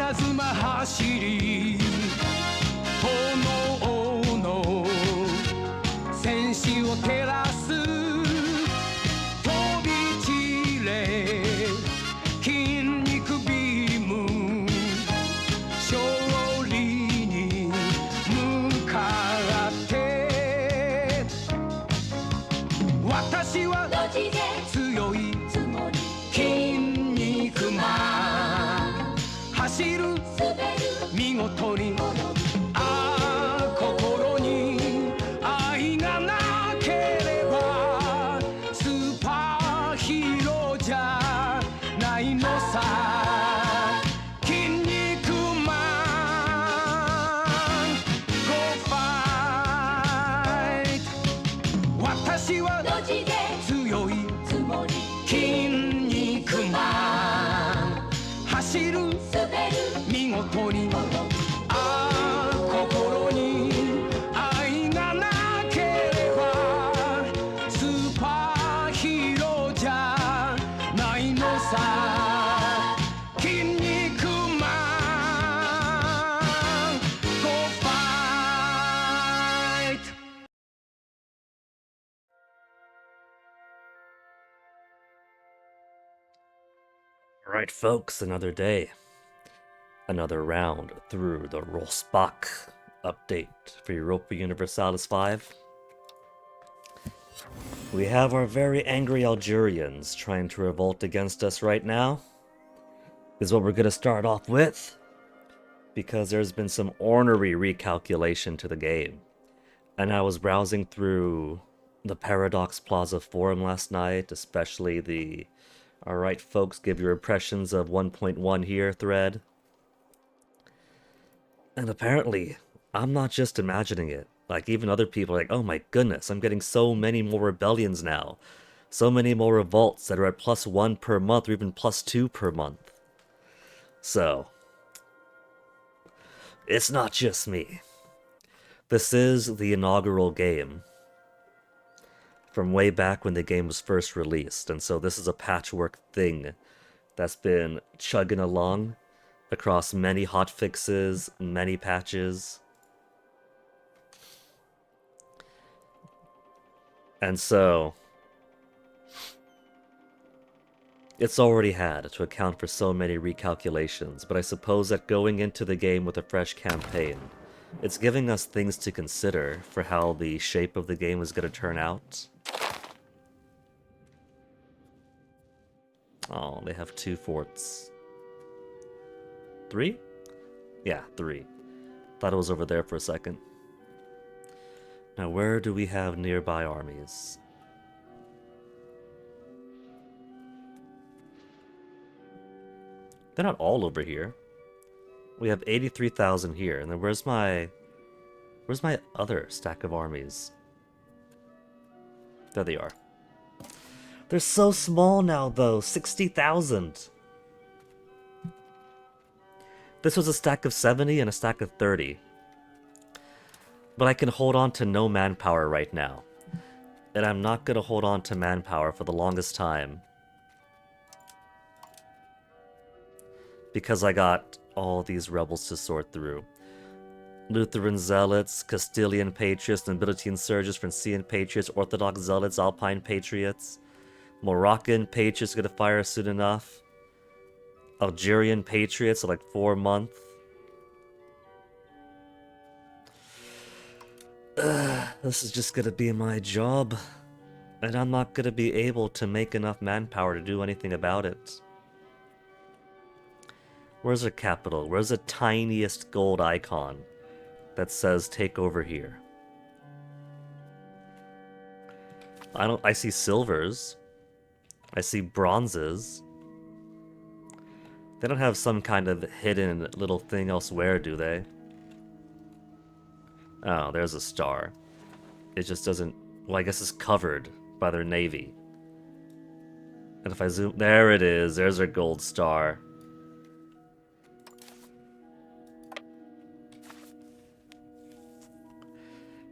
稲妻走り炎の戦士を照らす飛び散れ筋肉ビーム勝利に向かって私は強い筋肉マン走る見事にああ心に愛がなければスーパーヒーローじゃないのさ筋肉マン Go fight 私は強い筋肉マン走る見事にああ心に愛がなければスーパーヒーローじゃないのさ筋肉マン Go fight Alright folks, another day. Another round through the Rossbach update for Europa Universalis 5. We have our very angry Algerians trying to revolt against us right now. Is what we're going to start off with. Because there's been some ornery recalculation to the game. And I was browsing through the Paradox Plaza forum last night, especially the "Alright folks, give your impressions of 1.1 here" thread. And apparently, I'm not just imagining it. Like, even other people are like, oh my goodness, I'm getting so many more rebellions now. So many more revolts that are at +1 per month, or even +2 per month. So, it's not just me. This is the inaugural game from way back when the game was first released, and so this is a patchwork thing that's been chugging along across many hotfixes, many patches. And so, it's already had to account for so many recalculations, but I suppose that going into the game with a fresh campaign, it's giving us things to consider for how the shape of the game is going to turn out. Oh, they have 2 forts. 3? Yeah, 3. Thought it was over there for a second. Now, where do we have nearby armies? They're not all over here. We have 83,000 here, and then where's my other stack of armies? There they are. They're so small now, though. 60,000. This was a stack of 70 and a stack of 30. But I can hold on to no manpower right now. And I'm not going to hold on to manpower for the longest time. Because I got all these rebels to sort through. Lutheran Zealots, Castilian Patriots, Nobility Insurgents, Francian Patriots, Orthodox Zealots, Alpine Patriots. Moroccan Patriots gonna fire soon enough. Algerian Patriots are like 4 months. This is just gonna be my job. And I'm not gonna be able to make enough manpower to do anything about it. Where's the capital? Where's the tiniest gold icon that says take over here? I see silvers. I see bronzes. They don't have some kind of hidden little thing elsewhere, do they? Oh, there's a star. It just doesn't... Well, I guess it's covered by their navy. And if I zoom... There it is. There's our gold star.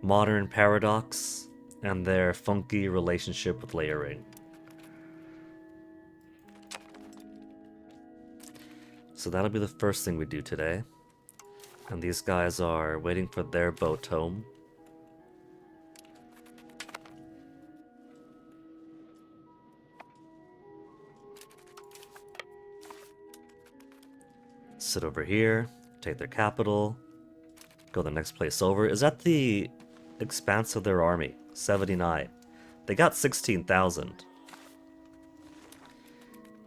Modern Paradox and their funky relationship with layering. So that'll be the first thing we do today. And these guys are waiting for their boat home. Sit over here, take their capital, go the next place over. Is that the expanse of their army? 79. They got 16,000.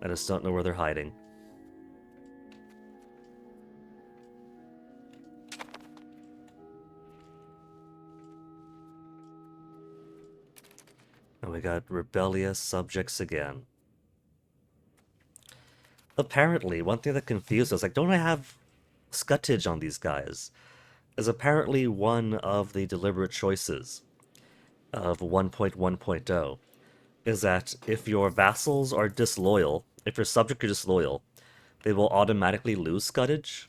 I just don't know where they're hiding. And we got rebellious subjects again. Apparently, one thing that confused us, like, don't I have scutage on these guys? Is apparently one of the deliberate choices of 1.1.0 is that if your vassals are disloyal, if your subjects are disloyal, they will automatically lose scutage.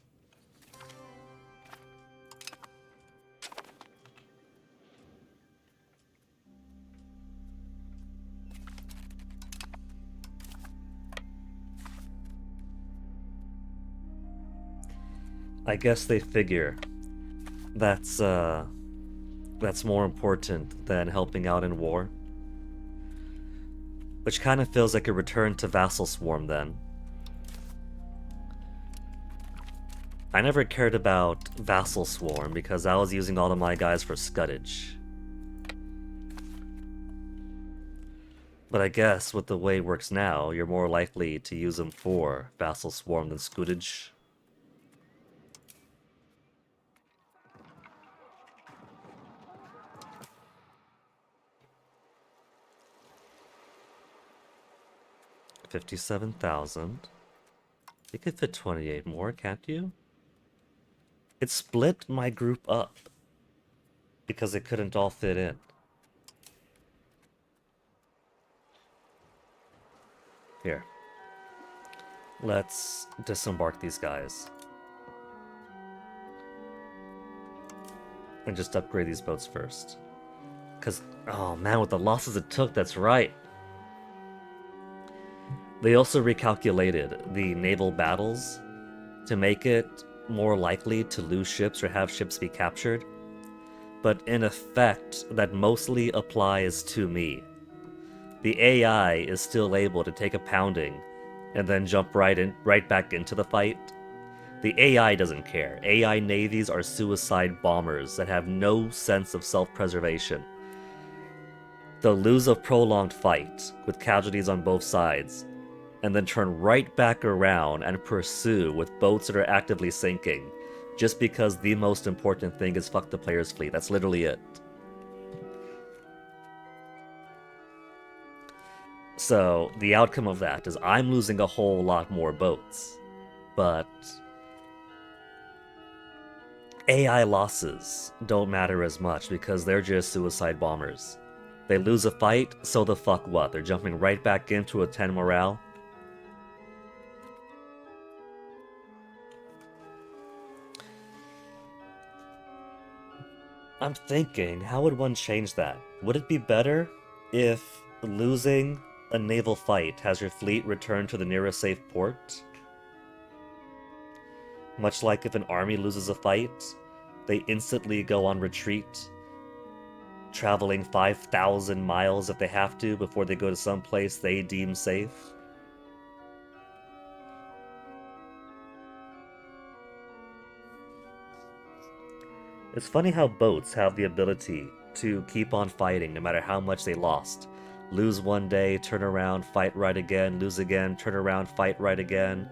I guess they figure that's more important than helping out in war. Which kind of feels like a return to Vassal Swarm then. I never cared about Vassal Swarm because I was using all of my guys for scutage. But I guess with the way it works now, you're more likely to use them for Vassal Swarm than Scutage. $57,000. You could fit 28 more, can't you? It split my group up because it couldn't all fit in. Here. Let's disembark these guys. And just upgrade these boats first. Because, oh man, with the losses it took, that's right. They also recalculated the naval battles to make it more likely to lose ships or have ships be captured. But in effect, that mostly applies to me. The AI is still able to take a pounding and then jump right back into the fight. The AI doesn't care. AI navies are suicide bombers that have no sense of self-preservation. They'll lose a prolonged fight with casualties on both sides, and then turn right back around and pursue with boats that are actively sinking, just because the most important thing is fuck the player's fleet. That's literally it. So, the outcome of that is I'm losing a whole lot more boats, but AI losses don't matter as much because they're just suicide bombers. They lose a fight, so the fuck what? They're jumping right back into a 10 morale. I'm thinking, how would one change that? Would it be better if losing a naval fight has your fleet return to the nearest safe port? Much like if an army loses a fight, they instantly go on retreat, traveling 5,000 miles if they have to before they go to some place they deem safe. It's funny how boats have the ability to keep on fighting no matter how much they lost. Lose one day, turn around, fight right again, lose again, turn around, fight right again.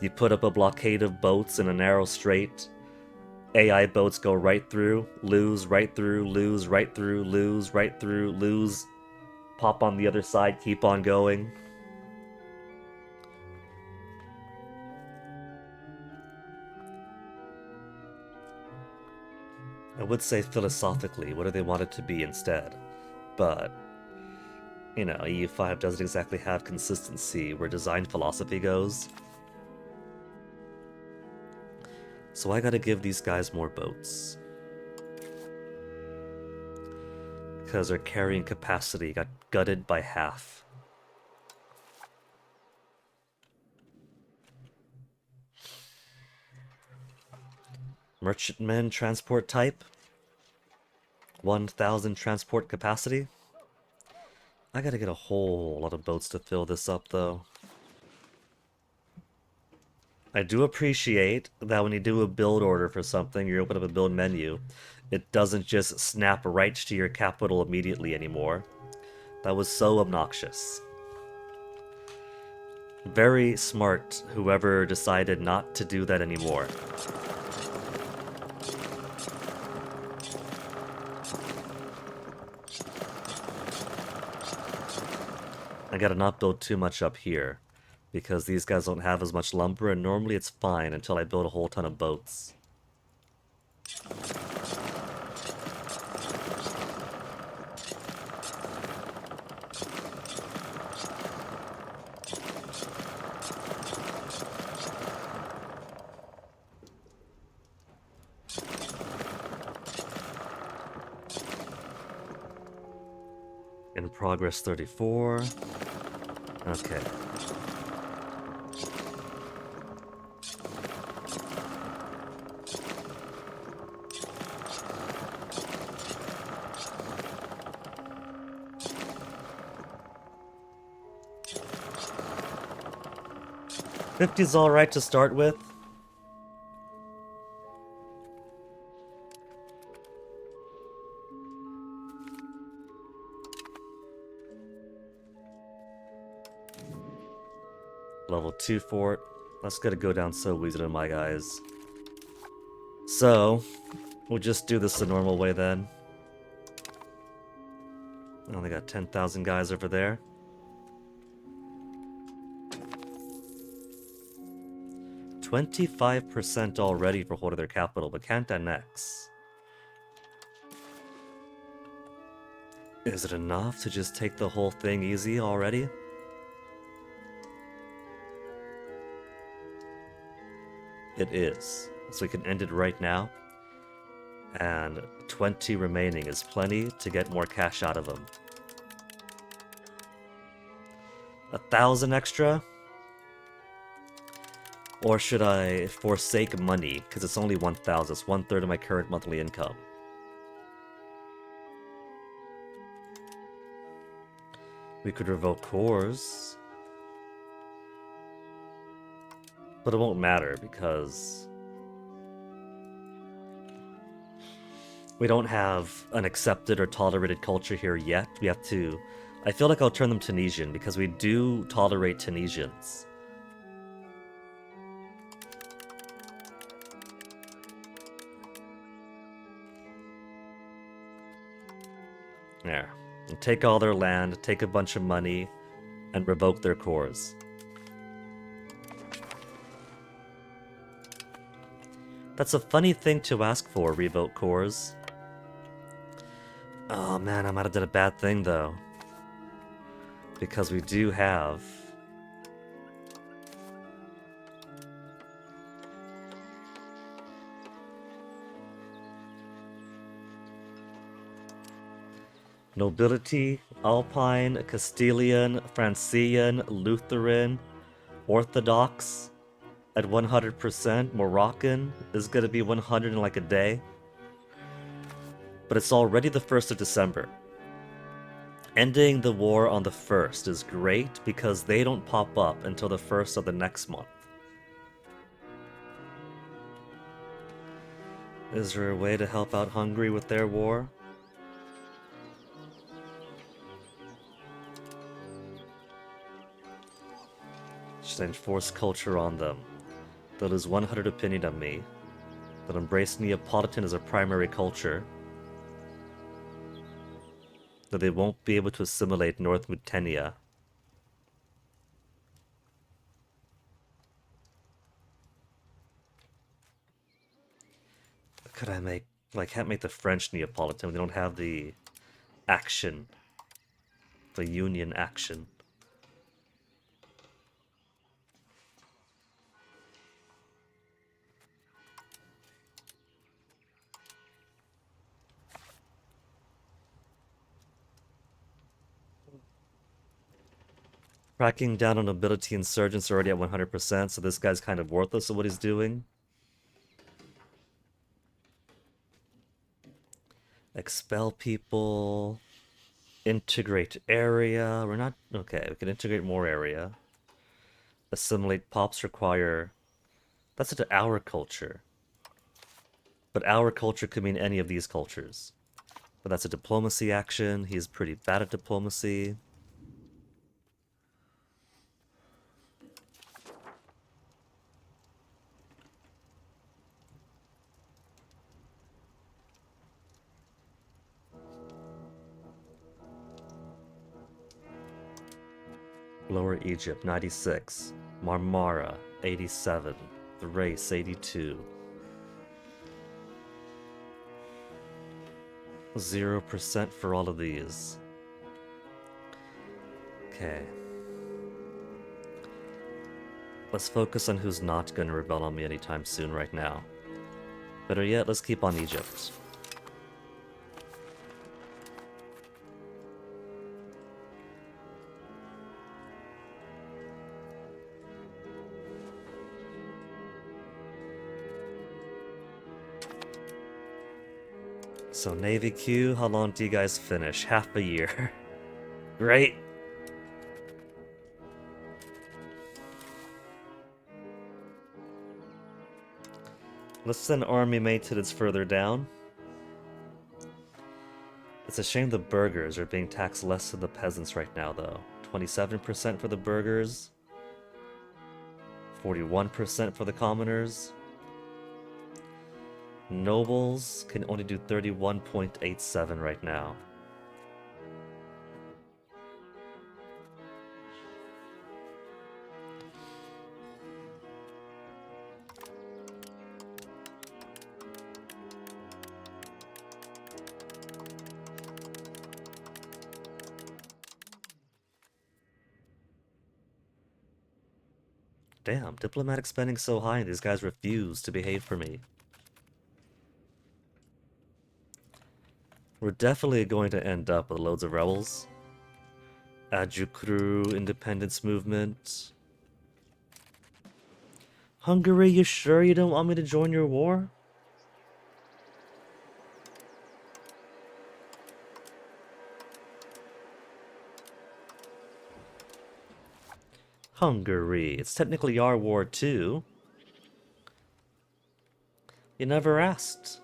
You put up a blockade of boats in a narrow strait. AI boats go right through, lose, right through, lose, right through, lose, right through, lose. Pop on the other side, keep on going. I would say philosophically, what do they want it to be instead? But, you know, EU5 doesn't exactly have consistency where design philosophy goes. So I gotta give these guys more boats. Because their carrying capacity got gutted by half. Merchantman transport type. 1,000 transport capacity. I gotta get a whole lot of boats to fill this up, though. I do appreciate that when you do a build order for something, you open up a build menu, it doesn't just snap right to your capital immediately anymore. That was so obnoxious. Very smart, whoever decided not to do that anymore. I gotta not build too much up here, because these guys don't have as much lumber, and normally it's fine until I build a whole ton of boats. In progress 34. Okay. $50's alright to start with. Level 2 fort. That's gonna go down so easy to my guys. So, we'll just do this the normal way then. Oh, they got 10,000 guys over there. 25% already for holding their capital, but can't annex. Is it enough to just take the whole thing easy already? It is. So we can end it right now. And 20 remaining is plenty to get more cash out of them. 1,000 extra? Or should I forsake money? Because it's only 1,000. It's 1/3 of my current monthly income. We could revoke cores. But it won't matter because we don't have an accepted or tolerated culture here yet. We have to... I feel like I'll turn them Tunisian because we do tolerate Tunisians. There. And take all their land, take a bunch of money, and revoke their cores. That's a funny thing to ask for, revoke cores. Oh man, I might have done a bad thing though. Because we do have... Nobility, Alpine, Castilian, Francian, Lutheran, Orthodox at 100%. Moroccan is gonna be 100 in like a day. But it's already the 1st of December. Ending the war on the 1st is great because they don't pop up until the 1st of the next month. Is there a way to help out Hungary with their war? Should I enforce culture on them? They'll lose 100 opinion on me. They'll embrace Neapolitan as a primary culture. That they won't be able to assimilate North Mutenia. Could I make... I can't make the French Neapolitan. They don't have the action. The Union action. Cracking down on nobility insurgents already at 100%, so this guy's kind of worthless at what he's doing. Expel people. Integrate area. We're not... Okay, we can integrate more area. Assimilate pops require... That's into our culture. But our culture could mean any of these cultures. But that's a diplomacy action. He's pretty bad at diplomacy. Lower Egypt, 96. Marmara, 87. Thrace, 82. 0% for all of these. Okay. Let's focus on who's not going to rebel on me anytime soon right now. Better yet, let's keep on Egypt. So Navy Q, how long do you guys finish? Half a year. Great. Let's send army maintenance further down. It's a shame the burghers are being taxed less than the peasants right now, though. 27% for the burghers. 41% for the commoners. Nobles can only do 31.87 right now. Damn, diplomatic spending so high and these guys refuse to behave for me. We're definitely going to end up with loads of rebels. Ajukru independence movement. Hungary, you sure you don't want me to join your war? Hungary, it's technically our war too. You never asked.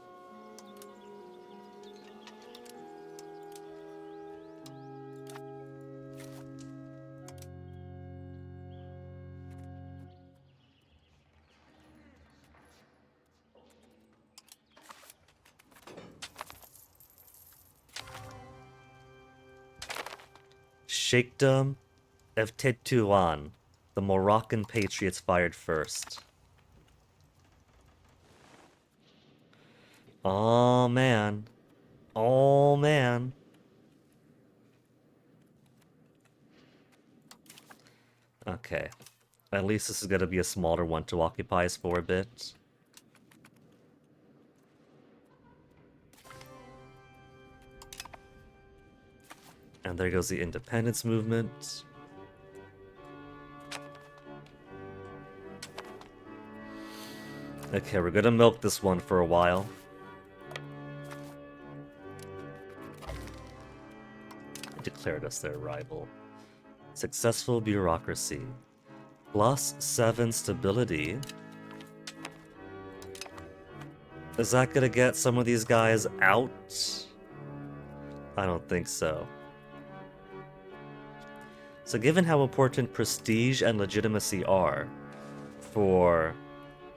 Sheikhdom of Tetuan. The Moroccan patriots fired first. Oh man. Oh man. Okay. At least this is gonna be a smaller one to occupy us for a bit. And there goes the independence movement. Okay, we're gonna milk this one for a while. Declared us their rival. Successful bureaucracy. +7 stability. Is that gonna get some of these guys out? I don't think so. So given how important prestige and legitimacy are for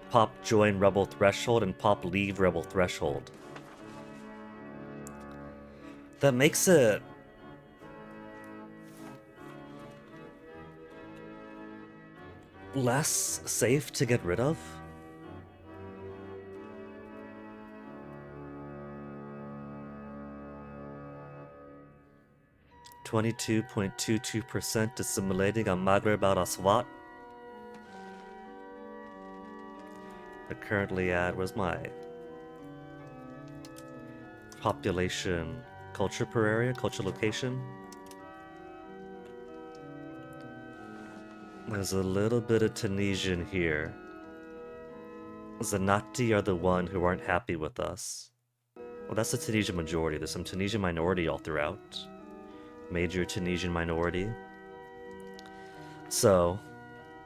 Pop join rebel threshold and Pop leave rebel threshold, that makes it less safe to get rid of. (22.22% assimilating on Maghreb al Aswat. We're currently at, where's my population culture per area, culture location? There's a little bit of Tunisian here. Zanati are the one who aren't happy with us. Well, that's the Tunisian majority. There's some Tunisian minority all throughout. Major Tunisian minority. So,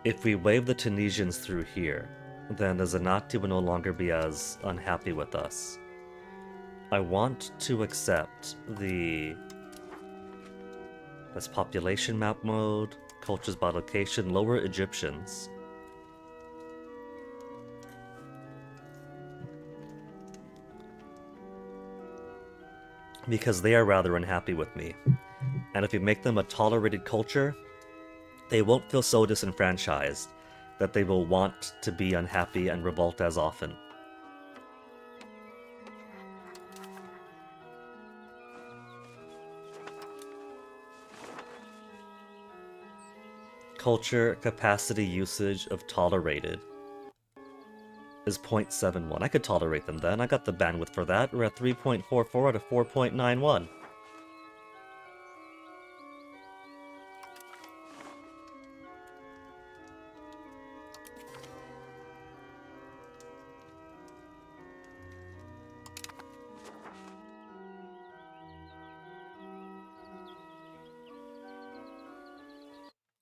if we wave the Tunisians through here, then the Zenati will no longer be as unhappy with us. I want to accept the... That's population map mode, cultures by location, lower Egyptians. Because they are rather unhappy with me. And if you make them a tolerated culture, they won't feel so disenfranchised that they will want to be unhappy and revolt as often. Culture capacity usage of tolerated is 0.71. I could tolerate them then. I got the bandwidth for that. We're at 3.44 out of 4.91.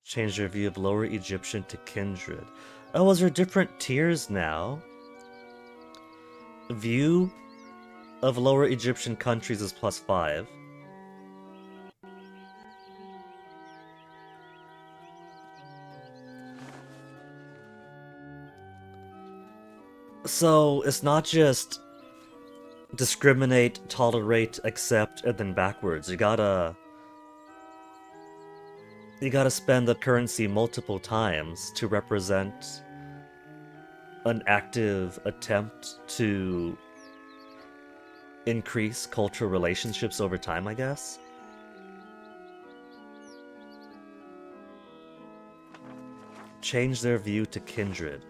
Change your view of Lower Egyptian to Kindred. Oh, is there different tiers now? View of Lower Egyptian countries is +5. So, it's not just discriminate, tolerate, accept, and then backwards. You gotta spend the currency multiple times to represent an active attempt to increase cultural relationships over time, I guess. Change their view to kindred.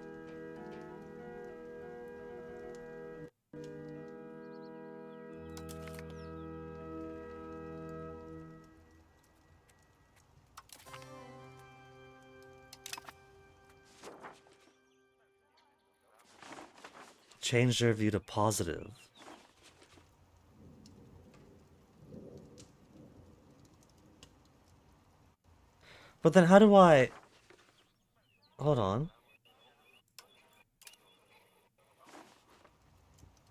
Change their view to positive. But then how do I... Hold on.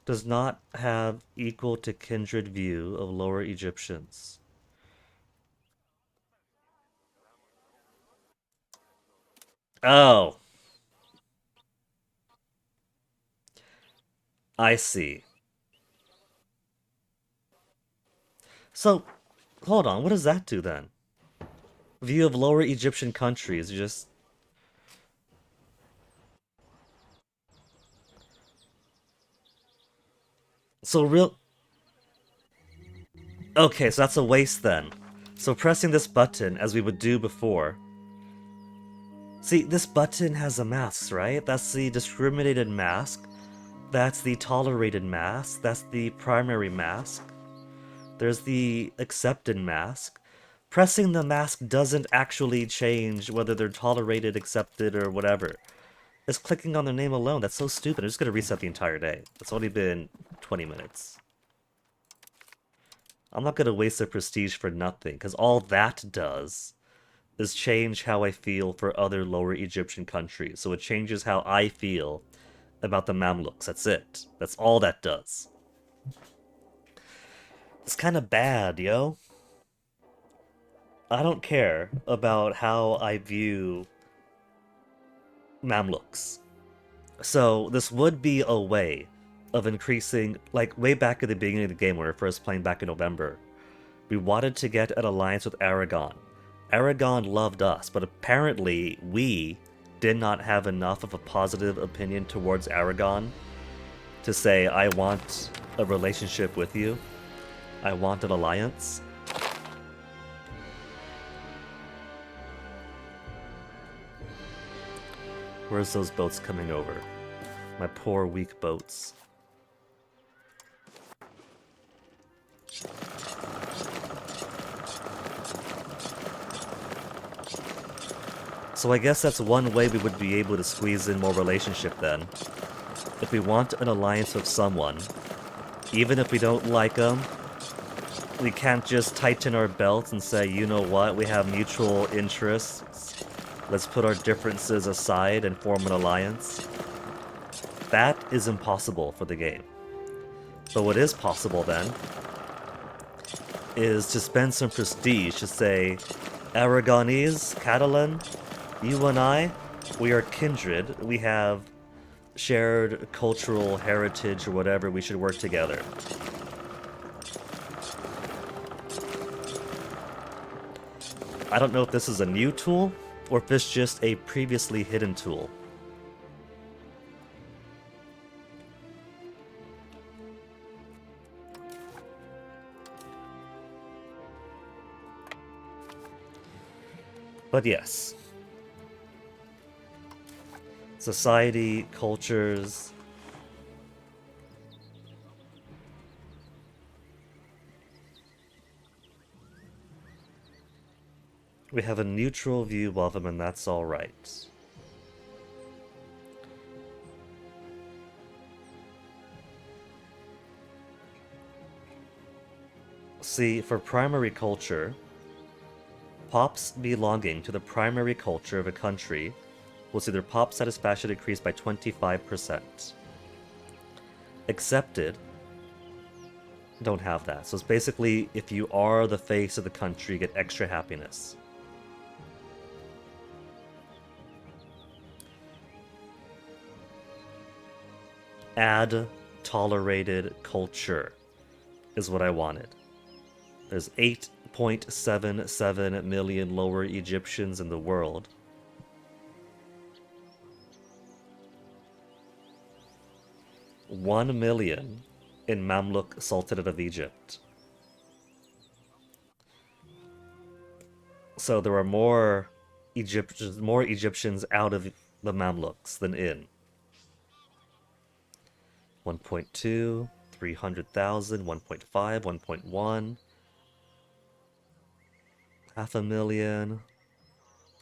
Does not have equal to kindred view of Lower Egyptians. Oh. I see. So, hold on, what does that do then? View of Lower Egyptian countries, just... So real... Okay, so that's a waste then. So pressing this button, as we would do before... See, this button has a mask, right? That's the discriminated mask. That's the tolerated mask. That's the primary mask. There's the accepted mask. Pressing the mask doesn't actually change whether they're tolerated, accepted, or whatever. It's clicking on their name alone. That's so stupid. I'm just gonna reset the entire day. It's only been 20 minutes. I'm not gonna waste their prestige for nothing, because all that does is change how I feel for other Lower Egyptian countries. So it changes how I feel about the Mamluks. That's it. That's all that does. It's kind of bad, yo. I don't care about how I view Mamluks. So this would be a way of increasing, like way back at the beginning of the game when we were first playing back in November. We wanted to get an alliance with Aragon. Aragon loved us, but apparently we did not have enough of a positive opinion towards Aragon to say, I want a relationship with you. I want an alliance. Where's those boats coming over? My poor weak boats. So I guess that's one way we would be able to squeeze in more relationship then. If we want an alliance with someone, Even if we don't like them, we can't just tighten our belts and say, you know what, we have mutual interests. Let's put our differences aside and form an alliance. That is impossible for the game. But what is possible then is to spend some prestige to say, Aragonese, Catalan, you and I, we are kindred. We have shared cultural heritage or whatever. We should work together. I don't know if this is a new tool or if it's just a previously hidden tool. But yes. Society, cultures. We have a neutral view of them, and that's alright. See, for primary culture, pops belonging to the primary culture of a country will see their pop satisfaction increase by 25%. Accepted don't have that. So it's basically, if you are the face of the country, you get extra happiness. Add tolerated culture is what I wanted. There's 8.77 million lower Egyptians in the world. $1 million in Mamluk Sultanate of Egypt. So there are more Egyptians out of the Mamluks than in. 1.2, 300,000, 1.5, 1.1, 500,000,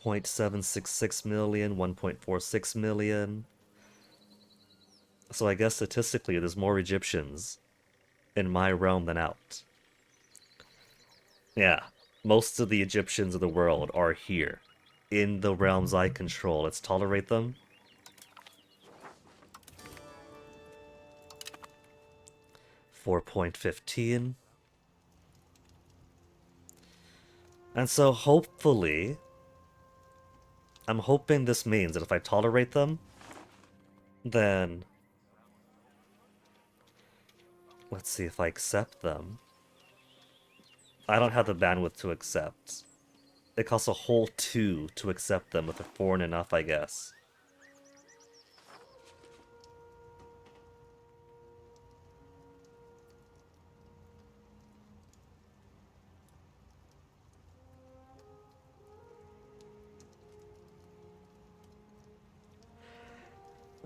0.766 million, 1.46 million. So I guess statistically there's more Egyptians in my realm than out. Yeah, most of the Egyptians of the world are here, in the realms I control. Let's tolerate them. $4.15. And so hopefully, I'm hoping this means that if I tolerate them, then let's see if I accept them. I don't have the bandwidth to accept. It costs a whole 2 to accept them if they're foreign enough, I guess.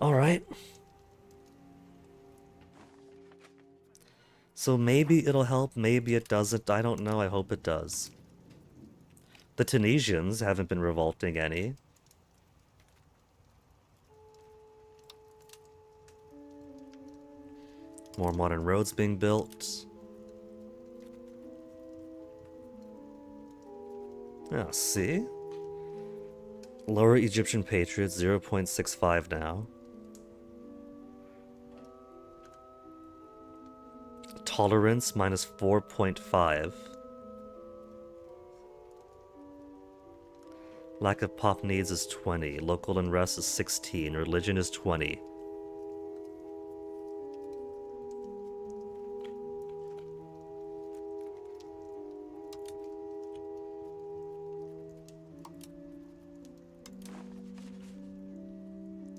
Alright. So maybe it'll help, maybe it doesn't. I don't know, I hope it does. The Tunisians haven't been revolting any. More modern roads being built. Yeah, see? Lower Egyptian Patriots, 0.65 now. Tolerance, minus 4.5. Lack of pop needs is 20. Local unrest is 16. Religion is 20.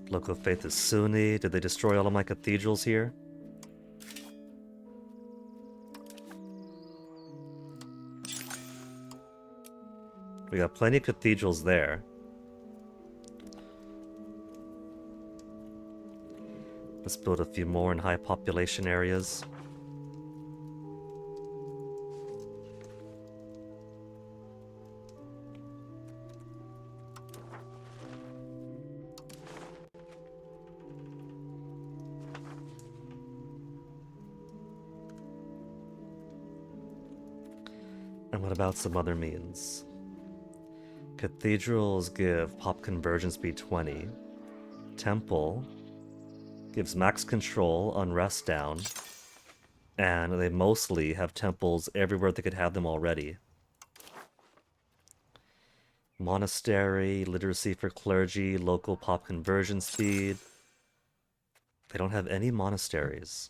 Local faith is Sunni. Did they destroy all of my cathedrals here? We got plenty of cathedrals there. Let's build a few more in high population areas. And what about some other means? Cathedrals give pop conversion speed 20. Temple gives max control on rest down. And they mostly have temples everywhere they could have them already. Monastery, literacy for clergy, local pop conversion speed. They don't have any monasteries.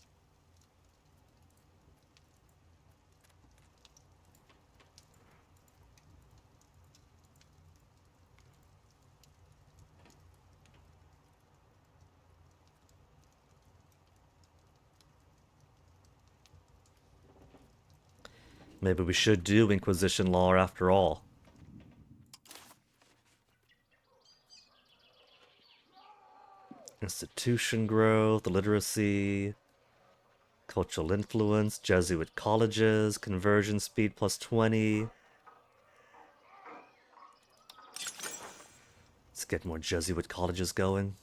Maybe we should do Inquisition law after all. Institution growth, literacy, cultural influence, Jesuit colleges, conversion speed plus 20. Let's get more Jesuit colleges going.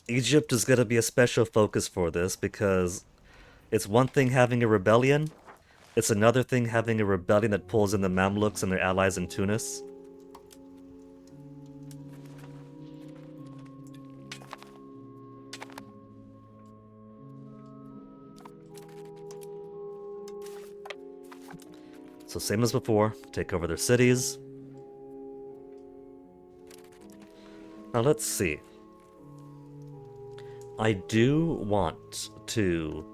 Egypt is going to be a special focus for this because it's one thing having a rebellion, it's another thing having a rebellion that pulls in the Mamluks and their allies in Tunis. So same as before, take over their cities. Now let's see. I do want to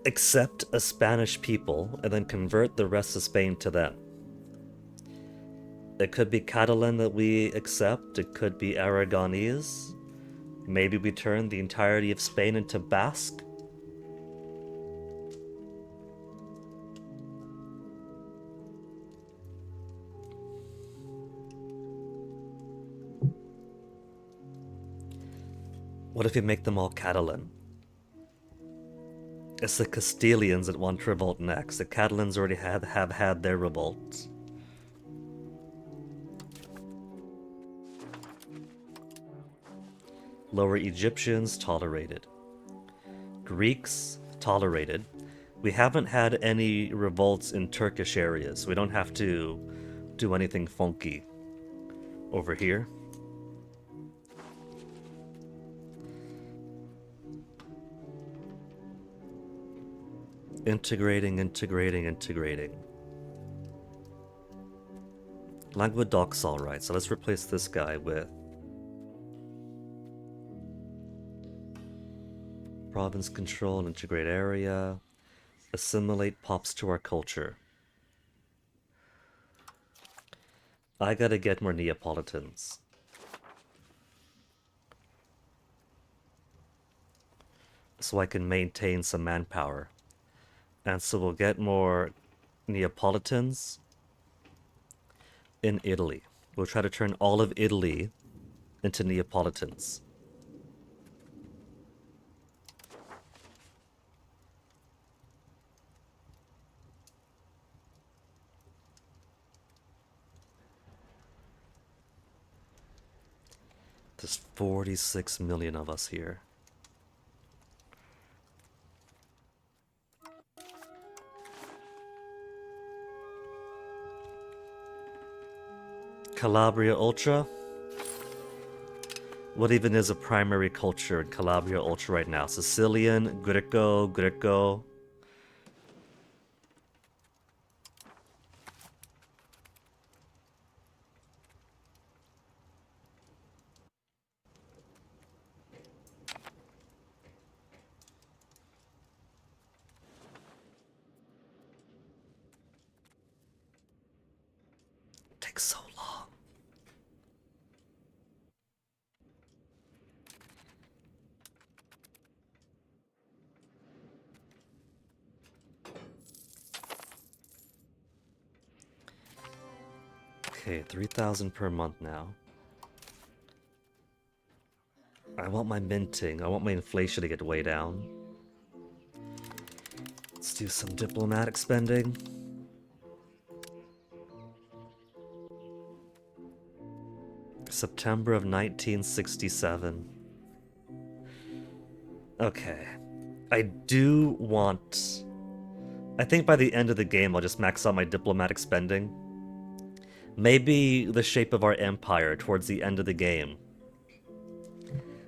accept a Spanish people and then convert the rest of Spain to them. It could be Catalan that we accept, it could be Aragonese. Maybe we turn the entirety of Spain into Basque. What if we make them all Catalan? It's the Castilians that want to revolt next. The Catalans already have had their revolts. Lower Egyptians, tolerated. Greeks, tolerated. We haven't had any revolts in Turkish areas. We don't have to do anything funky over here. Integrating. Languedoc's alright, so let's replace this guy with province control, integrate area, assimilate pops to our culture. I gotta get more Neapolitans. So I can maintain some manpower. And so we'll get more Neapolitans in Italy. We'll try to turn all of Italy into Neapolitans. There's 46 million of us here. Calabria Ultra? What even is a primary culture in Calabria Ultra right now? Sicilian, Greco. Takes so long. Okay, 3,000 per month now. I want my minting. I want my inflation to get way down. Let's do some diplomatic spending. September of 1967. Okay. I do want... I think by the end of the game I'll just max out my diplomatic spending. Maybe the shape of our empire towards the end of the game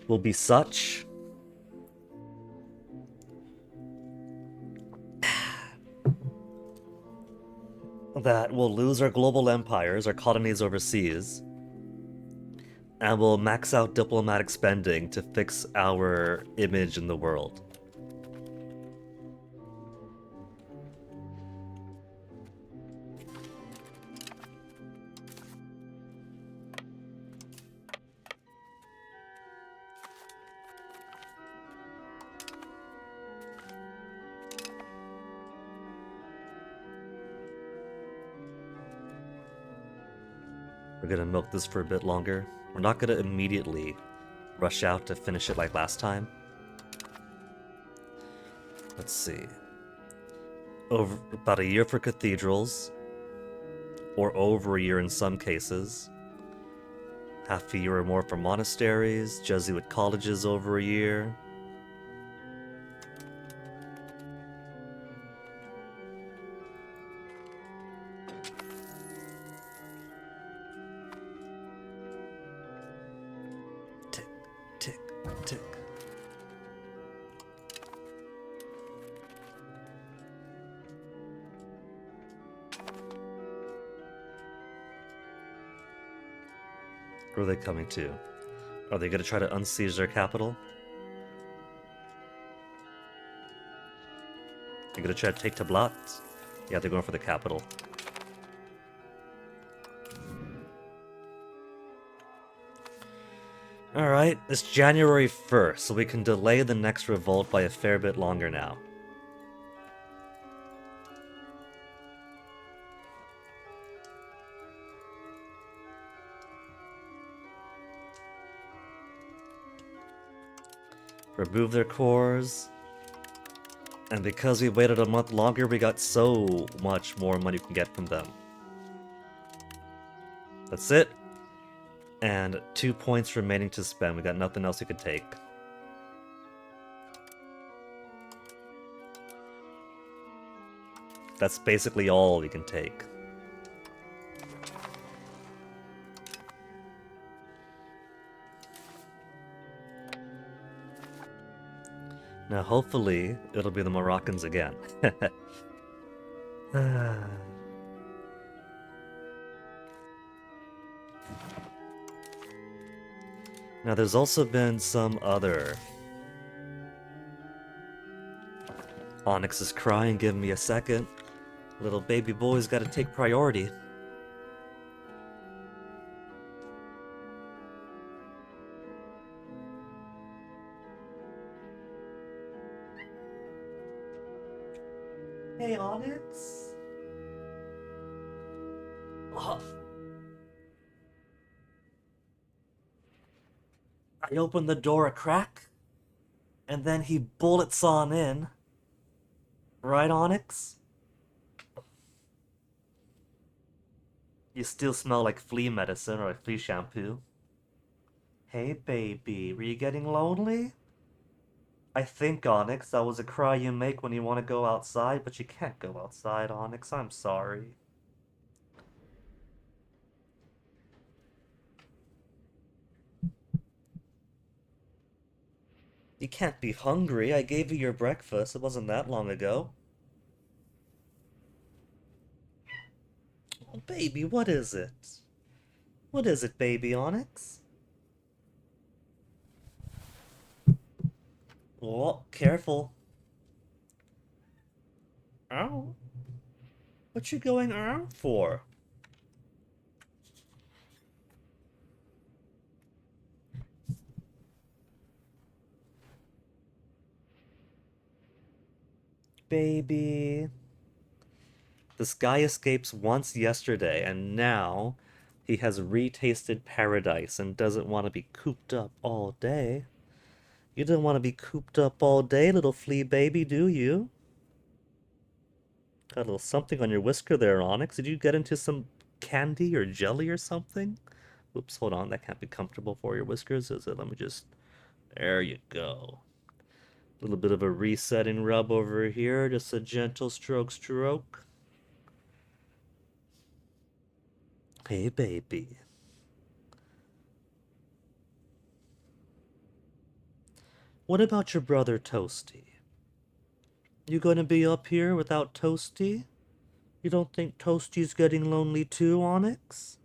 will be such that we'll lose our global empires, our colonies overseas, and we'll max out diplomatic spending to fix our image in the world. We're gonna milk this for a bit longer. We're not gonna immediately rush out to finish it like last time. Let's see. Over about a year for cathedrals, or over a year in some cases. Half a year or more for monasteries, Jesuit colleges over a year. Tick, tick, tick. Where are they coming to? Are they gonna try to unsiege their capital? They're gonna try to take Tablat? Yeah, they're going for the capital. Alright, it's January 1st, so we can delay the next revolt by a fair bit longer now. Remove their cores. And because we waited a month longer, we got so much more money we can get from them. That's it. And 2 points remaining to spend. We got nothing else we could take. That's basically all we can take. Now hopefully it'll be the Moroccans again. Now there's also been some other... Onyx is crying, give me a second. Little baby boy's gotta take priority. Hey, Onyx? Oh. I opened the door a crack, and then he bullets on in. Right, Onyx? You still smell like flea medicine or like flea shampoo. Hey, baby, were you getting lonely? I think, Onyx, that was a cry you make when you want to go outside, but you can't go outside, Onyx. I'm sorry. You can't be hungry. I gave you your breakfast. It wasn't that long ago. Oh, baby, what is it? What is it, baby Onyx? Oh, careful. Ow. What you going around for? Baby. This guy escapes once yesterday, and now he has retasted paradise and doesn't want to be cooped up all day. You don't want to be cooped up all day, little flea baby, do you? Got a little something on your whisker there, Onyx. Did you get into some candy or jelly or something? Oops, hold on. That can't be comfortable for your whiskers, is it? Let me just... There you go. A little bit of a resetting rub over here. Just a gentle stroke. Hey, baby. What about your brother Toasty? You gonna be up here without Toasty? You don't think Toasty's getting lonely too, Onyx?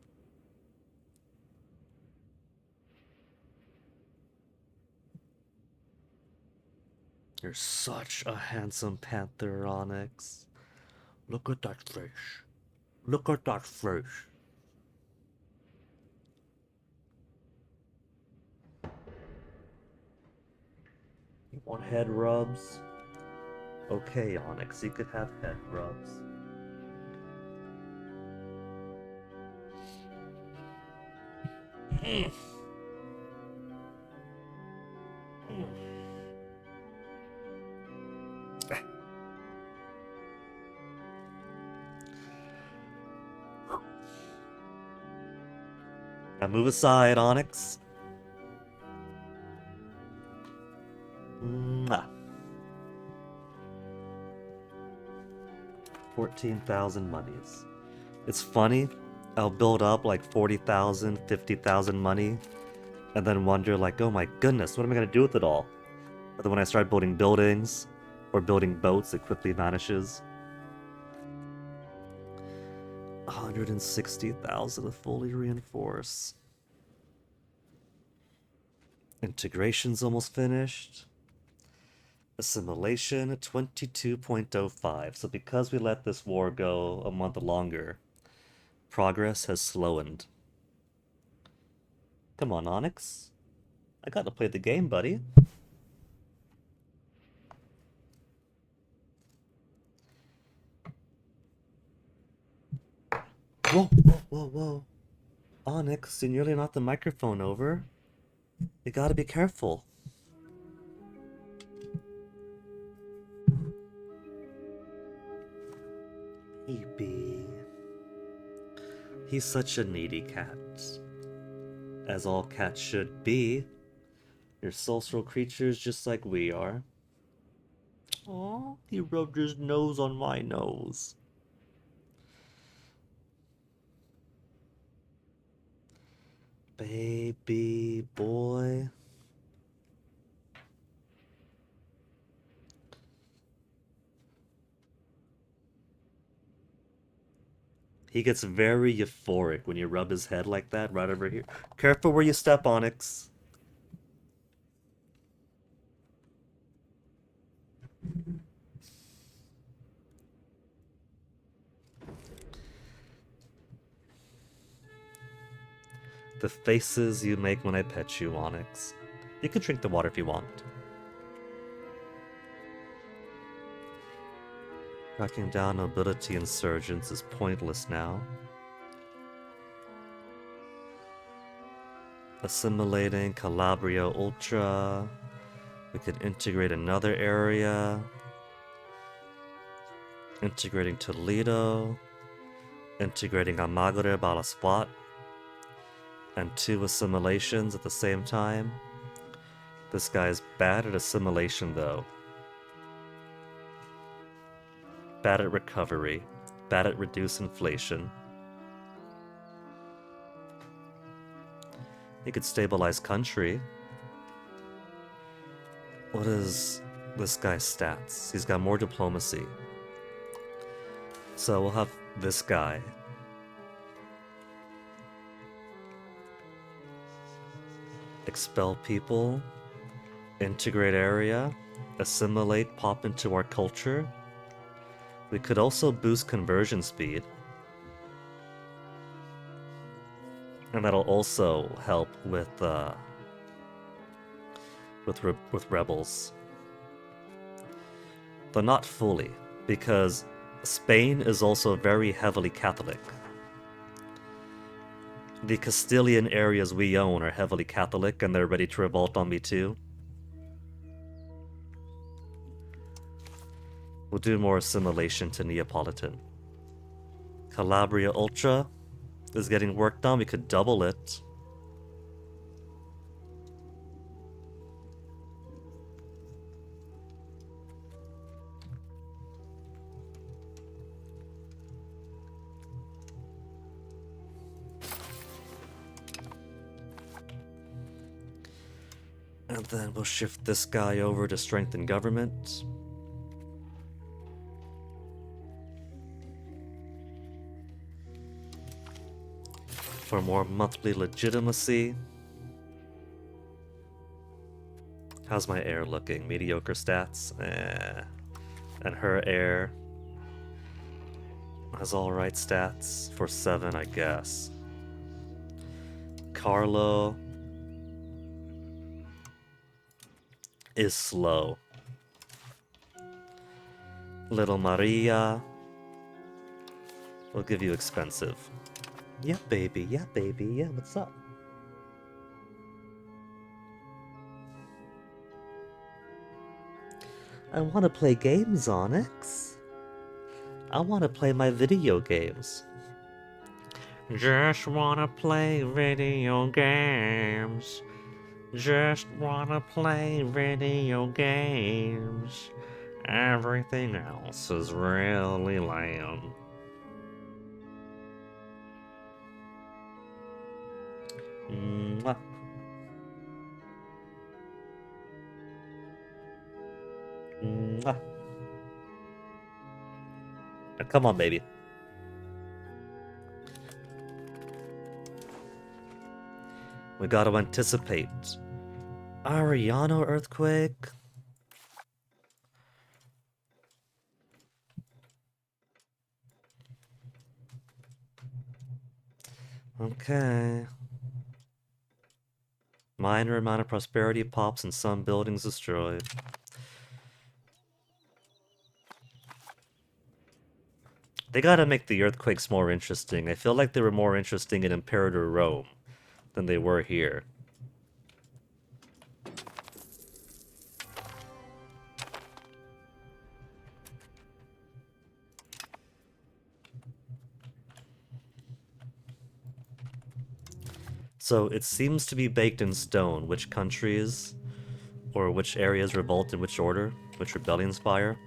You're such a handsome panther, Onyx. Look at that face. Look at that face. You want head rubs? Okay, Onyx, you could have head rubs. Now move aside, Onyx. Mwah. 14,000 monies. It's funny, I'll build up like 40,000, 50,000 money, and then wonder like, oh my goodness, what am I gonna do with it all? But then when I start building buildings, or building boats, it quickly vanishes. 160,000 to fully reinforce. Integration's almost finished. Assimilation 22.05. So because we let this war go a month longer, progress has slowed. Come on, Onyx. I gotta play the game, buddy. Whoa. Onyx, you're nearly knocked the microphone over. You gotta be careful. Baby. He's such a needy cat. As all cats should be. You're social creatures just like we are. Aw, he rubbed his nose on my nose. Baby boy. He gets very euphoric when you rub his head like that right over here. Careful where you step, Onyx. The faces you make when I pet you, Onyx. You can drink the water if you want. Tracking down nobility insurgents is pointless now. Assimilating Calabria Ultra. We could integrate another area. Integrating Toledo. Integrating Amagore Balaswat. And 2 assimilations at the same time. This guy's bad at assimilation though. Bad at recovery. Bad at reduce inflation. He could stabilize country. What is this guy's stats? He's got more diplomacy. So we'll have this guy. Expel people. Integrate area. Assimilate, pop into our culture. We could also boost conversion speed. And that'll also help with rebels. Though not fully, because Spain is also very heavily Catholic. The Castilian areas we own are heavily Catholic, and they're ready to revolt on me too. We'll do more assimilation to Neapolitan. Calabria Ultra is getting worked on. We could double it. And then we'll shift this guy over to strengthen government. For more monthly legitimacy. How's my heir looking? Mediocre stats? And her heir has alright stats for 7, I guess. Carlo is slow. Little Maria will give you expensive. Yeah, baby. Yeah, baby. Yeah, what's up? I want to play games, Onyx. I want to play my video games. Just want to play video games. Just want to play video games. Everything else is really lame. Mwah. Mwah. Now, come on, baby. We gotta anticipate. Ariano earthquake? Okay. Minor amount of prosperity pops and some buildings destroyed. They gotta make the earthquakes more interesting. I feel like they were more interesting in Imperator Rome than they were here. So it seems to be baked in stone which countries or which areas revolt in which order, which rebellions fire.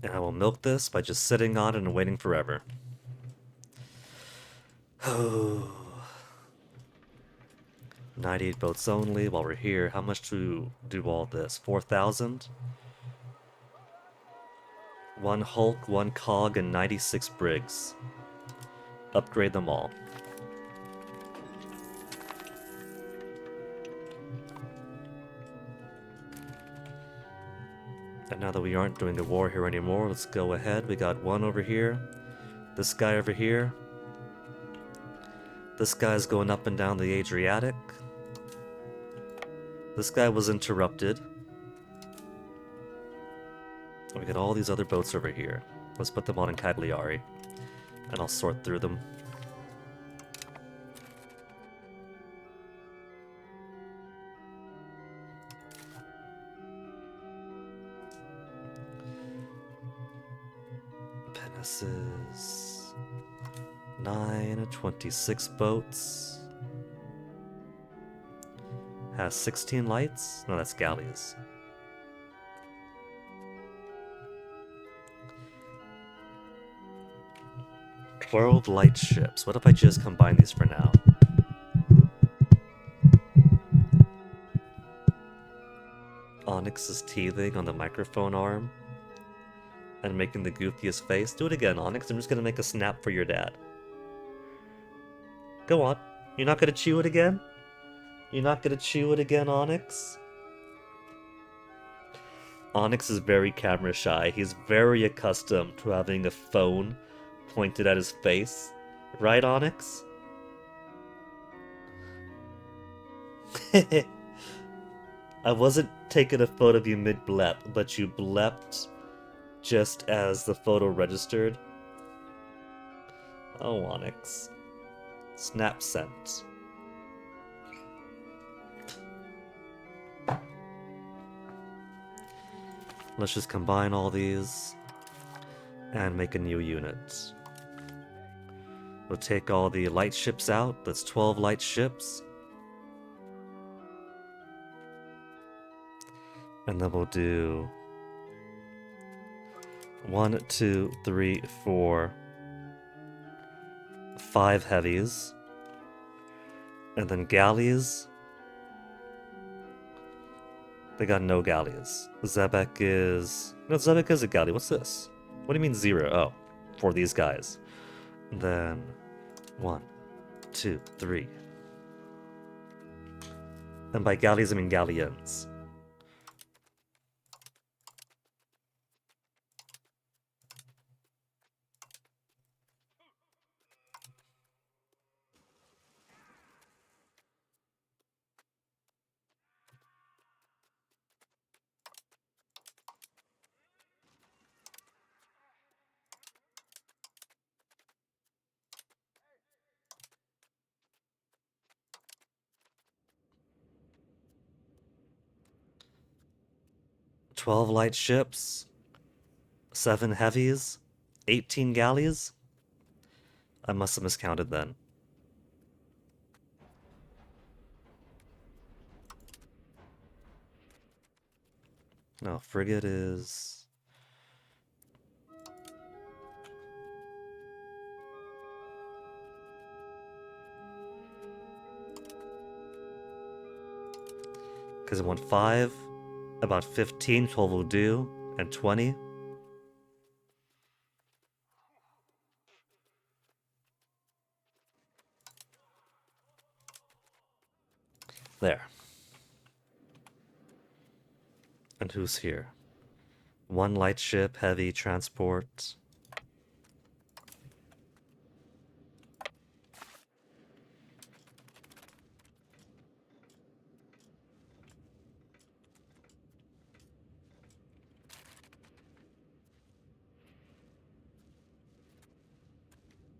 And I will milk this by just sitting on it and waiting forever. 98 boats only while we're here. How much to do all this? 4,000? 1 Hulk, 1 Cog, and 96 Brigs. Upgrade them all. And now that we aren't doing a war here anymore, let's go ahead. We got 1 over here. This guy over here. This guy's going up and down the Adriatic. This guy was interrupted. We got all these other boats over here. Let's put them on in Cagliari. And I'll sort through them. Pinnaces. 9 of 26 boats. Has 16 lights? No, that's galleys. World light ships. What if I just combine these for now? Onyx is teething on the microphone arm and making the goofiest face. Do it again, Onyx. I'm just gonna make a snap for your dad. Go on. You're not gonna chew it again? You're not gonna chew it again, Onyx? Onyx is very camera shy. He's very accustomed to having a phone pointed at his face. Right, Onyx? I wasn't taking a photo of you mid-blep, but you blepped just as the photo registered. Oh, Onyx. Snap scent. Let's just combine all these and make a new unit. We'll take all the light ships out. That's 12 light ships. And then we'll do 1, 2, 3, 4, 5 heavies. And then galleys. They got no galleys. Zebek is... No, Zebek is a galley. What's this? What do you mean 0? Oh, for these guys. And then 1, 2, 3. And by galleys, I mean galleons. "12 light ships, 7 heavies, 18 galleys?" I must have miscounted then. No, frigate is... Because I want 5, about 15, 12 will do, and 20. There. And who's here? 1 light ship, heavy, transport.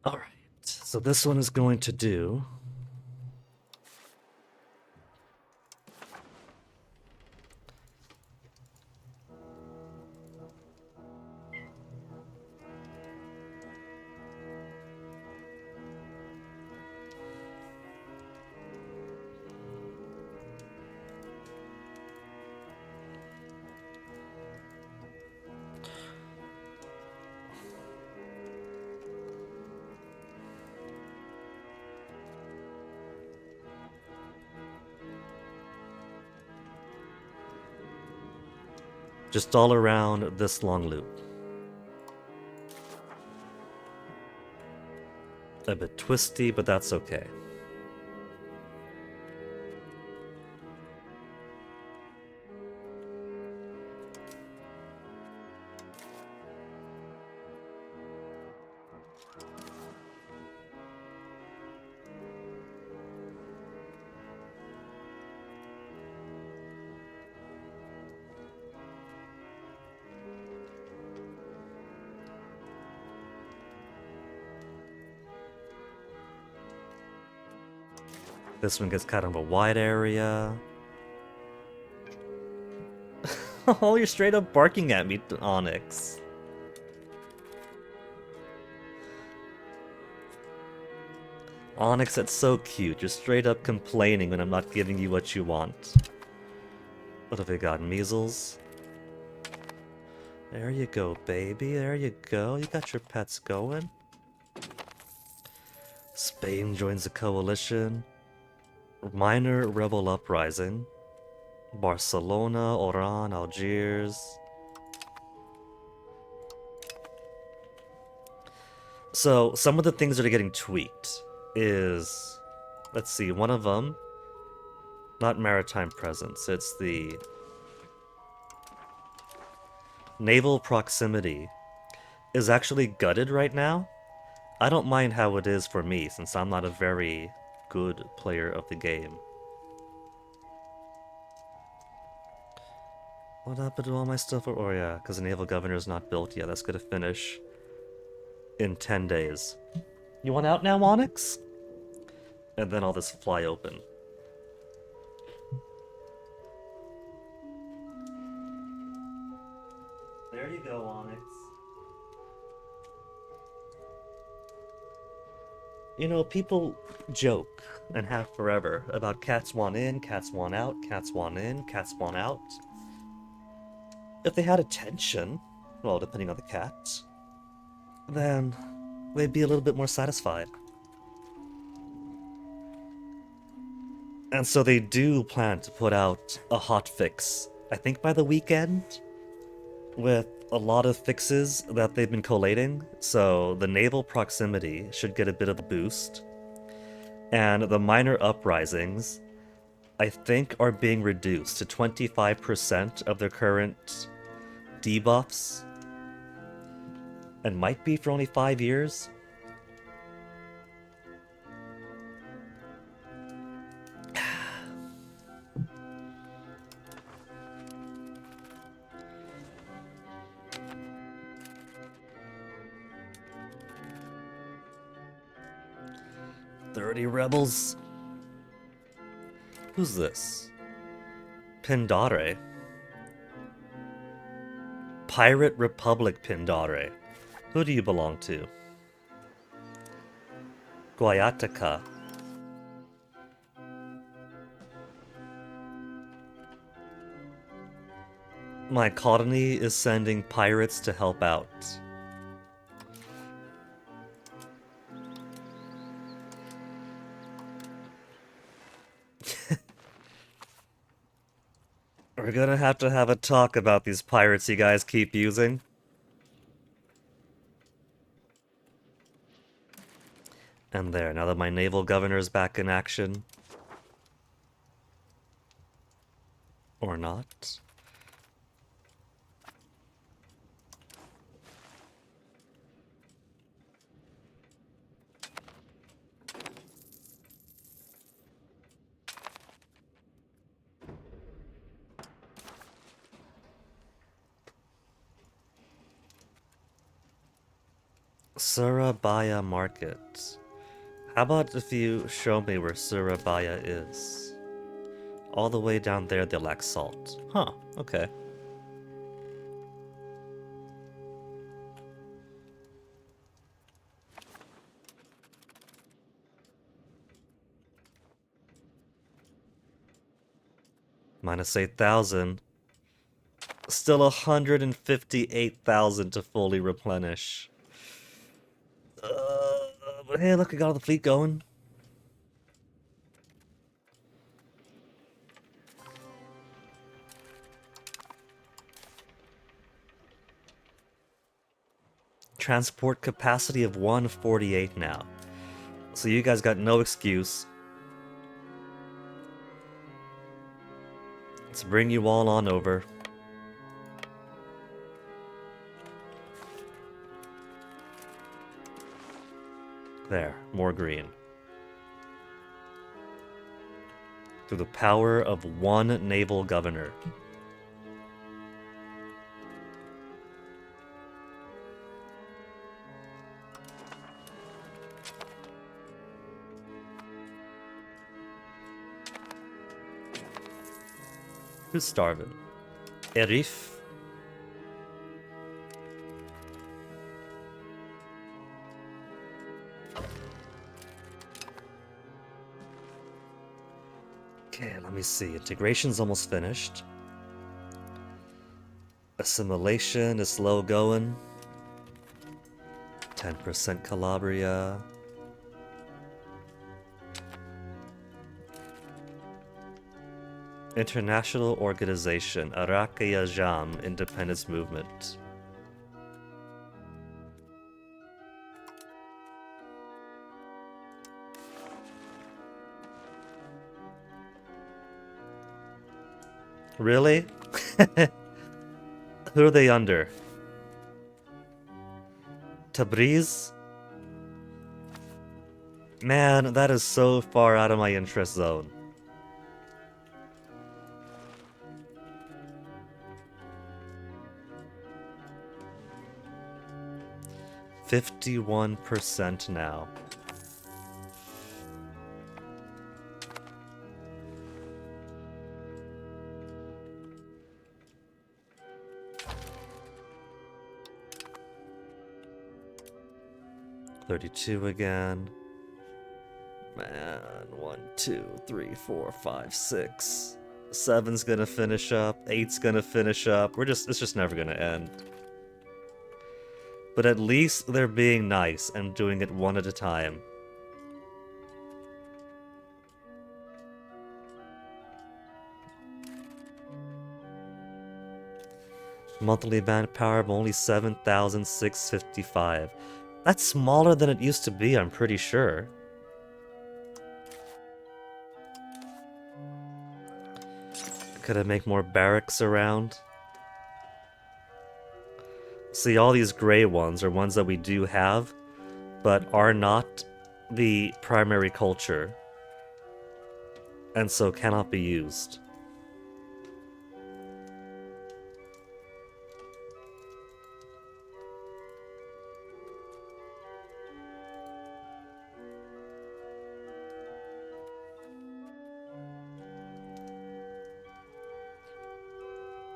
Alright, so this one is going to do... just all around this long loop. A bit twisty, but that's okay. This one gets kind of a wide area. Oh, you're straight up barking at me, Onyx. Onyx, that's so cute. You're straight up complaining when I'm not giving you what you want. What have we got? Measles? There you go, baby. There you go. You got your pets going. Spain joins the coalition. Minor rebel uprising. Barcelona, Oran, Algiers. So, some of the things that are getting tweaked is... Let's see, one of them... Not maritime presence, it's the... Naval proximity is actually gutted right now. I don't mind how it is for me, since I'm not a very good player of the game. What happened to all my stuff? Oh yeah, because the naval governor is not built yet. That's gonna finish in 10 days. You want out now, Onyx? And then all this fly open. There you go, Onyx. You know, people joke and have forever about cats want in, cats want out, cats want in, cats want out. If they had attention, well, depending on the cat, then they'd be a little bit more satisfied. And so they do plan to put out a hot fix, I think by the weekend, with a lot of fixes that they've been collating, so the naval proximity should get a bit of a boost. And the minor uprisings, I think, are being reduced to 25% of their current debuffs, and might be for only 5 years. "30 rebels? Who's this? Pindare? Pirate Republic Pindare. Who do you belong to? Guayataka. My colony is sending pirates to help out. We're gonna have to have a talk about these pirates you guys keep using. And there, now that my naval governor's back in action. Or not. Surabaya Market. How about if you show me where Surabaya is? All the way down there they lack salt. Huh, okay. Minus 8,000. Still 158,000 to fully replenish. But hey, look, I got all the fleet going. Transport capacity of 148 now. So you guys got no excuse. Let's bring you all on over. There, more green. Through the power of one naval governor. Who's starving? Erif? Okay, let me see. Integration's almost finished. Assimilation is slow going. 10% Calabria. International Organization, Arakaya Jam Independence Movement. Really? Who are they under? Tabriz? Man, that is so far out of my interest zone. "51% now. 32 again. Man, 1, 2, 3, 4, 5, 6. 7's gonna finish up. 8's gonna finish up. It's just never gonna end. But at least they're being nice and doing it one at a time. Monthly manpower of only 7,655. That's smaller than it used to be, I'm pretty sure. Could I make more barracks around? See, all these gray ones are ones that we do have, but are not the primary culture, and so cannot be used.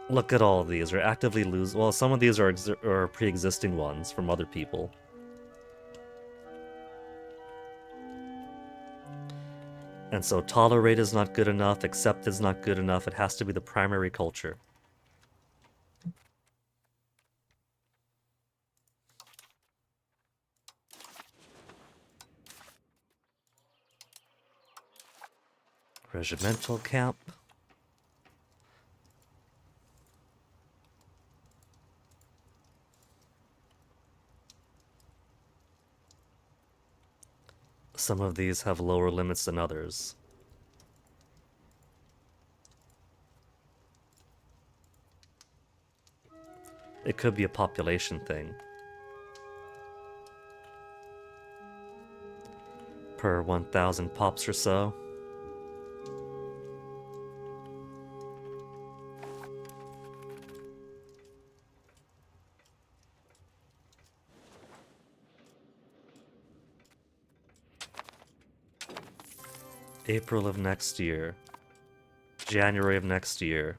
Look at all of these. We're actively losing. Well, some of these are pre-existing ones from other people. And so tolerate is not good enough, accept is not good enough, it has to be the primary culture. Regimental camp. Some of these have lower limits than others. It could be a population thing. Per 1,000 pops or so. April of next year. January of next year.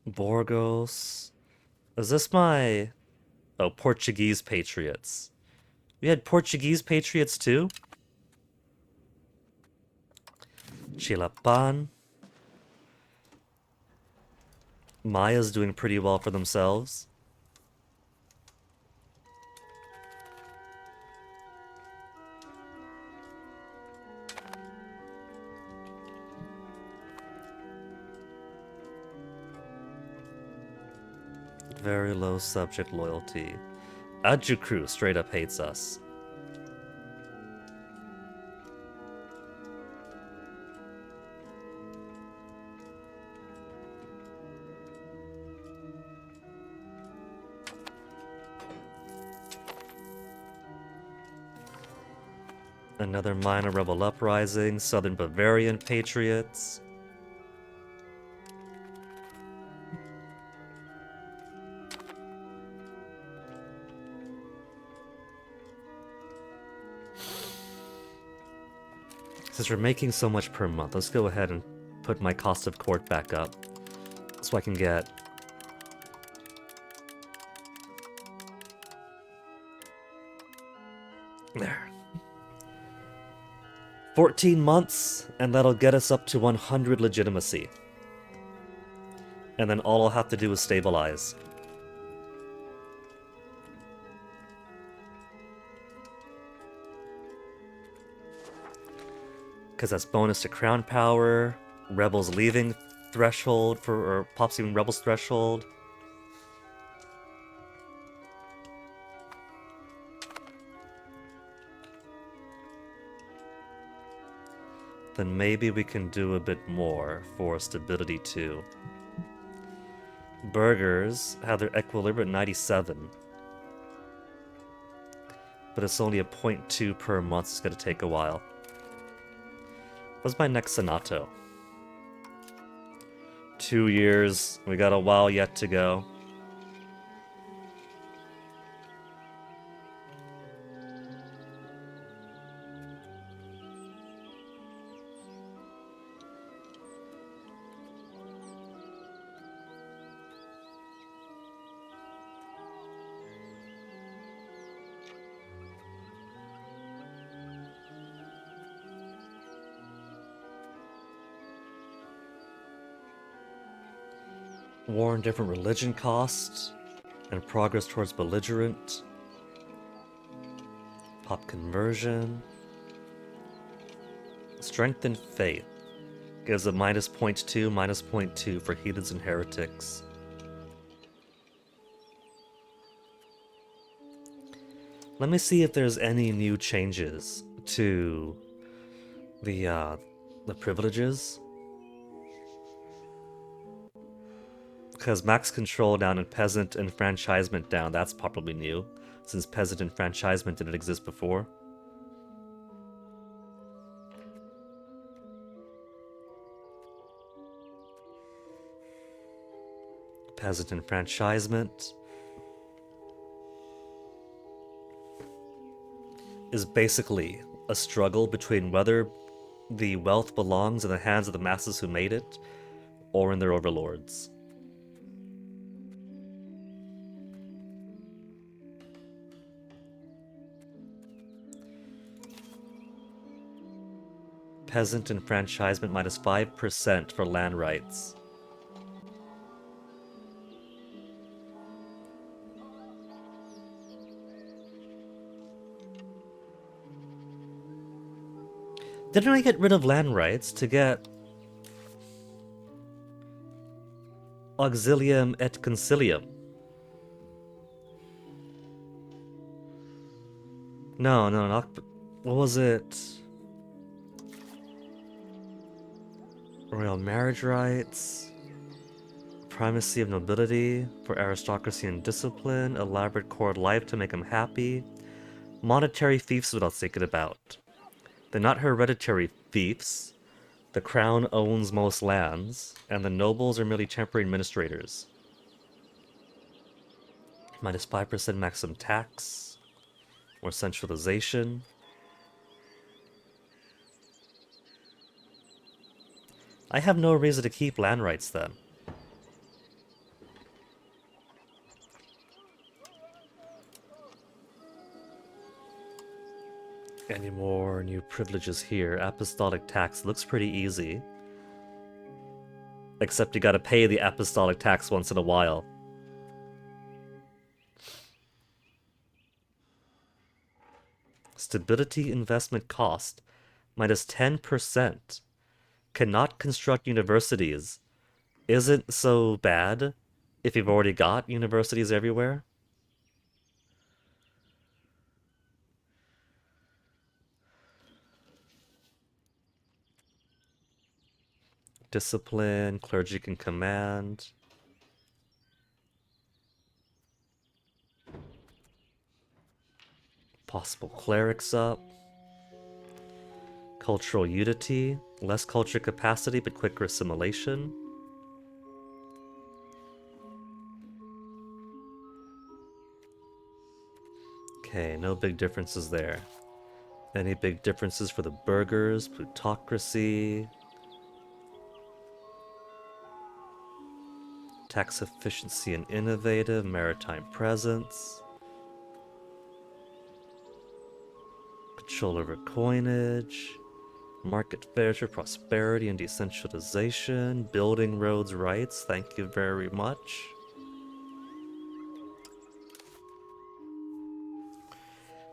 Borgos. Is this my... Oh, Portuguese patriots. We had Portuguese patriots too? Chilapan. Maya's doing pretty well for themselves. Very low subject loyalty. Adjukru straight up hates us. Another minor rebel uprising, Southern Bavarian patriots. Since we're making so much per month, let's go ahead and put my cost of court back up so I can get there. 14 months, and that'll get us up to 100 legitimacy. And then all I'll have to do is stabilize. Because that's bonus to crown power, rebels leaving threshold or pops even rebels threshold. Then maybe we can do a bit more for stability too. Burgers have their equilibrium at 97. But it's only a 0.2 per month, so it's gonna take a while. What's my next Senato? 2 years. We got a while yet to go. War and different religion cost, and progress towards belligerent. Pop conversion. Strength and faith. Gives a minus 0.2, minus 0.2 for heathens and heretics. Let me see if there's any new changes to the privileges. Because max control down and peasant enfranchisement down, that's probably new, since peasant enfranchisement didn't exist before. Peasant enfranchisement is basically a struggle between whether the wealth belongs in the hands of the masses who made it or in their overlords. Peasant enfranchisement minus 5% for land rights. Didn't I get rid of land rights to get auxilium et concilium? No, not. What was it? Royal marriage rights, primacy of nobility for aristocracy and discipline, elaborate court life to make him happy. Monetary fiefs is what I was thinking about. They're not hereditary fiefs. The crown owns most lands, and the nobles are merely temporary administrators. Minus 5% maximum tax. More centralization. I have no reason to keep land rights then. Any more new privileges here? Apostolic tax looks pretty easy. Except you gotta pay the apostolic tax once in a while. Stability investment cost minus 10%. Cannot construct universities. Isn't so bad if you've already got universities everywhere. Discipline, clergy can command. Possible clerics up. Cultural unity, less culture capacity but quicker assimilation. Okay, no big differences there. Any big differences for the burghers? Plutocracy. Tax efficiency and innovative, maritime presence. Control over coinage. Market fairs for prosperity and decentralization. Building roads rights, thank you very much.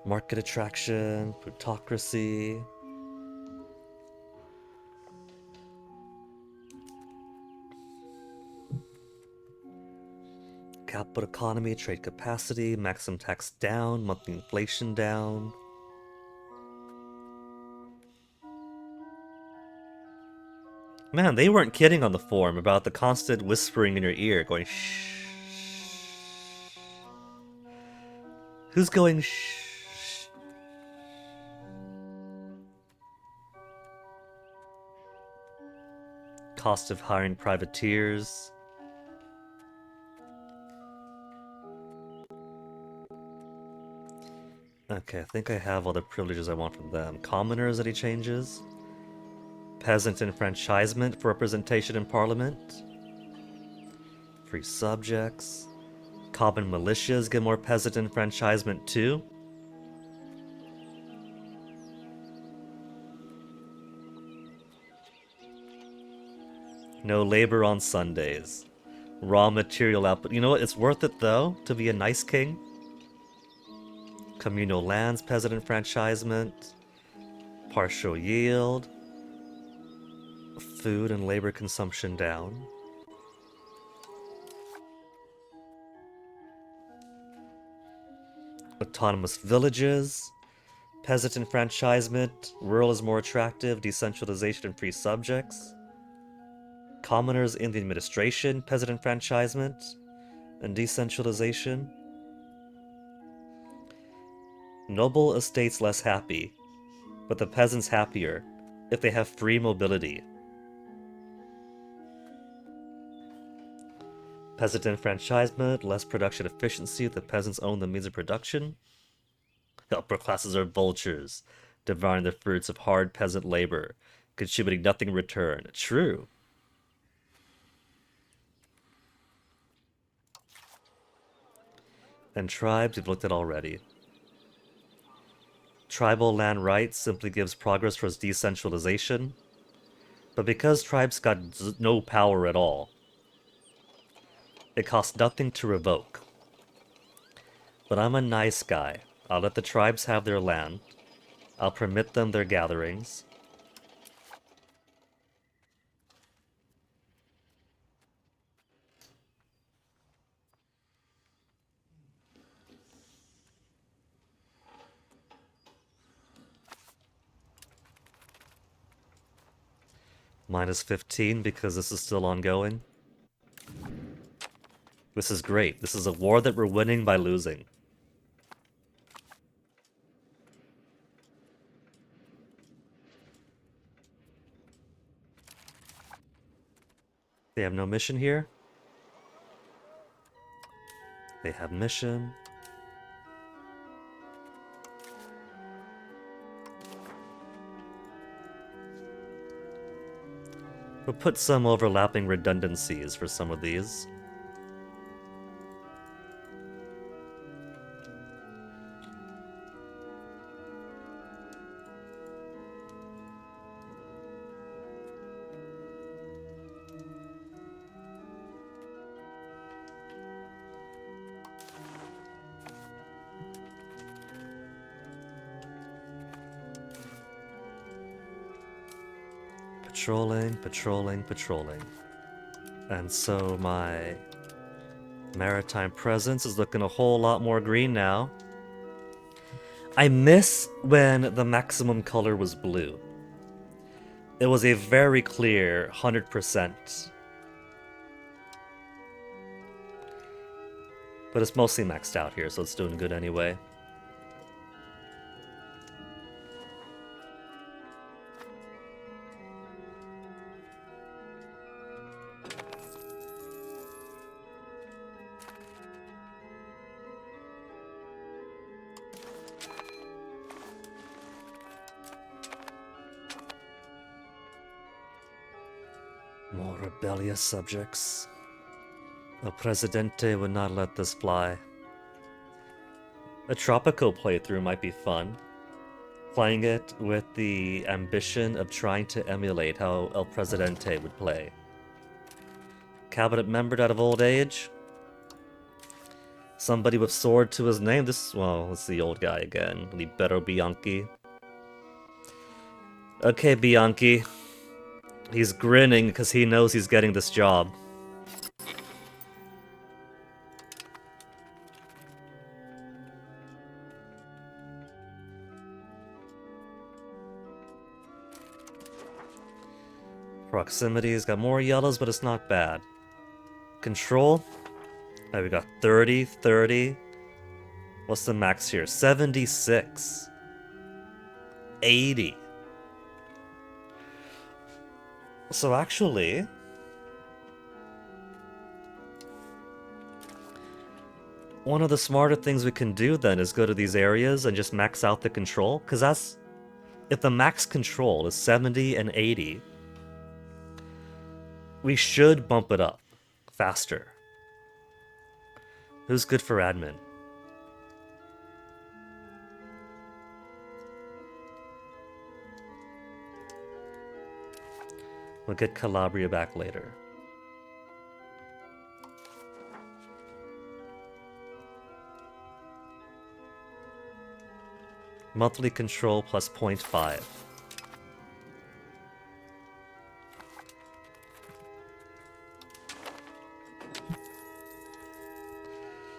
Market attraction, plutocracy. Capital economy, trade capacity, maximum tax down, monthly inflation down. Man, they weren't kidding on the forum about the constant whispering in your ear, going shh. Who's going shh? Cost of hiring privateers. Okay, I think I have all the privileges I want from them. Commoners, any changes? Peasant enfranchisement for representation in parliament. Free subjects. Common militias get more peasant enfranchisement too. No labor on Sundays. Raw material output. You know what? It's worth it, though, to be a nice king. Communal lands, peasant enfranchisement, partial yield, food and labor consumption down. Autonomous villages, peasant enfranchisement, rural is more attractive, decentralization and free subjects. Commoners in the administration, peasant enfranchisement, and decentralization. Noble estates less happy, but the peasants happier if they have free mobility. Peasant enfranchisement, less production efficiency, the peasants own the means of production. The upper classes are vultures, devouring the fruits of hard peasant labor, contributing nothing in return. True. And tribes, we've looked at already. Tribal land rights simply gives progress towards decentralization. But because tribes got no power at all, it costs nothing to revoke. But I'm a nice guy. I'll let the tribes have their land. I'll permit them their gatherings. Minus 15 because this is still ongoing. This is great. This is a war that we're winning by losing. They have no mission here. They have mission. We'll put some overlapping redundancies for some of these. Patrolling, patrolling, patrolling. And so my maritime presence is looking a whole lot more green now. I miss when the maximum color was blue. It was a very clear 100%. But it's mostly maxed out here, so it's doing good anyway. More rebellious subjects. El Presidente would not let this fly. A Tropico playthrough might be fun. Playing it with the ambition of trying to emulate how El Presidente would play. Cabinet member out of old age. Somebody with sword to his name. Well, it's the old guy again. Libero Bianchi. Okay, Bianchi. He's grinning because he knows he's getting this job. Proximity's got more yellows, but it's not bad. Control. Now we got 30, 30. What's the max here? 76. 80. So actually, one of the smarter things we can do then is go to these areas and just max out the control. Because that's... if the max control is 70 and 80, we should bump it up faster. Who's good for admin? We'll get Calabria back later. Monthly control plus 0.5.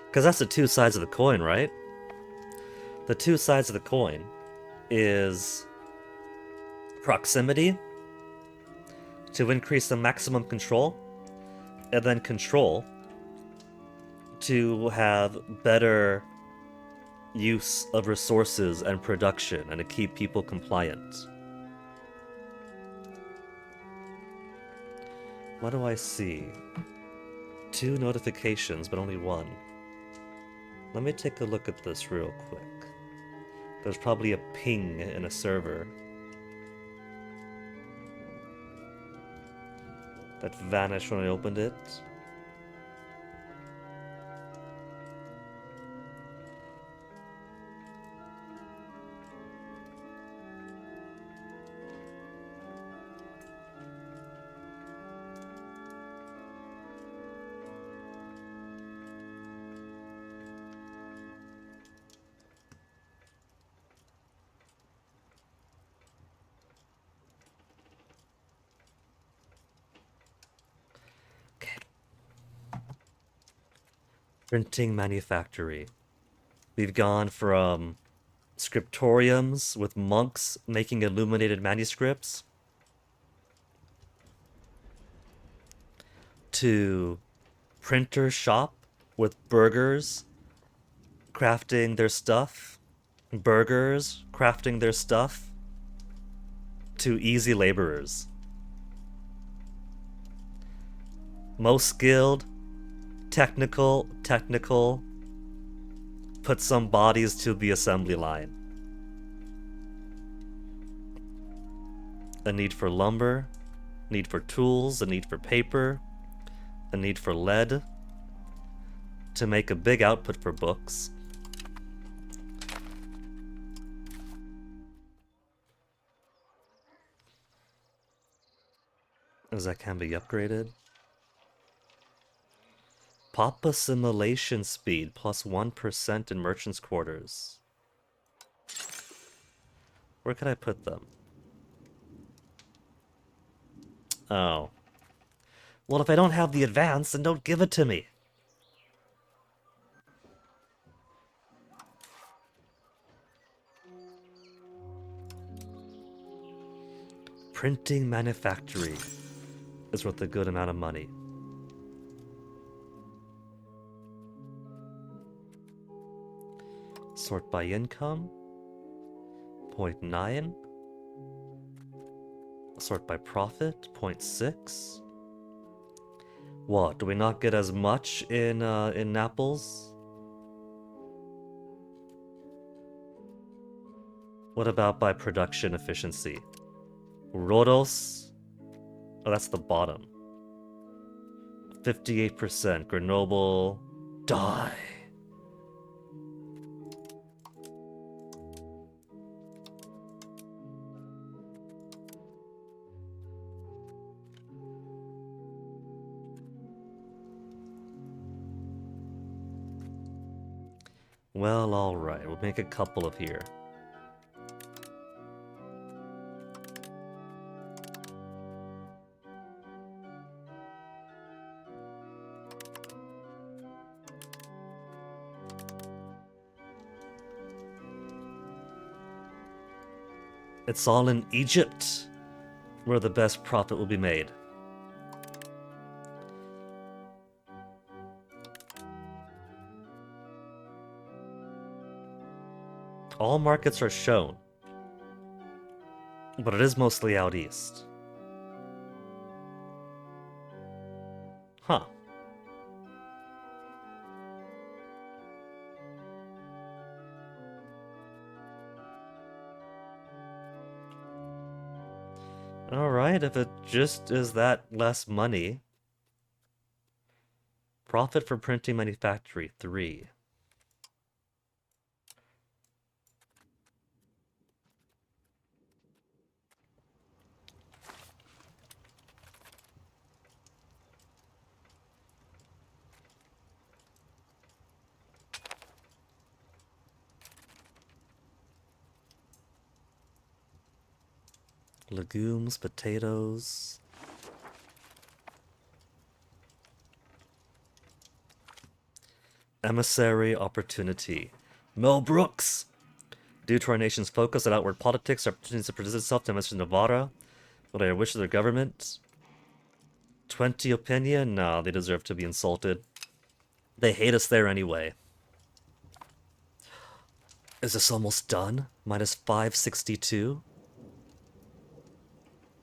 Because that's the two sides of the coin, right? The two sides of the coin is proximity to increase the maximum control, and then control to have better use of resources and production and to keep people compliant. What do I see? 2 notifications, but only 1. Let me take a look at this real quick. There's probably a ping in a server that vanished when I opened it. Printing manufactory. We've gone from scriptoriums with monks making illuminated manuscripts to printer shop with burgers crafting their stuff, burgers crafting their stuff, to easy laborers. Most skilled, technical, put some bodies to the assembly line. A need for lumber, need for tools, a need for paper, a need for lead to make a big output for books. As that can be upgraded. Pop assimilation speed plus 1% in merchants' quarters. Where could I put them? Oh. Well, if I don't have the advance, then don't give it to me. Printing manufactory is worth a good amount of money. Sort by income. 0.9. Sort by profit. 0.6. What? Do we not get as much in Naples? What about by production efficiency? Rodos? Oh, that's the bottom. 58%. Grenoble. Die. Well, alright. We'll make a couple of here. It's all in Egypt where the best profit will be made. All markets are shown, but it is mostly out east. Huh. Alright, if it just is that less money. Profit for printing manufactory, 3. Legumes, potatoes. Emissary opportunity. Mel Brooks! Due to our nation's focus on outward politics, opportunities to present itself to Mr. Nevada. What I wish of their government. 20 opinion? No, they deserve to be insulted. They hate us there anyway. Is this almost done? Minus 562?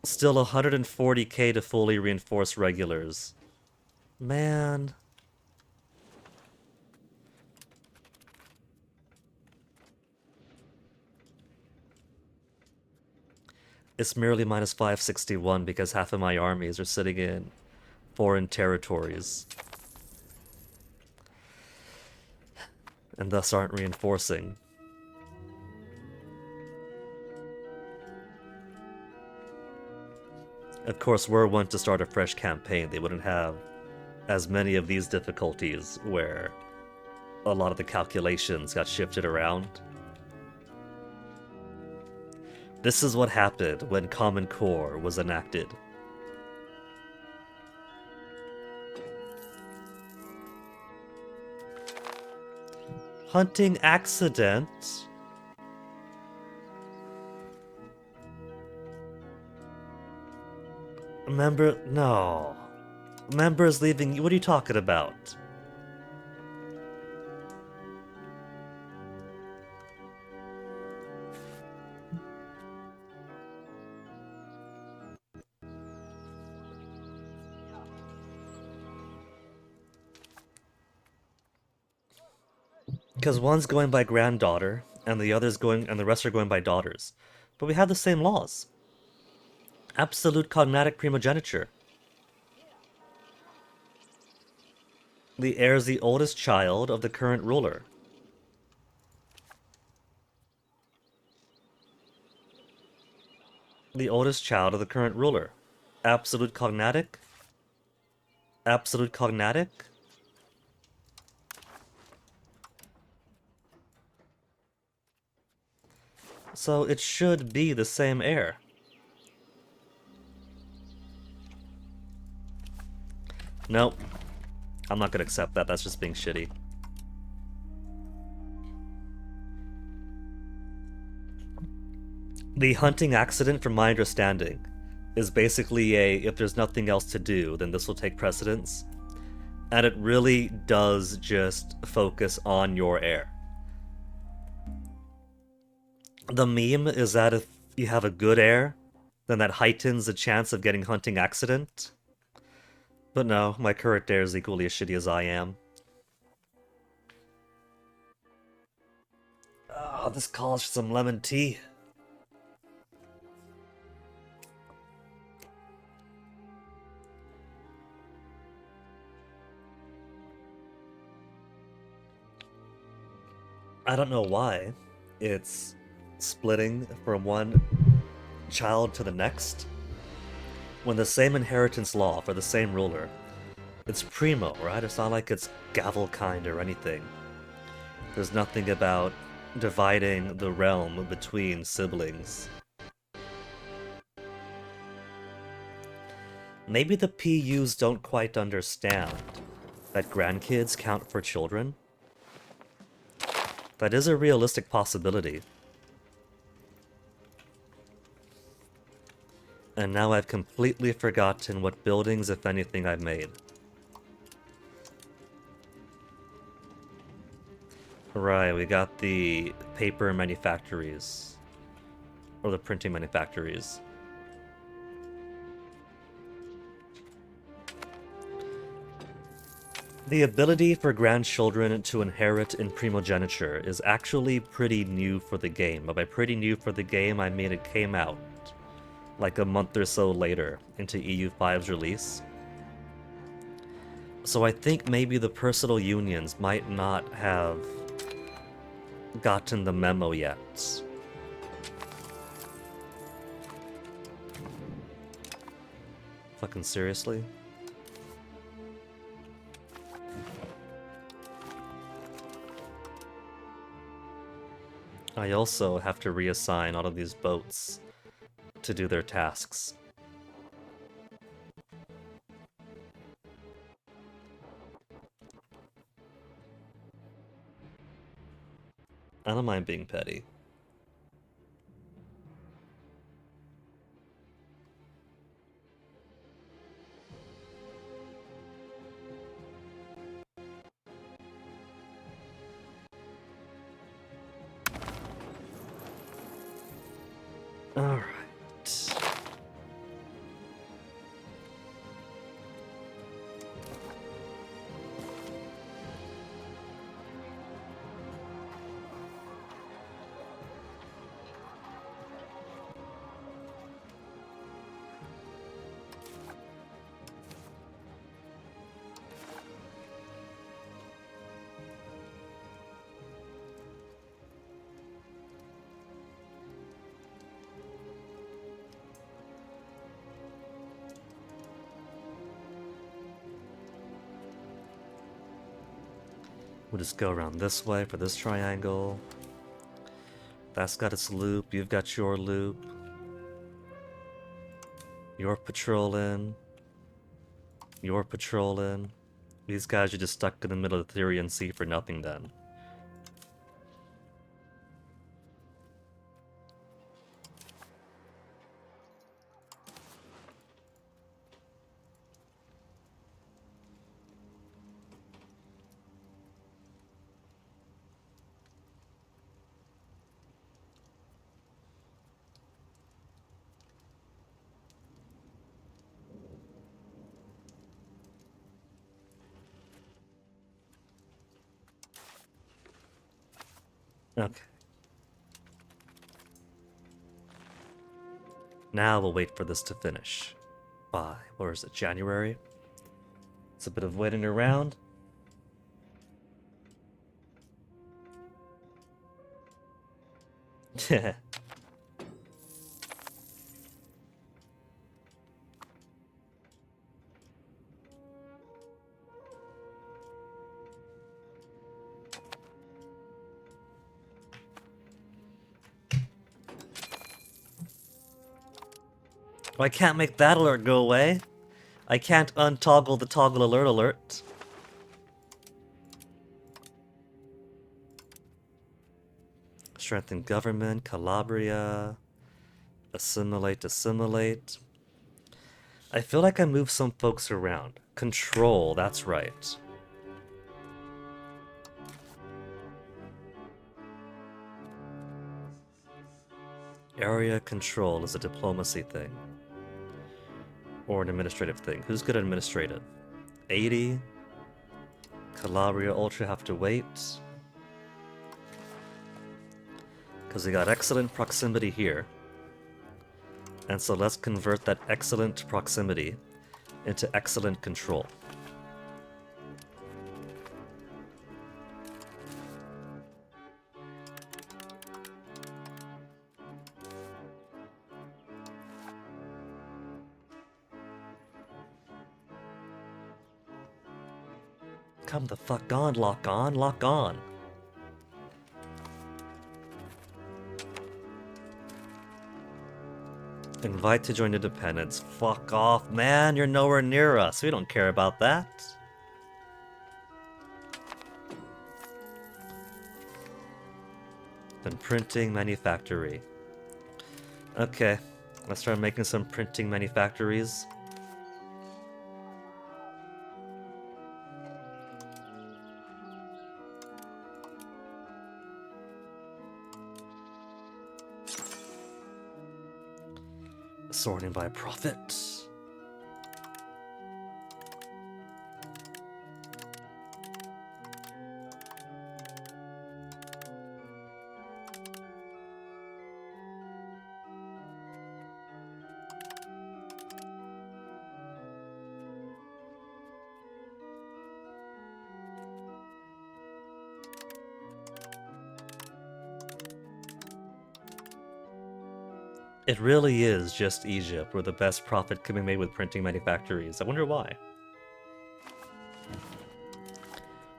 Still 140k to fully reinforce regulars. Man. It's merely minus 561 because half of my armies are sitting in foreign territories. And thus aren't reinforcing. Of course, were one to start a fresh campaign, they wouldn't have as many of these difficulties where a lot of the calculations got shifted around. This is what happened when Common Core was enacted. Hunting accident? Member... no. Members leaving... what are you talking about? Because one's going by granddaughter, and the other's going... and the rest are going by daughters. But we have the same laws. Absolute cognatic primogeniture. The heir is the oldest child of the current ruler. The oldest child of the current ruler. Absolute cognatic? Absolute cognatic? So it should be the same heir. Nope. I'm not gonna accept that, that's just being shitty. The hunting accident, from my understanding, is basically a, if there's nothing else to do, then this will take precedence. And it really does just focus on your heir. The meme is that if you have a good heir, then that heightens the chance of getting hunting accident. But no, my current heir is equally as shitty as I am. Oh, this calls for some lemon tea. I don't know why it's splitting from one child to the next, when the same inheritance law for the same ruler. It's primo, right? It's not like it's gavel kind or anything. There's nothing about dividing the realm between siblings. Maybe the PUs don't quite understand that grandkids count for children. That is a realistic possibility. And now I've completely forgotten what buildings, if anything, I've made. Right, we got the paper manufactories. Or the printing manufactories. The ability for grandchildren to inherit in primogeniture is actually pretty new for the game. But by pretty new for the game, I mean it came out like a month or so later into EU5's release. So I think maybe the personal unions might not have gotten the memo yet. Fucking seriously? I also have to reassign all of these boats to do their tasks. I don't mind being petty. Alright. We'll just go around this way for this triangle. That's got its loop, you've got your loop. You're patrolling. You're patrolling. These guys are just stuck in the middle of the Therian Sea for nothing then. Okay. Now we'll wait for this to finish. By, where is it, January? It's a bit of waiting around. I can't make that alert go away. I can't untoggle the toggle alert. Strengthen government, Calabria. Assimilate. I feel like I moved some folks around. Control, that's right. Area control is a diplomacy thing. Or an administrative thing. Who's good at administrative? 80. Calabria Ultra have to wait. Because we got excellent proximity here. And so let's convert that excellent proximity into excellent control. Come the fuck on, lock on. Invite to join independence. Fuck off, man. You're nowhere near us. We don't care about that. Then printing manufactory. Okay, let's start making some printing manufactories. Sorting by profit. It really is just Egypt where the best profit can be made with printing manufactories. I wonder why.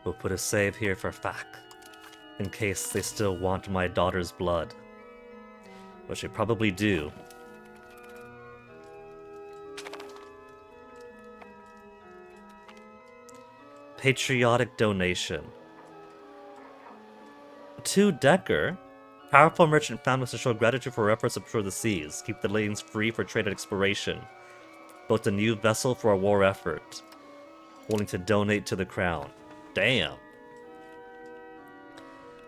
We'll put a save here for Fak, in case they still want my daughter's blood. Which they probably do. Patriotic donation. 2 Decker. Powerful merchant families to show gratitude for efforts to patrol the seas. Keep the lanes free for trade and exploration. Built a new vessel for a war effort. Willing to donate to the crown. Damn.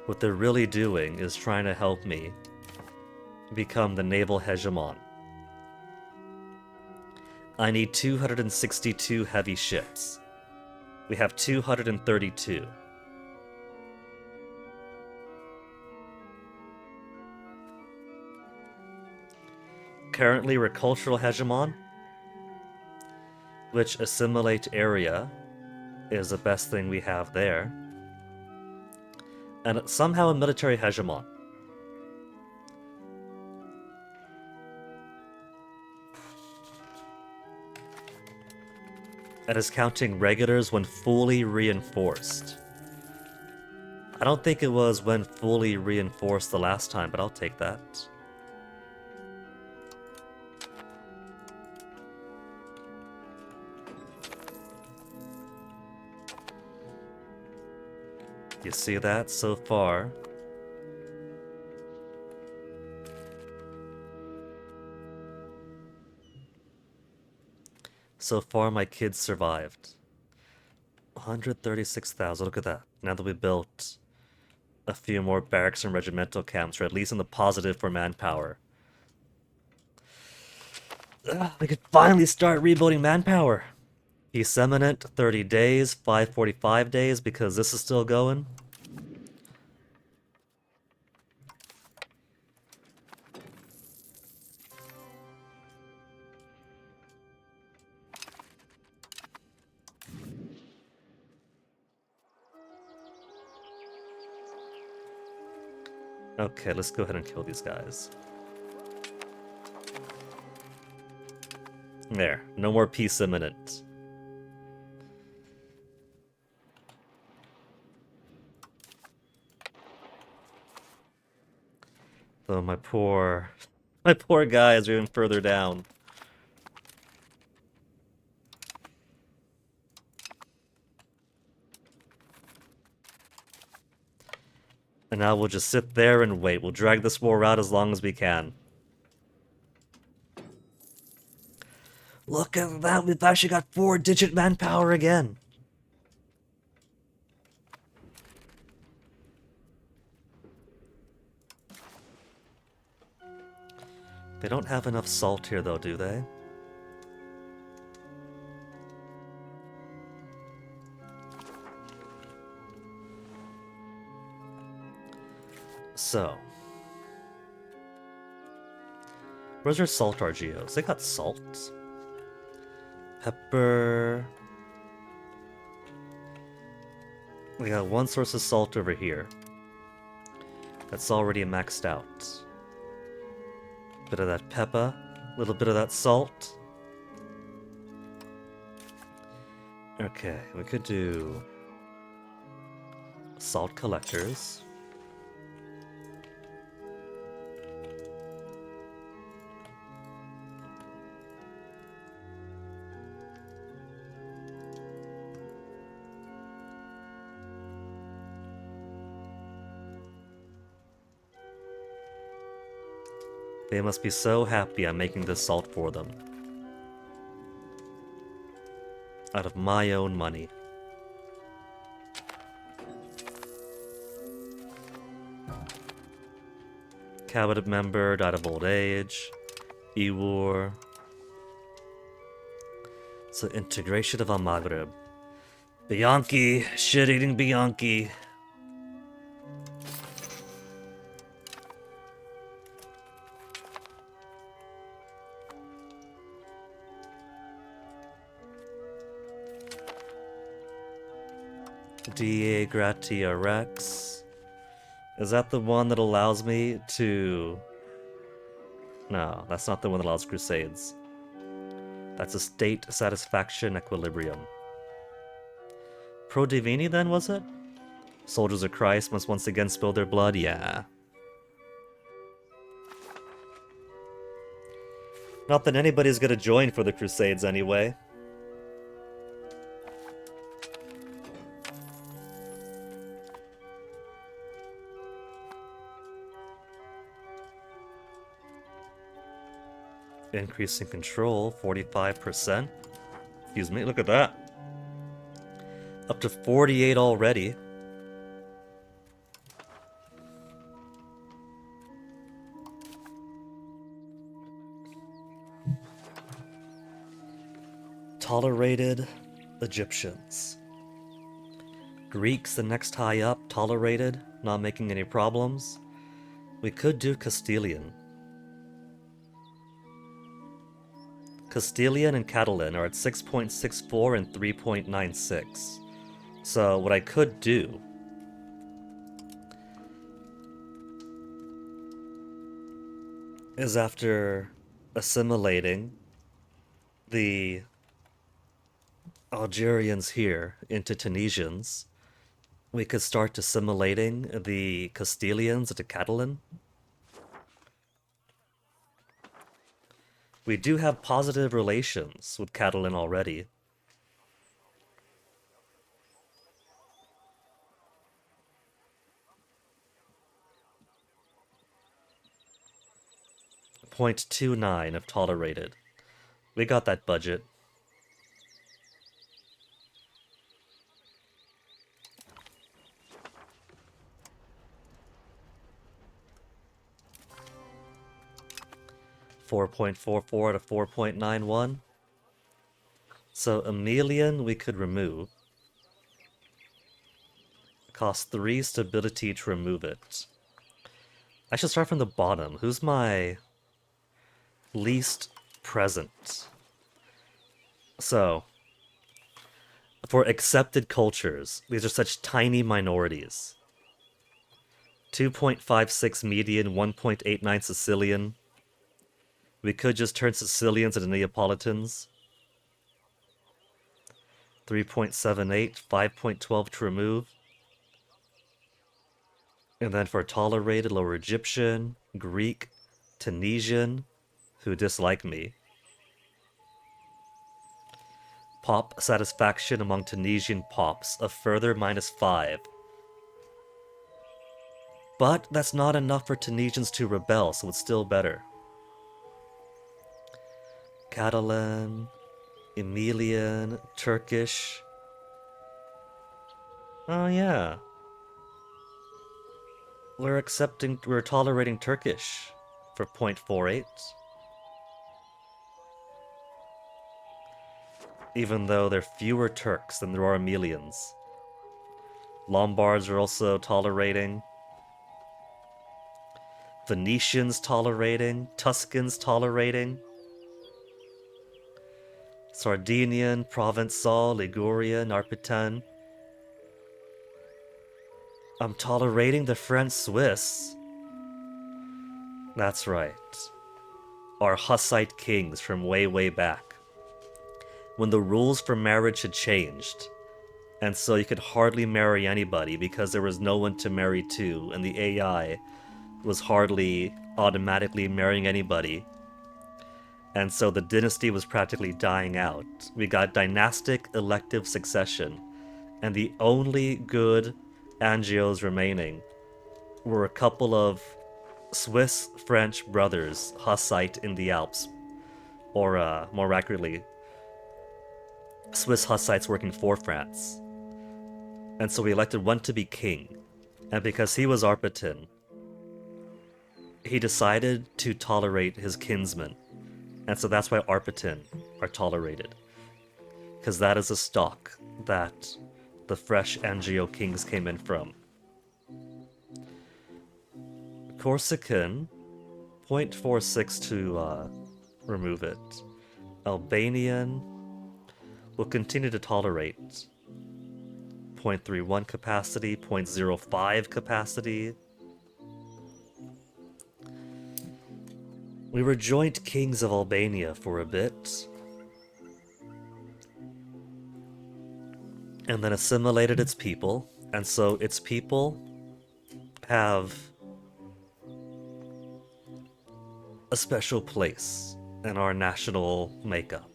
What they're really doing is trying to help me become the naval hegemon. I need 262 heavy ships. We have 232. Currently, we're cultural hegemon, which assimilate area is the best thing we have there. And somehow a military hegemon. That is counting regulars when fully reinforced. I don't think it was when fully reinforced the last time, but I'll take that. You see that so far? So far, my kids survived. 136,000, look at that. Now that we built a few more barracks and regimental camps, or at least in the positive for manpower. We could finally start rebuilding manpower. Peace Eminent, 30 days, 545 days, because this is still going. Okay, let's go ahead and kill these guys. There, no more peace imminent. So my poor guys are even further down. And now we'll just sit there and wait. We'll drag this war out as long as we can. Look at that, we've actually got 4-digit manpower again. They don't have enough salt here though, do they? So. Where's our salt RGOs? They got salt. Pepper. We got one source of salt over here. That's already maxed out. Bit of that pepper, a little bit of that salt. Okay, we could do salt collectors. They must be so happy I'm making this salt for them. Out of my own money. Cabinet member died of old age. E-war. So integration of Al-Maghrib. Bianchi, shit-eating Bianchi. DA Gratia Rex. Is that the one that allows me to... No, that's not the one that allows crusades. That's a state satisfaction equilibrium. Pro Divini then, was it? Soldiers of Christ must once again spill their blood? Yeah. Not that anybody's gonna join for the crusades anyway. Increasing control, 45%. Excuse me, look at that. Up to 48 already. Tolerated Egyptians. Greeks, the next high up, tolerated, not making any problems. We could do Castilian. Castilian and Catalan are at 6.64 and 3.96. So what I could do is, after assimilating the Algerians here into Tunisians, we could start assimilating the Castilians into Catalan. We do have positive relations with Catalan already. .29 if tolerated. We got that budget. .44 to 4.91. So Emelian we could remove. Cost 3 stability to remove it. I should start from the bottom. Who's my least present? So, for accepted cultures, these are such tiny minorities. 2.56 median, 1.89 Sicilian. We could just turn Sicilians into Neapolitans. 3.78, 5.12 to remove. And then for tolerated, lower Egyptian, Greek, Tunisian, who dislike me. Pop satisfaction among Tunisian pops, a further -5. But that's not enough for Tunisians to rebel, so it's still better. Catalan, Emelian, Turkish. Oh yeah. We're tolerating Turkish for .48. Even though there are fewer Turks than there are Emelians. Lombards are also tolerating. Venetians tolerating. Tuscans tolerating. Sardinian, Provençal, Ligurian, Arpitan. I'm tolerating the French Swiss. That's right. Our Hussite kings from way, way back. When the rules for marriage had changed, and so you could hardly marry anybody because there was no one to marry to, and the AI was hardly automatically marrying anybody. And so the dynasty was practically dying out. We got dynastic elective succession, and the only good Angios remaining were a couple of Swiss-French brothers, Hussite in the Alps, or more accurately, Swiss Hussites working for France. And so we elected one to be king, and because he was Arpitan, he decided to tolerate his kinsmen. And so that's why Arpitan are tolerated. Because that is a stock that the fresh Angio kings came in from. Corsican, 0.46 to remove it. Albanian will continue to tolerate. 0.31 capacity, 0.05 capacity. We were joint kings of Albania for a bit, and then assimilated its people, and so its people have a special place in our national makeup.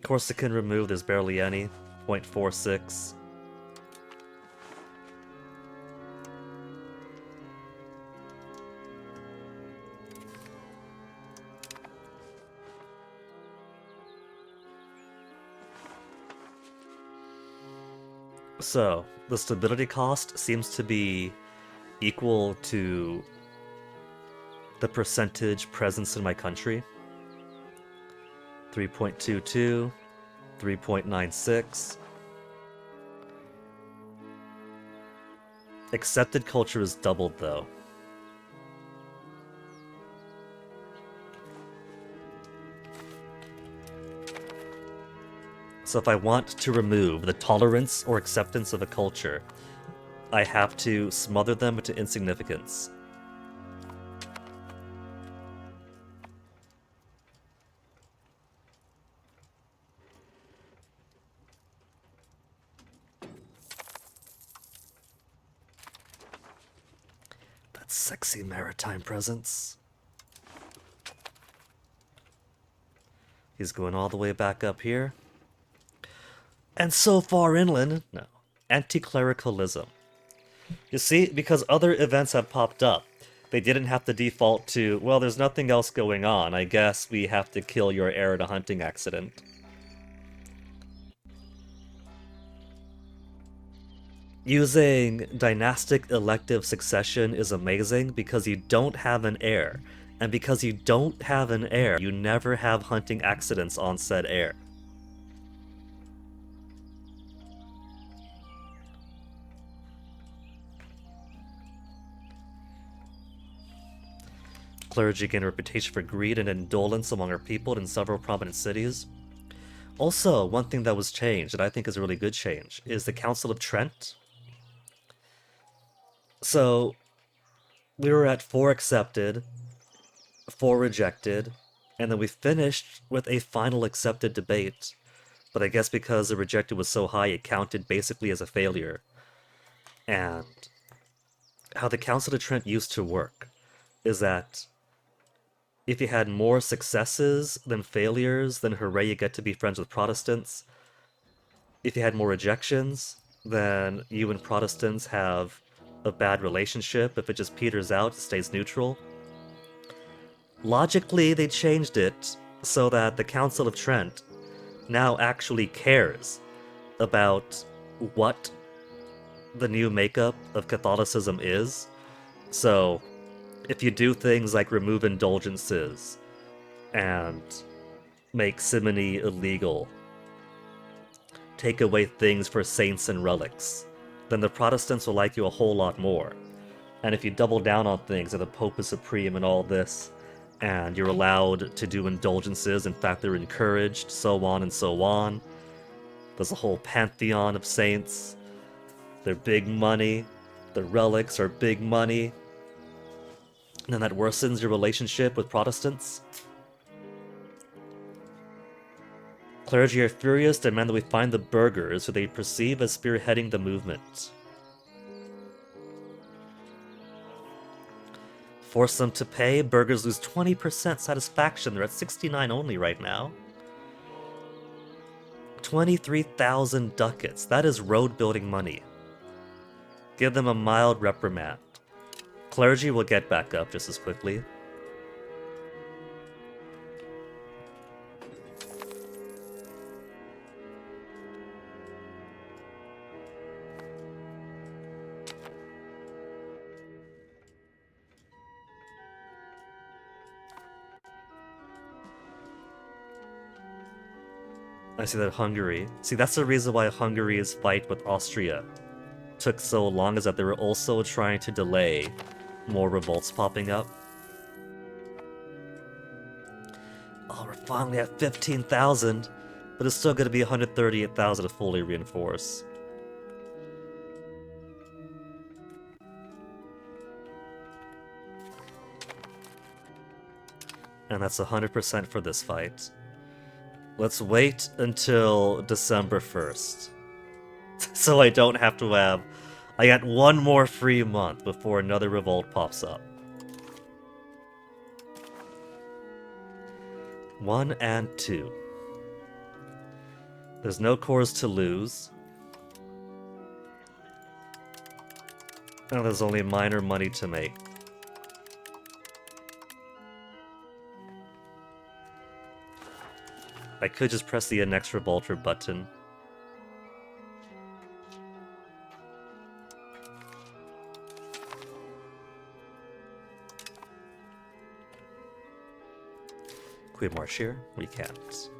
Corsican removed, there's barely any, 0.46. So, the stability cost seems to be equal to the percentage presence in my country. 3.22, 3.96. Accepted culture is doubled though. So if I want to remove the tolerance or acceptance of a culture, I have to smother them into insignificance. That sexy maritime presence. He's going all the way back up here. And so far inland, no. Anti-clericalism. You see, because other events have popped up, they didn't have to default to, well, there's nothing else going on, I guess we have to kill your heir in a hunting accident. Using dynastic elective succession is amazing because you don't have an heir. And because you don't have an heir, you never have hunting accidents on said heir. Clergy gain a reputation for greed and indolence among our people in several prominent cities. Also, one thing that was changed, and I think is a really good change, is the Council of Trent. So, we were at 4 accepted, 4 rejected, and then we finished with a final accepted debate. But I guess because the rejected was so high, it counted basically as a failure. And how the Council of Trent used to work is that if you had more successes than failures, then hooray, you get to be friends with Protestants. If you had more rejections, then you and Protestants have a bad relationship. If it just peters out, it stays neutral. Logically, they changed it so that the Council of Trent now actually cares about what the new makeup of Catholicism is. So, if you do things like remove indulgences and make simony illegal, take away things for saints and relics, then the Protestants will like you a whole lot more. And if you double down on things that the Pope is supreme and all this, and you're allowed to do indulgences, in fact they're encouraged, so on and so on. There's a whole pantheon of saints. They're big money. The relics are big money. And then that worsens your relationship with Protestants. Clergy are furious, demand that we find the burghers who they perceive as spearheading the movement. Force them to pay, burghers lose 20% satisfaction, they're at 69 only right now. 23,000 ducats, that is road building money. Give them a mild reprimand. Clergy will get back up just as quickly. I see that Hungary. See, that's the reason why Hungary's fight with Austria took so long, is that they were also trying to delay more revolts popping up. Oh, we're finally at 15,000, but it's still going to be 138,000 to fully reinforce. And that's 100% for this fight. Let's wait until December 1st. So I don't have to have... I got one more free month before another revolt pops up. 1 and 2. There's no cores to lose. And there's only minor money to make. I could just press the next revolter button. we march here? We can't.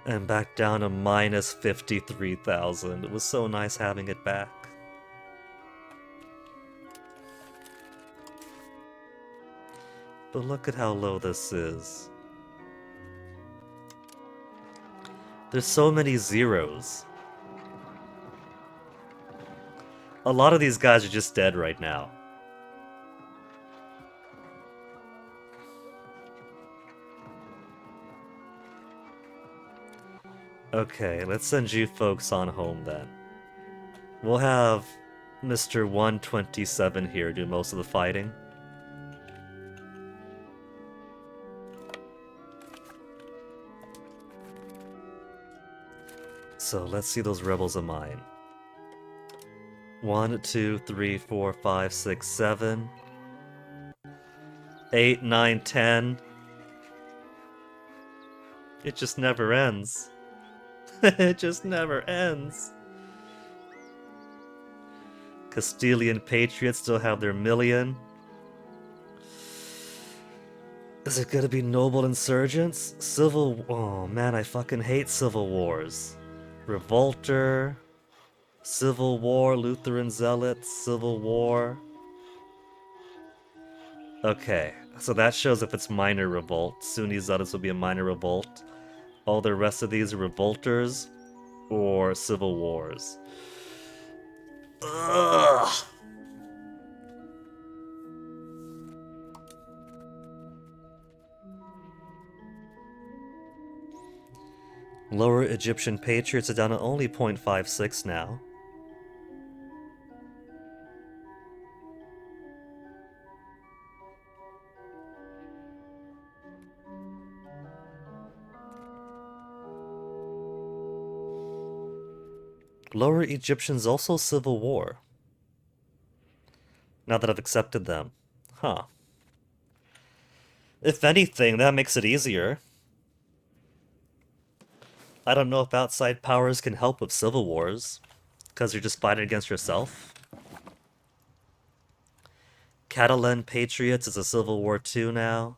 And back down to minus 53,000. It was so nice having it back. But look at how low this is. There's so many zeros. A lot of these guys are just dead right now. Okay, let's send you folks on home then. We'll have Mr. 127 here do most of the fighting. So let's see those rebels of mine. 1, 2, 3, 4, 5, 6, 7, 8, 9, 10. It just never ends. It just never ends. Castilian Patriots still have their million. Is it gonna be noble insurgents? Oh man, I fucking hate civil wars. Revolter, Civil War, Lutheran Zealots, Civil War. Okay, so that shows if it's minor revolt. Sunni Zealots will be a minor revolt. All the rest of these are revolters or civil wars. Ugh. Lower Egyptian Patriots are down to only 0.56 now. Lower Egyptians also civil war. Now that I've accepted them. Huh. If anything, that makes it easier. I don't know if outside powers can help with civil wars, because you're just fighting against yourself. Catalan Patriots is a civil war too now.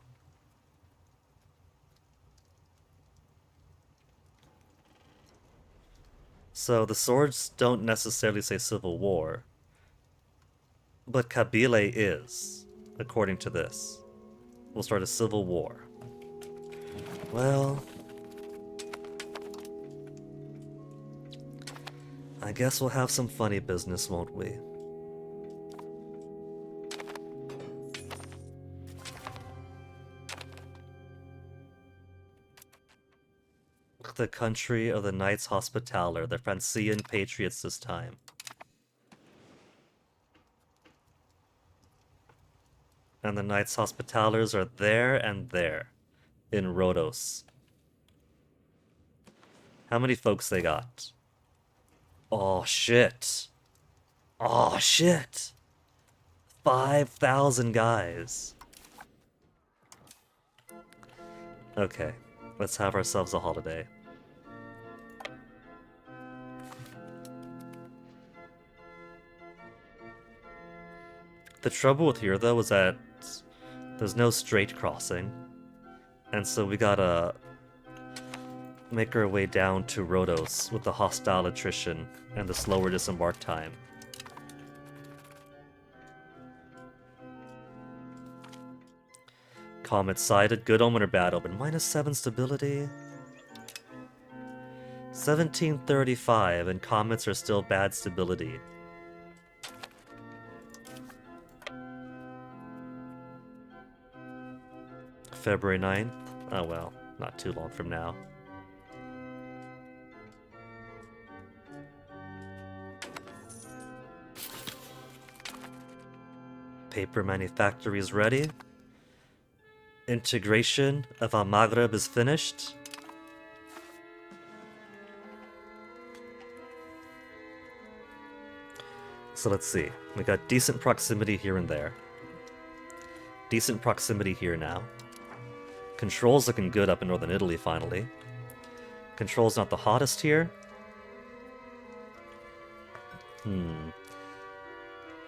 So the swords don't necessarily say civil war, but Kabyle is, according to this. We'll start a civil war. Well, I guess we'll have some funny business, won't we? The country of the Knights Hospitaller, the Francian Patriots this time. And the Knights Hospitallers are there and there, in Rhodos. How many folks they got? Oh shit. Oh shit. 5,000 guys. Okay, let's have ourselves a holiday. The trouble with here, though, is that there's no straight crossing. And so we gotta make our way down to Rhodos with the hostile attrition and the slower disembark time. Comet sighted. Good omen or bad omen? -7 stability. 1735, and comets are still bad stability. February 9th? Oh well, not too long from now. Paper manufactory is ready. Integration of Al-Maghreb is finished. So let's see. We got decent proximity here and there. Decent proximity here now. Control's looking good up in northern Italy, finally. Control's not the hottest here.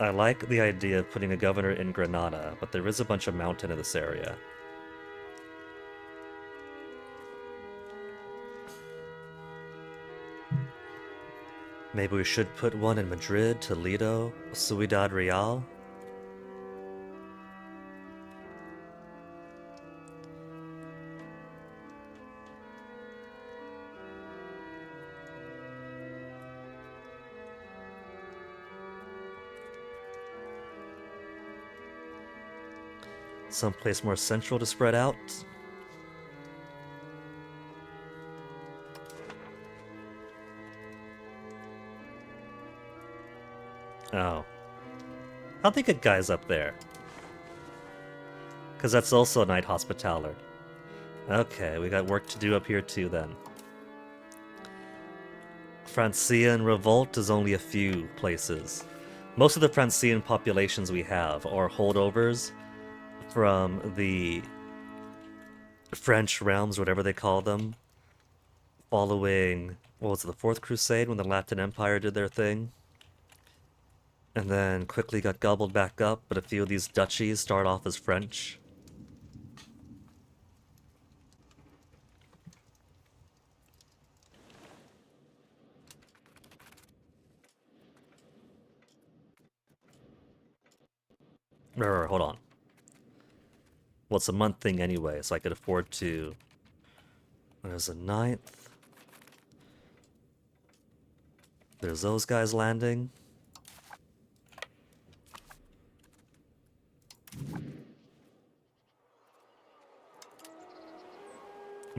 I like the idea of putting a governor in Granada, but there is a bunch of mountain in this area. Maybe we should put one in Madrid, Toledo, Ciudad Real. Someplace more central to spread out. Oh. How'd they get guys up there? Because that's also Knight Hospitaller. Okay, we got work to do up here too then. Francia and Revolt is only a few places. Most of the Francian populations we have are holdovers from the French realms, whatever they call them, following, what was it, the Fourth Crusade when the Latin Empire did their thing? And then quickly got gobbled back up, but a few of these duchies start off as French. Hold on. Well, it's a month thing anyway, so I could afford to... There's a 9th. There's those guys landing.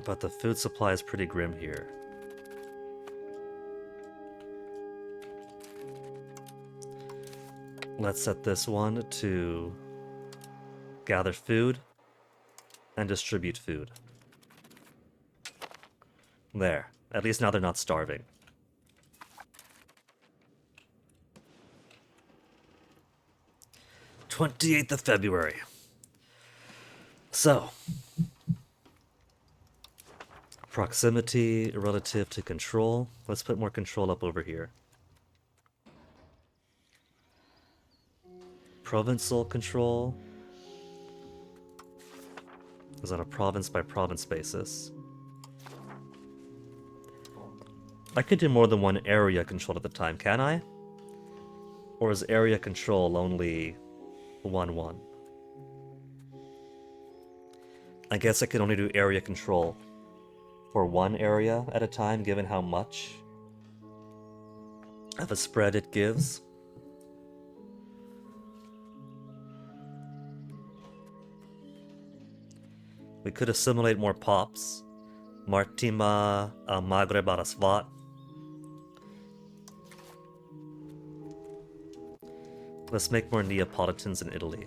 But the food supply is pretty grim here. Let's set this one to gather food and distribute food. There. At least now they're not starving. '28th of February. So, proximity relative to control. Let's put more control up over here. Provincial control is on a province by province basis. I could do more than one area controlled at the time, can I? Or is area control only 1-1? I guess I can only do area control for one area at a time, given how much of a spread it gives. We could assimilate more pops. Martima Maghreb Arasvat. Let's make more Neapolitans in Italy.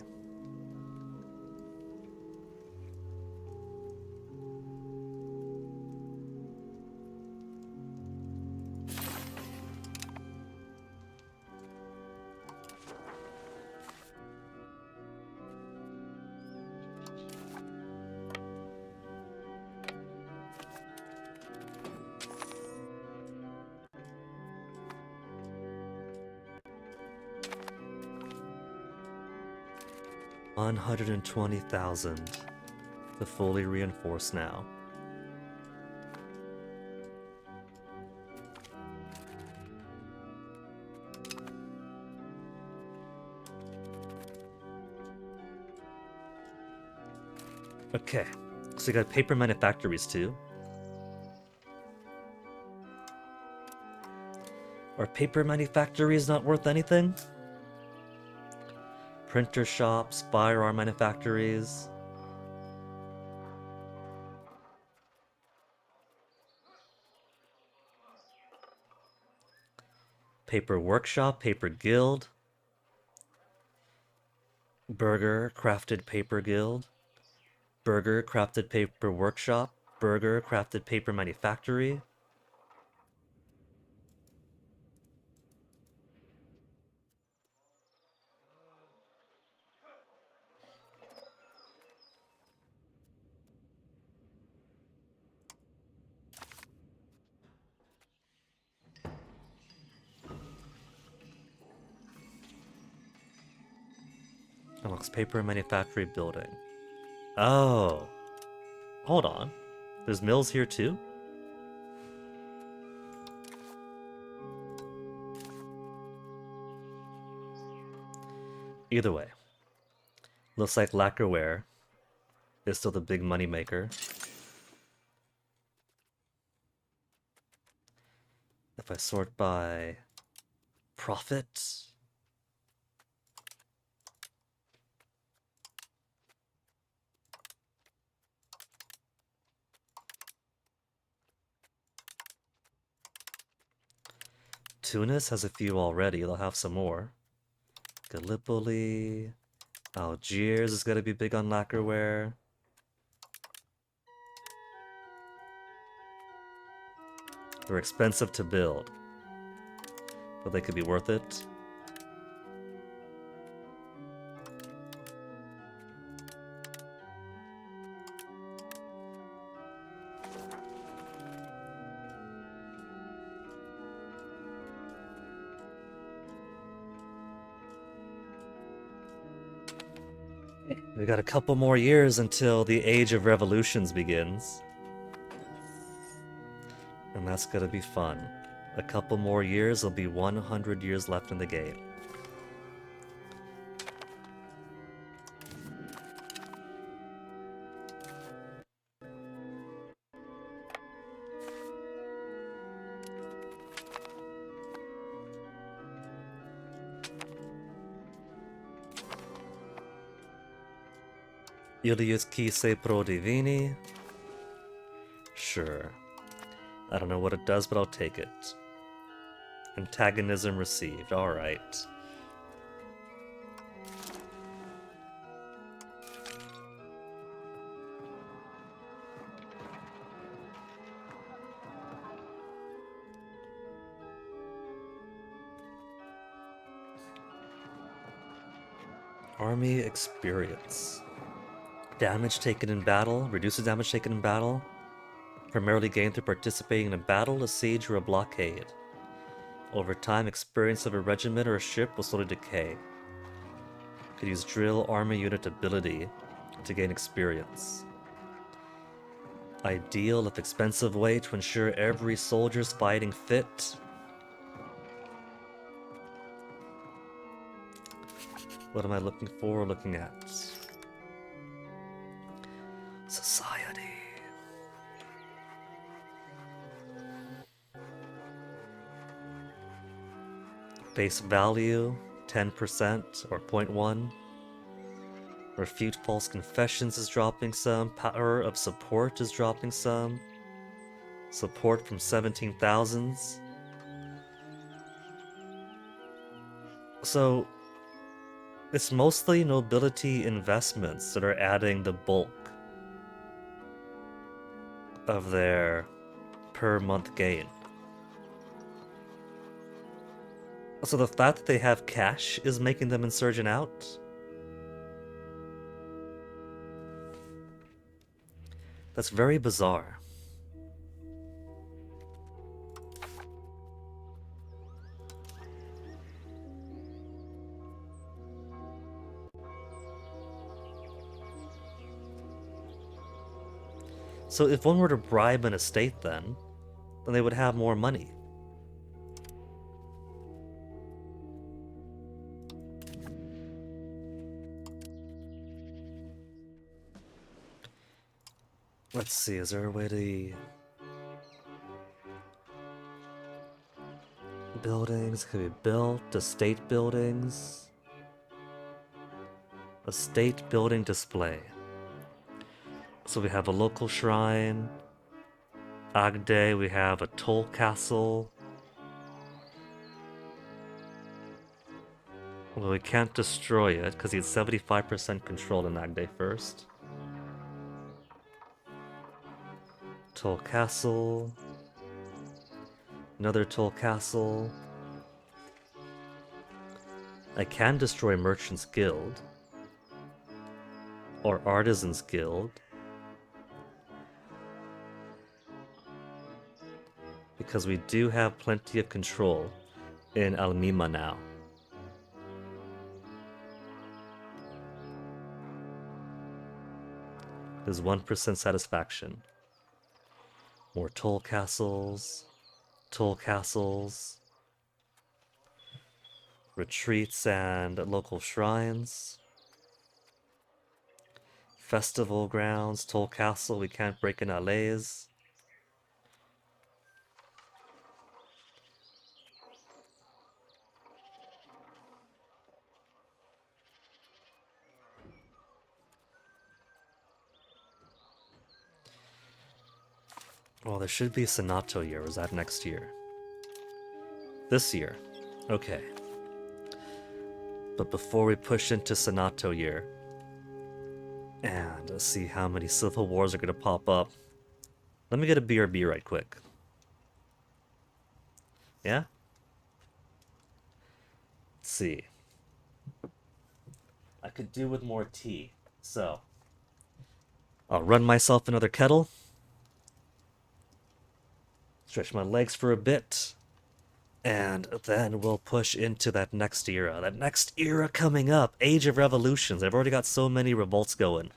$120,000 to fully reinforce now. Okay, so you got paper manufactories too. Are paper manufactories not worth anything? Printer shops, firearm manufactories. Paper workshop, paper guild. Burger, crafted paper guild. Burger, crafted paper workshop. Burger, crafted paper manufactory. Works paper manufacturing building. Oh. Hold on. There's mills here too? Either way. Looks like lacquerware is still the big money maker. If I sort by profit. Tunis has a few already. They'll have some more. Gallipoli. Algiers is going to be big on lacquerware. They're expensive to build, but they could be worth it. We got a couple more years until the age of revolutions begins. And that's gonna be fun. A couple more years, there'll be 100 years left in the game. Ilius qui se pro divini? Sure. I don't know what it does, but I'll take it. Antagonism received, alright. Army experience. Damage taken in battle, reduces damage taken in battle. Primarily gained through participating in a battle, a siege, or a blockade. Over time, experience of a regiment or a ship will slowly decay. Could use drill army unit ability to gain experience. Ideal if expensive way to ensure every soldier's fighting fit. What am I looking for or looking at? Society. Base value, 10% or 0.1. Refute false confessions is dropping some. Power of support is dropping some. Support from 17,000s. So, it's mostly nobility investments that are adding the bulk of their per month gain. So the fact that they have cash is making them insurgent out? That's very bizarre. So if one were to bribe an estate then they would have more money. Let's see, is there a way to... Buildings could be built, estate buildings. Estate building display. So we have a local shrine. Agde, we have a toll castle. Well, we can't destroy it because he's 75% control in Agde first. Toll castle. Another toll castle. I can destroy Merchant's Guild. Or Artisan's Guild. Because we do have plenty of control in Almima now. There's 1% satisfaction. More toll castles. Toll castles. Retreats and local shrines. Festival grounds, toll castle, we can't break in allays. Well, there should be Sonato year, or is that next year? This year. Okay. But before we push into Sonato year, and see how many civil wars are going to pop up, let me get a BRB right quick. Yeah? Let's see. I could do with more tea, so I'll run myself another kettle, stretch my legs for a bit, and then we'll push into that next era. That next era coming up, Age of Revolutions. I've already got so many revolts going.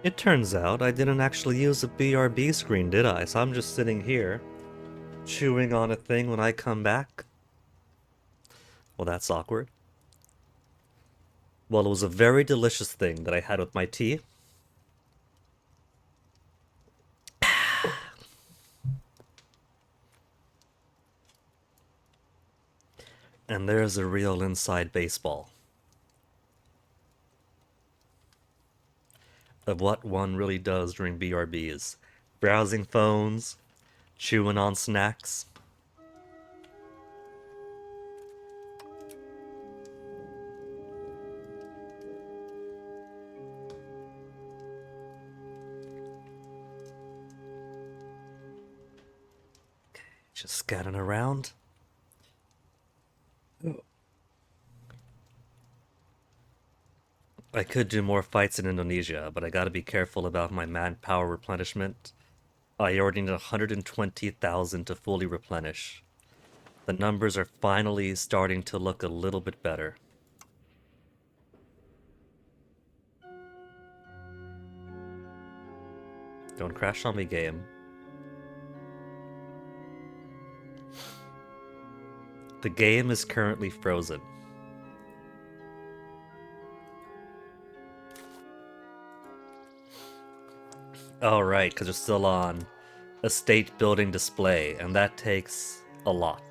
It turns out I didn't actually use a BRB screen, did I? So I'm just sitting here, chewing on a thing when I come back. Well, that's awkward. Well, it was a very delicious thing that I had with my tea. And there's a real inside baseball of what one really does during BRBs. Browsing phones, chewing on snacks. Just scanning around. I could do more fights in Indonesia, but I gotta be careful about my manpower replenishment. I already need 120,000 to fully replenish. The numbers are finally starting to look a little bit better. Don't crash on me, game. The game is currently frozen. Oh, right, because you're still on a state building display, and that takes a lot.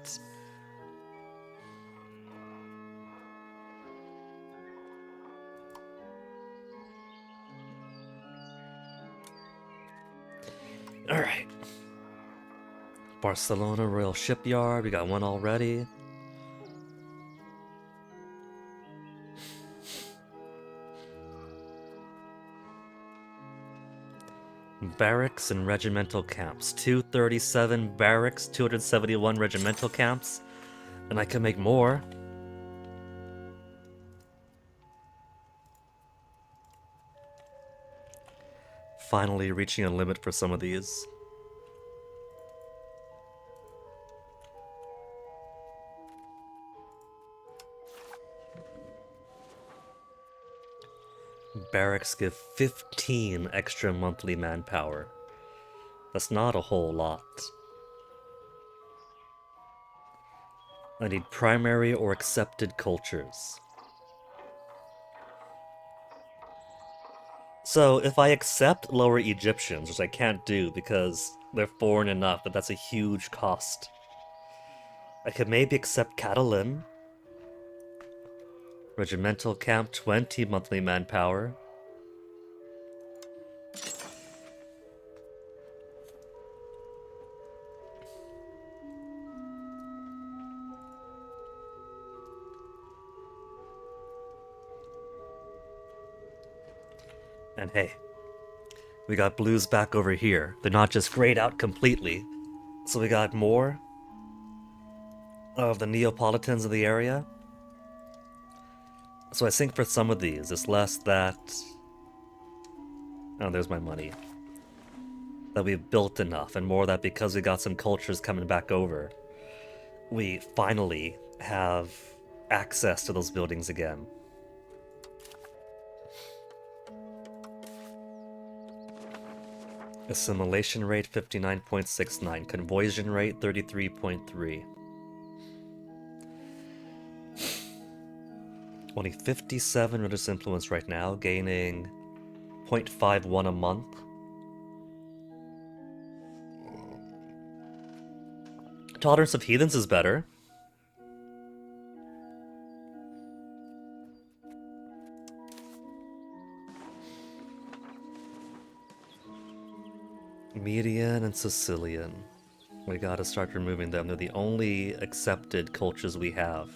Alright. Barcelona Royal Shipyard, we got one already. Barracks and regimental camps. 237 barracks, 271 regimental camps. And I can make more. Finally reaching a limit for some of these. Barracks give 15 extra monthly manpower. That's not a whole lot. I need primary or accepted cultures. So if I accept Lower Egyptians, which I can't do because they're foreign enough, but that's a huge cost. I could maybe accept Catalan. Regimental camp, 20 monthly manpower. And hey, we got blues back over here. They're not just grayed out completely. So we got more of the Neapolitans of the area. So I think for some of these, it's less that... Oh, there's my money. That we've built enough, and more that because we got some cultures coming back over, we finally have access to those buildings again. Assimilation rate 59.69, conversion rate 33.3. Only 57 religious influence right now, gaining 0.51 a month. Tolerance of heathens is better. Median and Sicilian. We gotta start removing them. They're the only accepted cultures we have.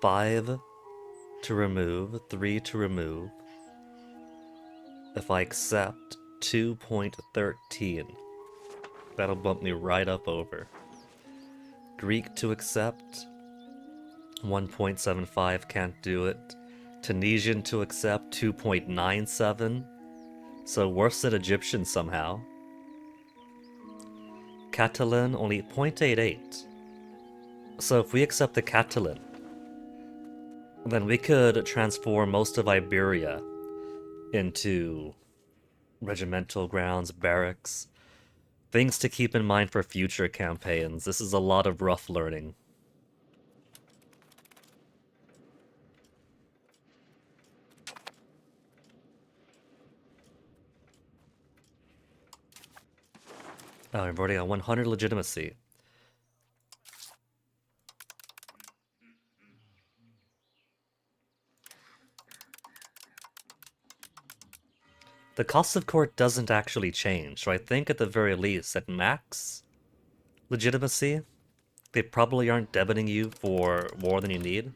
5 to remove, 3 to remove. If I accept 2.13, that'll bump me right up over. Greek to accept, 1.75, can't do it. Tunisian to accept, 2.97. So worse than Egyptian somehow. Catalan, only 0.88. So if we accept the Catalan, then we could transform most of Iberia into regimental grounds, barracks. Things to keep in mind for future campaigns. This is a lot of rough learning. Oh, I've already got 100 legitimacy. The cost of court doesn't actually change, so I think at the very least, at max legitimacy, they probably aren't debiting you for more than you need.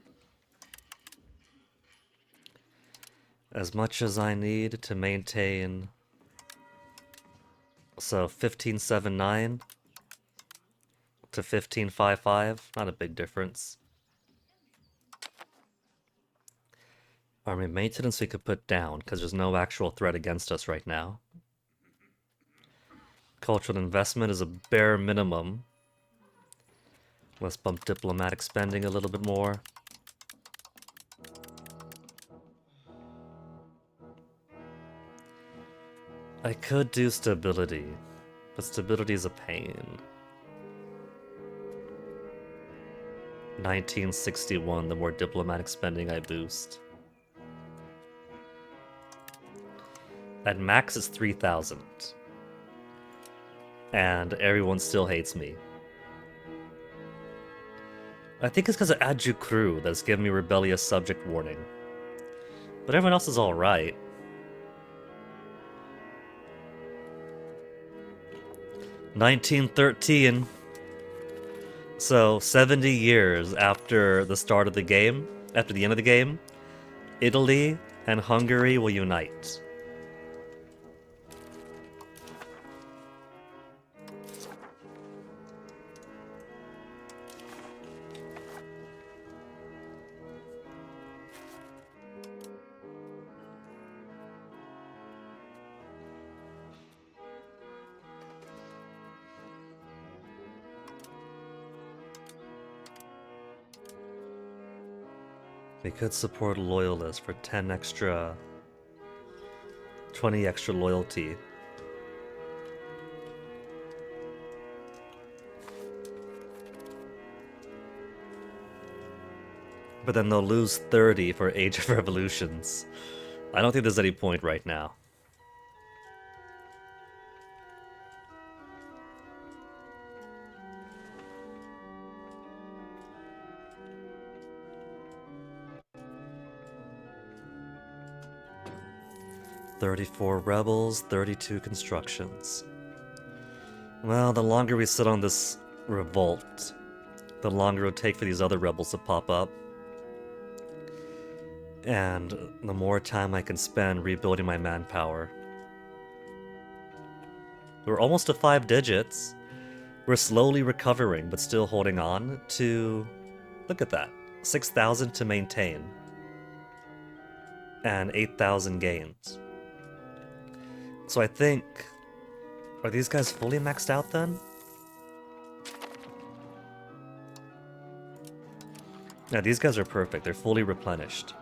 As much as I need to maintain... So 1579 to 1555, not a big difference. Army maintenance we could put down, because there's no actual threat against us right now. Cultural investment is a bare minimum. Let's bump diplomatic spending a little bit more. I could do stability, but stability is a pain. 1961, the more diplomatic spending I boost. At max it's 3,000. And everyone still hates me. I think it's because of Adju Crew that's given me rebellious subject warning. But everyone else is alright. $1913. So 70 years after the start of the game, after the end of the game, Italy and Hungary will unite. We could support loyalists for 10 extra... 20 extra loyalty. But then they'll lose 30 for Age of Revolutions. I don't think there's any point right now. $34 rebels, 32 constructions. Well, the longer we sit on this revolt, the longer it'll take for these other rebels to pop up. And the more time I can spend rebuilding my manpower. We're almost to 5 digits. We're slowly recovering, but still holding on to... Look at that. 6,000 to maintain. And 8,000 gains. So I think... Are these guys fully maxed out then? Yeah, these guys are perfect. They're fully replenished.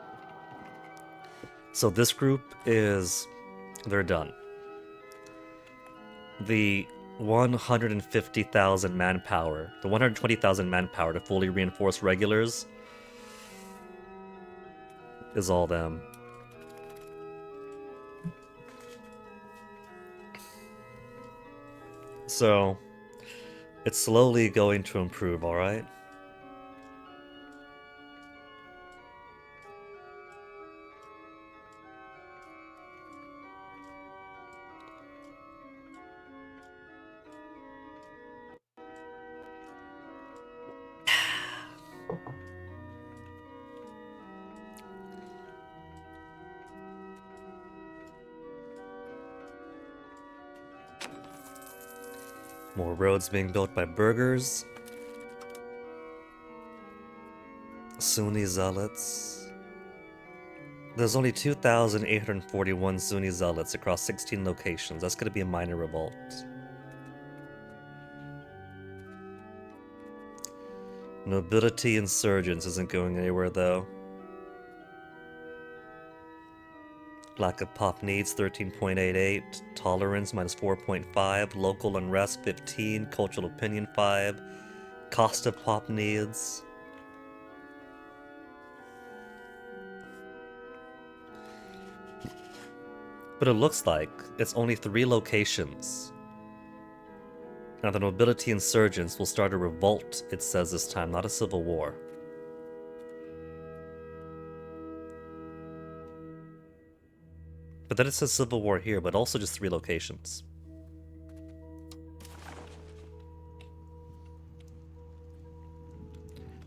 So this group is... They're done. The 150,000 manpower, the 120,000 manpower to fully reinforce regulars is all them. So, it's slowly going to improve, alright? More roads being built by burghers. Sunni zealots. There's only 2,841 Sunni zealots across 16 locations. That's gonna be a minor revolt. Nobility insurgents isn't going anywhere though. Lack of pop needs 13.88, tolerance minus 4.5, local unrest 15, cultural opinion 5, cost of pop needs. But it looks like it's only 3 locations. Now the nobility insurgents will start a revolt, it says this time, not a civil war. But then it says civil war here, but also just 3 locations.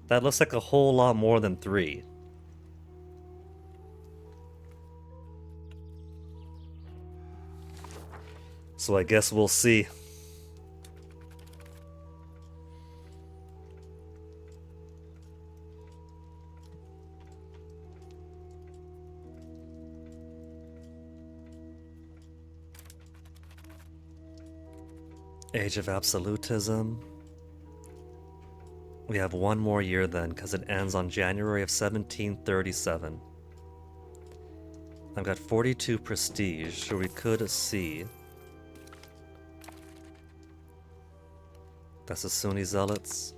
That looks like a whole lot more than 3. So I guess we'll see. Age of Absolutism. We have 1 more year then, because it ends on January of 1737. I've got 42 prestige, so we could see. That's the Sunni Zealots.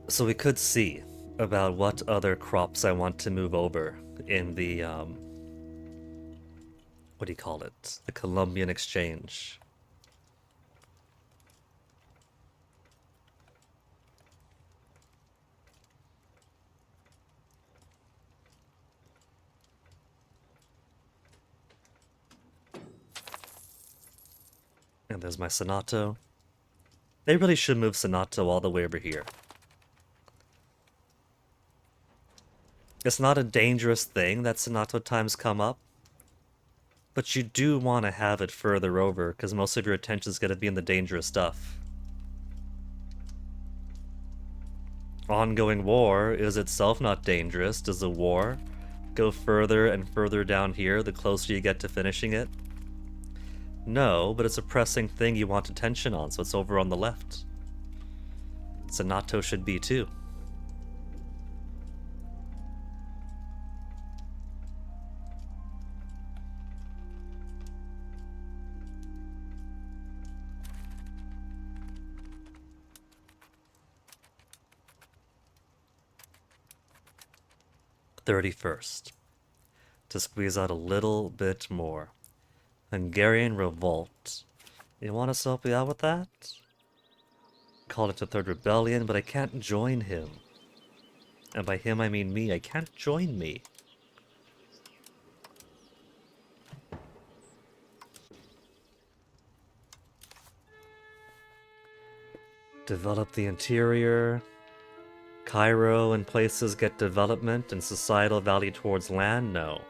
So we could see about what other crops I want to move over in the, what do you call it? The Columbian Exchange. And there's my Senato. They really should move Senato all the way over here. It's not a dangerous thing that Senato times come up, but you do want to have it further over, because most of your attention's going to be in the dangerous stuff. Ongoing war is itself not dangerous. Does the war go further and further down here the closer you get to finishing it? No, but it's a pressing thing you want attention on, so it's over on the left. Senato should be too. "31st. To squeeze out a little bit more. Hungarian revolt. You want us to help you out with that? Called it a third rebellion, but I can't join him. And by him I mean me. I can't join me. Develop the interior. Cairo and places get development and societal value towards land? No.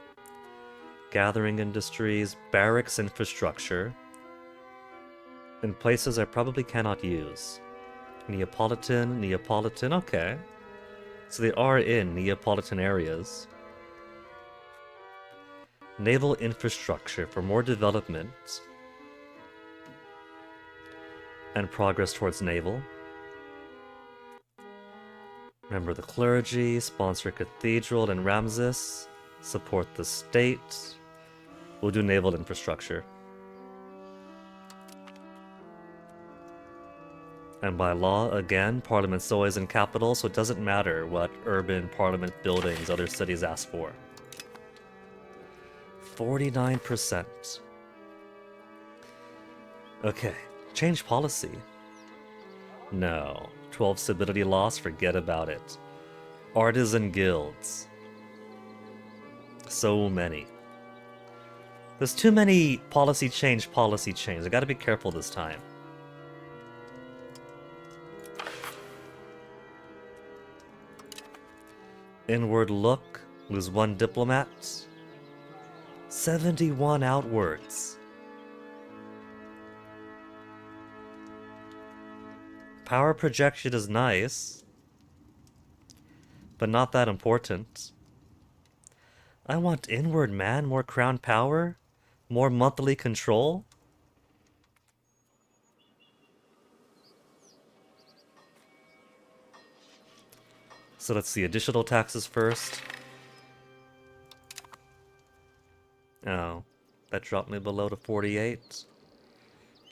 Gathering industries, barracks infrastructure, and places I probably cannot use. Neapolitan, okay. So they are in Neapolitan areas. Naval infrastructure for more development and progress towards naval. Remember the clergy, sponsor a cathedral in Ramses, support the state. We'll do naval infrastructure. And by law, again, parliament's always in capital, so it doesn't matter what urban parliament buildings other cities ask for. 49%. Okay, change policy. No. 12 stability loss, forget about it. Artisan guilds. So many. There's too many policy change. I gotta be careful this time. Inward look, lose 1 diplomat. 71 outwards. Power projection is nice, but not that important. I want inward, man. More crown power, more monthly control. So let's see, additional taxes first. Oh, that dropped me below to 48.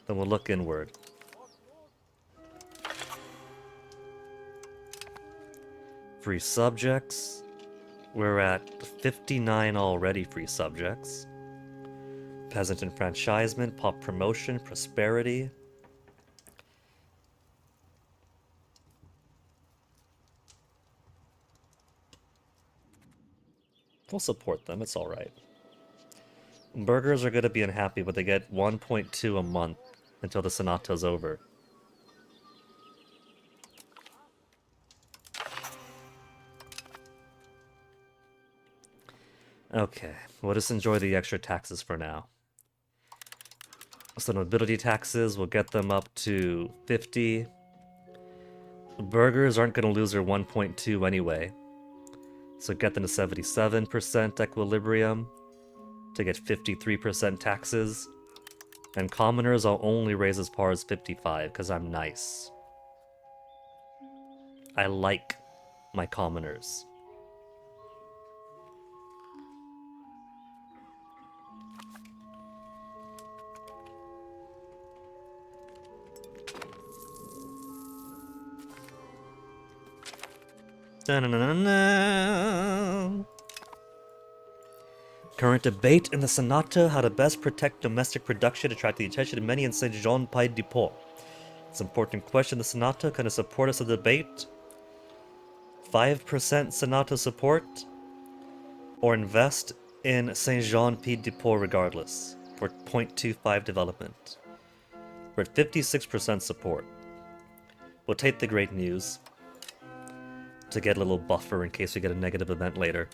Then we'll look inward. Free subjects. We're at 59 already free subjects. Peasant enfranchisement, pop promotion, prosperity. We'll support them, it's alright. Burgers are gonna be unhappy, but they get 1.2 a month until the Sonata's over. Okay, we'll just enjoy the extra taxes for now. So nobility taxes, we'll get them up to 50. Burgers aren't gonna lose their 1.2 anyway. So get them to 77% equilibrium to get 53% taxes. And commoners I'll only raise as far as 55 because I'm nice. I like my commoners. Da-na-na-na-na. Current debate in the Sonata: how to best protect domestic production, attract the attention of many in Saint-Jean-Pied-de-Port. It's an important question. The Sonata kind of support us in the debate. 5% Sonata support, or invest in Saint-Jean-Pied-de-Port regardless for 0.25 development. We're at 56% support. We'll take the great news to get a little buffer in case we get a negative event later.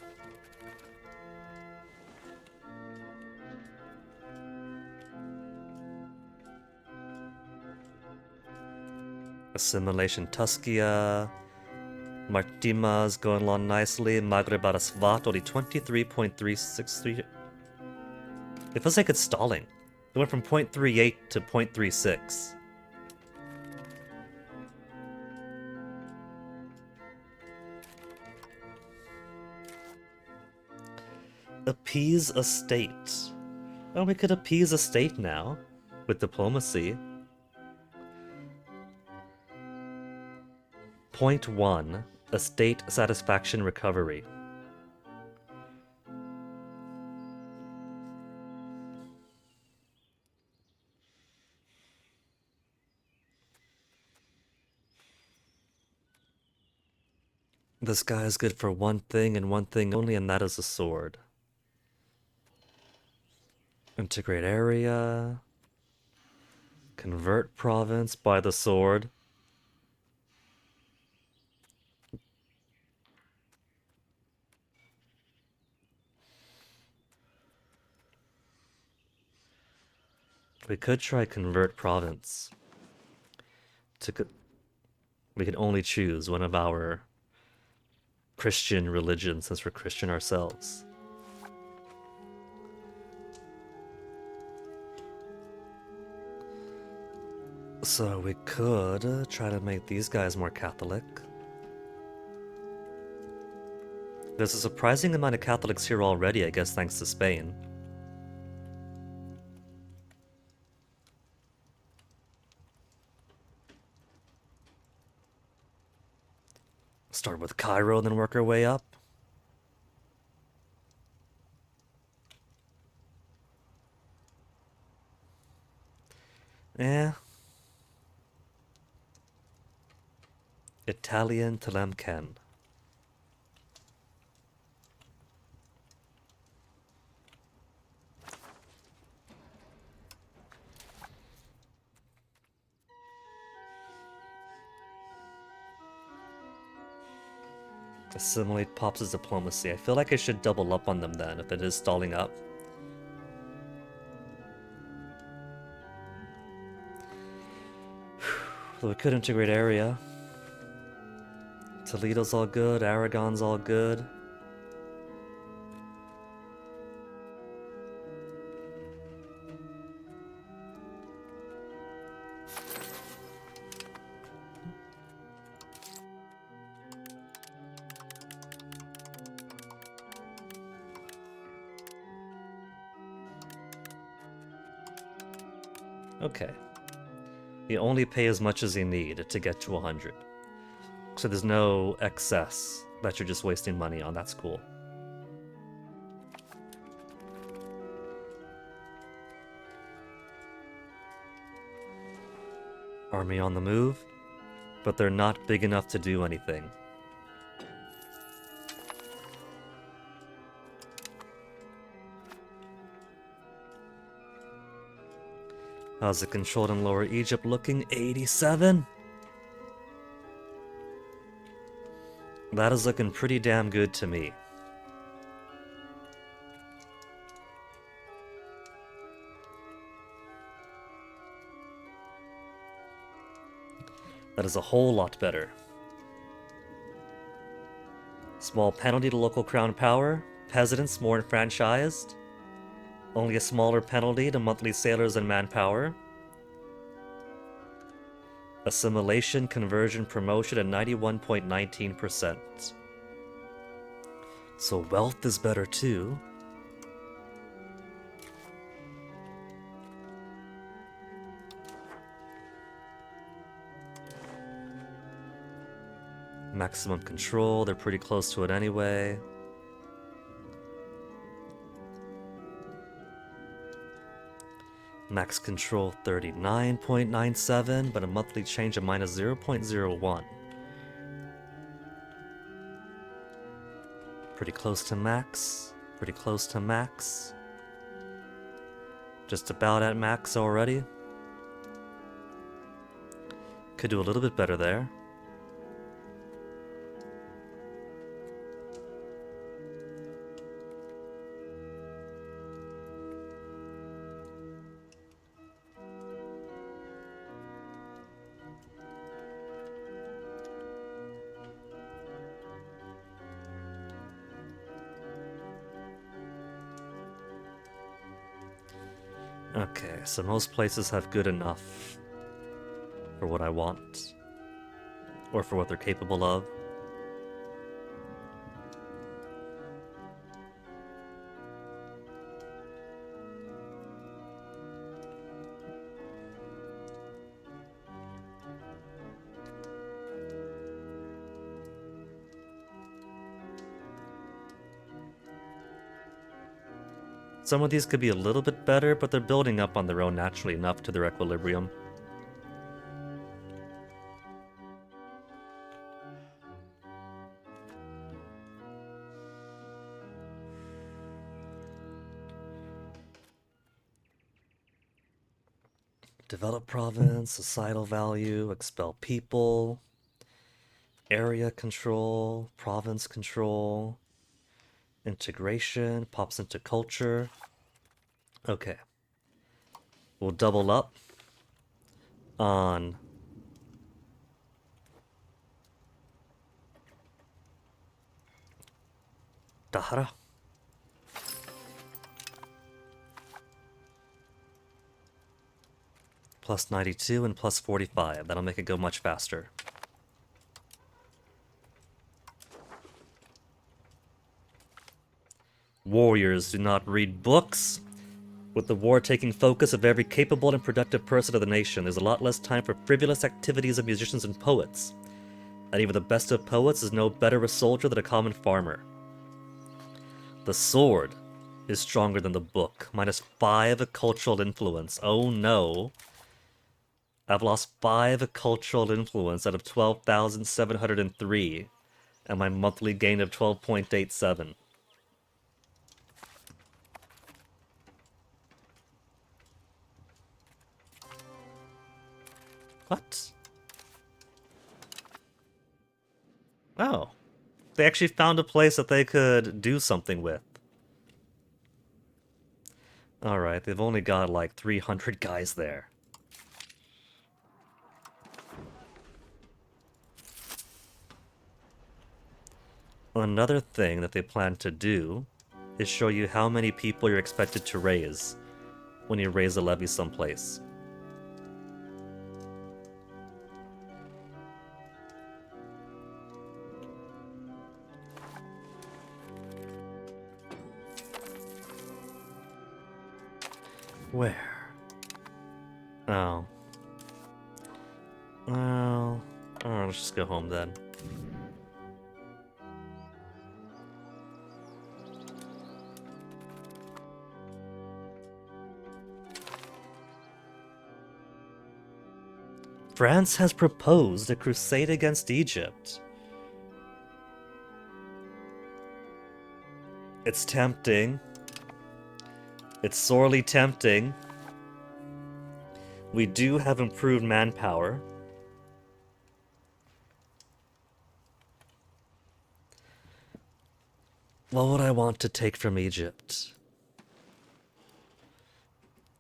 Assimilation Tuscia. Martima's going along nicely. Maghreb-Arasvat only 23.363. It feels like it's stalling. It went from 0.38 to 0.36. Appease a state. Oh, we could appease a state now with diplomacy. 0.1. Estate satisfaction recovery. This guy is good for one thing and one thing only, and that is a sword. Integrate area. Convert province by the sword. We could try convert province. We can only choose one of our Christian religions since we're Christian ourselves. So we could try to make these guys more Catholic. There's a surprising amount of Catholics here already, I guess thanks to Spain. Start with Cairo, then work our way up. Yeah. Italian Tlemcen. Assimilate Pops' diplomacy. I feel like I should double up on them then if it is stalling up. So we could integrate area. Toledo's all good, Aragon's all good. Okay. You only pay as much as you need to get to 100. So there's no excess that you're just wasting money on. That's cool. Army on the move, but they're not big enough to do anything. How's the controlled in Lower Egypt looking? 87? That is looking pretty damn good to me. That is a whole lot better. Small penalty to local crown power. Peasants more enfranchised. Only a smaller penalty to monthly sailors and manpower. Assimilation, conversion, promotion at 91.19%. So wealth is better too. Maximum control, they're pretty close to it anyway. Max control 39.97, but a monthly change of minus 0.01. Pretty close to max. Pretty close to max. Just about at max already. Could do a little bit better there. Okay, so most places have good enough for what I want, or for what they're capable of. Some of these could be a little bit better, but they're building up on their own naturally enough to their equilibrium. Develop province, societal value, expel people, area control, province control, integration, pops into culture. Okay. We'll double up on Dahara. Plus 92 and plus 45. That'll make it go much faster. Warriors do not read books. With the war taking focus of every capable and productive person of the nation, there's a lot less time for frivolous activities of musicians and poets. And even the best of poets is no better a soldier than a common farmer. The sword is stronger than the book. Minus 5 cultural influence. Oh no. I've lost 5 cultural influence out of 12,703. And my monthly gain of 12.87. What? Oh. They actually found a place that they could do something with. Alright, they've only got like 300 guys there. Another thing that they plan to do is show you how many people you're expected to raise when you raise a levy someplace. Where? Oh. Well, alright, let's just go home then. France has proposed a crusade against Egypt. It's tempting. It's sorely tempting. We do have improved manpower. What would I want to take from Egypt?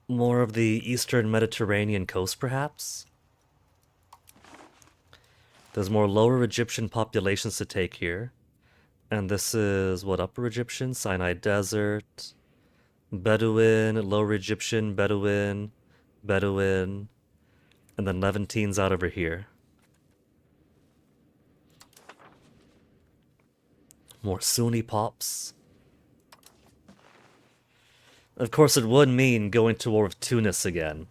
More of the eastern Mediterranean coast, perhaps? There's more lower Egyptian populations to take here. And this is, what, Upper Egyptian? Sinai Desert. Bedouin, Lower Egyptian, Bedouin, Bedouin. And then Levantines out over here. More Sunni pops. Of course, it would mean going to war with Tunis again.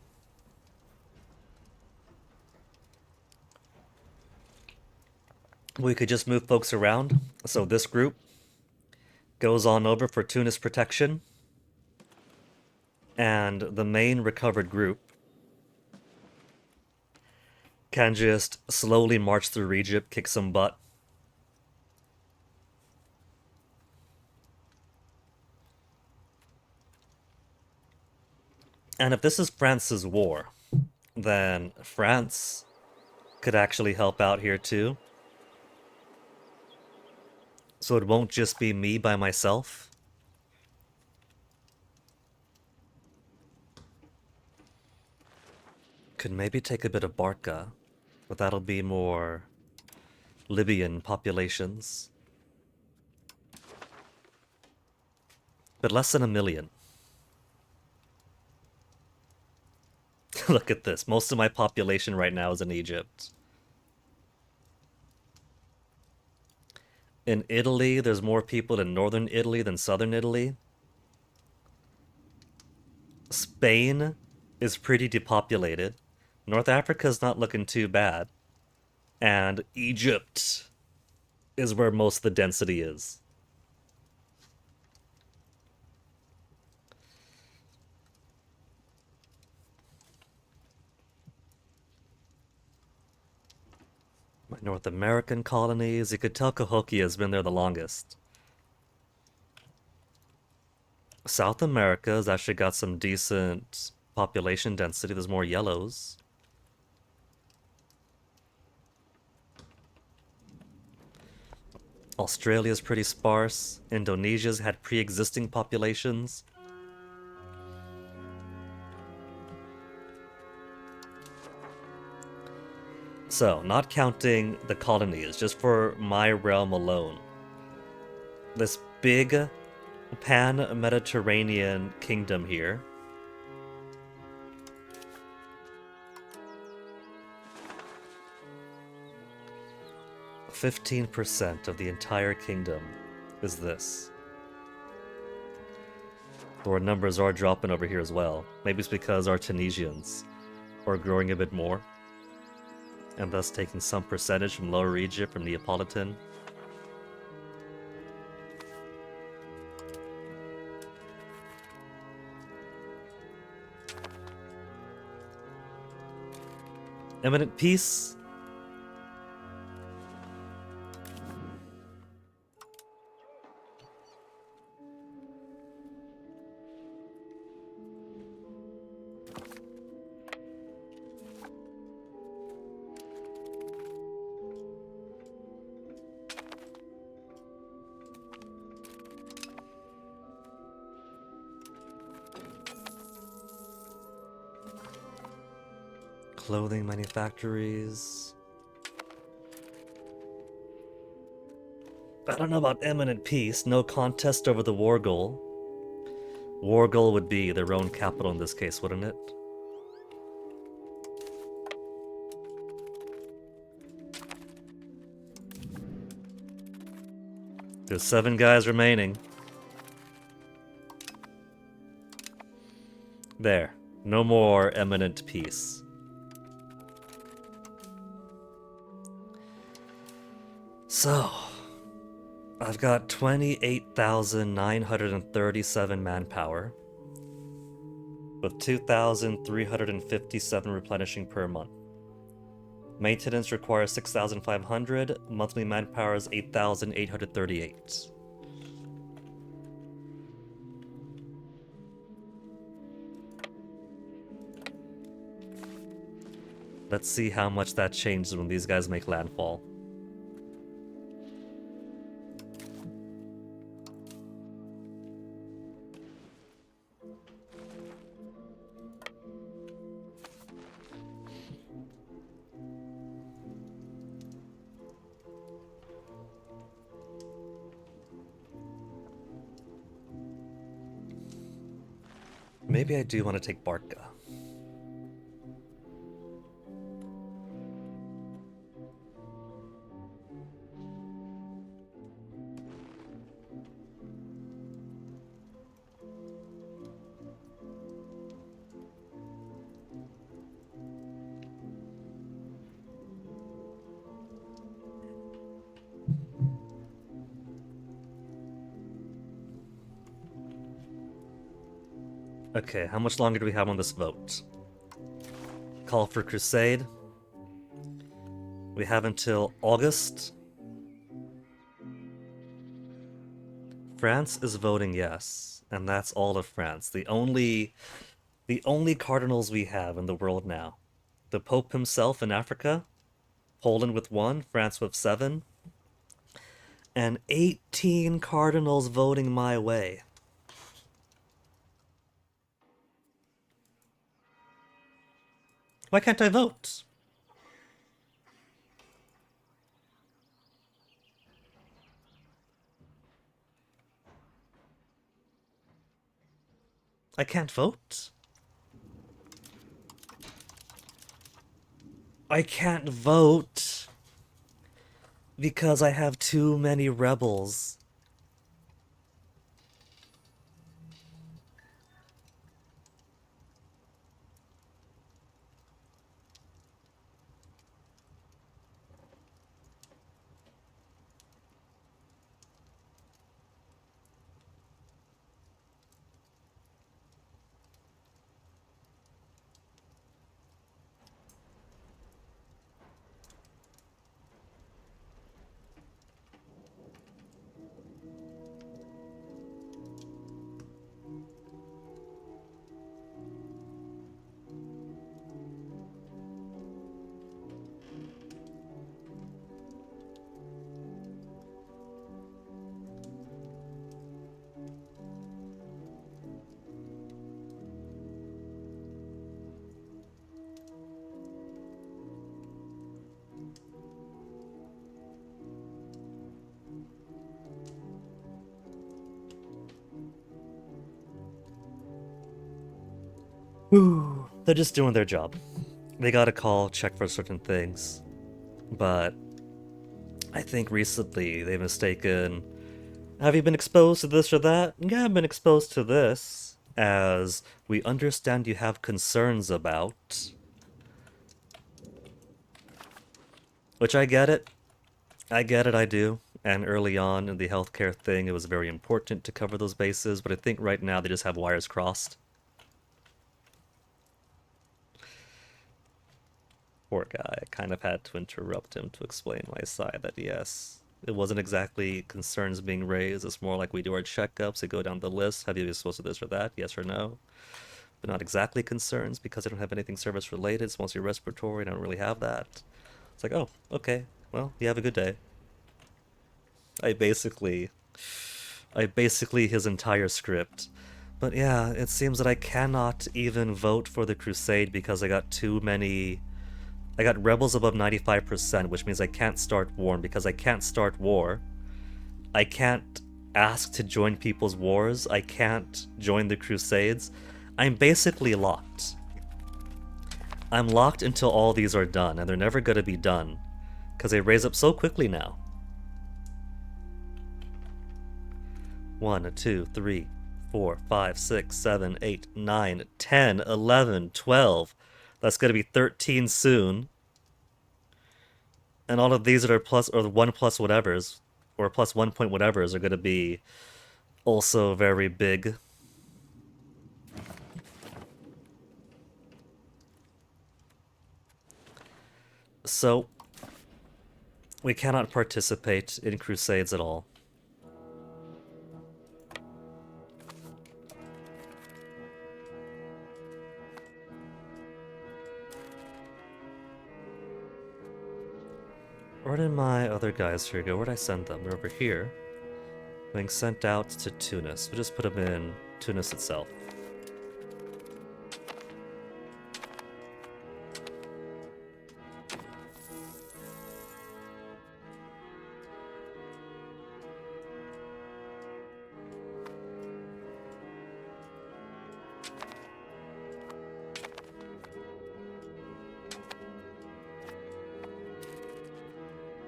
We could just move folks around. So this group goes on over for Tunis protection. And the main recovered group can just slowly march through Egypt, kick some butt. And if this is France's war, then France could actually help out here too. So it won't just be me by myself. Could maybe take a bit of Barca, but that'll be more Libyan populations. But less than 1 million. Look at this. Most of my population right now is in Egypt. In Italy, there's more people in northern Italy than southern Italy. Spain is pretty depopulated. North Africa's not looking too bad. And Egypt is where most of the density is. My North American colonies, you could tell Cahokia has been there the longest. South America has actually got some decent population density. There's more yellows. Australia's pretty sparse. Indonesia's had pre-existing populations. So, not counting the colonies, just for my realm alone. This big pan-Mediterranean kingdom here. %15% of the entire kingdom is this. Our numbers are dropping over here as well. Maybe it's because our Tunisians are growing a bit more, and thus taking some percentage from Lower Egypt, from Neapolitan. Imminent peace. Clothing manufactories. I don't know about imminent peace. No contest over the war goal. War goal would be their own capital in this case, wouldn't it? There's 7 guys remaining. There. No more eminent peace. So, I've got 28,937 manpower, with 2,357 replenishing per month. Maintenance requires 6,500, monthly manpower is 8,838. Let's see how much that changes when these guys make landfall. Maybe I do want to take Barca. Okay, how much longer do we have on this vote? Call for Crusade. We have until August. France is voting yes, and that's all of France. The only cardinals we have in the world now. The Pope himself in Africa, Poland with 1, France with 7, and 18 cardinals voting my way. Why can't I vote? I can't vote? I can't vote because I have too many rebels. Ooh, they're just doing their job. They got a call, check for certain things. But I think recently they've mistaken, have you been exposed to this or that? Yeah, I've been exposed to this. As we understand you have concerns about. Which I get it. I get it, I do. And early on in the healthcare thing, it was very important to cover those bases, but I think right now they just have wires crossed. Poor guy. I kind of had to interrupt him to explain my side that yes, it wasn't exactly concerns being raised. It's more like we do our checkups, we go down the list. Have you been exposed to this or that? Yes or no? But not exactly concerns because I don't have anything service related. It's mostly respiratory. I don't really have that. It's like, oh, okay. Well, you have a good day. I basically his entire script. But yeah, it seems that I cannot even vote for the Crusade because I got too many. I got rebels above 95%, which means I can't start war. And because I can't start war, I can't ask to join people's wars. I can't join the Crusades. I'm basically locked. I'm locked until all these are done, and they're never going to be done because they raise up so quickly now. 1, 2, 3, 4, 5, 6, 7, 8, 9, 10, 11, 12. That's going to be 13 soon. And all of these that are plus or 1 plus whatevers, or plus 1 point whatevers, are going to be also very big. So, we cannot participate in crusades at all. Where did my other guys here go? Where'd I send them? They're over here. Being sent out to Tunis. We'll just put them in Tunis itself.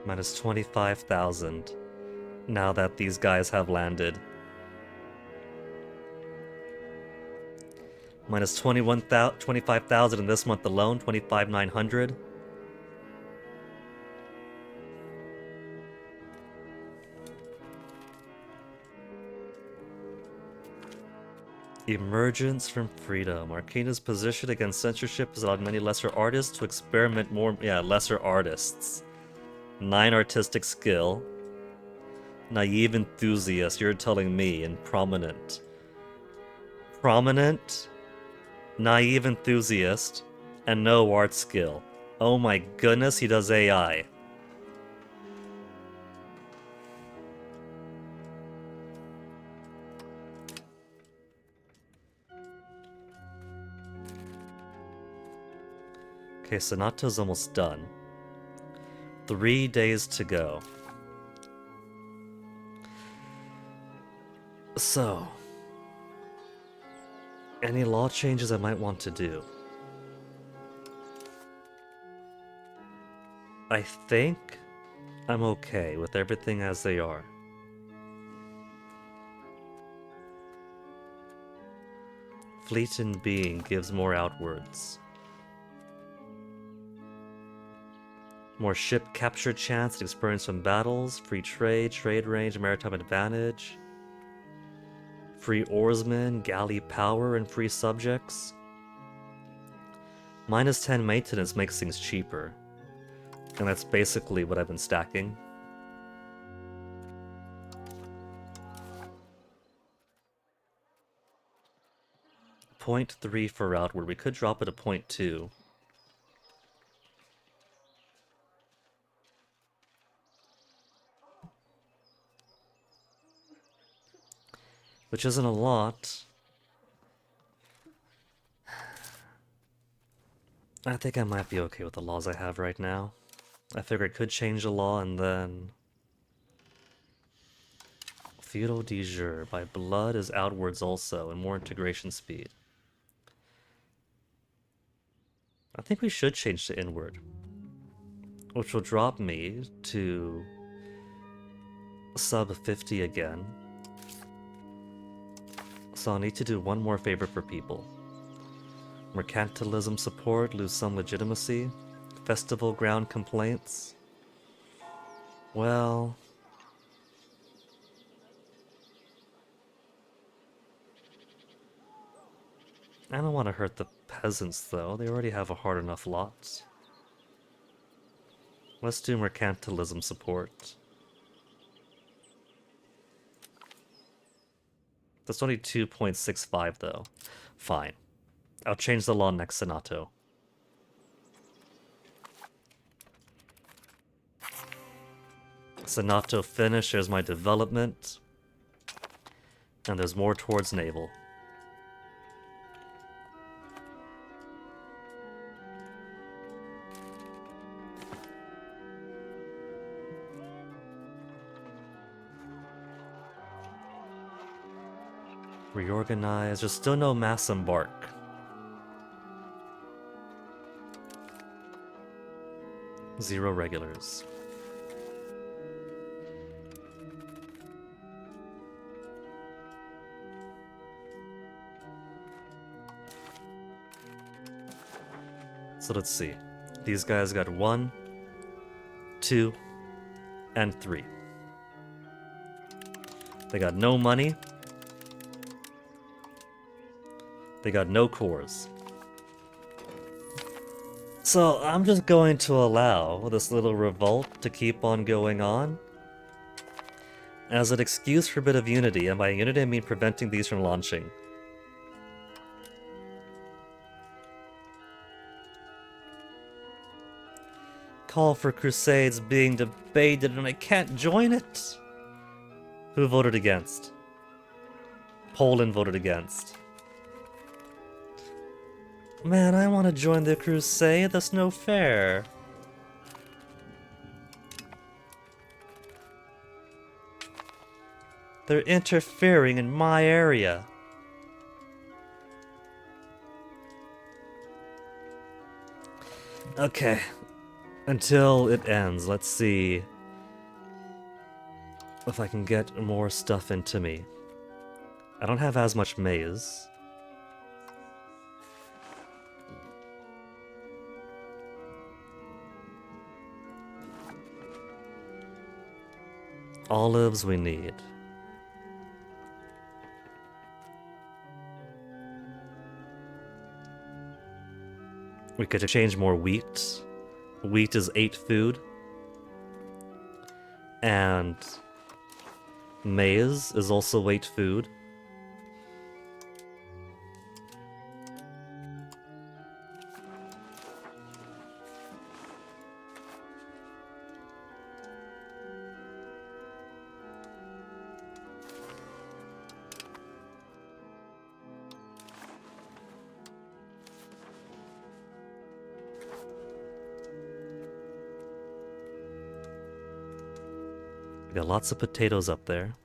Minus 25,000. Now that these guys have landed. Minus 25,000 in this month alone, 25,900. Emergence from freedom. Arcana's position against censorship has allowed many lesser artists to experiment more. Yeah, lesser artists. 9 artistic skill. Naive enthusiast, you're telling me, and prominent. Prominent, naive enthusiast, and no art skill. Oh my goodness, he does AI. Okay, Sonato's almost done. 3 days to go. So, any law changes I might want to do? I think I'm okay with everything as they are. Fleet in being gives more outwards. More ship capture chance and experience from battles, free trade, trade range, maritime advantage. Free oarsmen, galley power, and free subjects. Minus 10 maintenance makes things cheaper. And that's basically what I've been stacking. .3 for outward. We could drop it to .2. Which isn't a lot. I think I might be okay with the laws I have right now. I figure I could change the law and then... Feudal de jure. By blood is outwards also, and more integration speed. I think we should change to inward. Which will drop me to... sub 50 again. So I'll need to do one more favor for people. Mercantilism support, lose some legitimacy. Festival ground complaints. Well... I don't want to hurt the peasants though, they already have a hard enough lot. Let's do mercantilism support. That's only 2.65 though. Fine. I'll change the law next Senato. Senato finish, there's my development. And there's more towards naval. Reorganize. There's still no mass embark. Zero regulars. So let's see. These guys got 1, 2, and 3. They got no money. They got no cores. So I'm just going to allow this little revolt to keep on going on as an excuse for a bit of unity, and by unity I mean preventing these from launching. Call for crusades being debated and I can't join it. Who voted against? Poland voted against. Man, I want to join the crusade. That's no fair. They're interfering in my area. Okay. Until it ends, let's see if I can get more stuff into me. I don't have as much maize. Olives we need. We could exchange more wheat. Wheat is 8 food. And maize is also 8 food. We got lots of potatoes up there.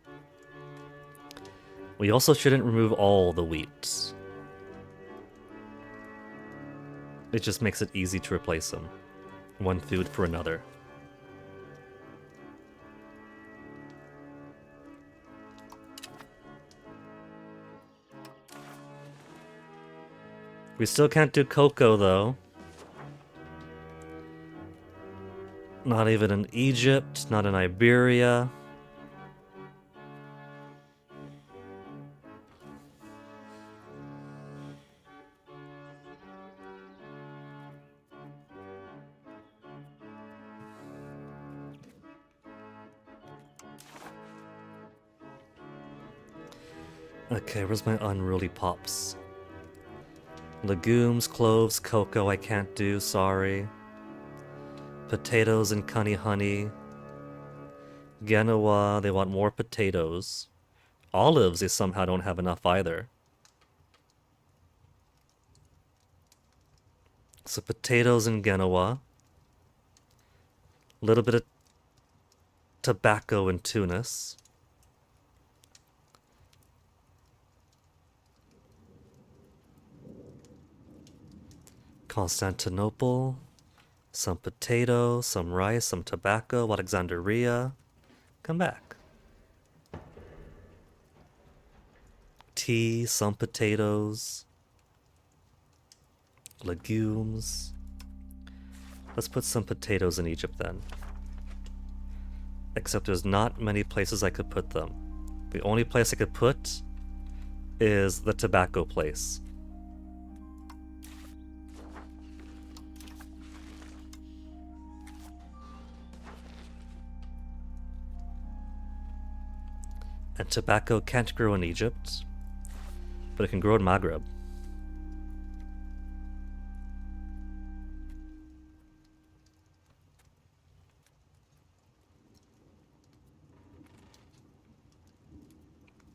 We also shouldn't remove all the wheat. It just makes it easy to replace them. One food for another. We still can't do cocoa though. Not even in Egypt, not in Iberia. Okay, where's my unruly pops? Legumes, cloves, cocoa I can't do, sorry. Potatoes and cunny honey. Genoa, they want more potatoes. Olives, they somehow don't have enough either. So potatoes in Genoa. A little bit of tobacco in Tunis. Constantinople. Some potato, some rice, some tobacco, Alexandria. Come back. Tea, some potatoes. Legumes. Let's put some potatoes in Egypt then. Except there's not many places I could put them. The only place I could put is the tobacco place. And tobacco can't grow in Egypt, but it can grow in Maghreb.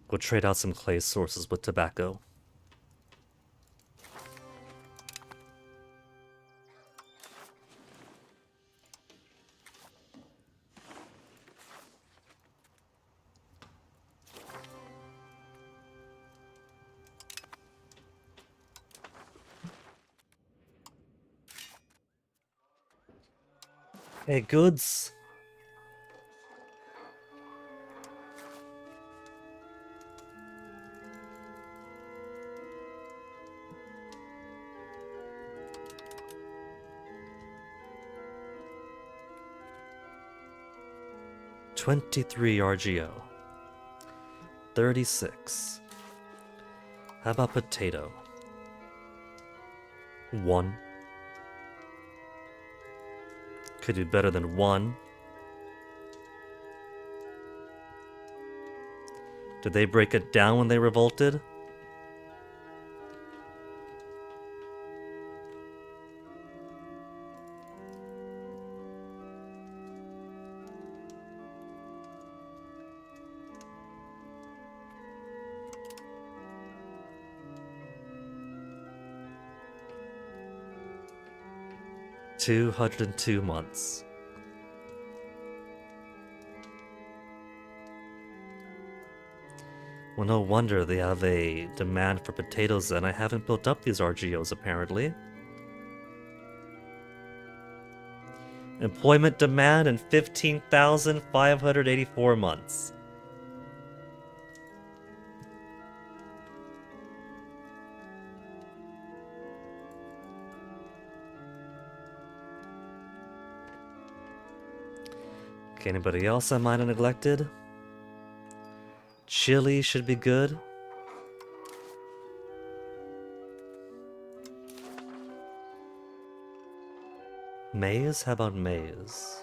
We'll trade out some clay sources with tobacco. Hey, goods. 23 RGO. 36. How about potato? 1. Could do better than 1. Did they break it down when they revolted? $202 months. Well, no wonder they have a demand for potatoes then. I haven't built up these RGOs apparently. Employment demand in 15,584 months. Okay, anybody else I might have neglected? Chili should be good. Maize? How about maize?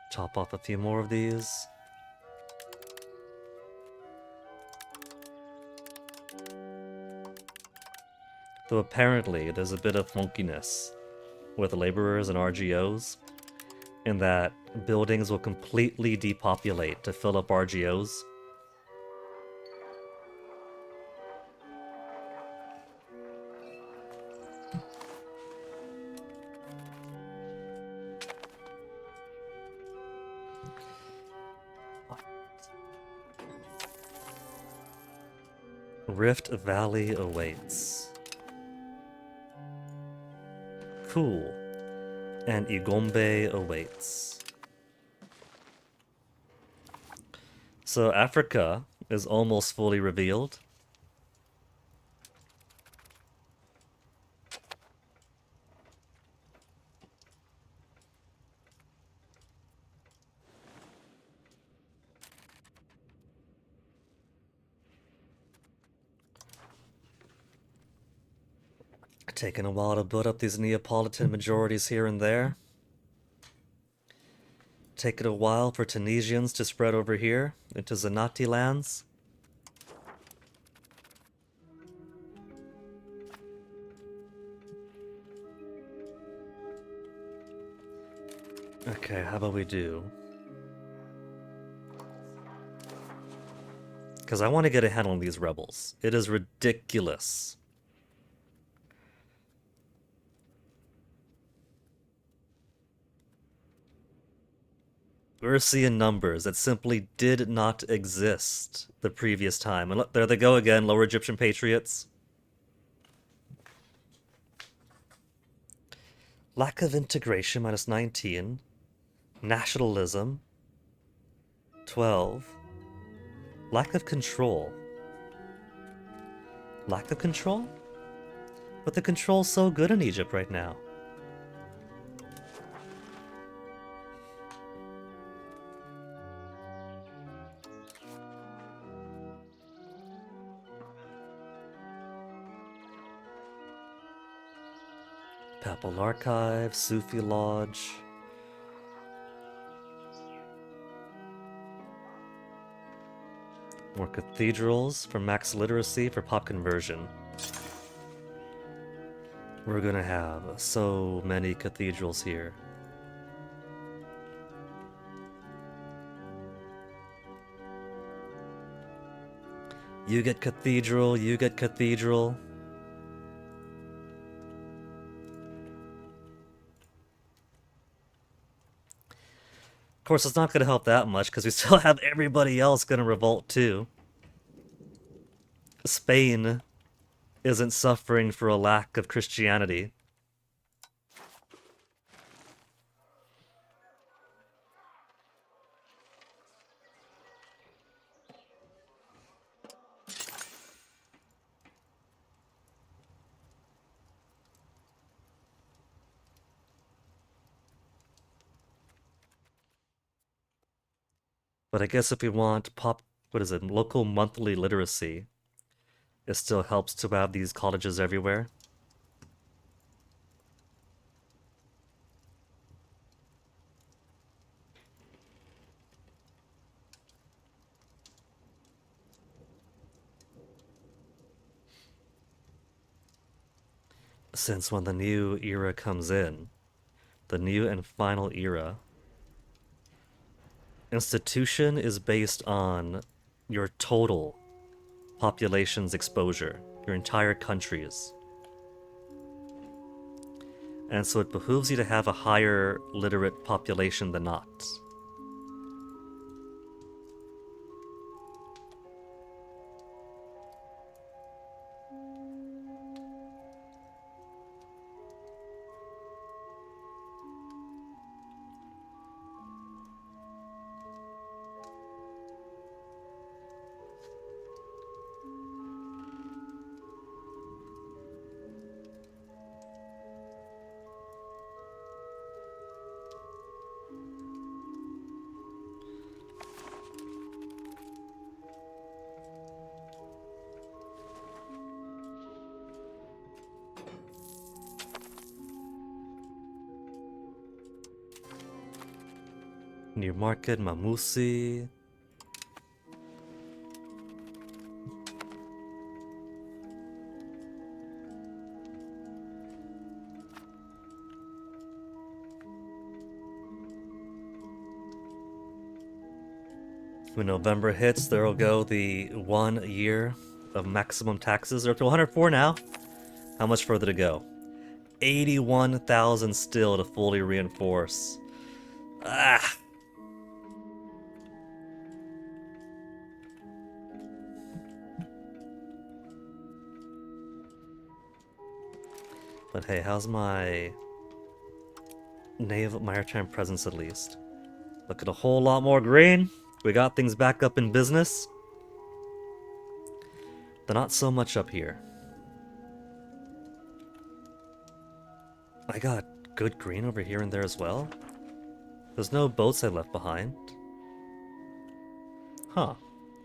Chop off a few more of these. Though apparently there's a bit of funkiness with laborers and RGOs, in that buildings will completely depopulate to fill up RGOs. Rift Valley awaits. Cool. And Igombe awaits. So Africa is almost fully revealed. Taking a while to build up these Neapolitan majorities here and there. Taking a while for Tunisians to spread over here into Zenati lands. Okay, how about we do? Because I want to get a handle on these rebels. It is ridiculous. We're seeing numbers that simply did not exist the previous time. And look, there they go again, Lower Egyptian Patriots. Lack of integration, minus 19. Nationalism, 12. Lack of control. Lack of control? But the control's so good in Egypt right now. Papal Archive, Sufi Lodge. More cathedrals for max literacy for pop conversion. We're gonna have so many cathedrals here. You get cathedral, you get cathedral. course, it's not going to help that much because we still have everybody else going to revolt too. Spain isn't suffering for a lack of Christianity. But I guess if we want local monthly literacy, it still helps to have these colleges everywhere. Since when the new era comes in, the new and final era, institution is based on your total population's exposure, your entire country's. And so it behooves you to have a higher literate population than not. New Market, Mamusi. When November hits, there'll go the 1 year of maximum taxes. They're up to 104 now. How much further to go? 81,000 still to fully reinforce. Ah! But hey, how's my naval maritime presence at least? Look at a whole lot more green. We got things back up in business. But not so much up here. I got good green over here and there as well. There's no boats I left behind. Huh.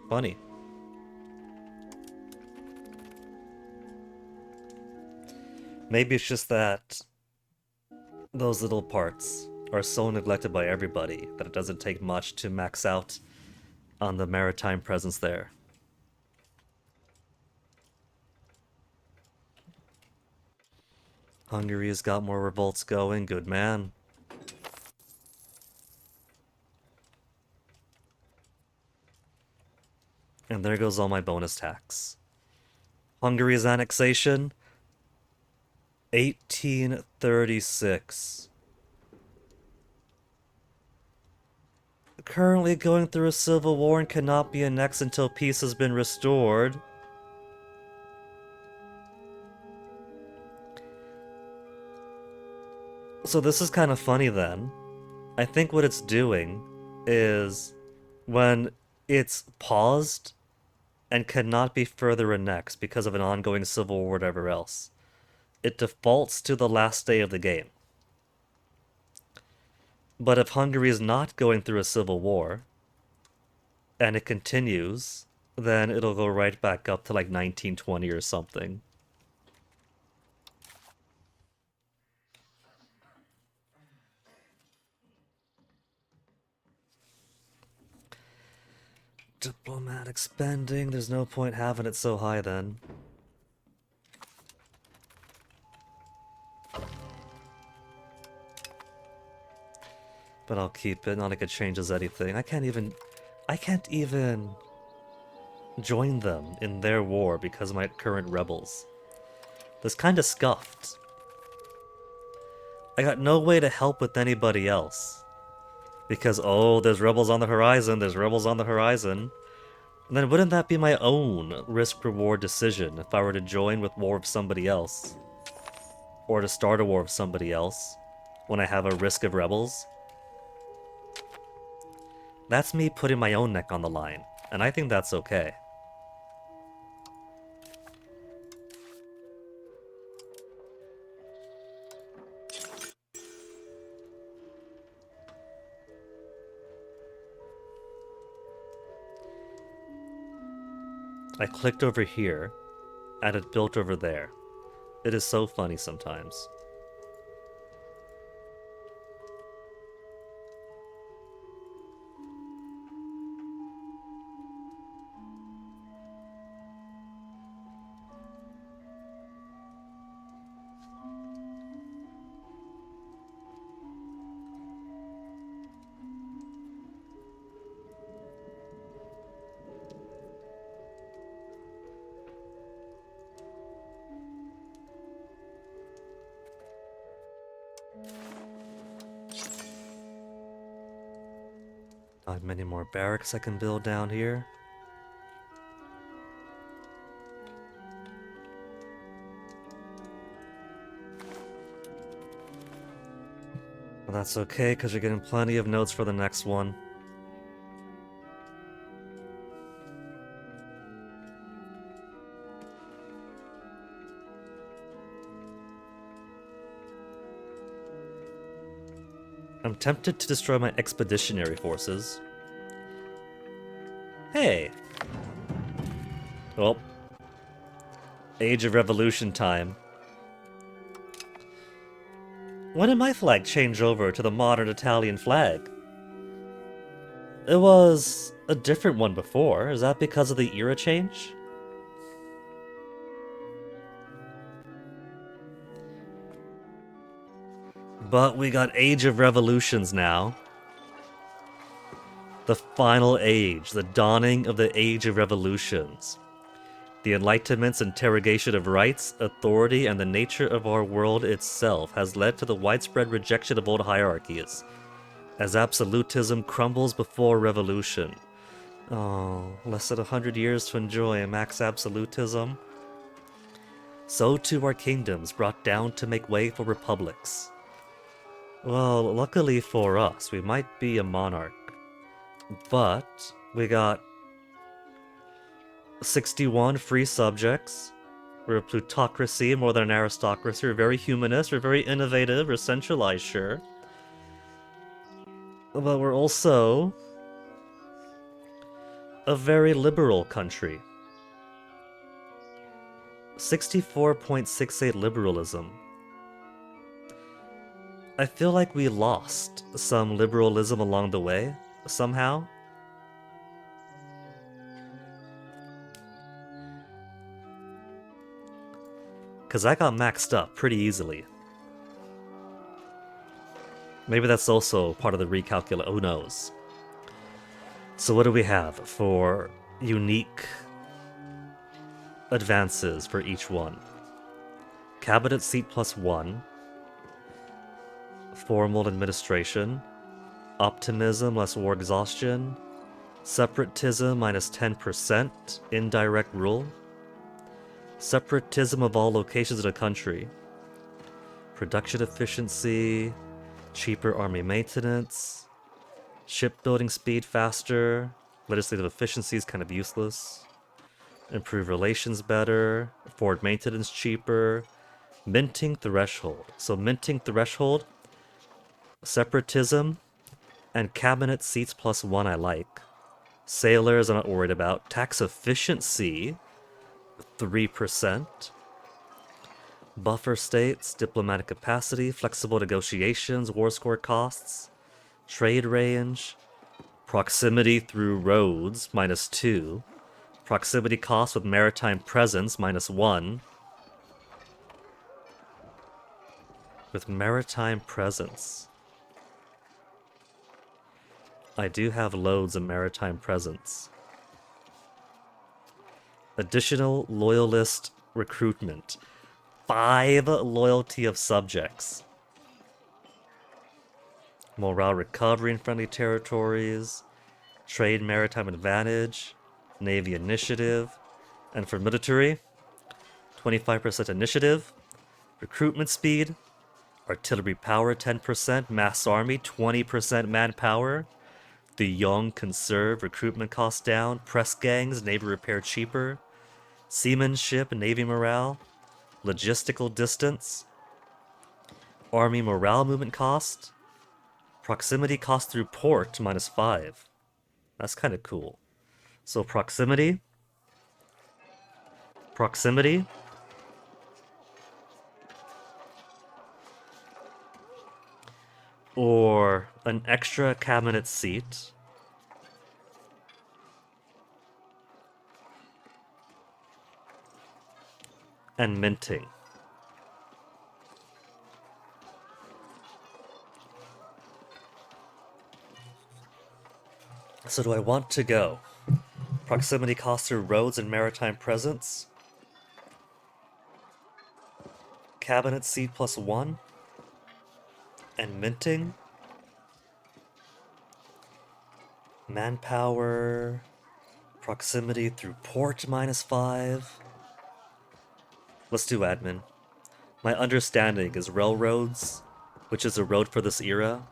Funny. Maybe it's just that those little parts are so neglected by everybody that it doesn't take much to max out on the maritime presence there. Hungary's got more revolts going, good man. And there goes all my bonus tax. Hungary's annexation, 1836. Currently going through a civil war and cannot be annexed until peace has been restored. So this is kind of funny then. I think what it's doing is when it's paused and cannot be further annexed because of an ongoing civil war or whatever else, it defaults to the last day of the game. But if Hungary is not going through a civil war, and it continues, then it'll go right back up to like 1920 or something. Diplomatic spending, there's no point having it so high then. But I'll keep it, not like it changes anything. I can't even join them in their war because of my current rebels. That's kinda scuffed. I got no way to help with anybody else. Because, oh, there's rebels on the horizon, there's rebels on the horizon. And then wouldn't that be my own risk-reward decision if I were to join with war with somebody else? Or to start a war with somebody else when I have a risk of rebels? That's me putting my own neck on the line, and I think that's okay. I clicked over here, and it built over there. It is so funny sometimes. Not many more barracks I can build down here. But that's okay, because you're getting plenty of notes for the next one. I'm tempted to destroy my expeditionary forces. Hey! Well, Age of Revolution time. When did my flag change over to the modern Italian flag? It was a different one before. Is that because of the era change? But we got Age of Revolutions now. The final age, the dawning of the Age of Revolutions. The Enlightenment's interrogation of rights, authority, and the nature of our world itself has led to the widespread rejection of old hierarchies, as absolutism crumbles before revolution. Oh, less than 100 years to enjoy max absolutism. So too are kingdoms brought down to make way for republics. Well, luckily for us, we might be a monarch. But we got 61 free subjects. We're a plutocracy more than an aristocracy. We're very humanist, we're very innovative, we're centralized, sure. But we're also a very liberal country. 64.68 liberalism. I feel like we lost some liberalism along the way, somehow. Because I got maxed up pretty easily. Maybe that's also part of the recalculate. Who knows? So what do we have for unique advances for each one? Cabinet seat +1. Formal administration. Optimism less war exhaustion. Separatism -10%. Indirect rule. Separatism of all locations in a country. Production efficiency. Cheaper army maintenance. Shipbuilding speed faster. Legislative efficiency is kind of useless. Improve relations better. Forward maintenance cheaper. Minting threshold. So minting threshold, separatism, and cabinet seats +1 I like. Sailors I'm not worried about. Tax efficiency, 3%. Buffer states, diplomatic capacity, flexible negotiations, war score costs, trade range, proximity through roads, -2, proximity cost with maritime presence, -1. With maritime presence. I do have loads of maritime presence. Additional loyalist recruitment. 5 loyalty of subjects. Morale recovery in friendly territories. Trade maritime advantage. Navy initiative. And for military, 25% initiative. Recruitment speed. Artillery power 10%. Mass army 20% manpower. The young conserve. Recruitment costs down. Press gangs. Navy repair cheaper. Seamanship. Navy morale. Logistical distance. Army morale movement cost. Proximity cost through port -5. That's kind of cool. So proximity. Or an extra cabinet seat. And minting. So do I want to go? Proximity cost through roads and maritime presence. Cabinet seat +1. And minting. Manpower. Proximity through port -5. Let's do admin. My understanding is railroads, which is a road for this era,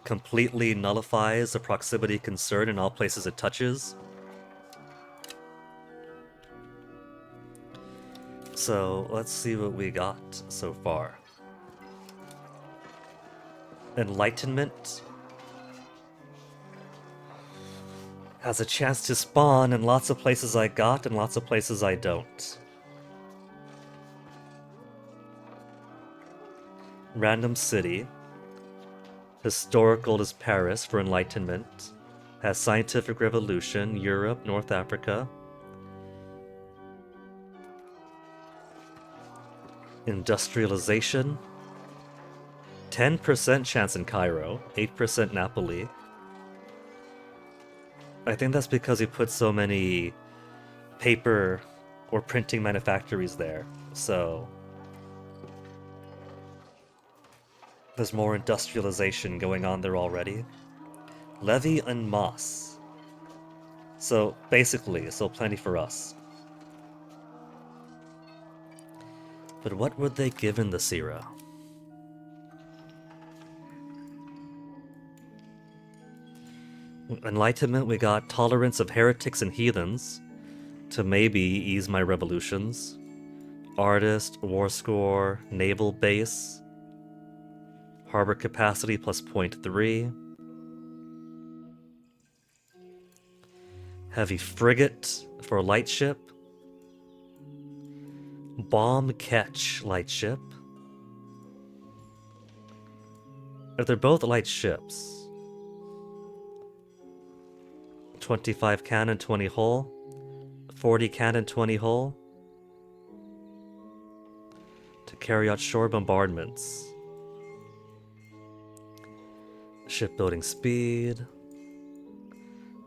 completely nullifies the proximity concern in all places it touches. So let's see what we got so far. Enlightenment has a chance to spawn in lots of places I got and lots of places I don't. Random city. Historical is Paris for Enlightenment. Has Scientific Revolution, Europe, North Africa. Industrialization. 10% chance in Cairo, 8% Napoli. I think that's because he put so many paper or printing manufactories there, so there's more industrialization going on there already. Levy and Moss. So basically, so plenty for us. But what would they give in this era? Enlightenment, we got tolerance of heretics and heathens to maybe ease my revolutions. Artist, war score, naval base. Harbor capacity +0.3. Heavy frigate for light ship. Bomb catch light ship. If they're both light ships. 25 cannon, 20 hull. 40 cannon, 20 hull. To carry out shore bombardments. Shipbuilding speed.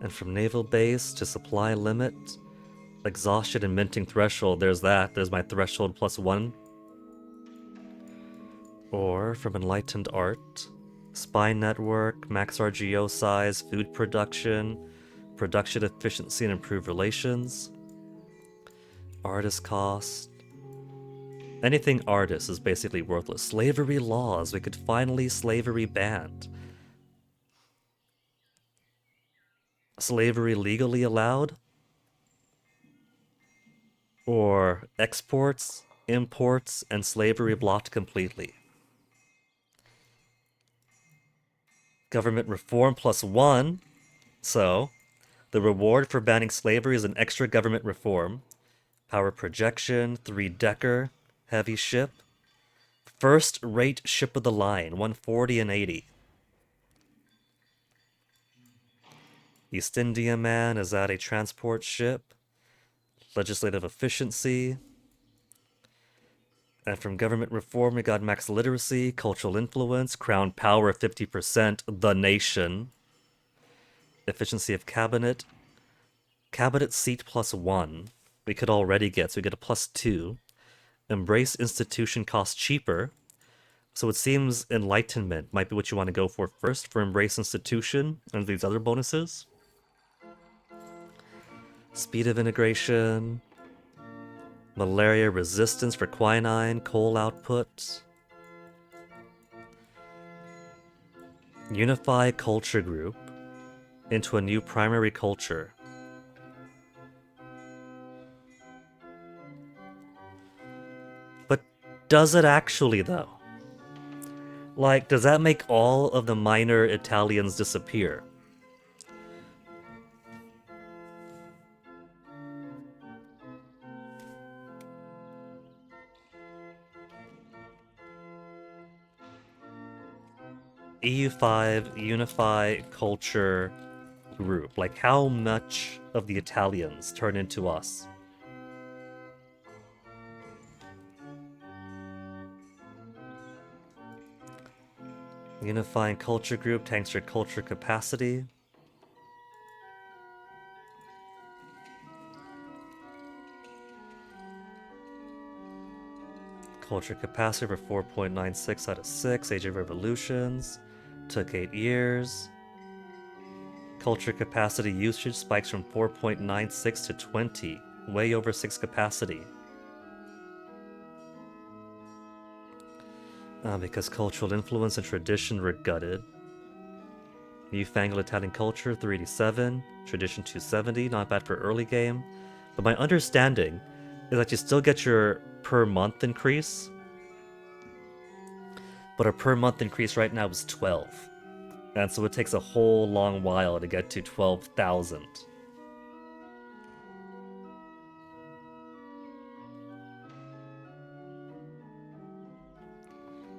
And from naval base to supply limit. Exhaustion and minting threshold, there's that. There's my threshold +1. Or from enlightened art. Spy network, max RGO size, food production. Production efficiency and improved relations. Artist cost. Anything artist is basically worthless. Slavery laws. We could finally slavery banned. Slavery legally allowed? Or exports, imports, and slavery blocked completely. Government reform +1. So, the reward for banning slavery is an extra government reform. Power projection, 3-decker, heavy ship. First rate ship of the line, 140 and 80. East India Man is that a transport ship? Legislative efficiency. And from government reform, we got max literacy, cultural influence, crown power 50%, the nation. Efficiency of cabinet. Cabinet seat +1. We could already get, so we get a +2. Embrace institution cost cheaper. So it seems enlightenment might be what you want to go for first for embrace institution and these other bonuses. Speed of integration, malaria resistance for quinine, coal output. Unify culture group into a new primary culture. But does it actually though? Like, does that make all of the minor Italians disappear? EU5 unify culture group. Like, how much of the Italians turn into us? Unifying culture group tanks your culture capacity. Culture capacity for 4.96 out of 6. Age of Revolutions. Took 8 years. Culture capacity usage spikes from 4.96 to 20. Way over 6 capacity. Because cultural influence and tradition were gutted. Newfangled Italian culture, 387. Tradition, 270. Not bad for early game. But my understanding is that you still get your per month increase. But our per month increase right now is 12. And so it takes a whole long while to get to 12,000.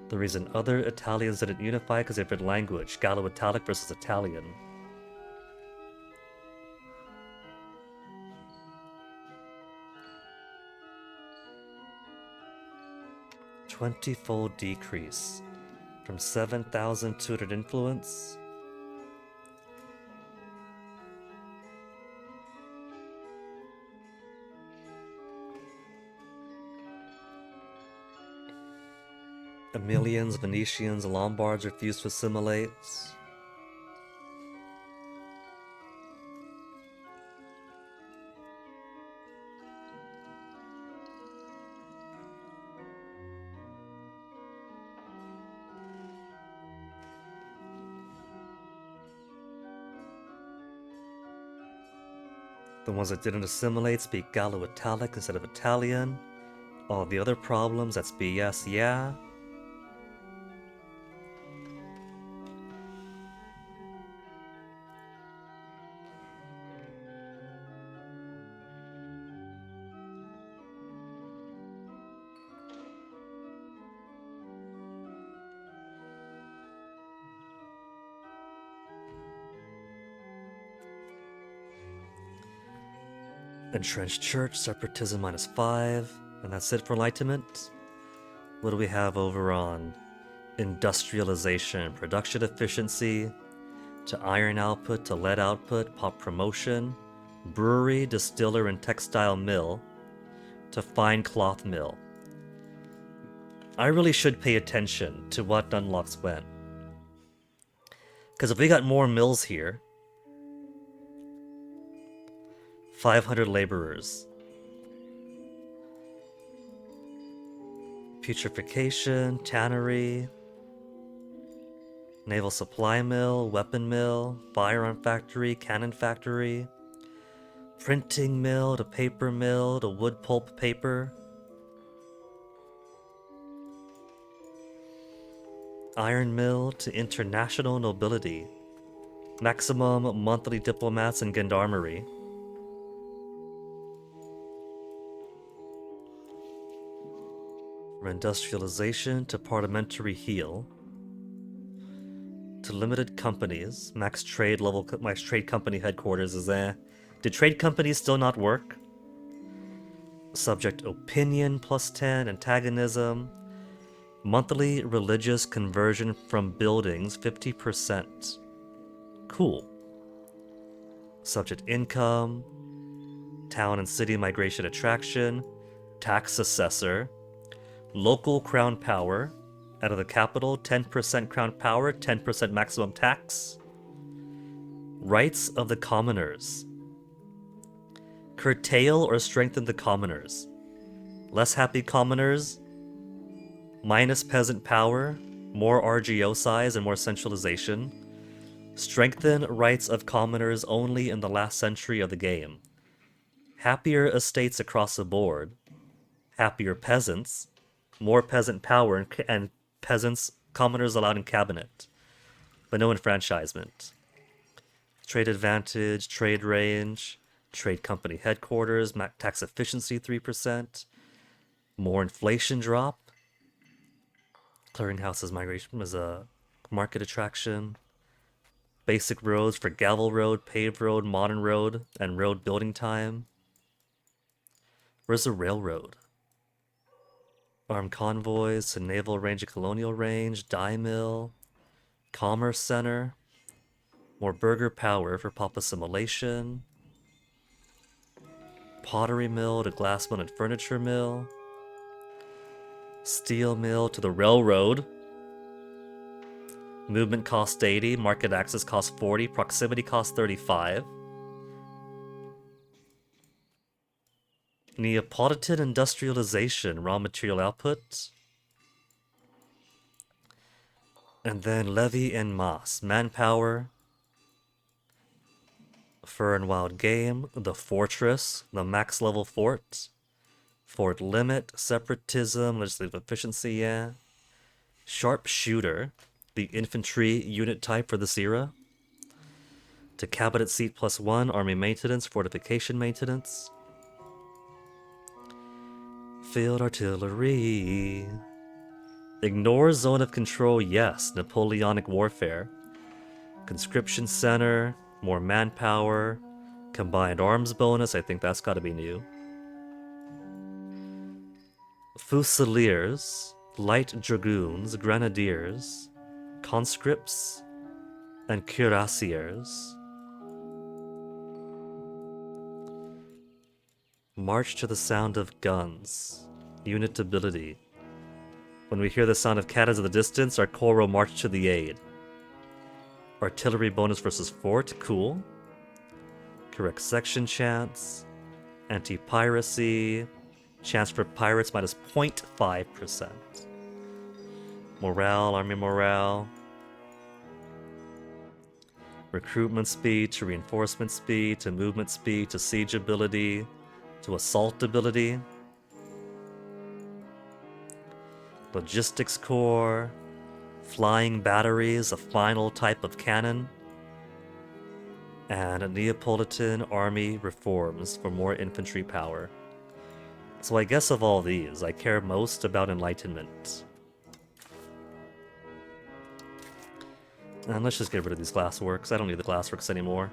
The reason other Italians didn't unify because they have different language. Gallo-Italic versus Italian. $20-fold decrease from 7,200 influence. Emilians, Venetians, Lombards refuse to assimilate. The ones that didn't assimilate speak Gallo-Italic instead of Italian. All the other problems, that's BS, yeah. Entrenched church, separatism -5, and that's it for enlightenment. What do we have over on industrialization, production efficiency, to iron output, to lead output, pop promotion, brewery, distiller, and textile mill, to fine cloth mill. I really should pay attention to what unlocks when. Because if we got more mills here, 500 laborers. Putrefaction, tannery, naval supply mill, weapon mill, firearm factory, cannon factory, printing mill to paper mill to wood pulp paper, iron mill to international nobility, maximum monthly diplomats and gendarmerie. From industrialization to parliamentary heel, to limited companies, max trade company headquarters is there. Did trade companies still not work? Subject opinion +10, antagonism, monthly religious conversion from buildings 50%. Cool. Subject income, town and city migration attraction, tax assessor, local crown power, out of the capital, 10% crown power, 10% maximum tax. Rights of the commoners. Curtail or strengthen the commoners. Less happy commoners, minus peasant power, more RGO size and more centralization. Strengthen rights of commoners only in the last century of the game. Happier estates across the board. Happier peasants. More peasant power and peasants, commoners allowed in cabinet. But no enfranchisement. Trade advantage, trade range, trade company headquarters, tax efficiency 3%. More inflation drop. Clearinghouse's migration was a market attraction. Basic roads for gravel road, paved road, modern road, and road building time. Where's the railroad? Armed convoys to naval range and colonial range, dye mill, commerce center, more burger power for pop assimilation, pottery mill to glass mill and furniture mill, steel mill to the railroad. Movement cost 80, market access cost 40, proximity cost 35. Neapolitan industrialization, raw material output. And then levy en masse, manpower, fur and wild game, the fortress, the max level fort, fort limit, separatism, legislative efficiency, yeah. Sharpshooter, the infantry unit type for this era. To cabinet seat +1, army maintenance, fortification maintenance. Field artillery. Ignore zone of control, yes. Napoleonic warfare. Conscription center, more manpower. Combined arms bonus, I think that's gotta be new. Fusiliers, light dragoons, grenadiers, conscripts, and cuirassiers. March to the sound of guns. Unit ability. When we hear the sound of cannons in the distance, our corps will march to the aid. Artillery bonus versus fort, cool. Correct section chance. Anti-piracy. Chance for pirates minus 0.5%. Morale, army morale. Recruitment speed to reinforcement speed to movement speed to siege ability to assault ability. Logistics core. Flying batteries, a final type of cannon. And Neapolitan army reforms for more infantry power. So I guess of all these, I care most about Enlightenment. And let's just get rid of these glassworks. I don't need the glassworks anymore.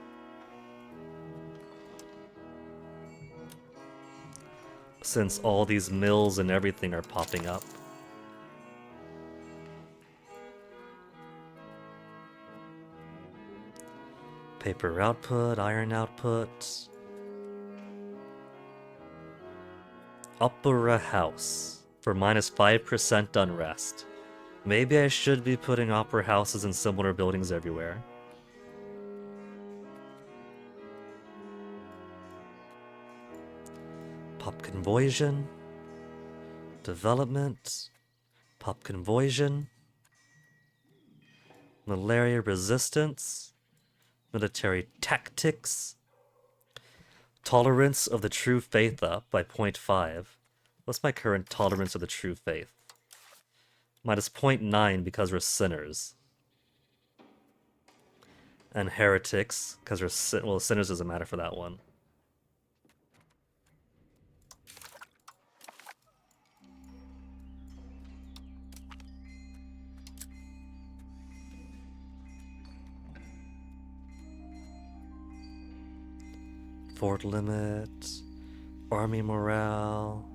Since all these mills and everything are popping up. Paper output, iron output. Opera house for minus 5% unrest. Maybe I should be putting opera houses in similar buildings everywhere. Pop convoysion. Development. Pop convoysion. Malaria resistance. Military tactics. Tolerance of the true faith up by 0.5. What's my current tolerance of the true faith? Minus 0.9 because we're sinners. And heretics, because we're well, sinners doesn't matter for that one. Fort limit, army morale.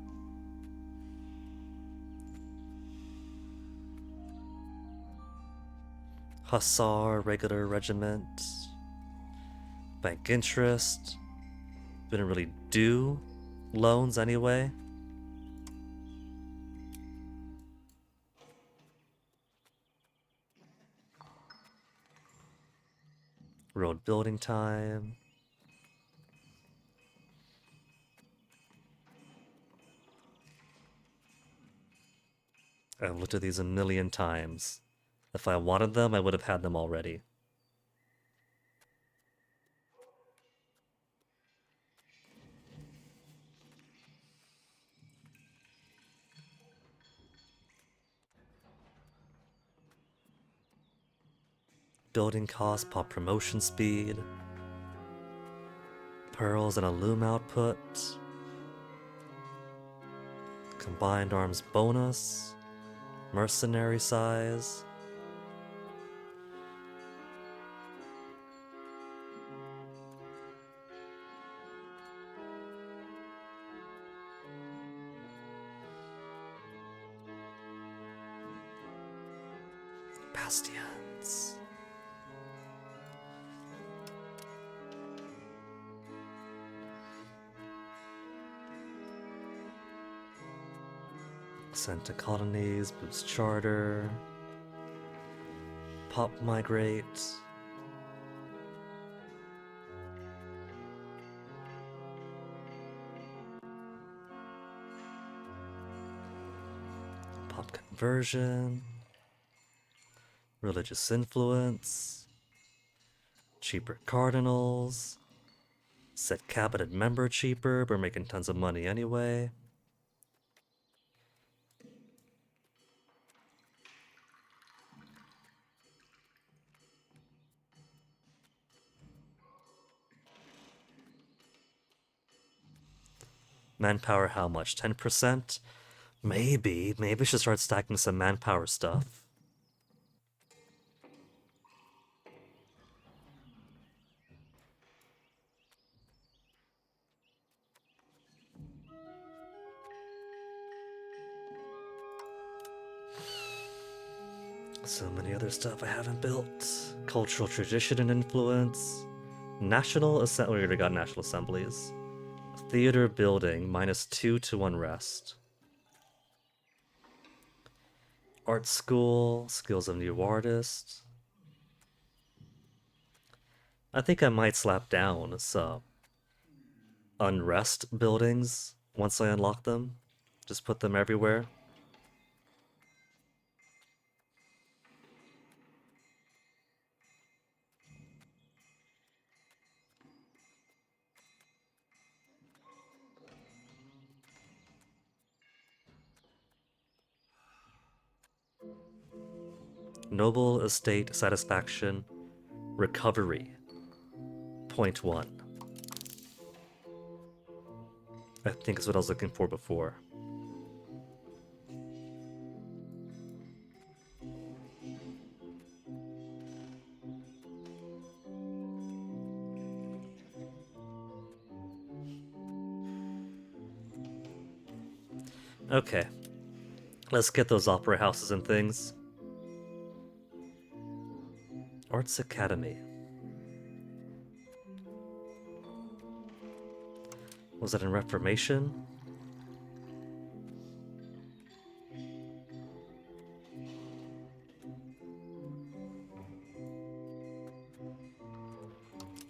Hussar, regular regiment. Bank interest. Didn't really do loans anyway. Road building time. I've looked at these a million times. If I wanted them, I would have had them already. Building cost, pop promotion speed. Pearls and a loom output. Combined arms bonus. Mercenary size. Bastions. Sent to colonies, boost charter. Pop migrate. Pop conversion. Religious influence. Cheaper cardinals. Set cabinet member cheaper, we're making tons of money anyway. Manpower how much? 10%? Maybe we should start stacking some manpower stuff. So many other stuff I haven't built. Cultural tradition and influence. National Assembly, we already got national assemblies. Theater building, -2 to 1 rest. Art school, skills of new artist. I think I might slap down some unrest buildings once I unlock them. Just put them everywhere. Noble estate satisfaction recovery 0.1. I think is what I was looking for before. Okay. Let's get those opera houses and things. Arts Academy. Was that in Reformation?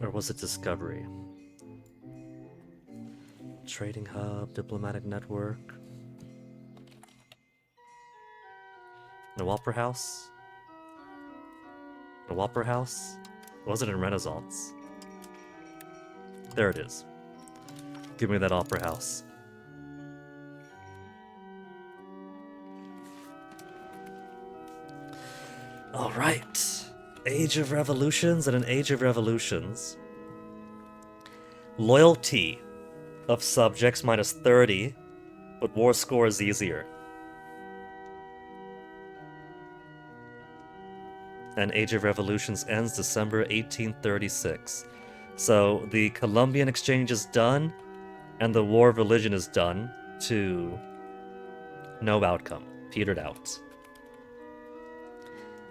Or was it Discovery? Trading hub, diplomatic network. No opera house? No opera house? Was it in Renaissance? There it is. Give me that opera house. Alright. Age of Revolutions and an Age of Revolutions. Loyalty of subjects -30, but war score is easier. And Age of Revolutions ends December 1836. So the Columbian Exchange is done, and the War of Religion is done to no outcome. Petered out.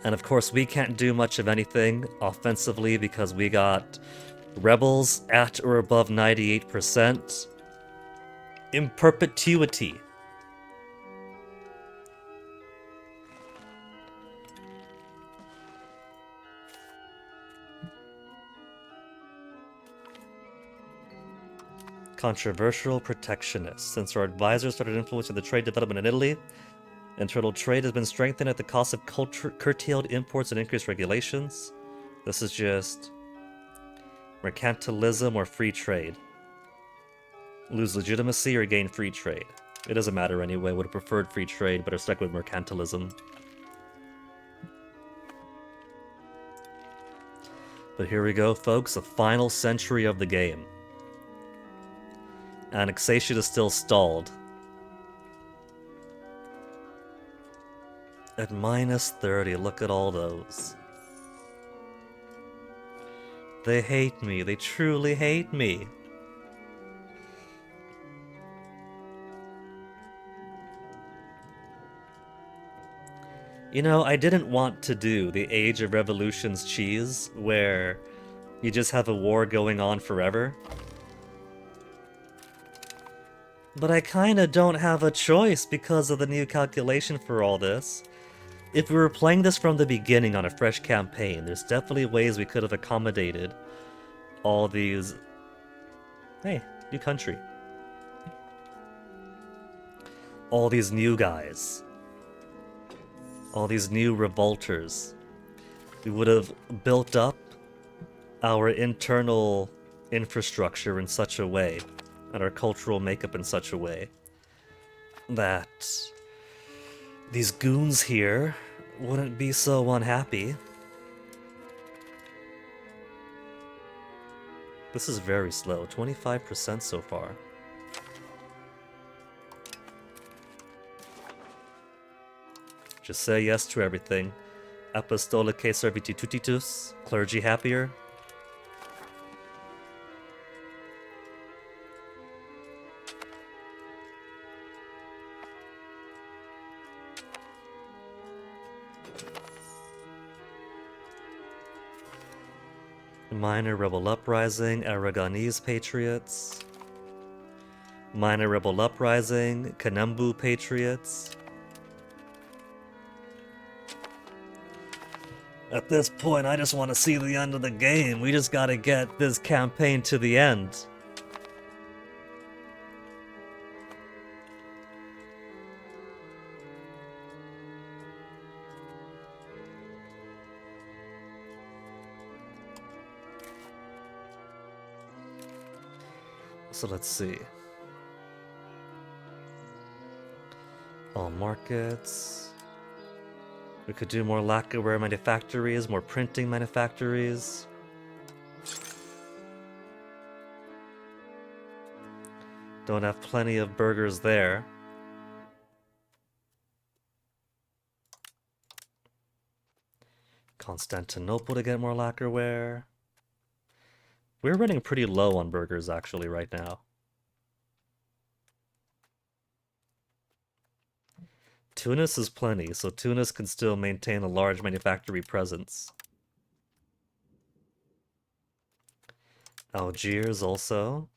And of course, we can't do much of anything offensively because we got rebels at or above 98%. In perpetuity. Controversial protectionist. Since our advisors started influencing the trade development in Italy, internal trade has been strengthened at the cost of curtailed imports and increased regulations. This is just mercantilism or free trade. Lose legitimacy or gain free trade. It doesn't matter anyway. Would have preferred free trade, but are stuck with mercantilism. But here we go, folks. The final century of the game. Annexation is still stalled. At minus 30, look at all those. They hate me. They truly hate me. You know, I didn't want to do the Age of Revolutions cheese, where you just have a war going on forever. But I kinda don't have a choice because of the new calculation for all this. If we were playing this from the beginning on a fresh campaign, there's definitely ways we could have accommodated all these... Hey, new country. All these new guys. All these new revolters. We would have built up our internal infrastructure in such a way, and our cultural makeup in such a way, that these goons here wouldn't be so unhappy. This is very slow, 25% so far. Just say yes to everything. Apostolicae servitutitus, clergy happier. Minor rebel uprising, Aragonese patriots. Minor rebel uprising, Kanembu patriots. At this point, I just want to see the end of the game. We just gotta get this campaign to the end. So let's see. All markets. We could do more lacquerware manufactories, more printing manufactories. Don't have plenty of burgers there. Constantinople to get more lacquerware. We're running pretty low on burgers actually right now. Tunis is plenty, so Tunis can still maintain a large manufacturing presence. Algiers also.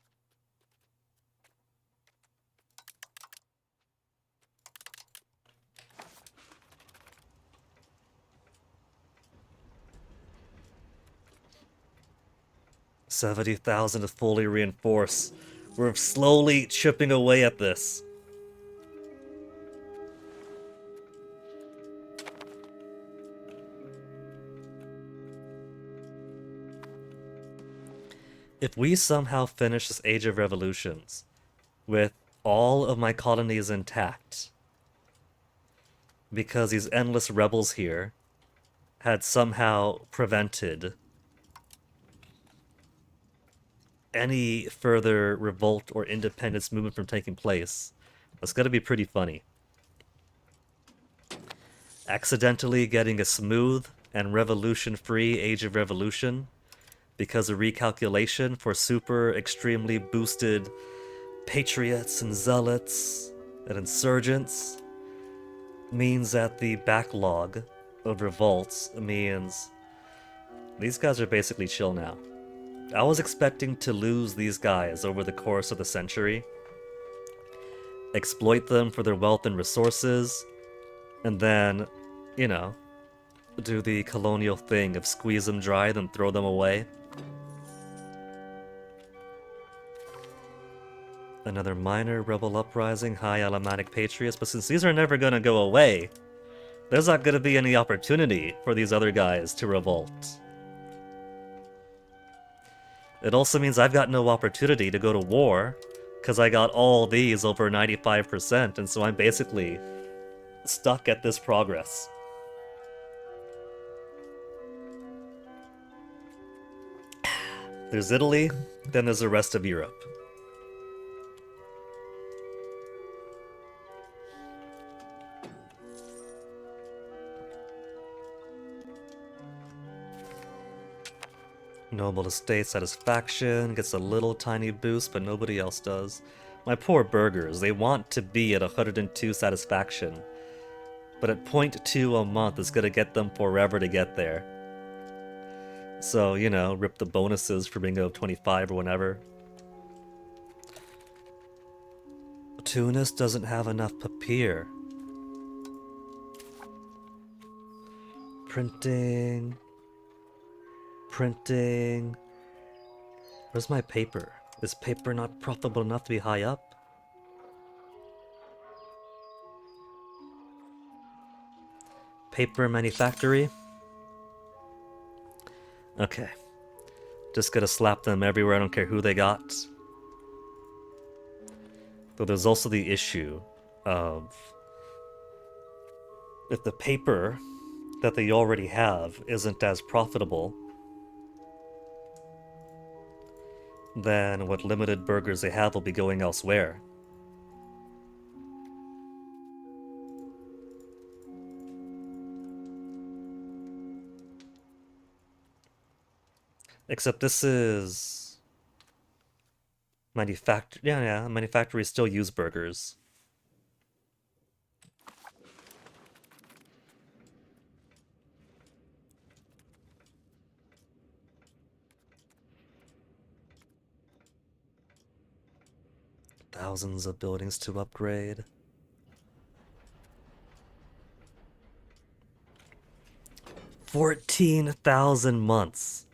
$70,000 to fully reinforce. We're slowly chipping away at this. If we somehow finish this Age of Revolutions with all of my colonies intact, because these endless rebels here had somehow prevented any further revolt or independence movement from taking place, that's gonna be pretty funny. Accidentally getting a smooth and revolution-free Age of Revolution because of recalculation for super extremely boosted patriots and zealots and insurgents means that the backlog of revolts means these guys are basically chill now. I was expecting to lose these guys over the course of the century, exploit them for their wealth and resources, and then, you know, do the colonial thing of squeeze them dry, then throw them away. Another minor rebel uprising, high Alemannic patriots, but since these are never gonna go away, there's not gonna be any opportunity for these other guys to revolt. It also means I've got no opportunity to go to war, because I got all these over 95%, and so I'm basically stuck at this progress. There's Italy, then there's the rest of Europe. Noble estate satisfaction gets a little tiny boost, but nobody else does. My poor burghers, they want to be at 102 satisfaction, but at 0.2 a month is gonna get them forever to get there. So, you know, rip the bonuses for being of 25 or whatever. Tunis doesn't have enough papier. Printing. Printing. Where's my paper? Is paper not profitable enough to be high up? Paper manufactory? Okay. Just gonna slap them everywhere, I don't care who they got. Though there's also the issue of if the paper that they already have isn't as profitable, then what limited burgers they have will be going elsewhere. Except this is manufacturers still use burgers. Thousands of buildings to upgrade. 14,000 months.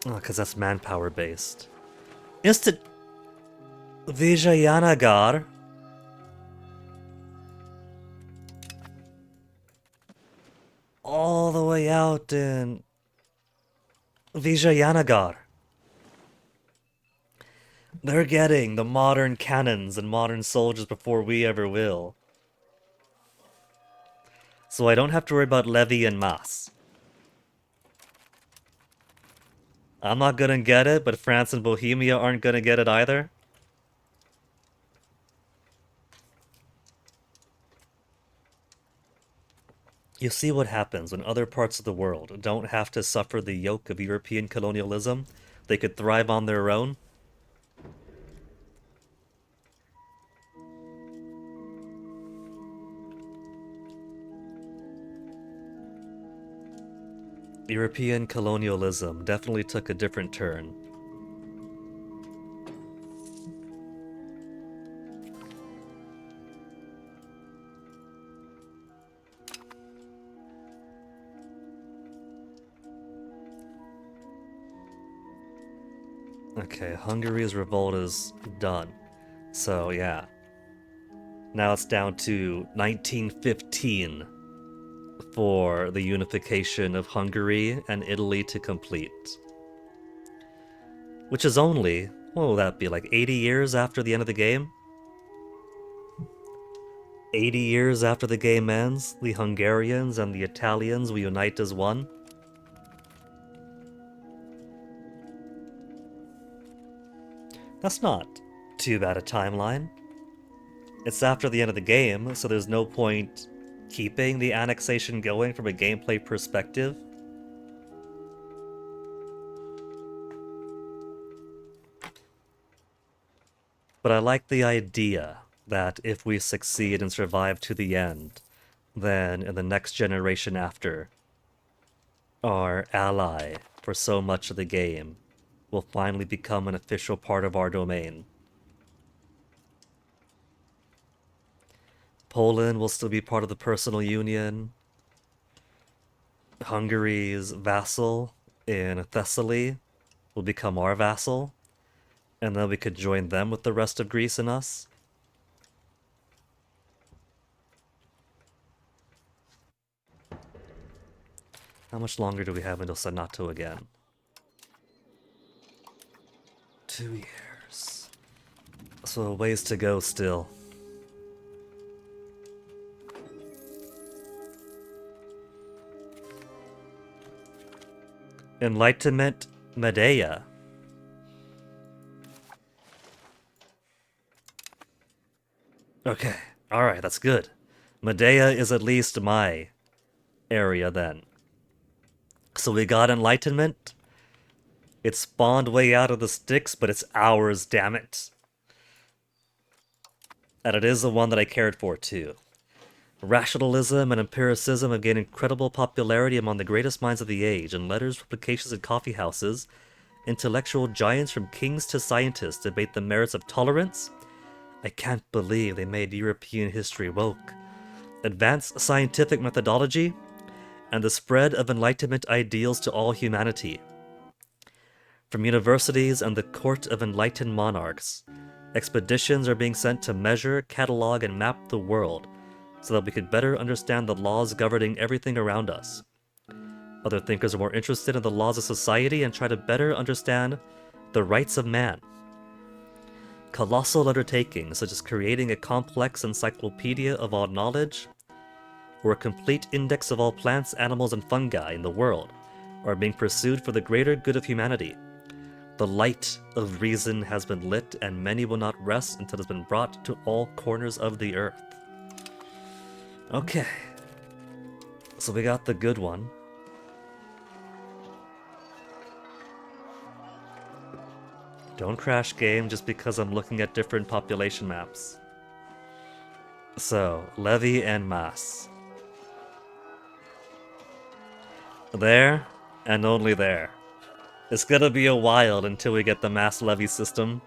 Oh, because that's manpower based. Vijayanagar. All the way out in Vijayanagar. They're getting the modern cannons and modern soldiers before we ever will. So I don't have to worry about levy en masse. I'm not gonna get it, but France and Bohemia aren't gonna get it either. You see what happens when other parts of the world don't have to suffer the yoke of European colonialism. They could thrive on their own. European colonialism definitely took a different turn. Okay, Hungary's revolt is done. So, yeah. Now it's down to 1915 for the unification of Hungary and Italy to complete. Which is only, what will that be, like 80 years after the end of the game? 80 years after the game ends, the Hungarians and the Italians will unite as one. That's not too bad a timeline. It's after the end of the game, so there's no point keeping the annexation going from a gameplay perspective. But I like the idea that if we succeed and survive to the end, then in the next generation after, our ally for so much of the game will finally become an official part of our domain. Poland will still be part of the personal union. Hungary's vassal in Thessaly will become our vassal. And then we could join them with the rest of Greece and us. How much longer do we have until Sanato again? 2 years. So a ways to go still. Enlightenment Medea. Okay, alright, that's good. Medea is at least my area then. So we got enlightenment. It spawned way out of the sticks, but it's ours, damn it. And it is the one that I cared for too. Rationalism and empiricism have gained incredible popularity among the greatest minds of the age. In letters, publications, and coffee houses, intellectual giants from kings to scientists debate the merits of tolerance. I can't believe they made European history woke. Advanced scientific methodology, and the spread of Enlightenment ideals to all humanity. From universities and the court of enlightened monarchs, expeditions are being sent to measure, catalog, and map the world so that we could better understand the laws governing everything around us. Other thinkers are more interested in the laws of society and try to better understand the rights of man. Colossal undertakings, such as creating a complex encyclopedia of all knowledge, or a complete index of all plants, animals, and fungi in the world, are being pursued for the greater good of humanity. The light of reason has been lit, and many will not rest until it has been brought to all corners of the earth. Okay. So we got the good one. Don't crash game just because I'm looking at different population maps. So, levy en masse. There, and only there. It's gonna be a while until we get the mass levy system.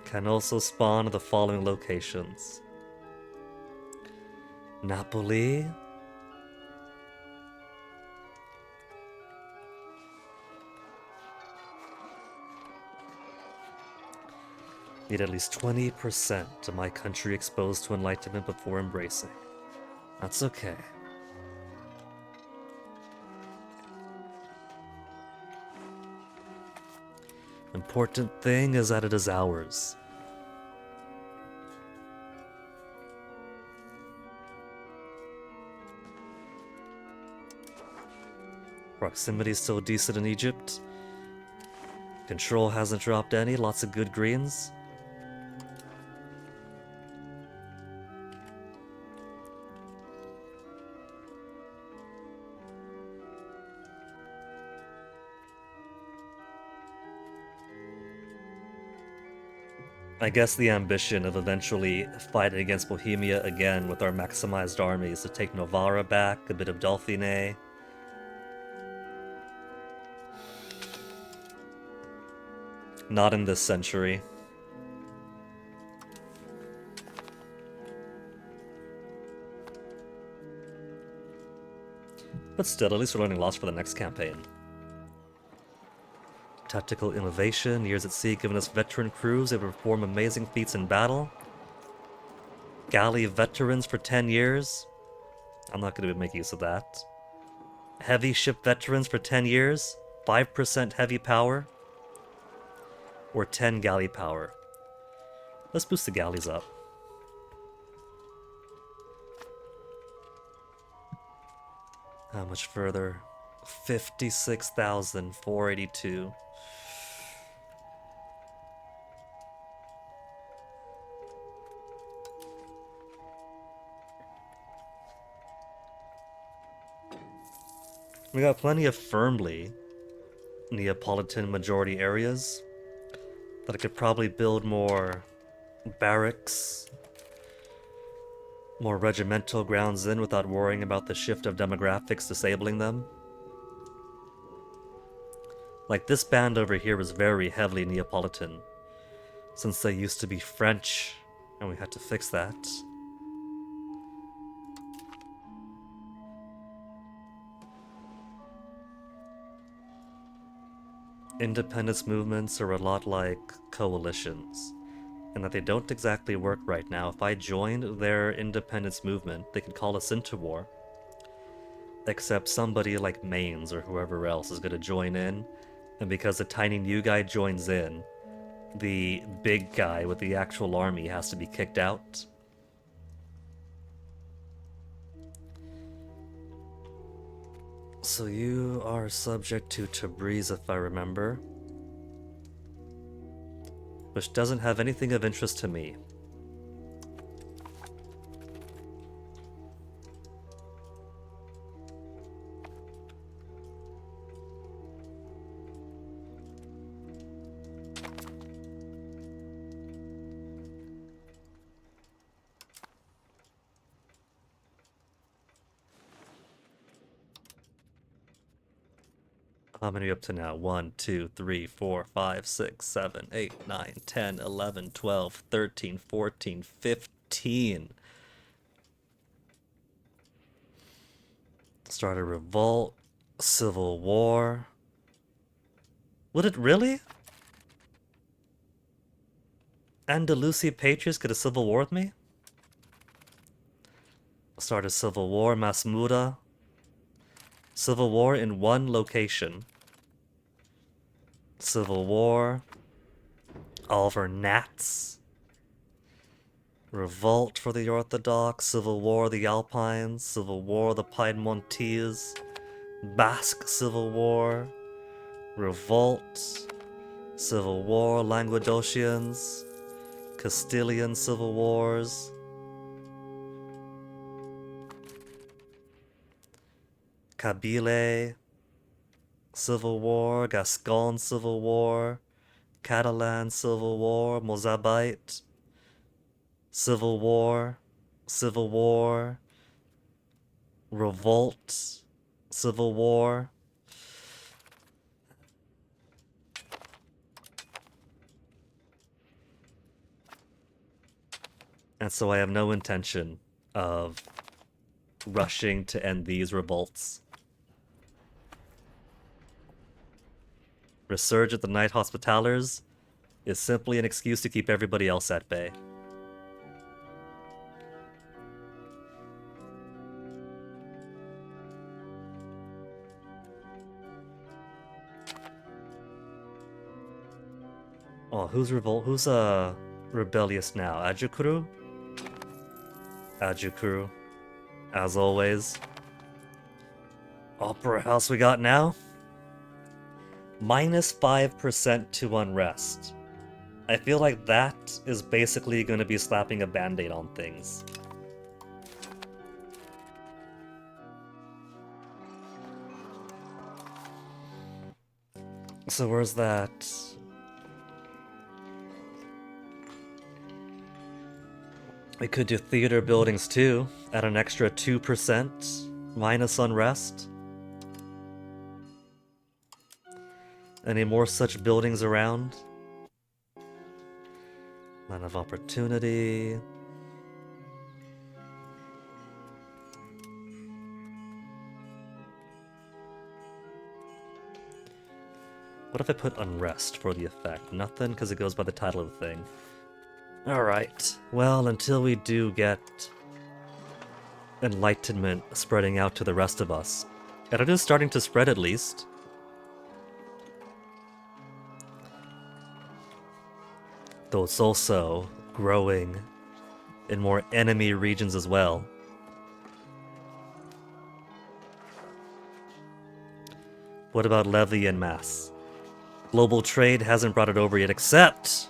Can also spawn the following locations. Napoli. Need at least 20% of my country exposed to enlightenment before embracing. That's okay. Important thing is that it is ours. Proximity is still decent in Egypt. Control hasn't dropped any, lots of good greens. I guess the ambition of eventually fighting against Bohemia again with our maximized armies to take Novara back, a bit of Dauphine. Not in this century. But still, at least we're learning lots for the next campaign. Tactical innovation, years at sea giving us veteran crews able to perform amazing feats in battle. Galley veterans for 10 years. I'm not going to make use of that. Heavy ship veterans for 10 years. 5% heavy power. Or 10 galley power. Let's boost the galleys up. How much further? 56,482. We got plenty of firmly Neapolitan majority areas that I could probably build more barracks, more regimental grounds in without worrying about the shift of demographics disabling them. Like this band over here was very heavily Neapolitan, since they used to be French, and we had to fix that. independence movements are a lot like coalitions, and that they don't exactly work right now. If I joined their independence movement, they could call us into war. Except somebody like Mainz or whoever else is going to join in, and because the tiny new guy joins in, the big guy with the actual army has to be kicked out. So you are subject to Tabriz, if I remember, which doesn't have anything of interest to me. How many are we up to now? 1, 2, 3, 4, 5, 6, 7, 8, 9, 10, 11, 12, 13, 14, 15. Start a revolt. Civil war. Would it really? Andalusia Patriots get a civil war with me? Start a civil war. Masmuda. Civil war in one location. Civil war. Oliver Nats. Revolt for the Orthodox. Civil war the Alpines. Civil war the Piedmontese. Basque Civil War. Revolt. Civil War Languedocians. Castilian Civil Wars. Kabyle Civil War, Gascon Civil War, Catalan Civil War, Mozabite Civil War, Civil War, Revolt Civil War. And so I have no intention of rushing to end these revolts. Resurge at the Night Hospitallers is simply an excuse to keep everybody else at bay. Oh, who's rebellious now? Ajukuru? Ajukuru. As always. Opera House we got now? Minus 5% to unrest. I feel like that is basically going to be slapping a band-aid on things. So where's that? We could do theater buildings too, at an extra 2% minus unrest. Any more such buildings around? Land of Opportunity. What if I put unrest for the effect? Nothing, because it goes by the title of the thing. Alright, well, until we do get enlightenment spreading out to the rest of us. And it is starting to spread at least. Though it's also growing in more enemy regions as well. What about levy en masse? Global trade hasn't brought it over yet, except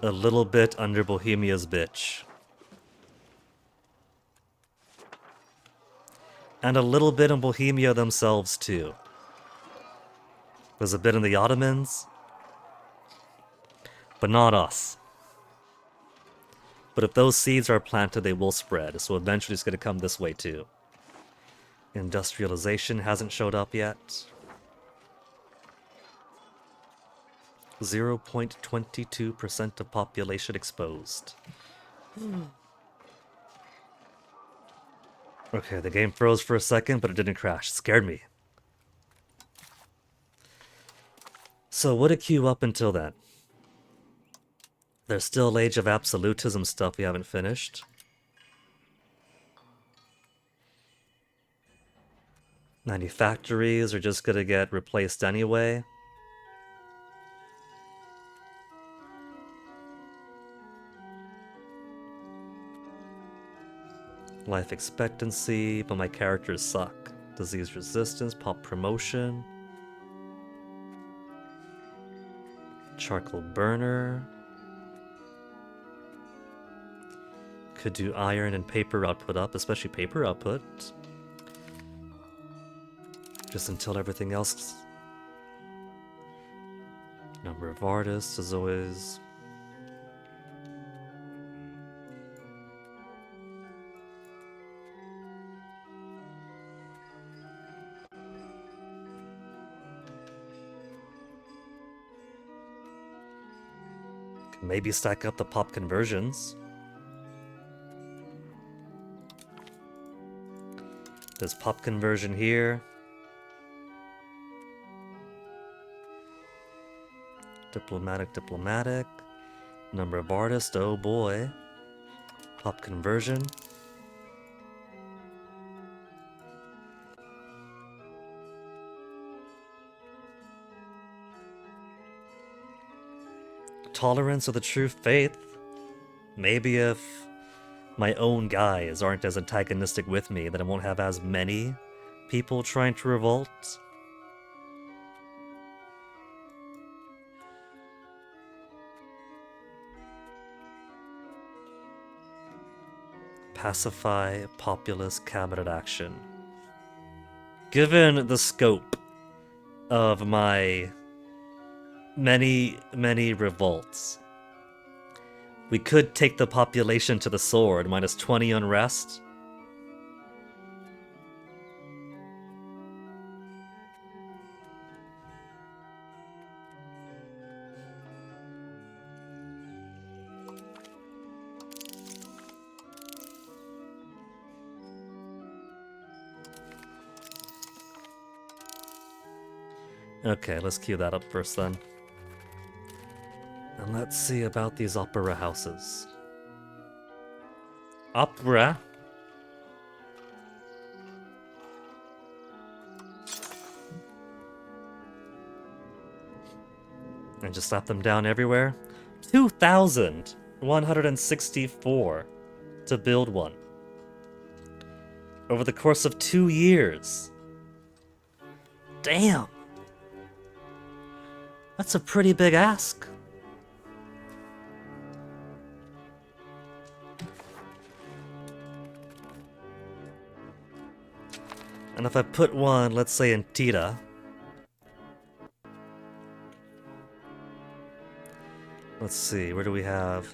a little bit under Bohemia's bitch. And a little bit in Bohemia themselves, too. There's a bit in the Ottomans, but not us. But if those seeds are planted, they will spread, so eventually it's going to come this way, too. Industrialization hasn't showed up yet. 0.22% of population exposed. Okay, the game froze for a second, but it didn't crash. It scared me. So what did queue up until then? There's still Age of Absolutism stuff we haven't finished. Manufactories are just gonna get replaced anyway. Life expectancy, but my characters suck. Disease resistance, pop promotion. Charcoal burner. Could do iron and paper output up, especially paper output. Just until everything else. Number of artists is always... Maybe stack up the pop conversions. There's pop conversion here. Diplomatic. Number of artists, oh boy. Pop conversion. Tolerance of the true faith. Maybe if my own guys aren't as antagonistic with me, then I won't have as many people trying to revolt. Pacify populace cabinet action. Given the scope of my many revolts, we could take the population to the sword, minus 20 unrest. Okay, let's queue that up first then. And let's see about these opera houses. Opera? And just slap them down everywhere? 2,164 to build one. Over the course of 2 years. Damn! That's a pretty big ask. And if I put one, let's say in Tita. Let's see, where do we have...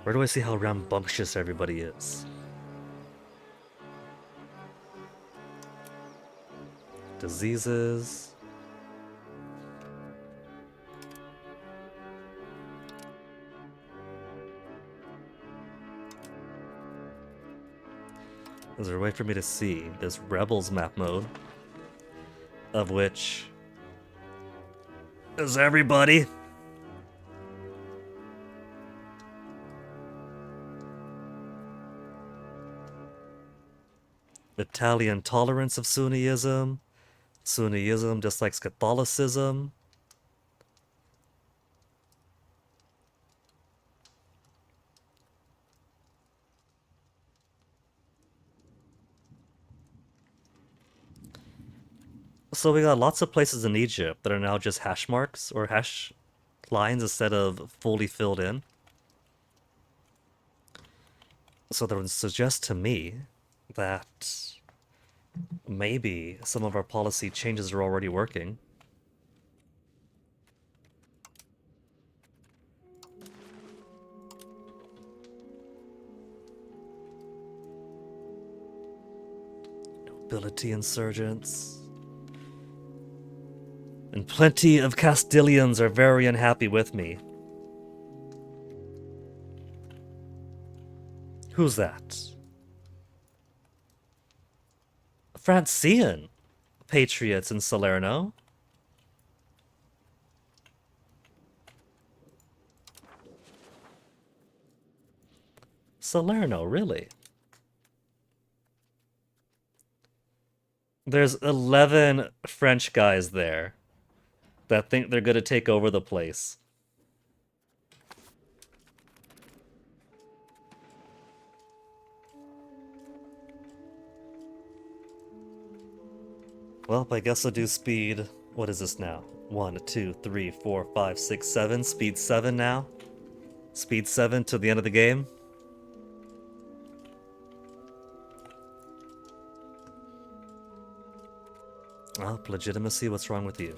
Where do I see how rambunctious everybody is? Diseases... Is there a way for me to see this Rebels map mode? Of which... is everybody? Italian tolerance of Sunniism. Sunniism dislikes Catholicism. So we got lots of places in Egypt that are now just hash marks or hash lines instead of fully filled in. So that would suggest to me that maybe some of our policy changes are already working. Nobility insurgents. And plenty of Castilians are very unhappy with me. Who's that? Francian patriots in Salerno. Salerno, really? There's 11 French guys there that think they're gonna take over the place. Well, I guess I'll do speed. What is this now? 1, 2, 3, 4, 5, 6, 7. Speed 7 now. Speed 7 to the end of the game. Oh, legitimacy, what's wrong with you?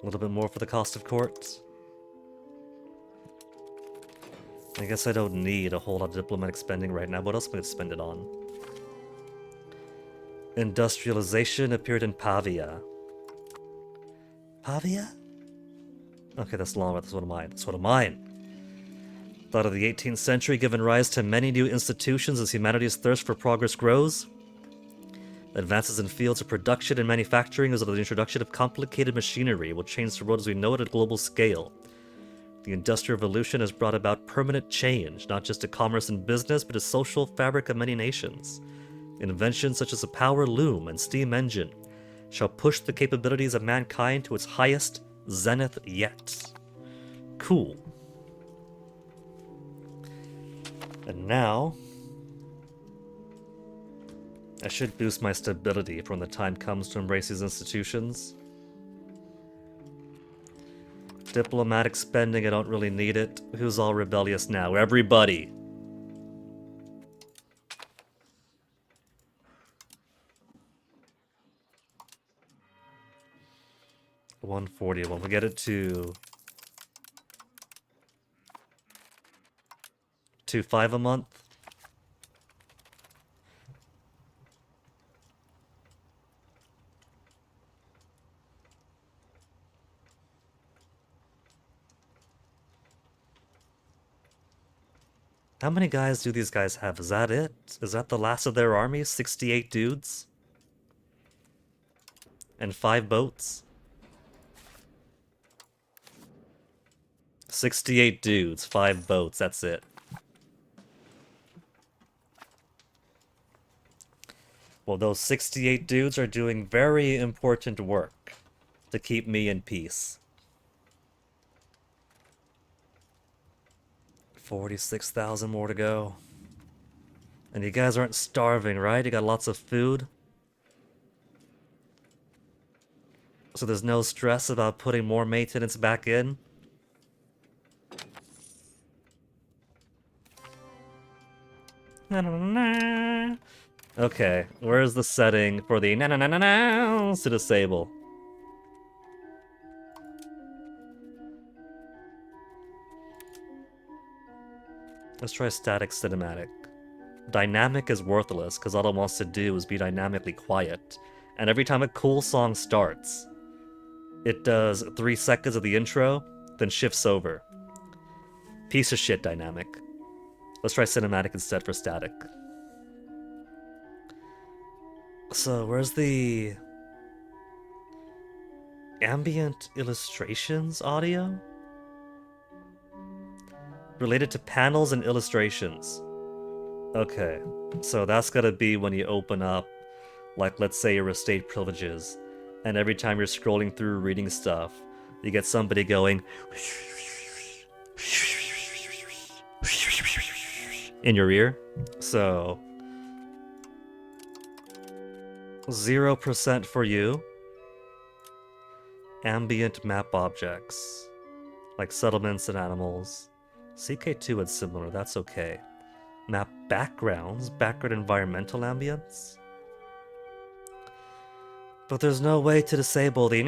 A little bit more for the cost of court. I guess I don't need a whole lot of diplomatic spending right now. What else am I going to spend it on? Industrialization appeared in Pavia. Pavia? Okay, that's long, that's one of mine. That's one of mine. Thought of the 18th century given rise to many new institutions as humanity's thirst for progress grows. Advances in fields of production and manufacturing as well as the introduction of complicated machinery will change the world as we know it at a global scale. The Industrial Revolution has brought about permanent change, not just to commerce and business, but to social fabric of many nations. Inventions such as the power loom and steam engine shall push the capabilities of mankind to its highest zenith yet. Cool. And now, I should boost my stability for when the time comes to embrace these institutions. Diplomatic spending, I don't really need it. Who's all rebellious now? Everybody! $140. When we get it to 2.5 a month. How many guys do these guys have? Is that it? Is that the last of their army? 68 dudes? And 5 boats? 68 dudes, 5 boats, that's it. Well, those 68 dudes are doing very important work to keep me in peace. 46,000 more to go. And you guys aren't starving, right? You got lots of food. So there's no stress about putting more maintenance back in. Okay, where's the setting for the to disable? Let's try static cinematic. Dynamic is worthless because all it wants to do is be dynamically quiet. And every time a cool song starts, it does 3 seconds of the intro, then shifts over. Piece of shit dynamic. Let's try cinematic instead for static. So, where's the ambient illustrations audio? Related to panels and illustrations. Okay, so that's gotta be when you open up, like, let's say your estate privileges, and every time you're scrolling through reading stuff, you get somebody going in your ear. So 0% for you. Ambient map objects, like settlements and animals. CK2 is similar, that's okay. Map backgrounds, background environmental ambience. But there's no way to disable the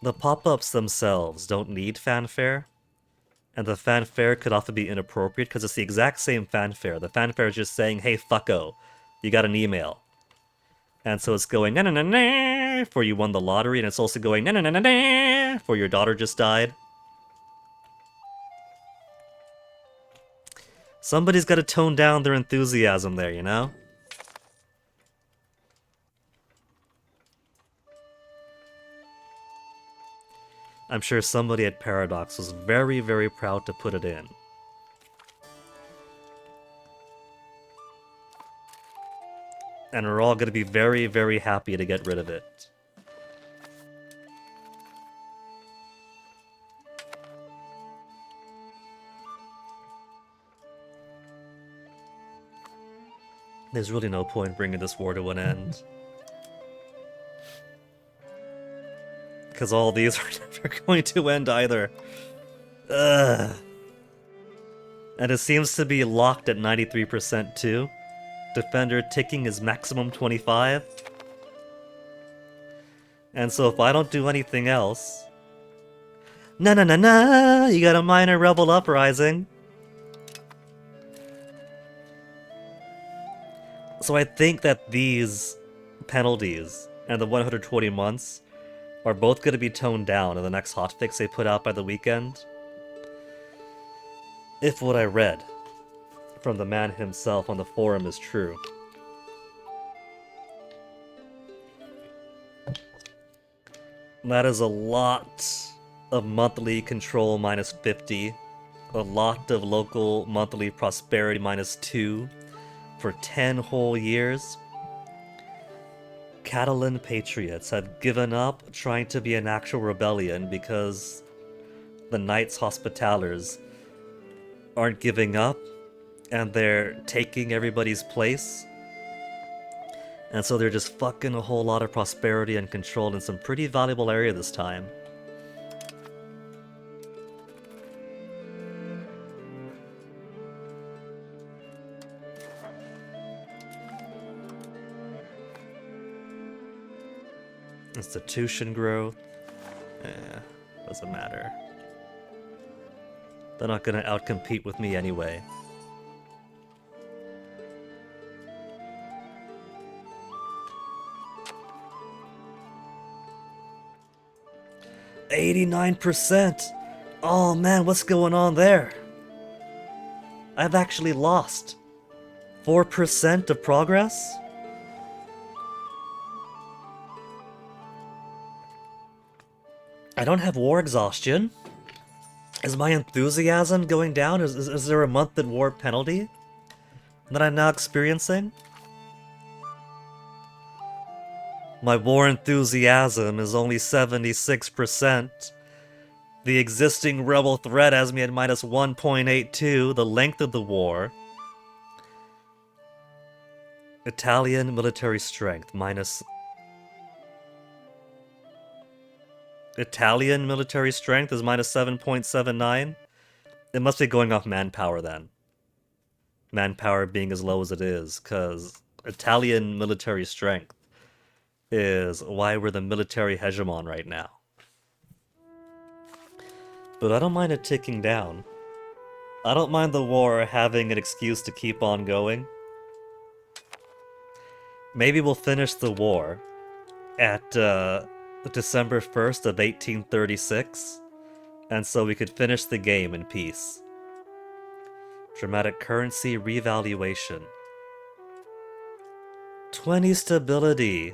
The pop-ups themselves don't need fanfare, and the fanfare could often be inappropriate because it's the exact same fanfare. The fanfare is just saying, hey fucko, you got an email. And so it's going na na na na for you won the lottery, and it's also going na na na na na for your daughter just died. Somebody's got to tone down their enthusiasm there, you know? I'm sure somebody at Paradox was very, very proud to put it in. And we're all going to be very, very happy to get rid of it. There's really no point bringing this war to an end. Because all these are never going to end either. Ugh. And it seems to be locked at 93% too. Defender ticking is maximum 25. And so if I don't do anything else... Na na na na! You got a minor rebel uprising. So I think that these penalties and the 120 months are both going to be toned down in the next hotfix they put out by the weekend. If what I read from the man himself on the forum is true. That is a lot of monthly control minus 50, a lot of local monthly prosperity minus 2 for 10 whole years. Catalan patriots have given up trying to be an actual rebellion because the Knights Hospitallers aren't giving up and they're taking everybody's place. And so they're just fucking a whole lot of prosperity and control in some pretty valuable area this time. Institution growth. Doesn't matter. They're not gonna outcompete with me anyway. %89%! Oh man, what's going on there? I've actually lost 4% of progress? I don't have war exhaustion. Is my enthusiasm going down? Is there a month in war penalty that I'm now experiencing? My war enthusiasm is only 76%. The existing rebel threat has me at minus 1.82, the length of the war. Italian military strength, minus... Italian military strength is minus 7.79? It must be going off manpower then. Manpower being as low as it is, because Italian military strength is why we're the military hegemon right now. But I don't mind it ticking down. I don't mind the war having an excuse to keep on going. Maybe we'll finish the war at December 1st of 1836, and so we could finish the game in peace. Dramatic currency revaluation. 20 stability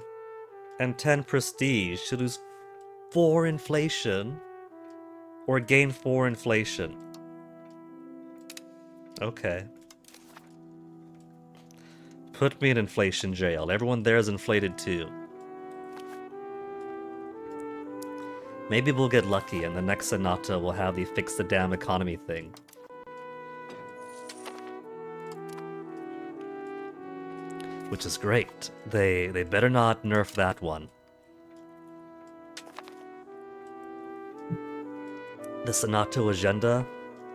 and 10 prestige to lose 4 inflation or gain 4 inflation. Okay. Put me in inflation jail. Everyone there is inflated too. Maybe we'll get lucky and the next Sonata will have the fix the damn economy thing. Which is great. They better not nerf that one. The Sonato agenda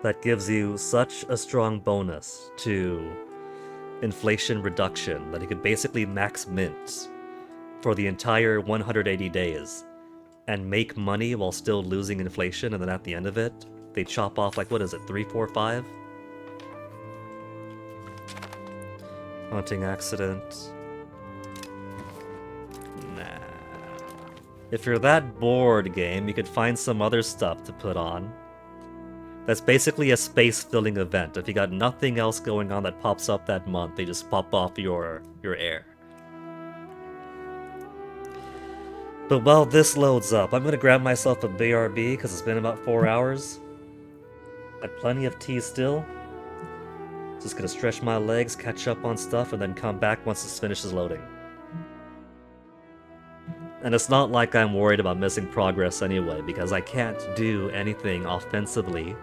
that gives you such a strong bonus to inflation reduction that you could basically max mint for the entire 180 days and make money while still losing inflation, and then at the end of it, they chop off, like, what is it, 3, 4, 5? Haunting accident. If you're that bored, game, you could find some other stuff to put on. That's basically a space-filling event. If you got nothing else going on that pops up that month, they just pop off your air. But while this loads up, I'm gonna grab myself a BRB because it's been about 4 hours. Had plenty of tea still. Just gonna stretch my legs, catch up on stuff, and then come back once this finishes loading. And it's not like I'm worried about missing progress anyway, because I can't do anything offensively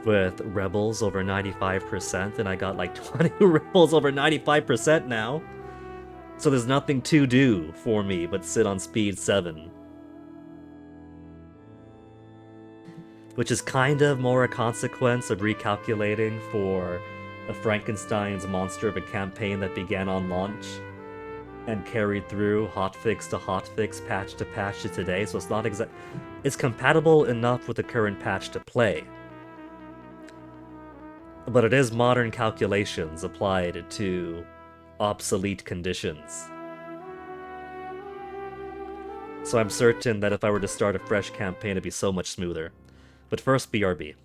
with rebels over 95%, and I got like 20 rebels over 95% now. So there's nothing to do for me but sit on speed 7. Which is kind of more a consequence of recalculating for a Frankenstein's monster of a campaign that began on launch and carried through hotfix to hotfix, patch to patch to today, so it's not exact. It's compatible enough with the current patch to play. But it is modern calculations applied to obsolete conditions. So I'm certain that if I were to start a fresh campaign, it'd be so much smoother. But first, BRB.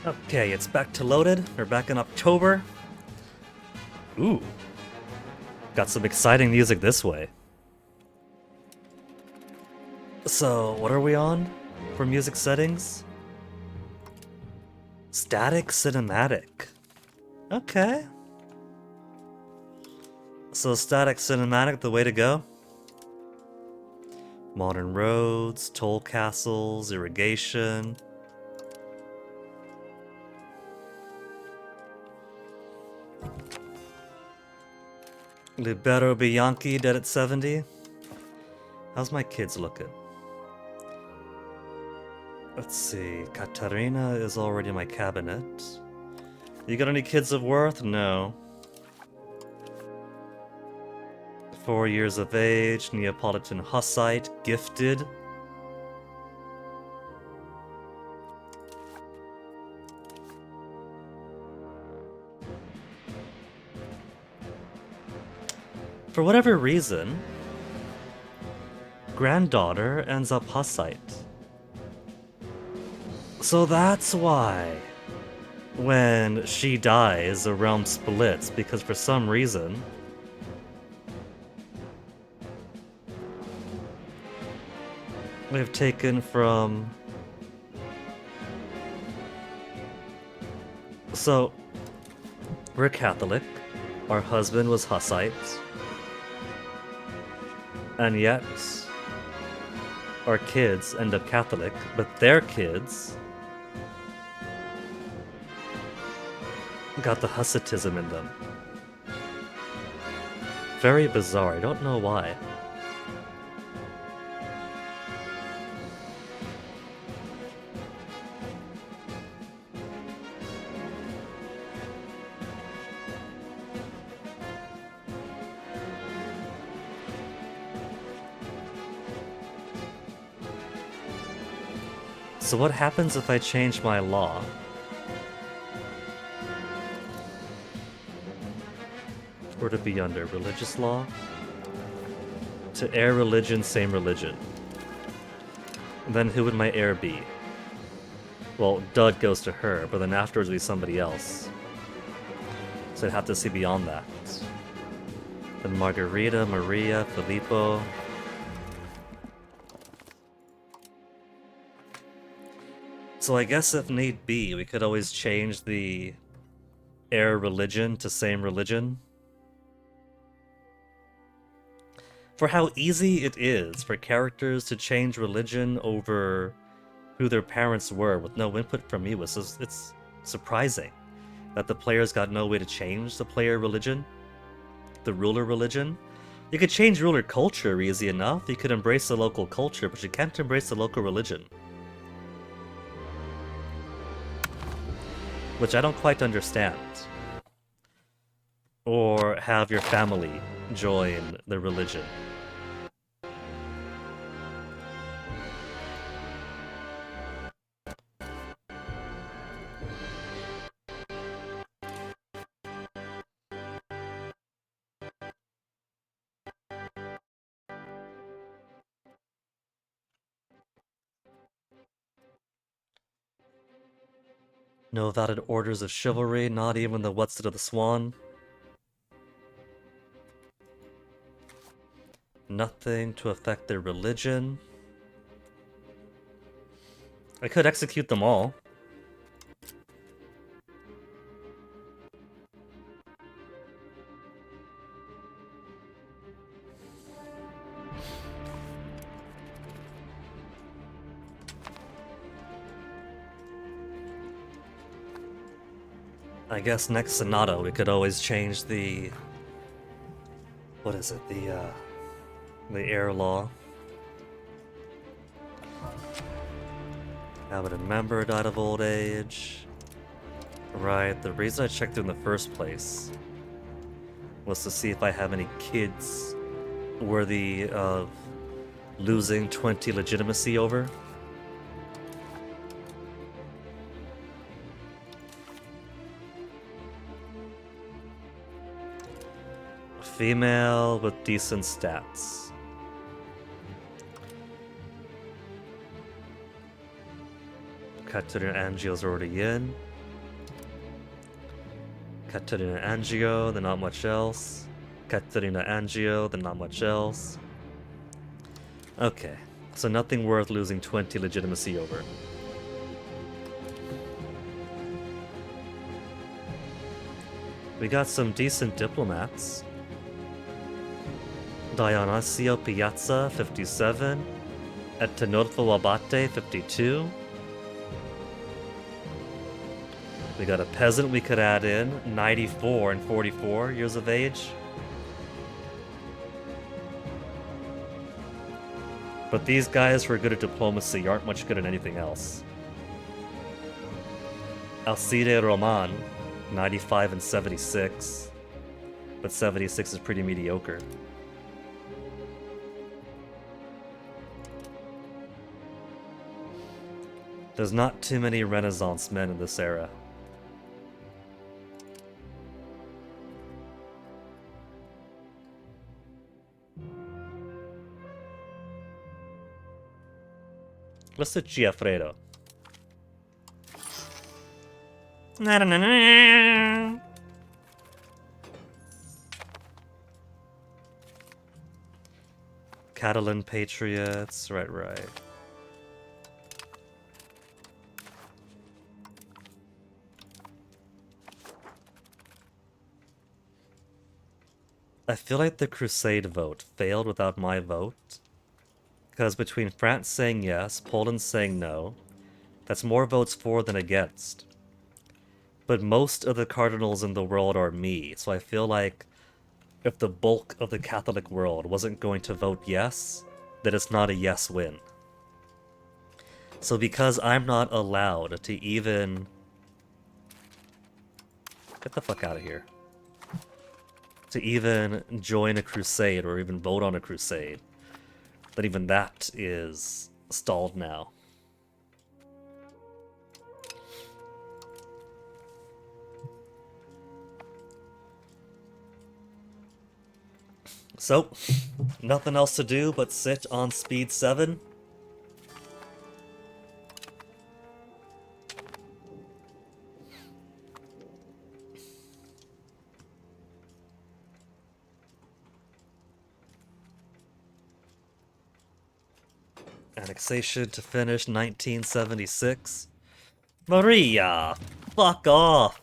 Okay, it's back to loaded. We're back in October. Ooh. Got some exciting music this way. So, what are we on for music settings? Static cinematic. Okay. So static cinematic, the way to go? Modern roads, toll castles, irrigation. Libero Bianchi dead at 70. How's my kids looking? Let's see. Katarina is already in my cabinet. You got any kids of worth? No. 4 years of age, Neapolitan Hussite, gifted. For whatever reason, granddaughter ends up Hussite. So that's why when she dies, the realm splits, because for some reason they've taken from... So, we're Catholic, our husband was Hussite, and yet our kids end up Catholic, but their kids got the Hussitism in them. Very bizarre, I don't know why. So what happens if I change my law? Or to be under religious law? To heir religion, same religion. Then who would my heir be? Well, Doug goes to her, but then afterwards it'd be somebody else. So I'd have to see beyond that. Then Margarita, Maria, Filippo. So I guess if need be, we could always change the heir religion to same religion. For how easy it is for characters to change religion over who their parents were with no input from you, it's surprising that the players got no way to change the player religion, the ruler religion. You could change ruler culture easy enough, you could embrace the local culture, but you can't embrace the local religion. Which I don't quite understand. Or have your family join the religion. No valid orders of chivalry, not even the What's It of the Swan. Nothing to affect their religion. I could execute them all. I guess next Sonata we could always change the... What is it? The heir law. Have a member died of old age. Right, the reason I checked in the first place was to see if I have any kids worthy of losing 20 legitimacy over. Female with decent stats. Katarina Angio's already in. Katerina Angio, then not much else. Katerina Angio, then not much else. Okay, so nothing worth losing 20 legitimacy over. We got some decent diplomats. Dionysio Piazza, 57. At Tenodfo Abate, 52. We got a peasant we could add in, 94 and 44 years of age. But these guys who are good at diplomacy aren't much good at anything else. Alcide Roman, 95 and 76. But 76 is pretty mediocre. There's not too many Renaissance men in this era. Let's do Giaffredo. Catalan Patriots, right. I feel like the Crusade vote failed without my vote. Because between France saying yes, Poland saying no, that's more votes for than against. But most of the cardinals in the world are me, so I feel like if the bulk of the Catholic world wasn't going to vote yes, then it's not a yes win. So because I'm not allowed to even... Get the fuck out of here. To even join a crusade or even vote on a crusade, then even that is stalled now. So, nothing else to do but sit on speed 7. Annexation to finish 1976. Maria! Fuck off!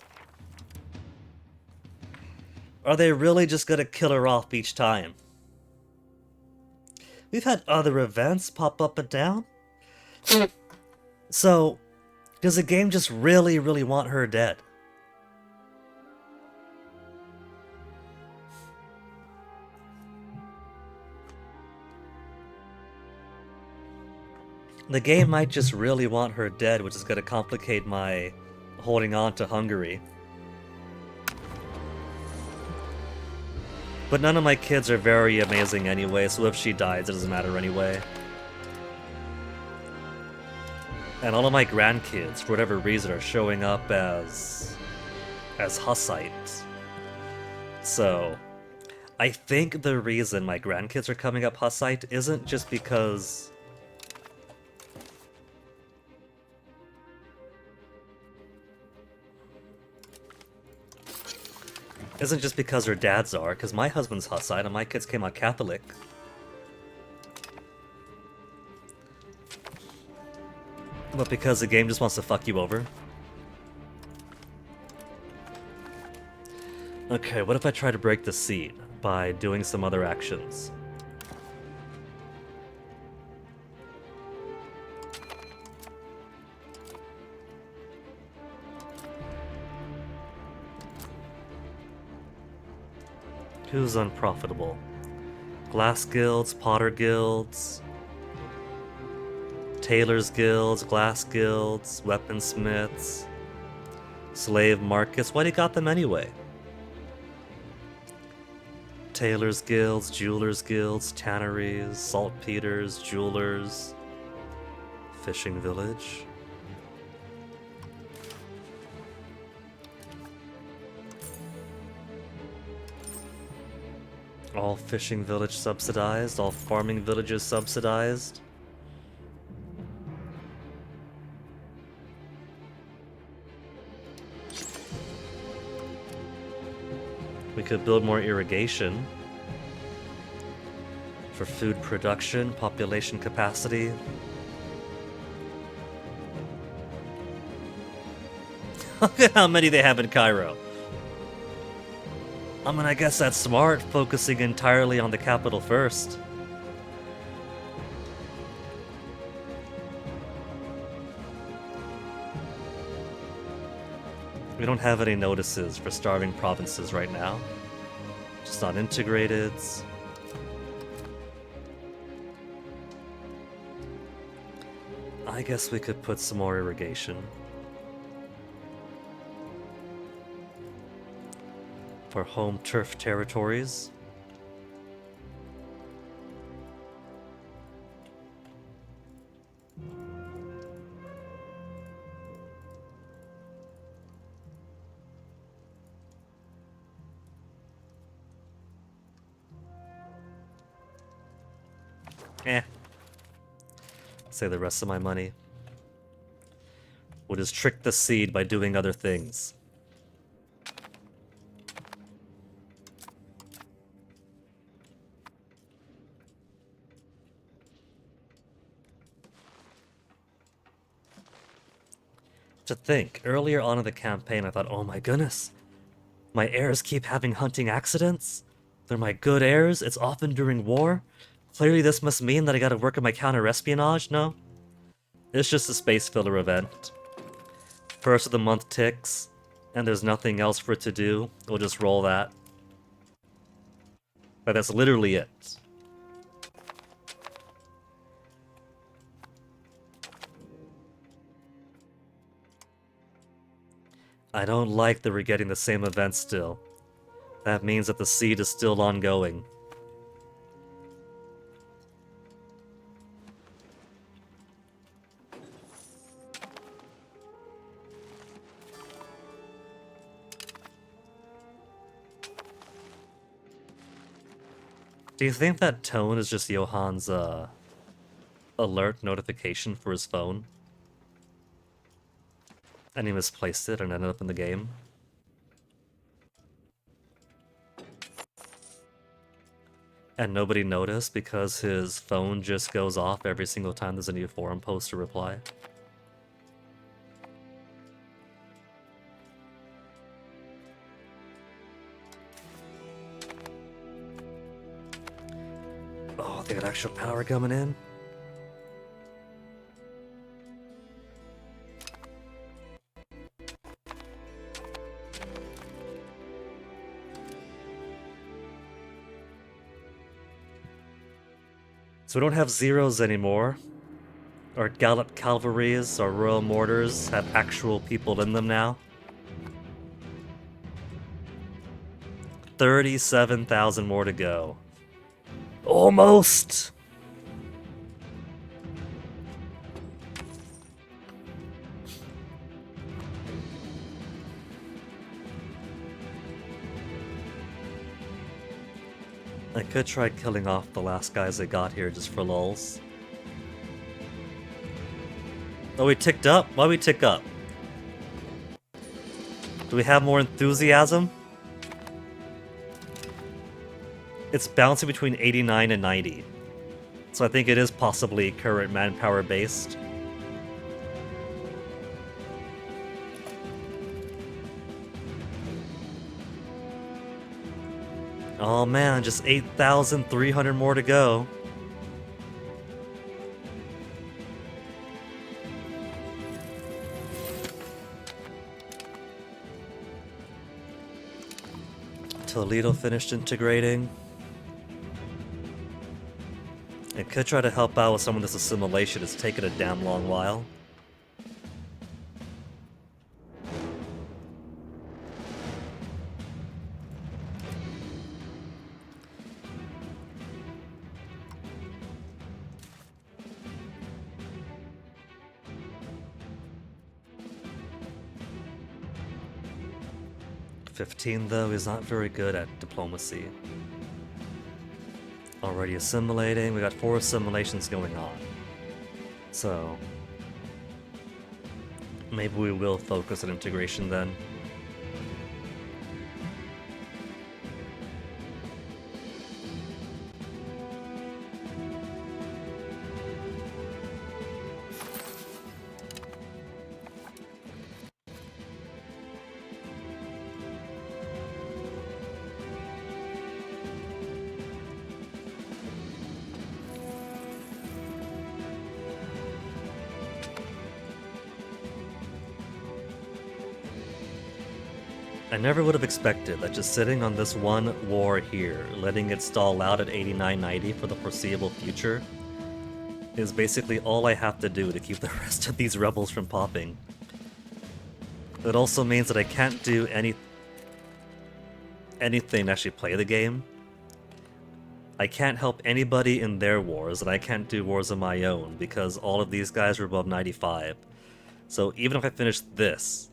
Are they really just gonna kill her off each time? We've had other events pop up and down. So, does the game just really want her dead? The game might just really want her dead, which is gonna complicate my holding on to Hungary. But none of my kids are very amazing anyway, so if she dies, it doesn't matter anyway. And all of my grandkids, for whatever reason, are showing up as Hussites. So, I think the reason my grandkids are coming up Hussite isn't just because... Isn't just because their dads are, because my husband's Hussite and my kids came out Catholic. But because the game just wants to fuck you over. Okay, what if I try to break the seed by doing some other actions? Who's unprofitable? Glass guilds, potter guilds, tailors guilds, glass guilds, weaponsmiths, slave markets. Why do you got them anyway? Tailors guilds, jewelers guilds, tanneries, saltpeters, jewelers, fishing village. All fishing village subsidized, all farming villages subsidized. We could build more irrigation for food production, population capacity. Look at how many they have in Cairo. I mean, I guess that's smart, focusing entirely on the capital first. We don't have any notices for starving provinces right now. Just not integrated. I guess we could put some more irrigation. For home turf territories. Say the rest of my money. We'll just trick the seed by doing other things. To think, earlier on in the campaign I thought, oh my goodness, my heirs keep having hunting accidents? They're my good heirs? It's often during war? Clearly this must mean that I gotta work on my counter-espionage? No. It's just a space filler event. First of the month ticks, and there's nothing else for it to do. We'll just roll that. But that's literally it. I don't like that we're getting the same event still. That means that the seed is still ongoing. Do you think that tone is just Johan's alert notification for his phone? And he misplaced it and ended up in the game? And nobody noticed because his phone just goes off every single time there's a new forum post to reply? Oh, they got actual power coming in? So we don't have zeros anymore. Our Gallop Cavalries, our Royal Mortars have actual people in them now. 37,000 more to go. Almost! I could try killing off the last guys that got here just for lulz. Oh, we ticked up? Why we tick up? Do we have more enthusiasm? It's bouncing between 89 and 90. So I think it is possibly current manpower based. Oh man, just 8,300 more to go. Toledo finished integrating. I could try to help out with some of this assimilation. It's taken a damn long while. $15 though is not very good at diplomacy. Already assimilating. We got 4 assimilations going on. So maybe we will focus on integration then. I never would have expected that just sitting on this one war here, letting it stall out at 89.90 for the foreseeable future, is basically all I have to do to keep the rest of these rebels from popping. It also means that I can't do anything to actually play the game. I can't help anybody in their wars, and I can't do wars of my own, because all of these guys are above 95. So even if I finished this,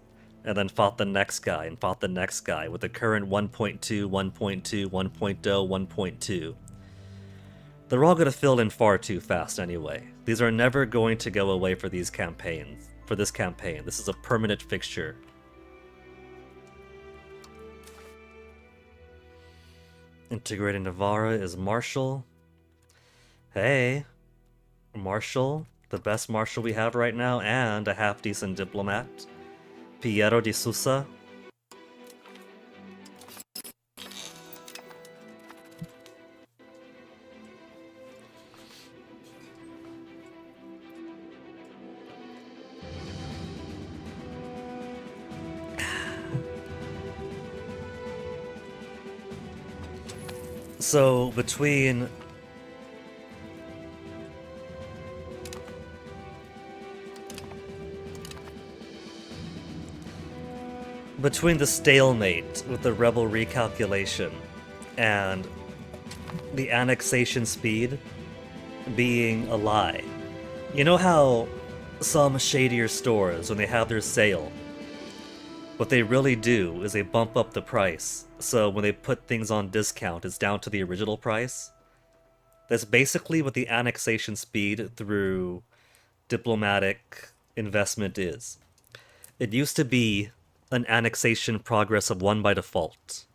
and then fought the next guy, and fought the next guy, with the current 1.2, 1.2, 1.0, 1.2, they're all gonna fill in far too fast anyway. These are never going to go away for these campaigns. For this campaign, this is a permanent fixture. Integrating Navarra is Marshall. Hey, Marshall, the best Marshall we have right now, and a half-decent diplomat. Piero di Sousa. So, between the stalemate with the rebel recalculation and the annexation speed being a lie. You know how some shadier stores, when they have their sale, what they really do is they bump up the price, so when they put things on discount, it's down to the original price? That's basically what the annexation speed through diplomatic investment is. It used to be an annexation progress of 1 by default.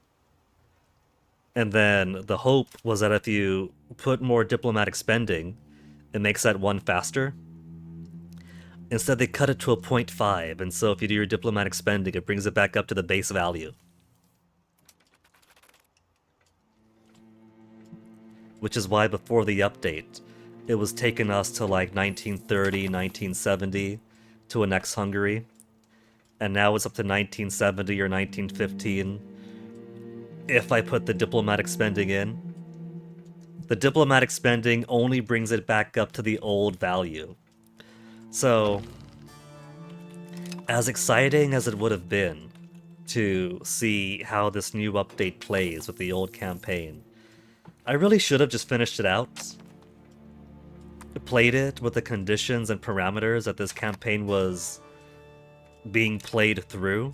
And then the hope was that if you put more diplomatic spending, it makes that 1 faster. Instead, they cut it to a 0.5, and so if you do your diplomatic spending, it brings it back up to the base value. Which is why before the update, it was taking us to like 1930, 1970 to annex Hungary. And now it's up to 1970 or 1915 if I put the diplomatic spending in. The diplomatic spending only brings it back up to the old value. So, as exciting as it would have been to see how this new update plays with the old campaign, I really should have just finished it out. Played it with the conditions and parameters that this campaign was being played through.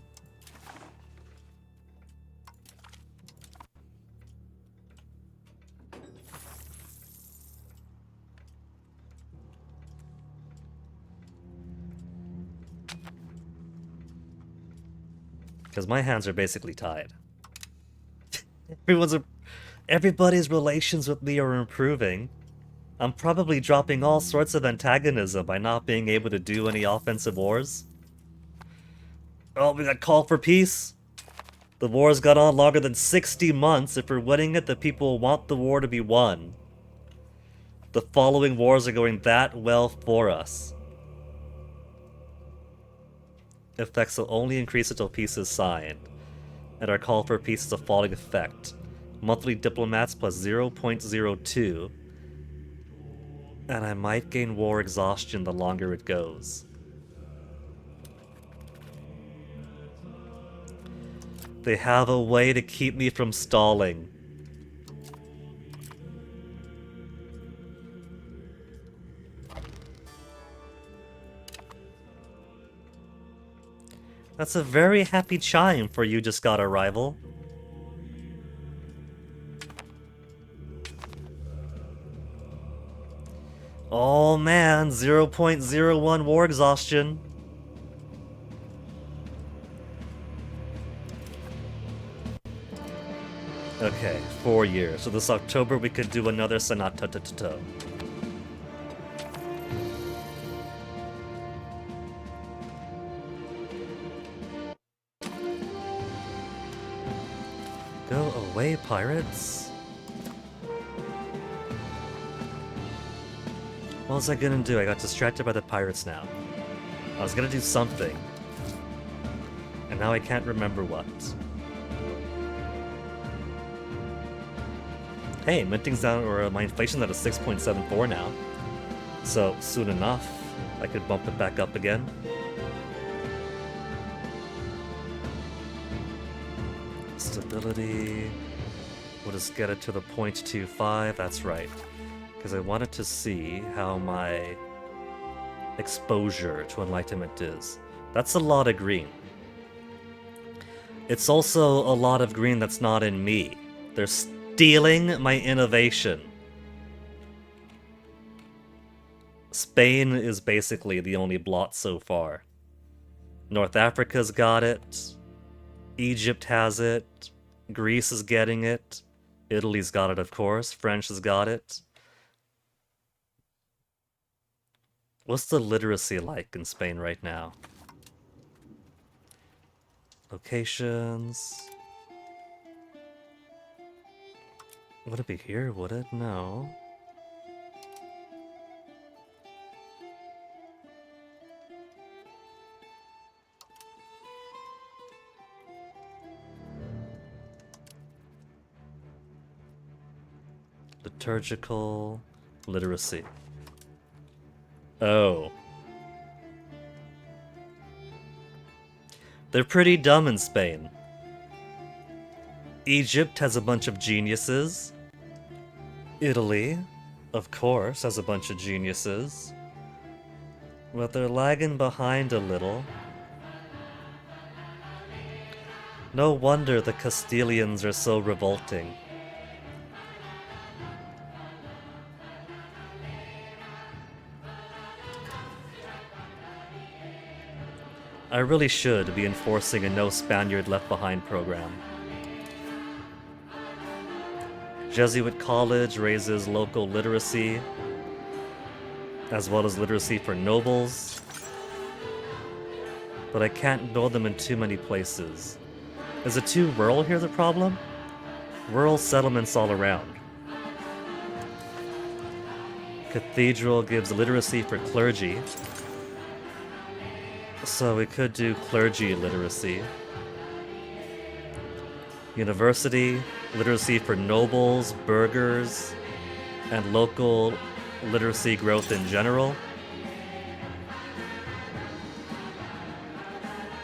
Because my hands are basically tied. Everybody's relations with me are improving. I'm probably dropping all sorts of antagonism by not being able to do any offensive wars. Oh, we got call for peace. The war's gone on longer than 60 months. If we're winning it, the people want the war to be won. The following wars are going that well for us. Effects will only increase until peace is signed, and our call for peace is a falling effect. Monthly diplomats plus 0.02, and I might gain war exhaustion the longer it goes. They have a way to keep me from stalling. That's a very happy chime for you just got a rival. Oh man, 0.01 war exhaustion. Okay, 4 years. So this October we could do another Sonata. Go away, pirates. What was I gonna do? I got distracted by the pirates now. I was gonna do something. And now I can't remember what. Hey, minting's down, or my inflation's at a 6.74 now. So soon enough, I could bump it back up again. Stability. We'll just get it to the 0.25. That's right. Because I wanted to see how my exposure to enlightenment is. That's a lot of green. It's also a lot of green that's not in me. They're stealing my innovation. Spain is basically the only blot so far. North Africa's got it. Egypt has it. Greece is getting it. Italy's got it, of course. French has got it. What's the literacy like in Spain right now? Locations. Would it be here, would it? No. Liturgical literacy. Oh. They're pretty dumb in Spain. Egypt has a bunch of geniuses. Italy, of course, has a bunch of geniuses. But they're lagging behind a little. No wonder the Castilians are so revolting. I really should be enforcing a No Spaniard Left Behind program. Jesuit College raises local literacy, as well as literacy for nobles. But I can't build them in too many places. Is it too rural here the problem? Rural settlements all around. Cathedral gives literacy for clergy. So we could do clergy literacy. University, literacy for nobles, burghers, and local literacy growth in general.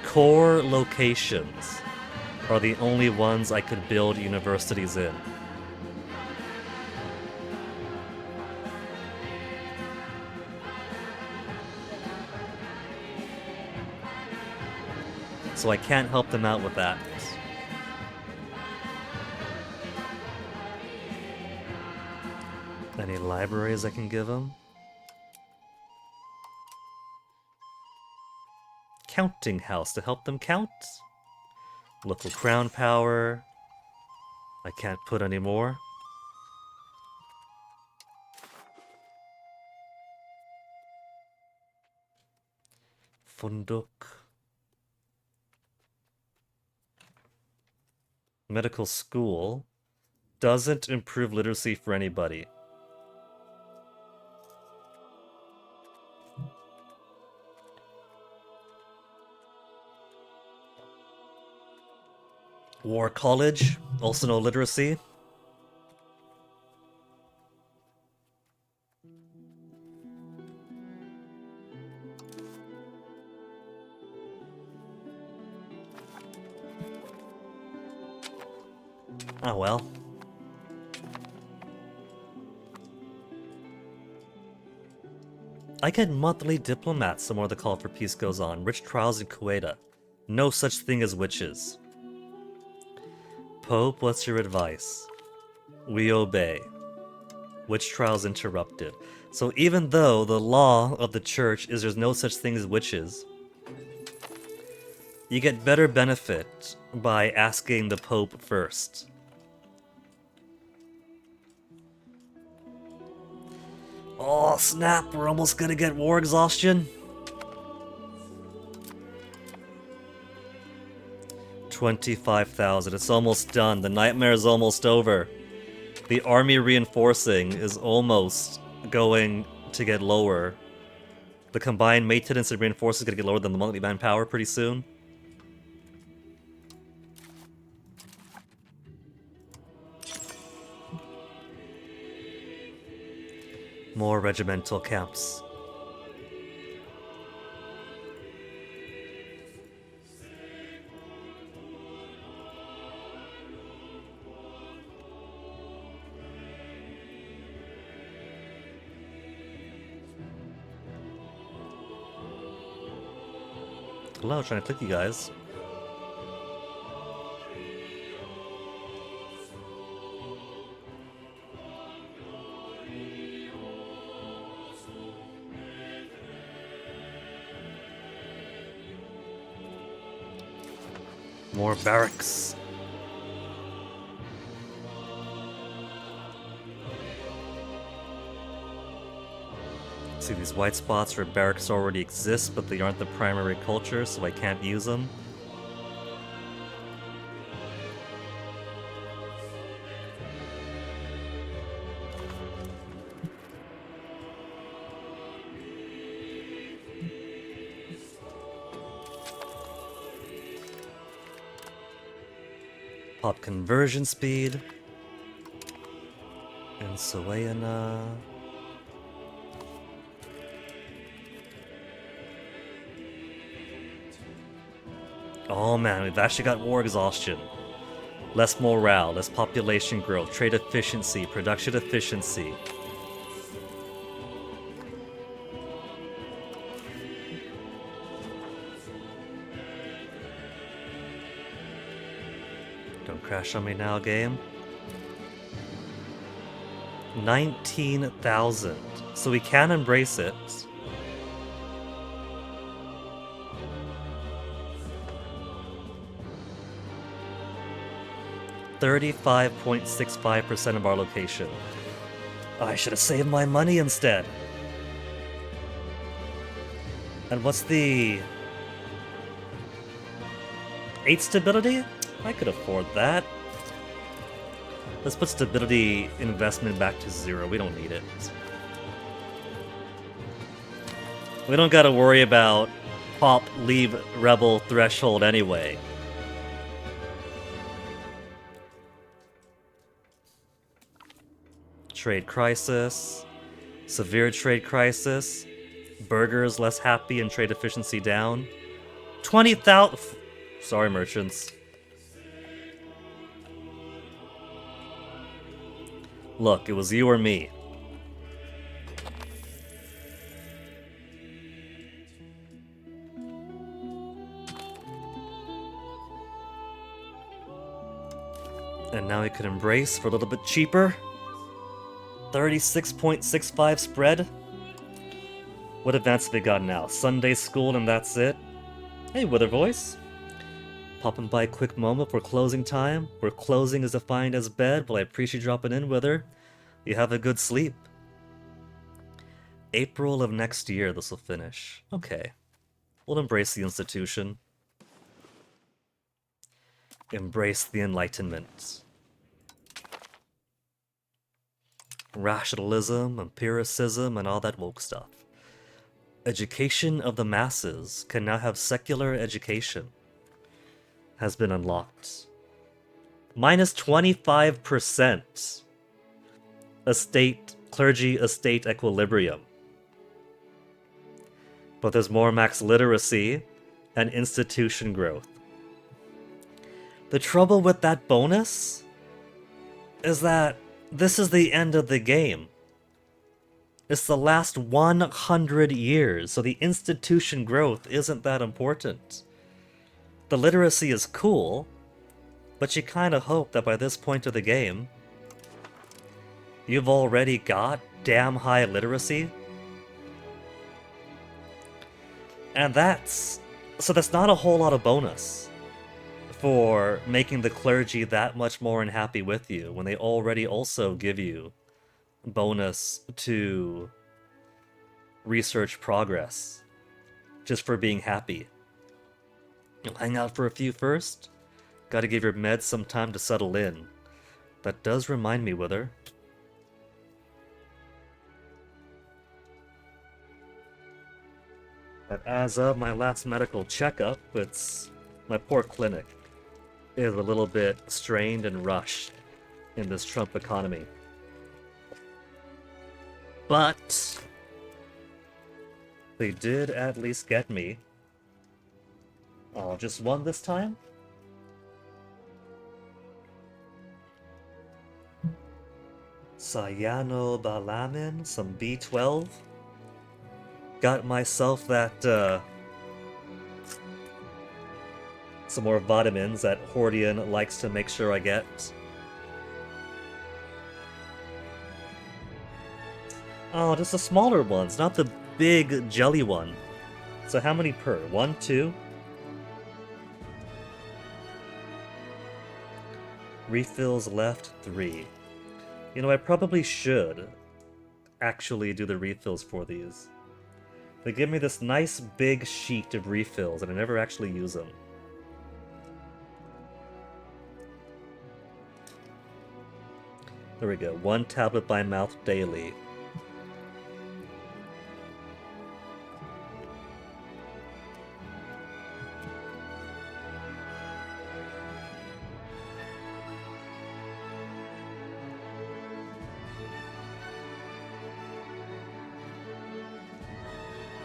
Core locations are the only ones I could build universities in. So I can't help them out with that. Any libraries I can give them? Counting house to help them count? Local crown power. I can't put any more. Funduk. Medical school doesn't improve literacy for anybody. War college, also no literacy. Oh well. I get monthly diplomats the more the call for peace goes on. Rich trials in Kuwaita. No such thing as witches. Pope, what's your advice? We obey. Witch trials interrupted. So even though the law of the church is there's no such thing as witches, you get better benefit by asking the Pope first. Oh snap, we're almost gonna get war exhaustion. 25,000, it's almost done. The nightmare is almost over. The army reinforcing is almost going to get lower. The combined maintenance and reinforcing is gonna get lower than the monthly manpower pretty soon. More regimental camps. Hello, trying to click you guys. More barracks. See, these white spots for barracks already exist, but they aren't the primary culture, so I can't use them. Pop conversion speed. And Soayana. Oh man, we've actually got war exhaustion. Less morale, less population growth, trade efficiency, production efficiency. Don't crash on me now, game. 19,000. So we can embrace it. .65% of our location. I should have saved my money instead. And what's the 8 stability? I could afford that. Let's put stability investment back to 0. We don't need it. We don't gotta worry about pop leave rebel threshold anyway. Trade crisis, severe trade crisis, burgers less happy and trade efficiency down. 20,000. Sorry, merchants. Look, it was you or me. And now we could embrace for a little bit cheaper. 36.65 spread. What advance have we got now? Sunday school and that's it? Hey, Wither Voice. Popping by a quick moment for closing time. Where closing is defined as bed. Well, I appreciate you dropping in, Wither. You have a good sleep. April of next year this will finish. Okay. We'll embrace the institution. Embrace the Enlightenment. Rationalism, empiricism, and all that woke stuff. Education of the masses can now have secular education. Has been unlocked. Minus 25%. Clergy estate equilibrium. But there's more max literacy and institution growth. The trouble with that bonus is that this is the end of the game. It's the last 100 years, so the institution growth isn't that important. The literacy is cool, but you kind of hope that by this point of the game, you've already got damn high literacy. And that's not a whole lot of bonus for making the clergy that much more unhappy with you when they already also give you bonus to research progress just for being happy. You'll hang out for a few first. Gotta give your meds some time to settle in. That does remind me, Wither. That as of my last medical checkup, my poor clinic is a little bit strained and rushed in this Trump economy. But they did at least get me. Oh, just one this time? Sayano Balamin, some B12. Got myself that, some more vitamins that Hordian likes to make sure I get. Oh, just the smaller ones, not the big jelly one. So how many per? 1, 2? Refills left, 3. You know, I probably should actually do the refills for these. They give me this nice big sheet of refills, and I never actually use them. There we go. 1 tablet by mouth daily.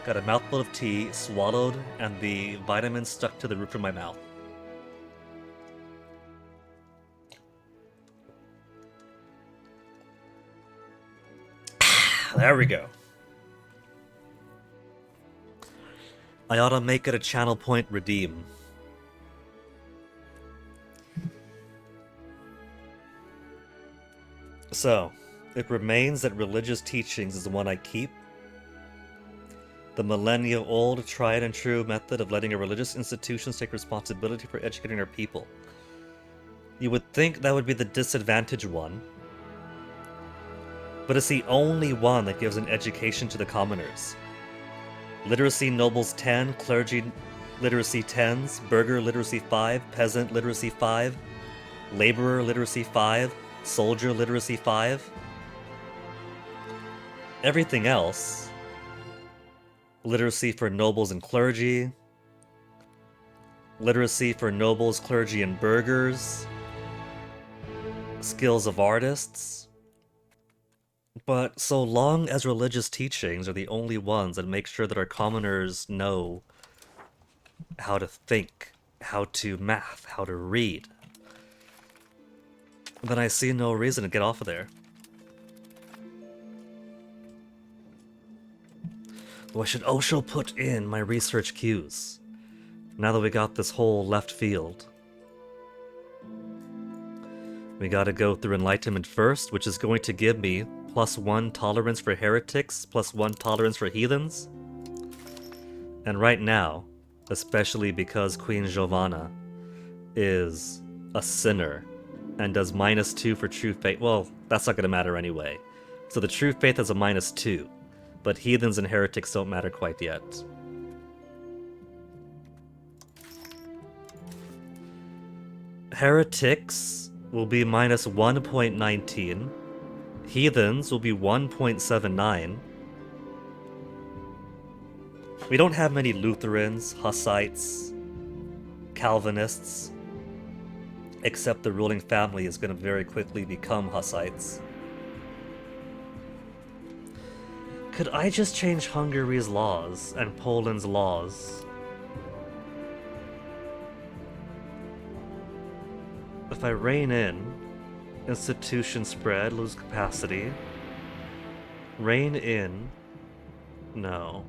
Got a mouthful of tea, swallowed, and the vitamins stuck to the roof of my mouth. There we go. I ought to make it a channel point redeem. So, it remains that religious teachings is the one I keep. The millennia-old, tried and true method of letting a religious institutions take responsibility for educating their people. You would think that would be the disadvantaged one, but it's the only one that gives an education to the commoners. Literacy nobles 10, clergy literacy 10s, burgher literacy 5, peasant literacy 5, laborer literacy 5, soldier literacy 5. Everything else, literacy for nobles and clergy, literacy for nobles, clergy, and burghers, skills of artists. But so long as religious teachings are the only ones that make sure that our commoners know how to think, how to math, how to read, then I see no reason to get off of there. Well, I should also put in my research queues, now that we got this whole left field. We gotta go through Enlightenment first, which is going to give me +1 tolerance for heretics, +1 tolerance for heathens. And right now, especially because Queen Giovanna is a sinner and does -2 for true faith, well, that's not gonna matter anyway. So the true faith has a -2, but heathens and heretics don't matter quite yet. Heretics will be -1.19. Heathens will be 1.79. We don't have many Lutherans, Hussites, Calvinists, except the ruling family is going to very quickly become Hussites. Could I just change Hungary's laws and Poland's laws? If I rein in, institution spread, lose capacity. Rein in, no.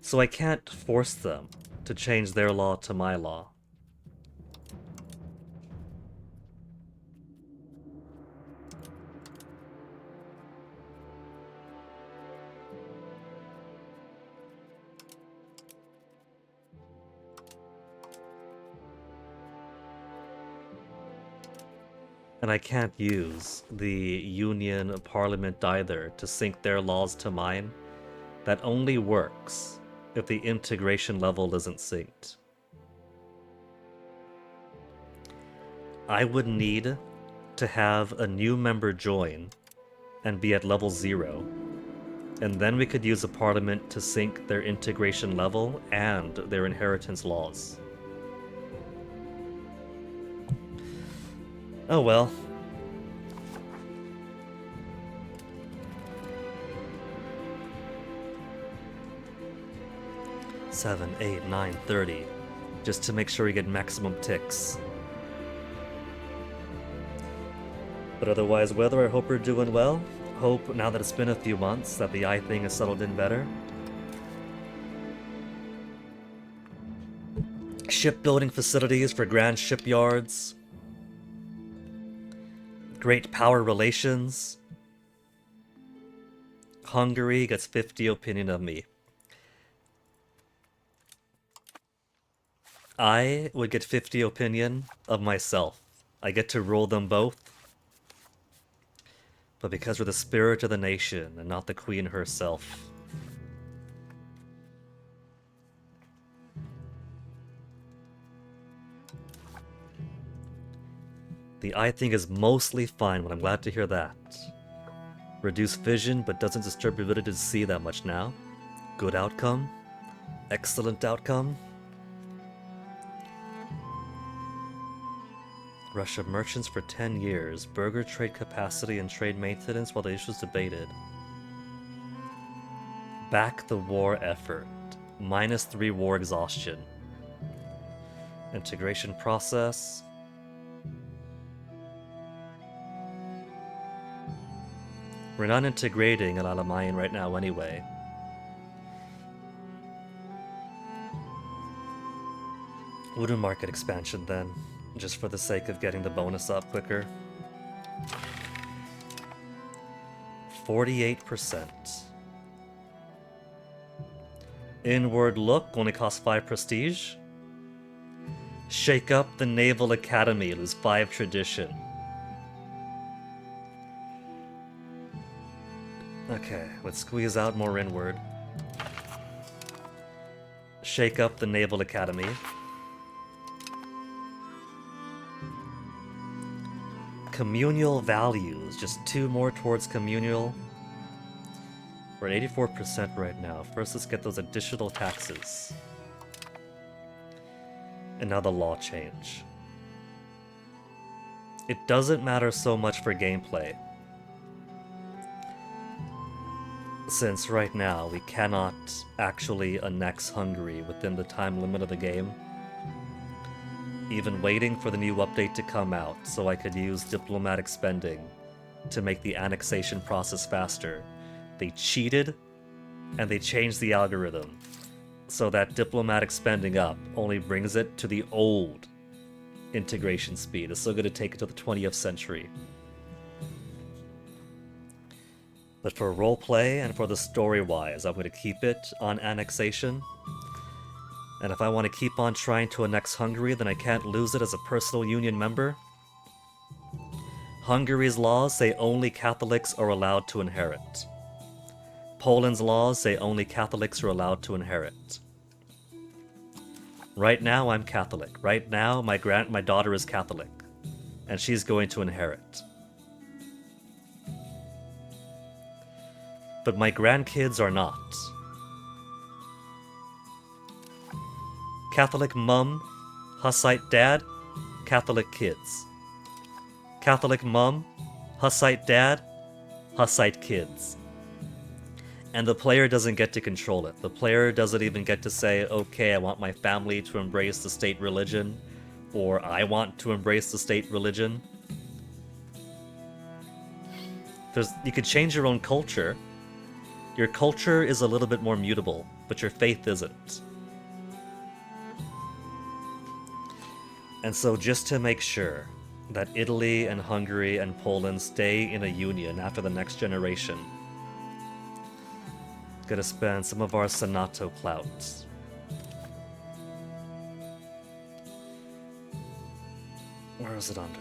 So I can't force them to change their law to my law. And I can't use the Union Parliament either to sync their laws to mine. That only works if the integration level isn't synced. I would need to have a new member join and be at level 0, and then we could use a parliament to sync their integration level and their inheritance laws. Oh well. 7, 8, 9, 30. Just to make sure you get maximum ticks. But otherwise, Weather, I hope you're doing well. Hope, now that it's been a few months, that the eye thing has settled in better. Shipbuilding facilities for grand shipyards. Great power relations. Hungary gets 50 opinion of me. I would get 50 opinion of myself. I get to rule them both. But because we're the spirit of the nation and not the queen herself. The eye thing is mostly fine, but I'm glad to hear that. Reduce vision, but doesn't disturb your ability to see that much now. Good outcome. Excellent outcome. Russia merchants for 10 years. Burger trade capacity and trade maintenance while the issue is debated. Back the war effort. -3 war exhaustion. Integration process. We're not integrating an Alamayan right now anyway. Wooden market expansion then, just for the sake of getting the bonus up quicker. 48%. Inward look only costs 5 prestige. Shake up the Naval Academy, lose 5 tradition. Okay, let's squeeze out more inward. Shake up the Naval Academy. Communal values, just 2 more towards communal. We're at 84% right now. First, let's get those additional taxes. And now the law change. It doesn't matter so much for gameplay, since right now we cannot actually annex Hungary within the time limit of the game. Even waiting for the new update to come out so I could use diplomatic spending to make the annexation process faster. They cheated and they changed the algorithm so that diplomatic spending up only brings it to the old integration speed. It's still going to take it to the 20th century. But for roleplay and for the story-wise, I'm going to keep it on annexation. And if I want to keep on trying to annex Hungary, then I can't lose it as a personal union member. Hungary's laws say only Catholics are allowed to inherit. Poland's laws say only Catholics are allowed to inherit. Right now, I'm Catholic. Right now, my daughter is Catholic, and she's going to inherit. But my grandkids are not. Catholic mum, Hussite dad, Catholic kids. Catholic mum, Hussite dad, Hussite kids. And the player doesn't get to control it. The player doesn't even get to say, okay, I want my family to embrace the state religion, or I want to embrace the state religion. You could change your own culture. Your culture is a little bit more mutable, but your faith isn't. And so just to make sure that Italy and Hungary and Poland stay in a union after the next generation, gonna spend some of our Senato clout. Where is it under?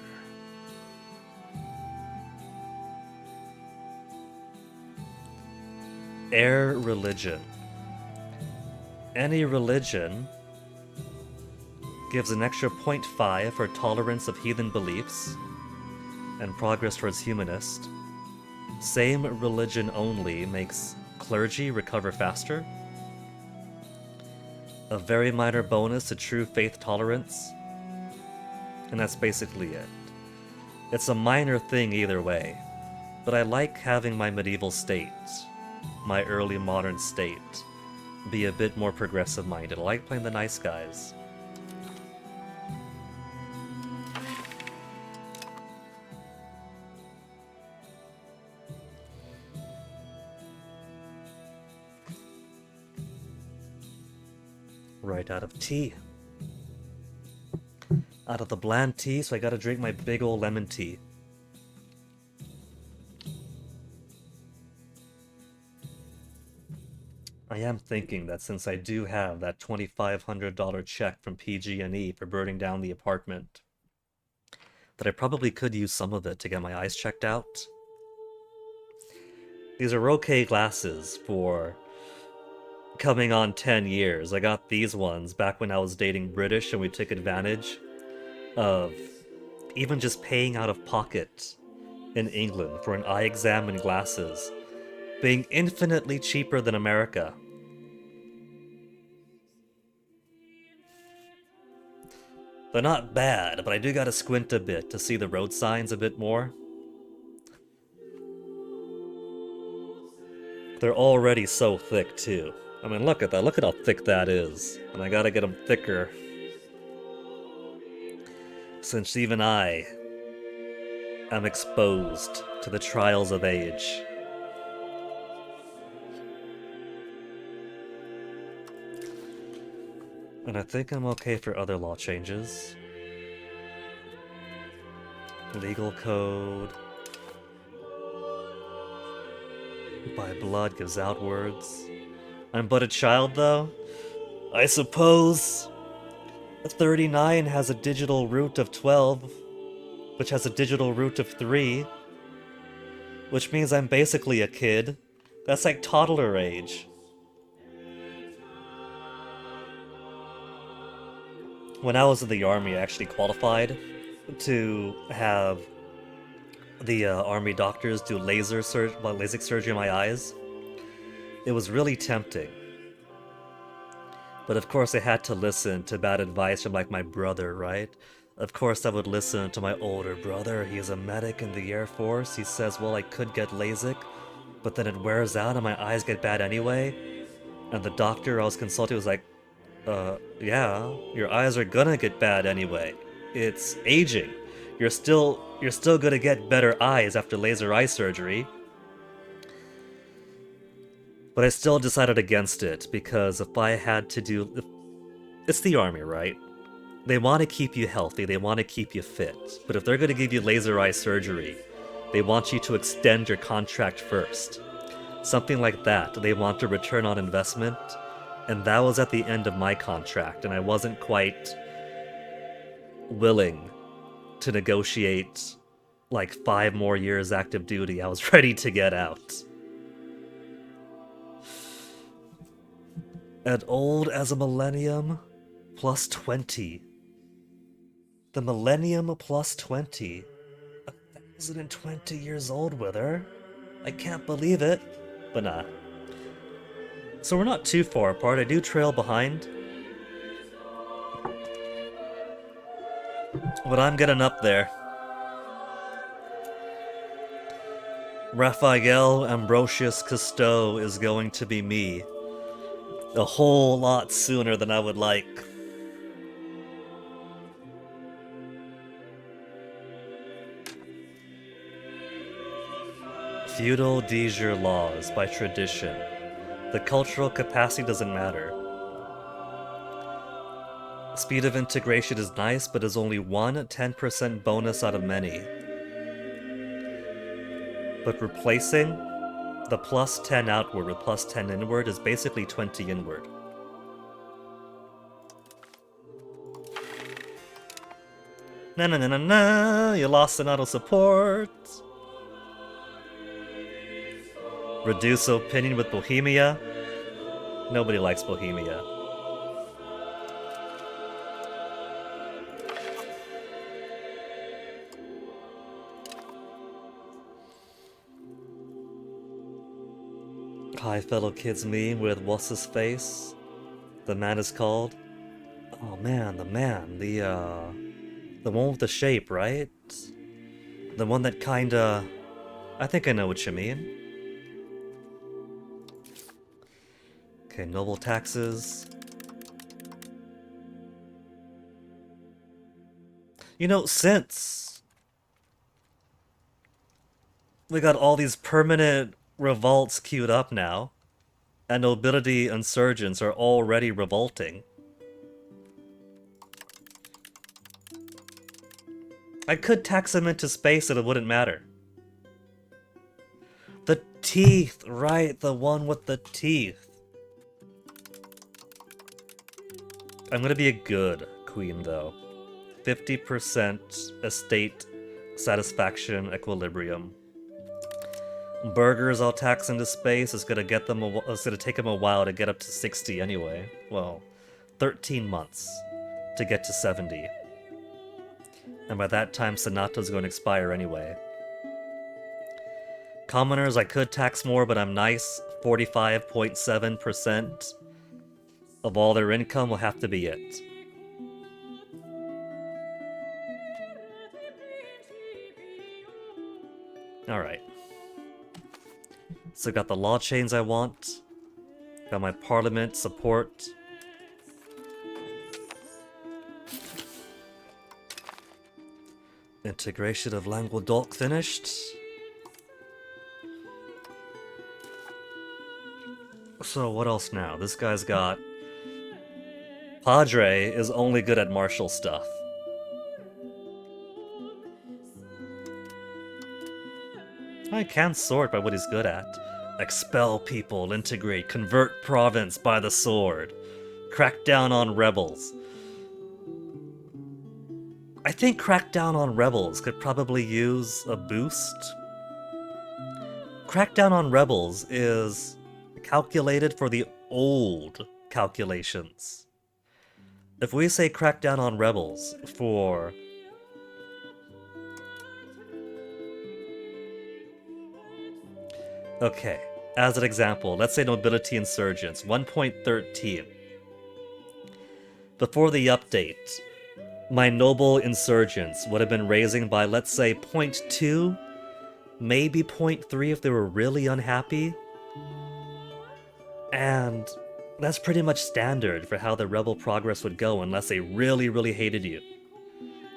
Air religion. Any religion gives an extra 0.5 for tolerance of heathen beliefs and progress towards humanist. Same religion only makes clergy recover faster. A very minor bonus to true faith tolerance. And that's basically it. It's a minor thing either way, but I like having my medieval state, my early modern state, be a bit more progressive-minded. I like playing the nice guys. Right out of tea. Out of the bland tea, so I gotta drink my big ol' lemon tea. I am thinking that since I do have that $2,500 check from PG&E for burning down the apartment, that I probably could use some of it to get my eyes checked out. These are okay glasses for coming on 10 years. I got these ones back when I was dating British and we took advantage of even just paying out of pocket in England for an eye exam and glasses being infinitely cheaper than America. They're not bad, but I do gotta squint a bit to see the road signs a bit more. They're already so thick, too. I mean, look at that. Look at how thick that is. And I gotta get them thicker. Since even I am exposed to the trials of age. And I think I'm okay for other law changes. Legal code. By blood gives out words. I'm but a child, though. I suppose 39 has a digital root of 12, which has a digital root of 3, which means I'm basically a kid. That's like toddler age. When I was in the army, I actually qualified to have the army doctors do LASIK surgery on my eyes. It was really tempting. But of course I had to listen to bad advice from like my brother, right? Of course I would listen to my older brother. He's a medic in the Air Force. He says, well, I could get LASIK, but then it wears out and my eyes get bad anyway. And the doctor I was consulting was like, yeah, your eyes are gonna get bad anyway. It's aging. You're still gonna get better eyes after laser eye surgery. But I still decided against it because if I had to do... It's the army, right? They want to keep you healthy, they want to keep you fit. But if they're gonna give you laser eye surgery, they want you to extend your contract first. Something like that. They want a return on investment. And that was at the end of my contract, and I wasn't quite willing to negotiate like 5 more years active duty. I was ready to get out. And old as a millennium plus 20. The millennium plus 20. 1,020 years old with her. I can't believe it. But nah. So we're not too far apart. I do trail behind. But I'm getting up there. Raphael Ambrosius Cousteau is going to be me. A whole lot sooner than I would like. Feudal de jure laws by tradition. The cultural capacity doesn't matter. Speed of integration is nice, but is only one 10% bonus out of many. But replacing the plus 10 outward with plus 10 inward is basically 20 inward. Na na na na na, you lost an auto support. Reduce opinion with Bohemia. Nobody likes Bohemia. Hi fellow kids meme with what's his face? The man is called? Oh man, the man. The one with the shape, right? The one that kinda... I think I know what you mean. Okay, noble taxes. You know, since we got all these permanent revolts queued up now, and nobility insurgents are already revolting, I could tax them into space and it wouldn't matter. The teeth, right, the one with the teeth. I'm gonna be a good queen, though. 50% estate satisfaction equilibrium. Burgers I'll tax into space. It's gonna get them. It's gonna take them a while to get up to 60 anyway. Well, 13 months to get to 70. And by that time, Sonata's going to expire anyway. Commoners, I could tax more, but I'm nice. 45.7% of all their income will have to be it. Alright. So got the law chains I want. Got my parliament support. Integration of Languedoc finished. So what else now? This guy's got... Padre is only good at martial stuff. I can sort by what he's good at. Expel people, integrate, convert province by the sword. Crack down on rebels. I think crack down on rebels could probably use a boost. Crack down on rebels is calculated for the old calculations. If we say crack down on rebels for... Okay, as an example, let's say nobility insurgents, 1.13. Before the update, my noble insurgents would have been raising by, let's say, 0.2, maybe 0.3 if they were really unhappy. And that's pretty much standard for how the rebel progress would go unless they really, really hated you.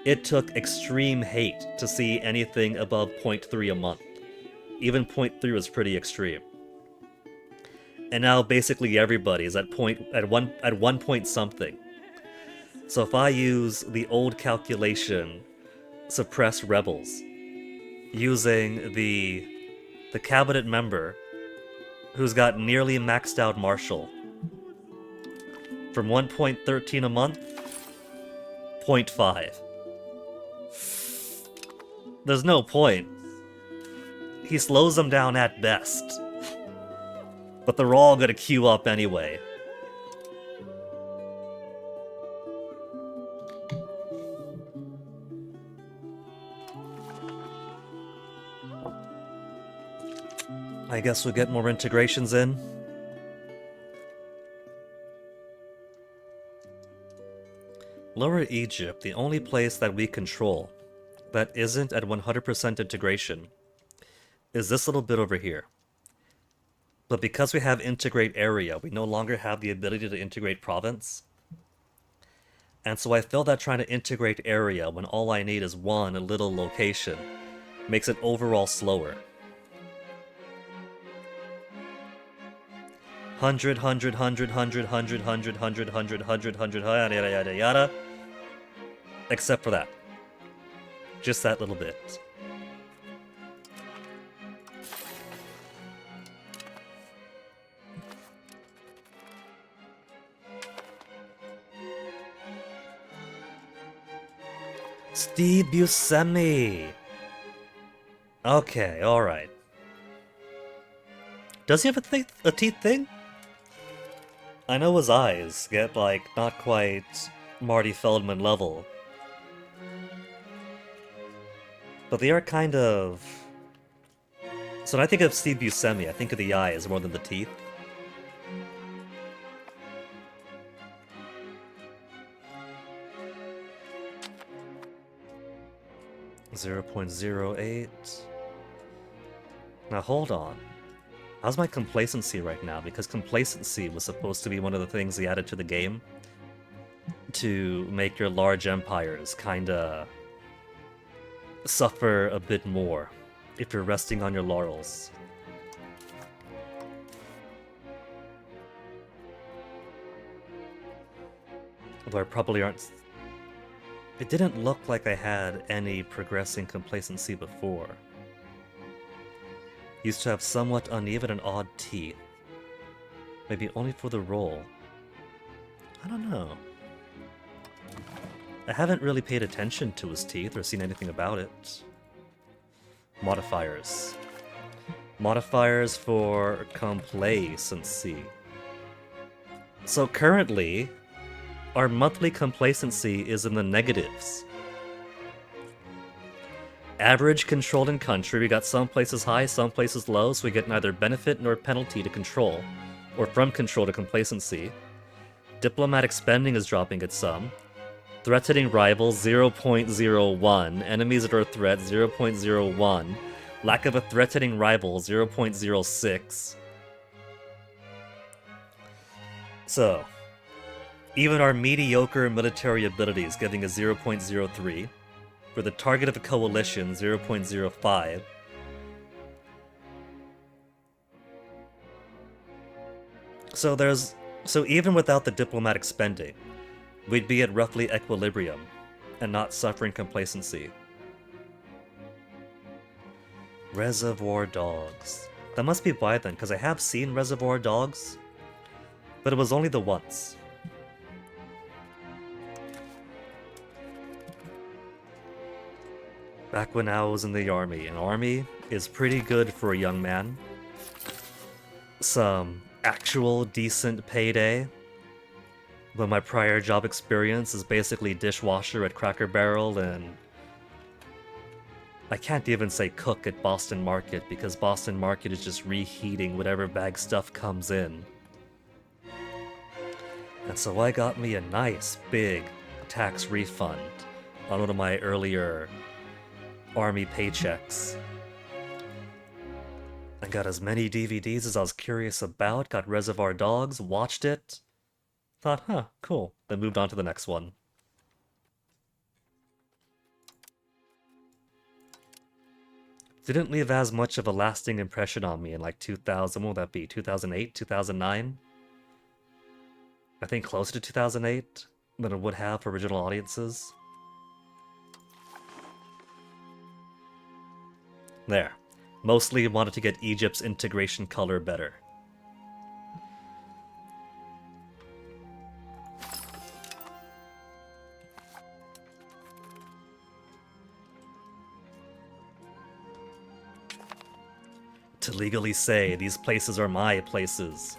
It took extreme hate to see anything above 0.3 a month. Even 0.3 was pretty extreme. And now basically everybody's at one point something. So if I use the old calculation, suppress rebels, using the cabinet member who's got nearly maxed out martial, from 1.13 a month, 0.5. There's no point. He slows them down at best. But they're all gonna queue up anyway. I guess we'll get more integrations in. Lower Egypt, the only place that we control that isn't at 100% integration, is this little bit over here. But because we have integrate area, we no longer have the ability to integrate province. And so I feel that trying to integrate area when all I need is one little location makes it overall slower. 100, 100, 100, 100, 100, 100, 100, 100, 100, 100, yada yada yada yada. Except for that. Just that little bit. Steve Buscemi! Okay, alright. Does he have a teeth thing? I know his eyes get, like, not quite Marty Feldman level. But they are kind of... So when I think of Steve Buscemi, I think of the eyes more than the teeth. .08. Now hold on. How's my complacency right now? Because complacency was supposed to be one of the things they added to the game to make your large empires kinda suffer a bit more if you're resting on your laurels. Although I probably aren't... It didn't look like I had any progressing complacency before. Used to have somewhat uneven and odd teeth. Maybe only for the roll. I don't know. I haven't really paid attention to his teeth or seen anything about it. Modifiers. Modifiers for complacency. So currently, our monthly complacency is in the negatives. Average, controlled, and country. We got some places high, some places low, so we get neither benefit nor penalty to control, or from control to complacency. Diplomatic spending is dropping at some. Threatening rivals 0.01. Enemies that are a threat 0.01. Lack of a threatening rival 0.06. So, even our mediocre military abilities giving a 0.03. For the target of a coalition 0.05. So even without the diplomatic spending, we'd be at roughly equilibrium and not suffering complacency. Reservoir Dogs. That must be why then, because I have seen Reservoir Dogs, but it was only the once. Back when I was in the army. An army is pretty good for a young man. Some actual decent payday. But my prior job experience is basically dishwasher at Cracker Barrel and... I can't even say cook at Boston Market because Boston Market is just reheating whatever bag stuff comes in. And so I got me a nice big tax refund on one of my earlier army paychecks. I got as many DVDs as I was curious about, got Reservoir Dogs, watched it, thought, huh, cool, then moved on to the next one. Didn't leave as much of a lasting impression on me in like 2000, what would that be, 2008, 2009? I think closer to 2008 than it would have for original audiences. There. Mostly wanted to get Egypt's integration color better. To legally say, these places are my places.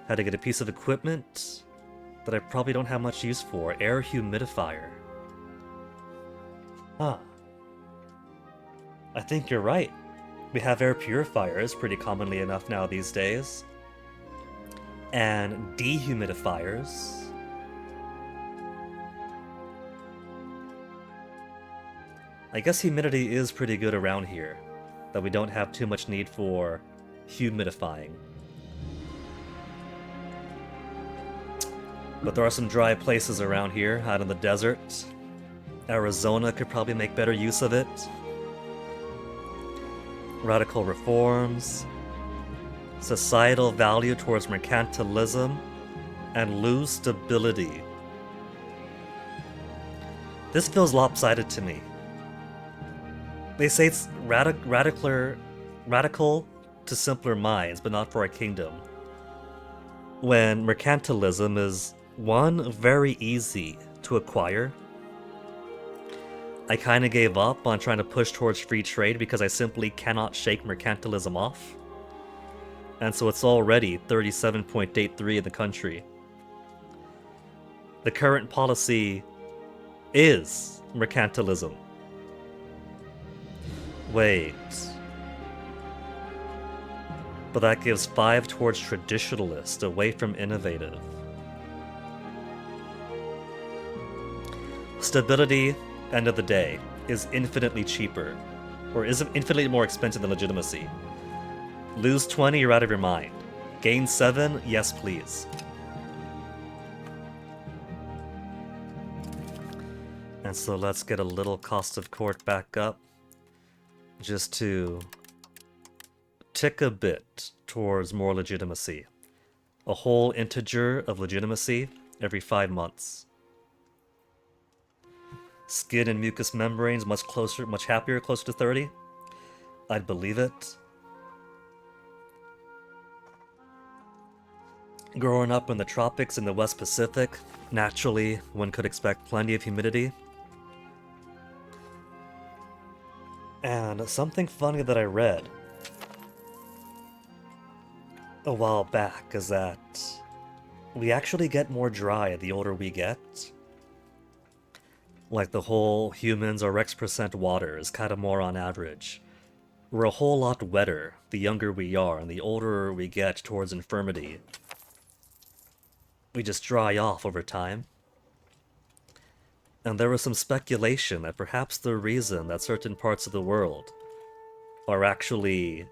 Had to get a piece of equipment that I probably don't have much use for. Air humidifier. Huh. I think you're right. We have air purifiers pretty commonly enough now these days. And dehumidifiers. I guess humidity is pretty good around here, that we don't have too much need for humidifying. But there are some dry places around here, out in the desert. Arizona could probably make better use of it. Radical reforms, societal value towards mercantilism, and lose stability. This feels lopsided to me. They say it's radical to simpler minds, but not for a kingdom. When mercantilism is, one, very easy to acquire. I kinda gave up on trying to push towards free trade because I simply cannot shake mercantilism off. And so it's already 37.83 in the country. The current policy is mercantilism. Wait. But that gives 5 towards traditionalist, away from innovative. Stability, end of the day, is infinitely cheaper Or is it infinitely more expensive than legitimacy? Lose 20, you're out of your mind. Gain 7, yes please. And so let's get a little cost of court back up, just to tick a bit towards more legitimacy. A whole integer of legitimacy every 5 months. Skin and mucous membranes much closer, much happier, closer to 30. I'd believe it. Growing up in the tropics in the West Pacific, naturally, one could expect plenty of humidity. And something funny that I read a while back is that we actually get more dry the older we get. Like the whole humans are X% water is kind of more on average. We're a whole lot wetter the younger we are, and the older we get towards infirmity. We just dry off over time. And there was some speculation that perhaps the reason that certain parts of the world are actually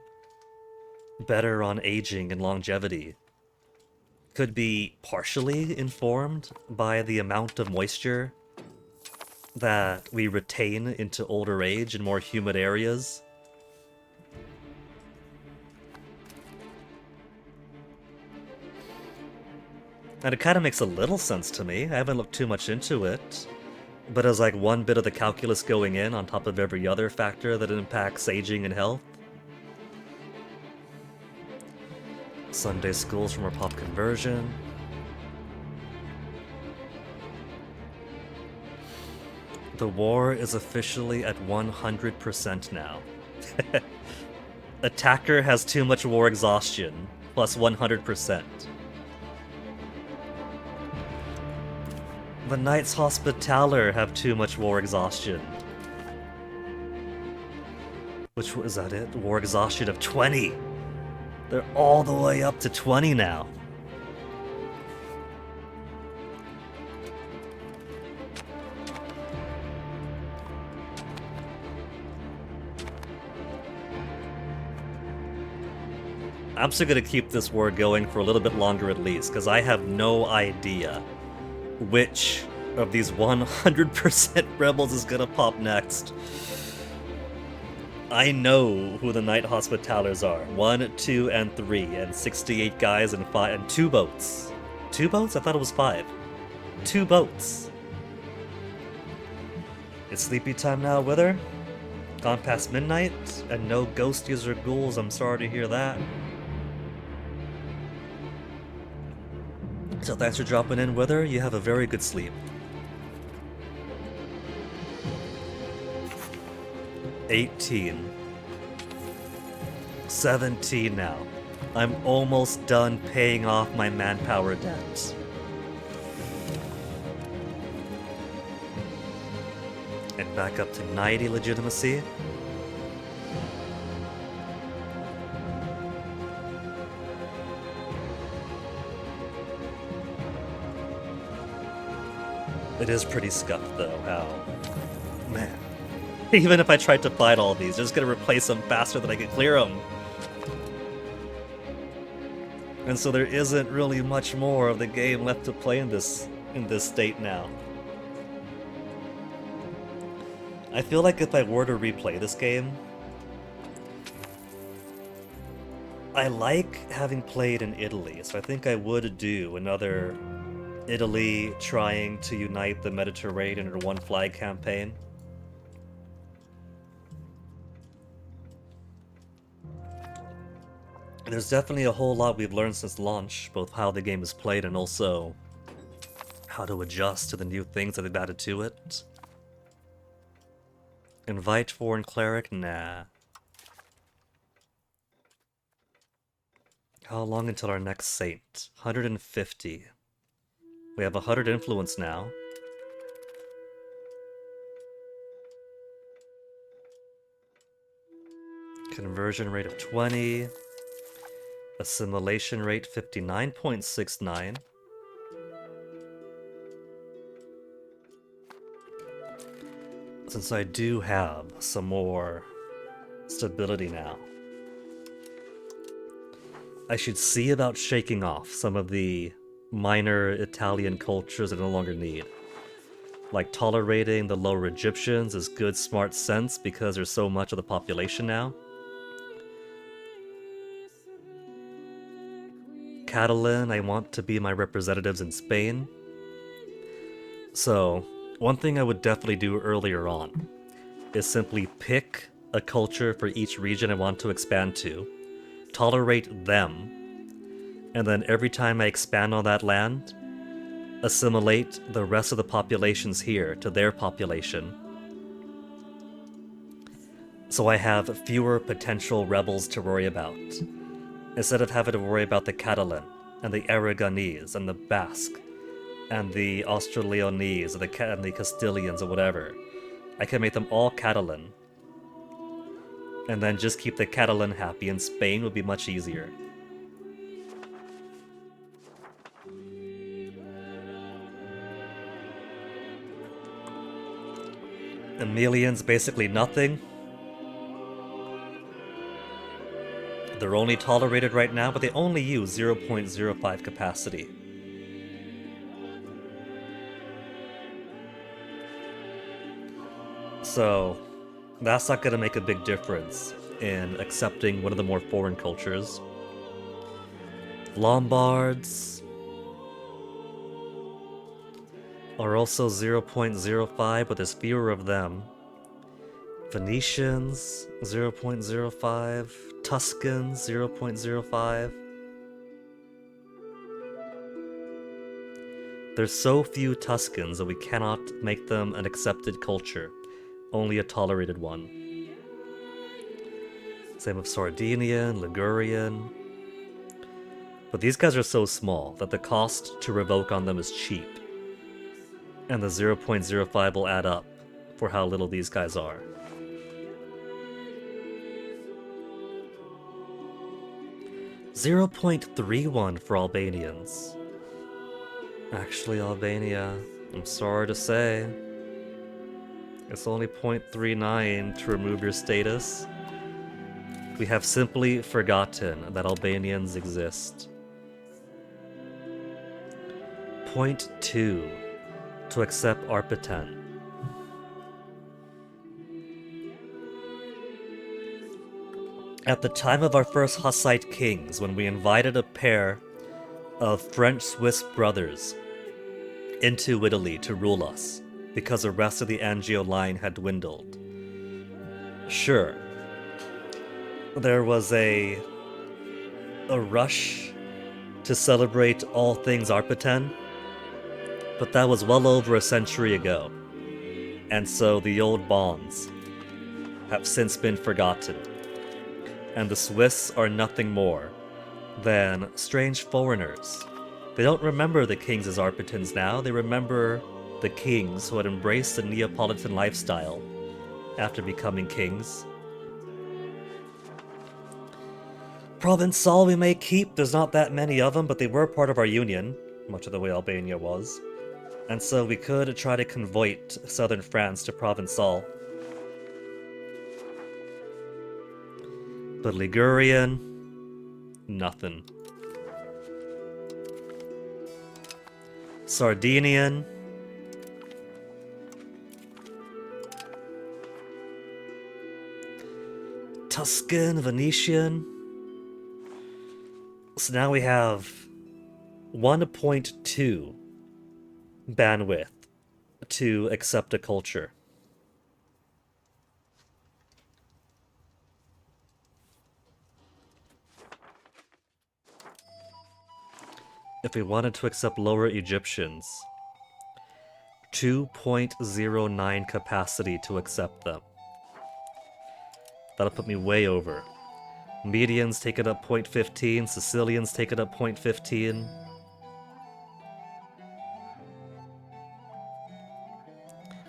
better on aging and longevity could be partially informed by the amount of moisture that we retain into older age in more humid areas. And it kind of makes a little sense to me. I haven't looked too much into it. But as like one bit of the calculus going in on top of every other factor that impacts aging and health. Sunday schools from our pop conversion. The war is officially at 100% now. Attacker has too much war exhaustion, plus 100%. The Knights Hospitaller have too much war exhaustion. Which was that it? War exhaustion of 20! They're all the way up to 20 now. I'm still gonna keep this war going for a little bit longer at least, because I have no idea which of these 100% rebels is gonna pop next. I know who the Knight Hospitallers are. 1, 2, and 3, and 68 guys and 5 and 2 boats. 2 boats? I thought it was 5. 2 boats. It's sleepy time now, Wither. Gone past midnight, and no ghosties or ghouls. I'm sorry to hear that. So thanks for dropping in, Wither. You have a very good sleep. 18. 17 now. I'm almost done paying off my manpower debt. And back up to 90 legitimacy. It is pretty scuffed though, how... Man. Even if I tried to fight all these, they're just gonna replace them faster than I can clear them. And so there isn't really much more of the game left to play in this state now. I feel like if I were to replay this game, I like having played in Italy, so I think I would do another Italy trying to unite the Mediterranean under one flag campaign. There's definitely a whole lot we've learned since launch, both how the game is played and also how to adjust to the new things that they've added to it. Invite foreign cleric? Nah. How long until our next saint? 150. We have 100 influence now. Conversion rate of 20. Assimilation rate 59.69. Since I do have some more stability now. I should see about shaking off some of the minor Italian cultures I no longer need. Like tolerating the lower Egyptians is good, smart sense because there's so much of the population now. Catalan, I want to be my representatives in Spain. So, one thing I would definitely do earlier on is simply pick a culture for each region I want to expand to, tolerate them, and then every time I expand on that land, assimilate the rest of the populations here to their population. So I have fewer potential rebels to worry about, instead of having to worry about the Catalan, and the Aragonese, and the Basque, and the Australeonese, and the Castilians, or whatever. I can make them all Catalan, and then just keep the Catalan happy, and Spain would be much easier. Emilians basically nothing. They're only tolerated right now, but they only use 0.05 capacity. So, that's not gonna make a big difference in accepting one of the more foreign cultures. Lombards are also 0.05, but there's fewer of them. Venetians, 0.05. Tuscans, 0.05. There's so few Tuscans that we cannot make them an accepted culture, only a tolerated one. Same with Sardinian, Ligurian. But these guys are so small that the cost to revoke on them is cheap. And the 0.05 will add up for how little these guys are. .31 for Albanians. Actually, Albania, I'm sorry to say, it's only 0.39 to remove your status. We have simply forgotten that Albanians exist. 0.2 to accept Arpiten. At the time of our first Hussite kings, when we invited a pair of French-Swiss brothers into Italy to rule us, because the rest of the Angio line had dwindled. Sure, there was a rush to celebrate all things Arpiten, but that was well over a century ago, and so the old bonds have since been forgotten, and the Swiss are nothing more than strange foreigners. They don't remember the kings as Arpitans now, they remember the kings who had embraced the Neapolitan lifestyle after becoming kings. Provençal we may keep, there's not that many of them, but they were part of our union, much of the way Albania was. And so we could try to convert southern France to Provençal. But Ligurian, nothing. Sardinian, Tuscan, Venetian. So now we have 1.2 bandwidth to accept a culture. If we wanted to accept lower Egyptians, 2.09 capacity to accept them. That'll put me way over. Medians take it up 0.15, Sicilians take it up 0.15.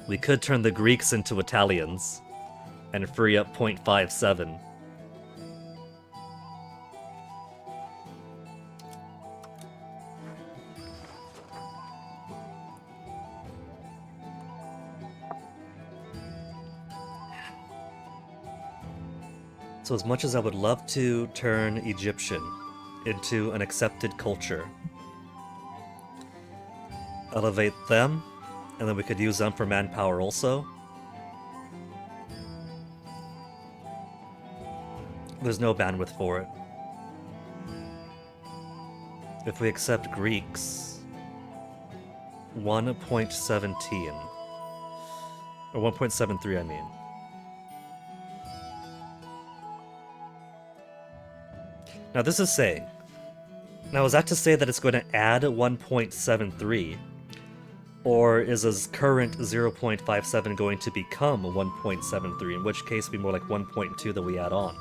We could turn the Greeks into Italians and free up 0.57. So as much as I would love to turn Egyptian into an accepted culture, elevate them, and then we could use them for manpower also, there's no bandwidth for it. If we accept Greeks, 1.17, or 1.73 I mean. Now this is saying, now is that to say that it's going to add 1.73, or is his current 0.57 going to become 1.73, in which case it'd be more like 1.2 that we add on?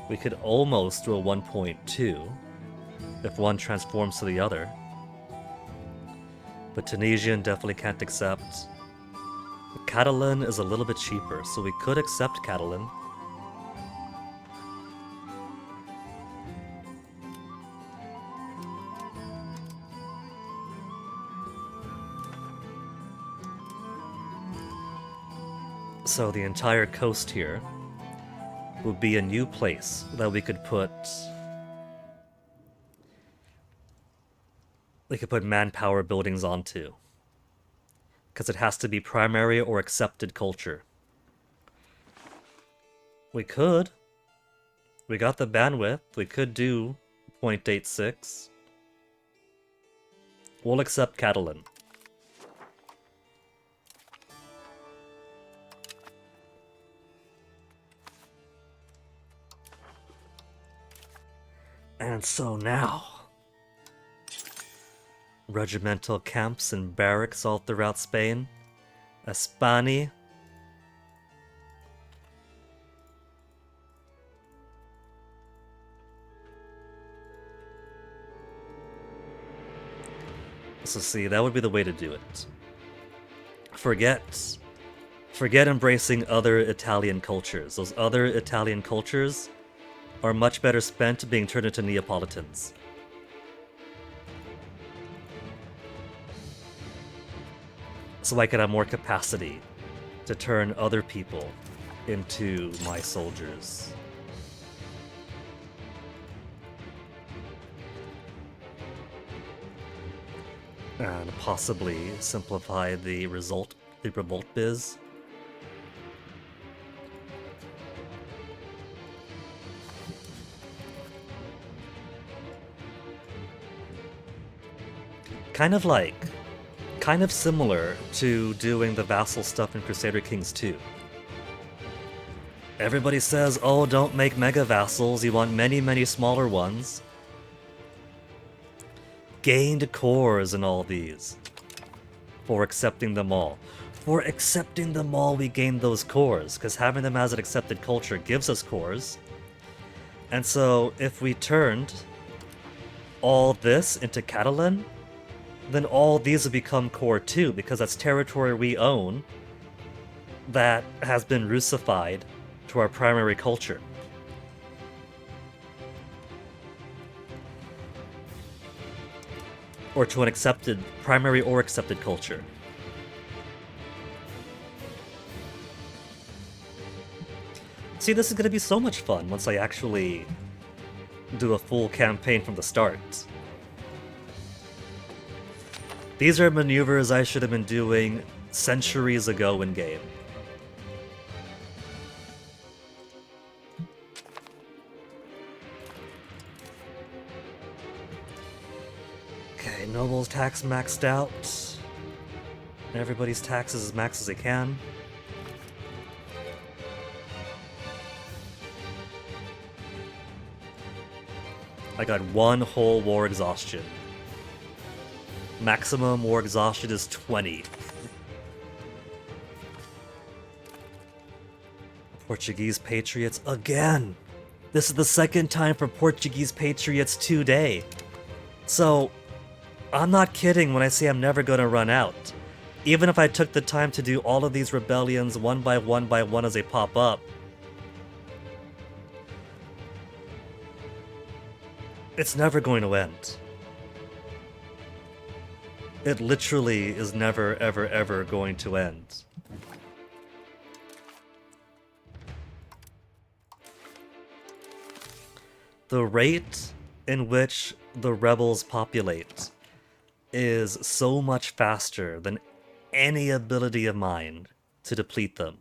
We could almost do a 1.2 if one transforms to the other. But Tunisian definitely can't accept. Catalan is a little bit cheaper, so we could accept Catalan. So the entire coast here would be a new place that we could put manpower buildings onto, because it has to be primary or accepted culture. We got the bandwidth, we could do 0.86. We'll accept Catalan. And so now, regimental camps and barracks all throughout Spain. Espani. So see, that would be the way to do it. Forget embracing other Italian cultures. Those other Italian cultures are much better spent being turned into Neapolitans. So I could have more capacity to turn other people into my soldiers. And possibly simplify the revolt biz. Kind of similar to doing the vassal stuff in Crusader Kings 2. Everybody says, oh, don't make mega vassals, you want many, many smaller ones. Gained cores in all these. For accepting them all. For accepting them all, we gain those cores, because having them as an accepted culture gives us cores. And so, if we turned all this into Catalan, then all these would become core too, because that's territory we own that has been Russified to our primary culture. Or to an accepted, primary or accepted culture. See, this is going to be so much fun once I actually do a full campaign from the start. These are maneuvers I should have been doing centuries ago in game. Okay, Noble's tax maxed out. Everybody's taxes as max as they can. I got one whole war exhaustion. Maximum war exhaustion is 20. Portuguese patriots again! This is the second time for Portuguese patriots today. So, I'm not kidding when I say I'm never gonna run out. Even if I took the time to do all of these rebellions one by one as they pop up, it's never going to end. It literally is never, ever, ever going to end. The rate in which the rebels populate is so much faster than any ability of mine to deplete them.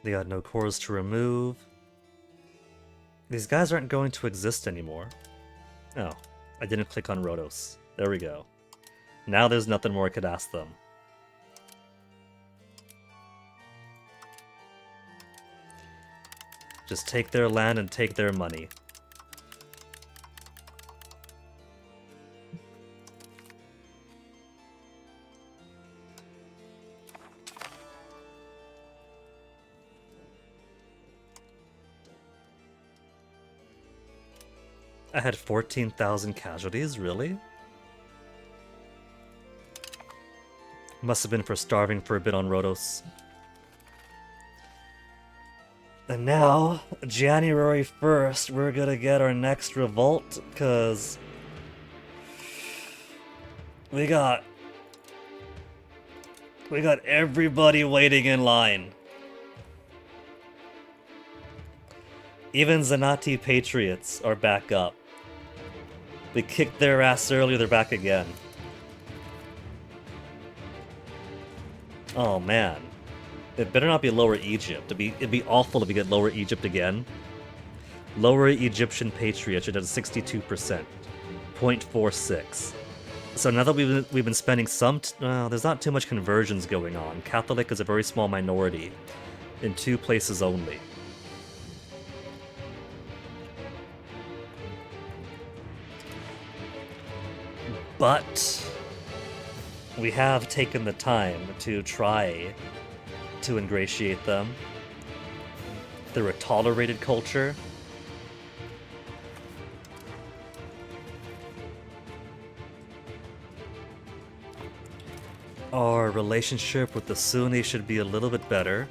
They got no cores to remove. These guys aren't going to exist anymore. Oh, I didn't click on Rhodos. There we go. Now there's nothing more I could ask them. Just take their land and take their money. I had 14,000 casualties, really? Must have been for starving for a bit on Rhodos. And now, January 1st, we're gonna get our next revolt, cause we got everybody waiting in line. Even Zenati Patriots are back up. They kicked their ass earlier, they're back again. Oh man. It better not be Lower Egypt. It'd be awful if we get Lower Egypt again. Lower Egyptian Patriots should have 62%. 0.46. So now that we've been spending some... there's not too much conversions going on. Catholic is a very small minority. In 2 places only. But we have taken the time to try to ingratiate them. They're a tolerated culture. Our relationship with the Sunni should be a little bit better,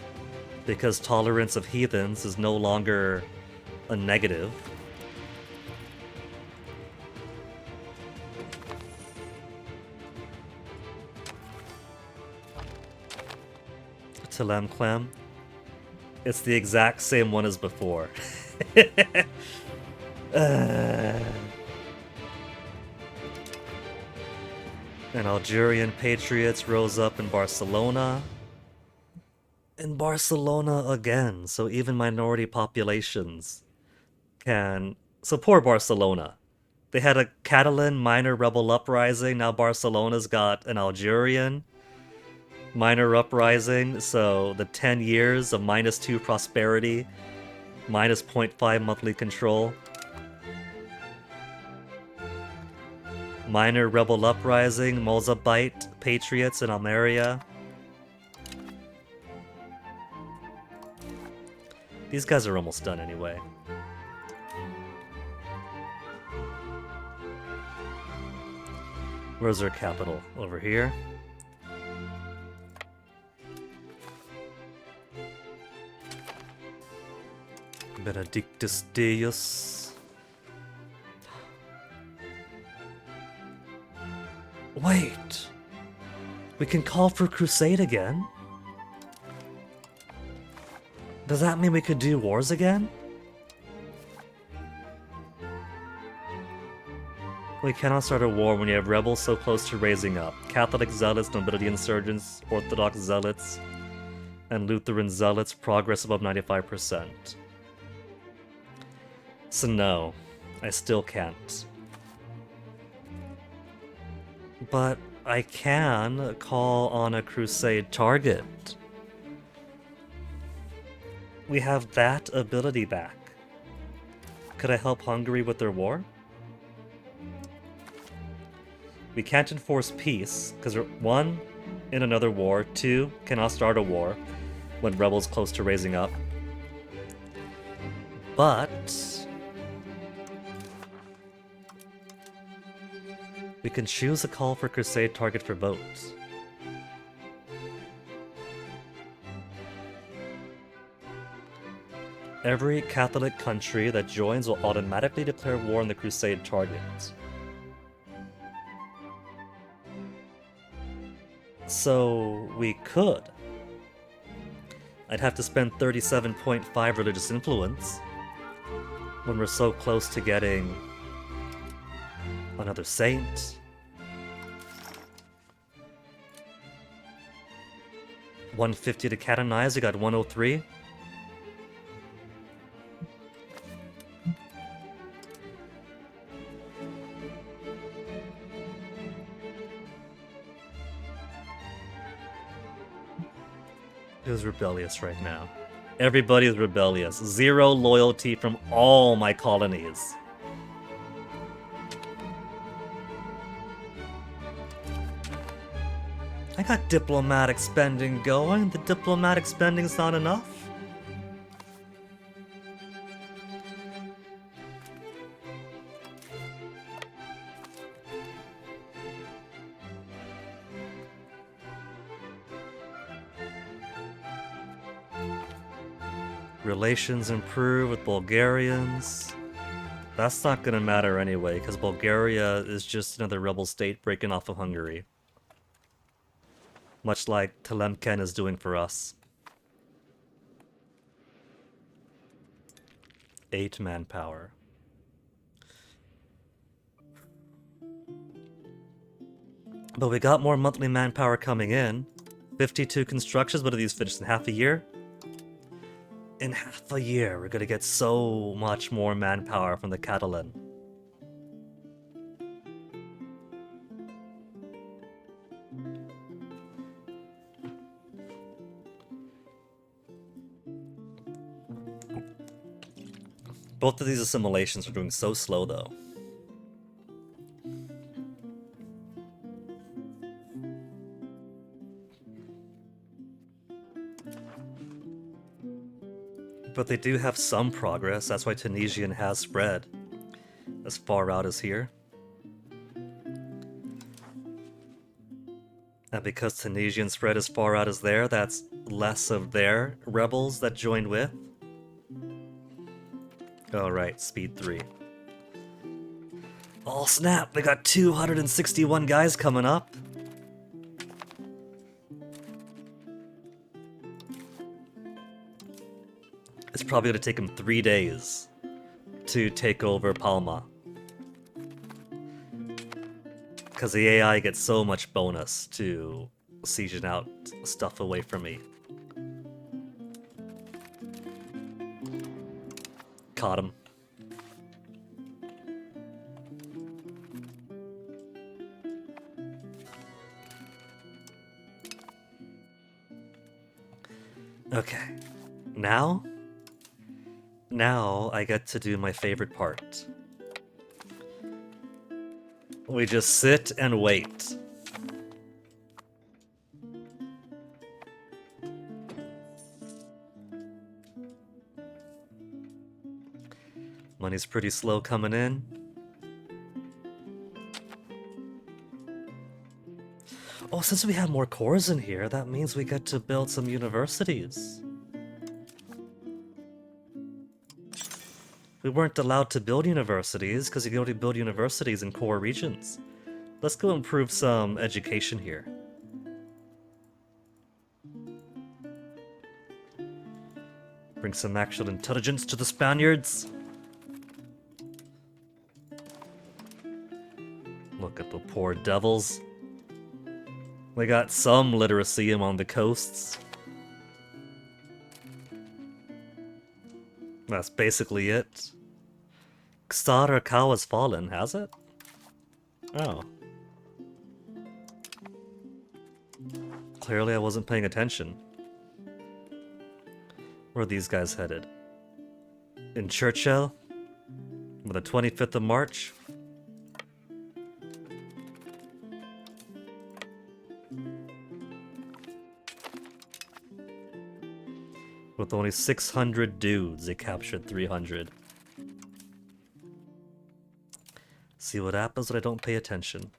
because tolerance of heathens is no longer a negative. Telem Clem. It's the exact same one as before. And Algerian patriots rose up in Barcelona. In Barcelona again, so even minority populations can support Barcelona. They had a Catalan minor rebel uprising, now Barcelona's got an Algerian minor uprising, so the 10 years of -2 prosperity, -0.5 monthly control. Minor rebel uprising, Mozabite patriots in Almeria. These guys are almost done anyway. Where's their capital? Over here. Benedictus Deus. Wait! We can call for crusade again? Does that mean we could do wars again? We cannot start a war when you have rebels so close to raising up. Catholic zealots, nobility insurgents, Orthodox zealots, and Lutheran zealots, progress above 95%. So no, I still can't. But I can call on a crusade target. We have that ability back. Could I help Hungary with their war? We can't enforce peace, because we're 1, in another war, 2, cannot start a war when rebels close to raising up. But we can choose a call for crusade target for votes. Every Catholic country that joins will automatically declare war on the crusade target. So we could. I'd have to spend 37.5 religious influence when we're so close to getting another saint. 150 to canonize, we got 103. Who's rebellious right now? Everybody's rebellious. 0 loyalty from all my colonies. I got diplomatic spending going. The diplomatic spending's not enough. Relations improve with Bulgarians. That's not gonna matter anyway, because Bulgaria is just another rebel state breaking off of Hungary. Much like Telemken is doing for us. 8 manpower. But we got more monthly manpower coming in. 52 constructions, what are these finished in half a year? In half a year, we're gonna get so much more manpower from the Catalan. Both of these assimilations are doing so slow, though. But they do have some progress, that's why Tunisian has spread as far out as here. And because Tunisian spread as far out as there, that's less of their rebels that joined with. Alright, speed 3. Oh snap, we got 261 guys coming up. It's probably going to take him 3 days to take over Palma. Because the AI gets so much bonus to sieging out stuff away from me. Caught him. Okay. Now I get to do my favorite part. We just sit and wait. Money's pretty slow coming in. Oh, since we have more cores in here, that means we get to build some universities. We weren't allowed to build universities because you can only build universities in core regions. Let's go improve some education here. Bring some actual intelligence to the Spaniards. Look at the poor devils. They got some literacy among the coasts. That's basically it. Xarakawa has fallen, has it? Oh. Clearly I wasn't paying attention. Where are these guys headed? In Churchill? On the 25th of March? With only 600 dudes, they captured 300. See what happens when I don't pay attention.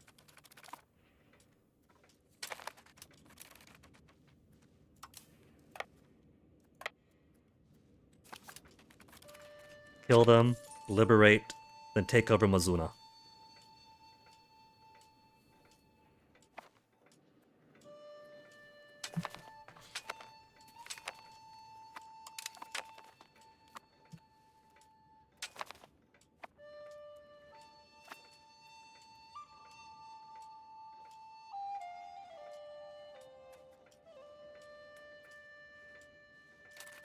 Kill them, liberate, then take over Mazuna.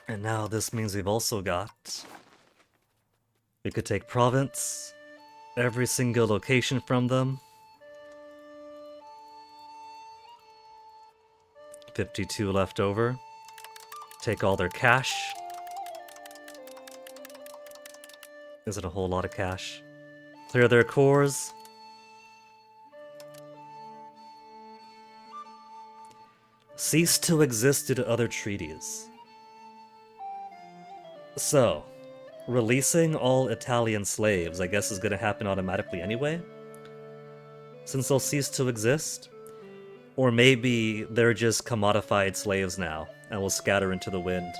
And now this means we've also got... We could take province, every single location from them. 52 left over. Take all their cash. Isn't a whole lot of cash. Clear their cores. Cease to exist due to other treaties. So, releasing all Italian slaves, I guess, is going to happen automatically anyway, since they'll cease to exist. Or maybe they're just commodified slaves now, and will scatter into the wind.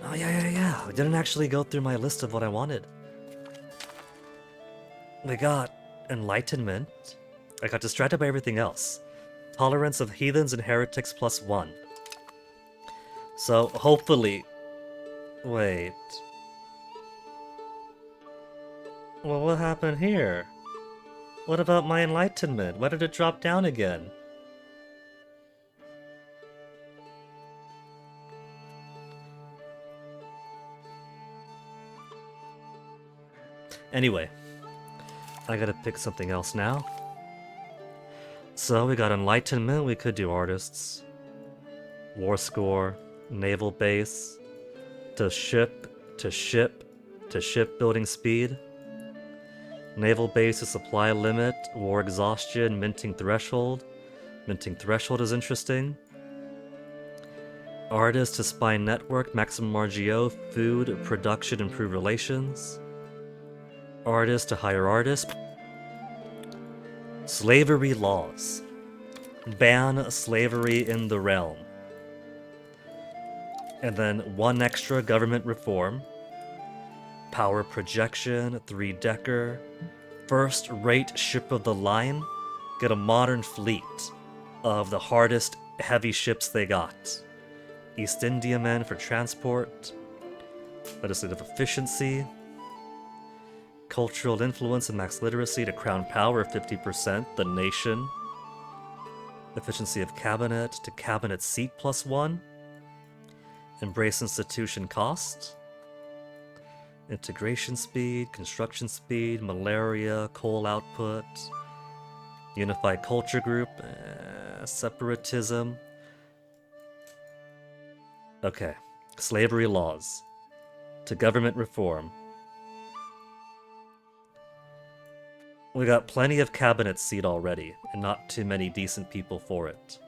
Oh yeah, I didn't actually go through my list of what I wanted. We got Enlightenment. I got distracted by everything else. Tolerance of heathens and heretics +1. So, hopefully... Wait... Well, what happened here? What about my Enlightenment? Why did it drop down again? Anyway, I gotta pick something else now. So we got Enlightenment, we could do Artists. War Score, Naval Base, to shipbuilding speed. Naval Base to supply limit, War Exhaustion, Minting Threshold. Minting Threshold is interesting. Artist to Spy Network, Maximum RGO, Food, Production, Improve Relations. Artist to hire artist. Slavery laws. Ban slavery in the realm. And then one extra government reform. Power projection, 3-decker. First rate ship of the line. Get a modern fleet of the hardest heavy ships they got. East Indiamen for transport. Legislative efficiency. Cultural influence and max literacy to crown power 50%, the nation. Efficiency of cabinet to cabinet seat +1. Embrace institution cost. Integration speed, construction speed, malaria, coal output. Unified culture group, separatism. Okay, slavery laws. To government reform. We got plenty of cabinet seat already, and not too many decent people for it.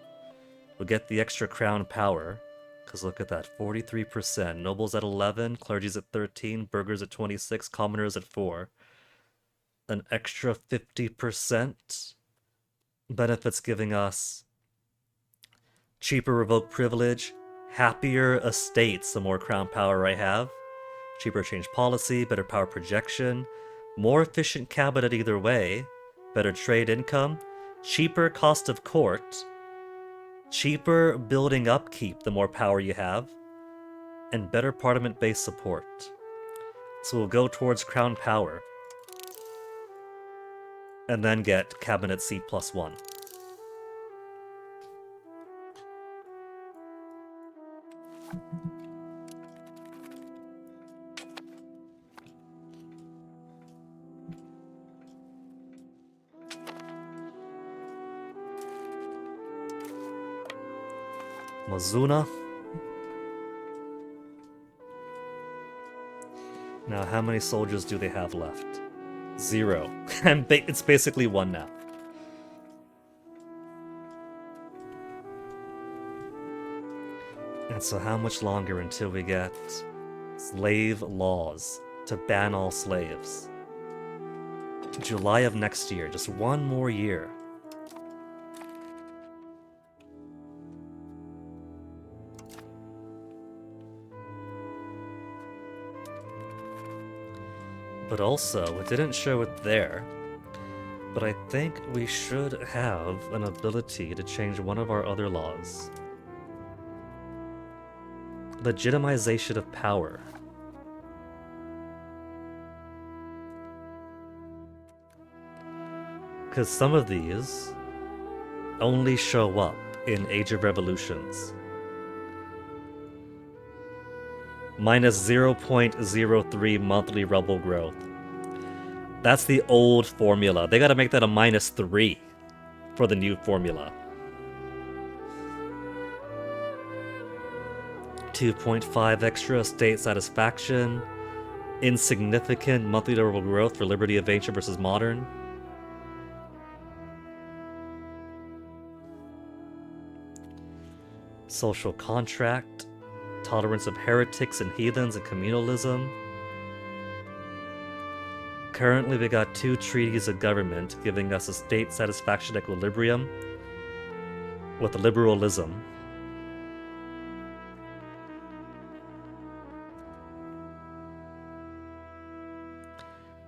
We'll get the extra crown power, because look at that, 43%. Nobles at 11, clergy's at 13, burghers at 26, commoners at 4. An extra 50%. Benefits giving us cheaper revoke privilege, happier estates the more crown power I have, cheaper change policy, better power projection, more efficient cabinet either way, better trade income, cheaper cost of court, cheaper building upkeep the more power you have, and better parliament-based support. So we'll go towards crown power, and then get cabinet seat +1. Mazuna. Now, how many soldiers do they have left? 0. And it's basically 1 now. And so how much longer until we get slave laws to ban all slaves? July of next year, just 1 more year. But also, it didn't show it there, but I think we should have an ability to change one of our other laws. Legitimization of power. Because some of these only show up in Age of Revolutions. Minus 0.03 monthly rebel growth. That's the old formula. They gotta make that a -3 for the new formula. 2.5 extra state satisfaction. Insignificant monthly rebel growth for Liberty of Ancient versus Modern. Social contract. Tolerance of heretics and heathens and communalism. Currently, we got 2 treaties of government giving us a state satisfaction equilibrium with liberalism.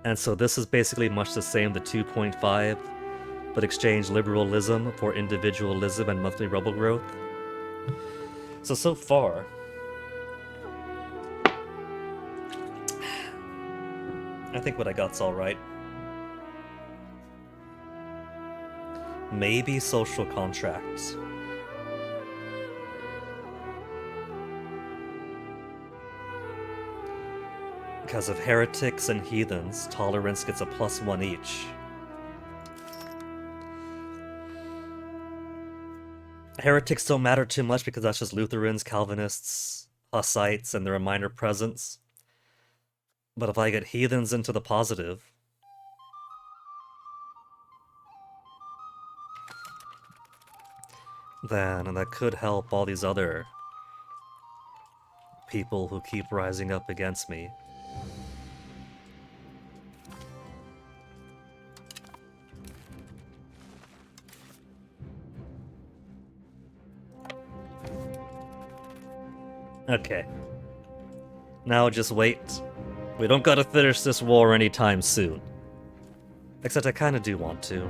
And so this is basically much the same, the 2.5, but exchange liberalism for individualism and monthly rebel growth. So far, I think what I got's alright. Maybe social contracts. Because of heretics and heathens, tolerance gets a +1 each. Heretics don't matter too much because that's just Lutherans, Calvinists, Hussites, and they're a minor presence. But if I get heathens into the positive, then that could help all these other people who keep rising up against me. Okay. Now just wait. We don't gotta finish this war anytime soon. Except I kinda do want to.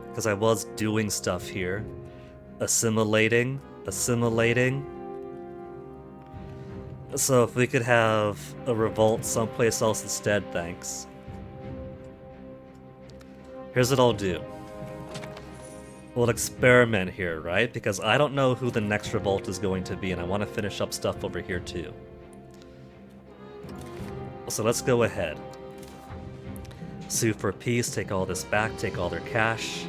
Because I was doing stuff here. Assimilating. So if we could have a revolt someplace else instead, thanks. Here's what I'll do. We'll experiment here, right? Because I don't know who the next revolt is going to be, and I want to finish up stuff over here too. So let's go ahead. Sue for peace, take all this back, take all their cash,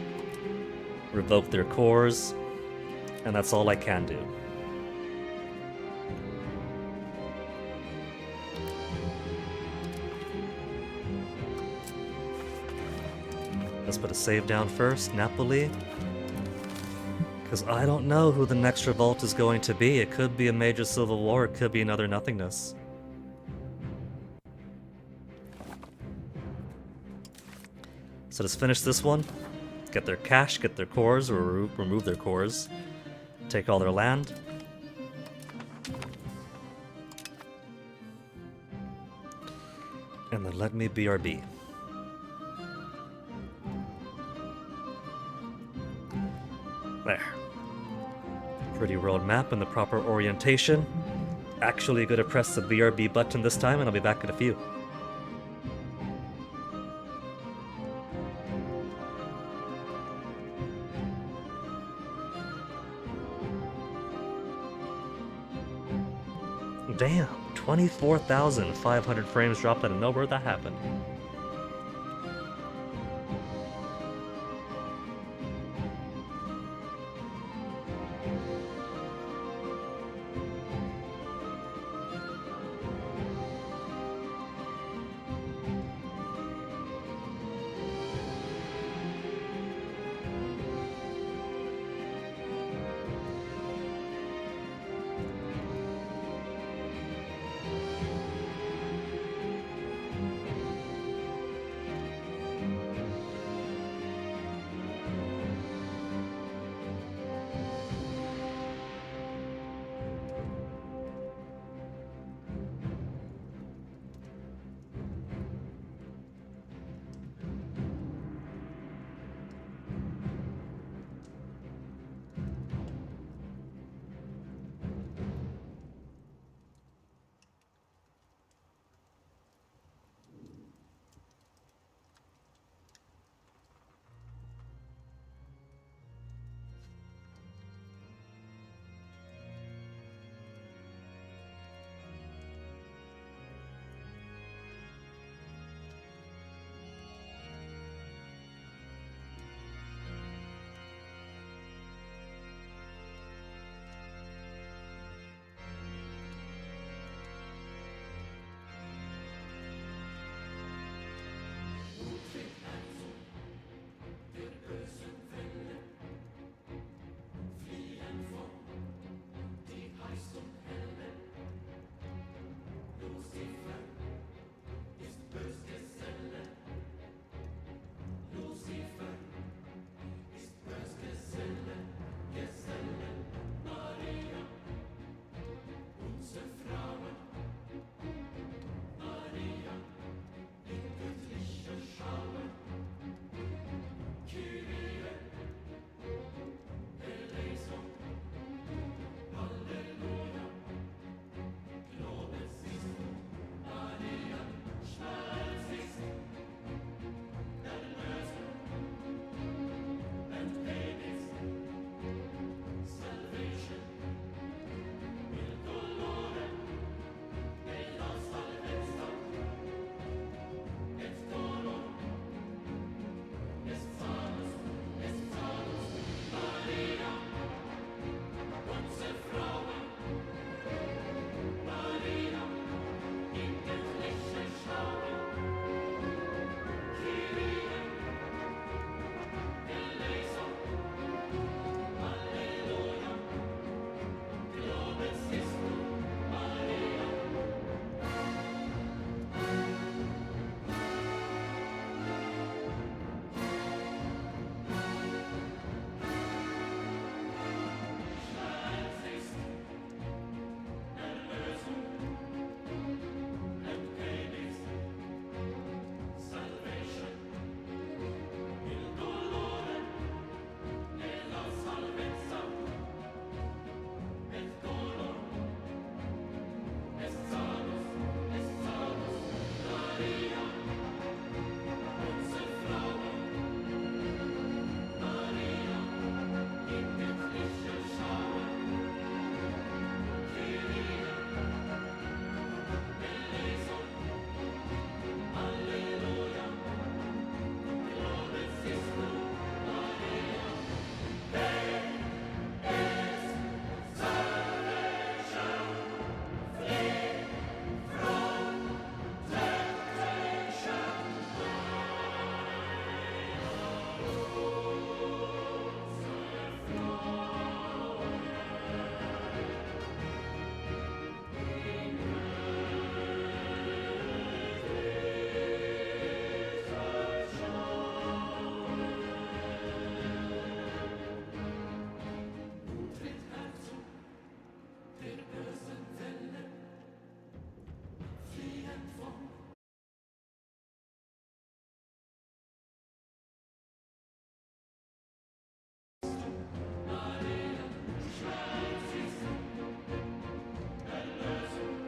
revoke their cores, and that's all I can do. Let's put a save down first, Napoli. Because I don't know who the next revolt is going to be. It could be a major civil war, it could be another nothingness. So let's finish this one. Get their cash, get their cores, or remove their cores. Take all their land. And then let me BRB. There. Pretty world map in the proper orientation. Actually gonna press the BRB button this time and I'll be back in a few. Damn, 24,500 frames dropped out of nowhere. That happened.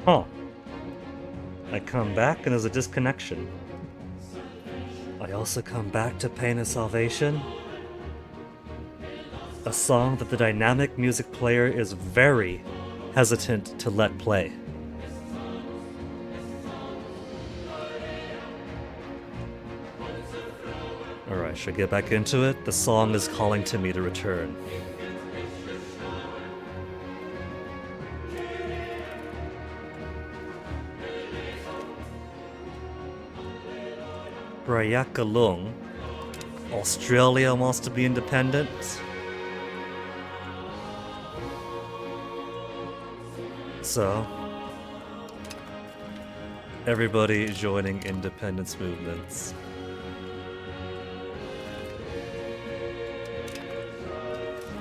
Huh. I come back and there's a disconnection. I also come back to Pain of Salvation. A song that the dynamic music player is very hesitant to let play. Alright, should I get back into it? The song is calling to me to return. Brayakalung. Australia wants to be independent. So, everybody joining independence movements.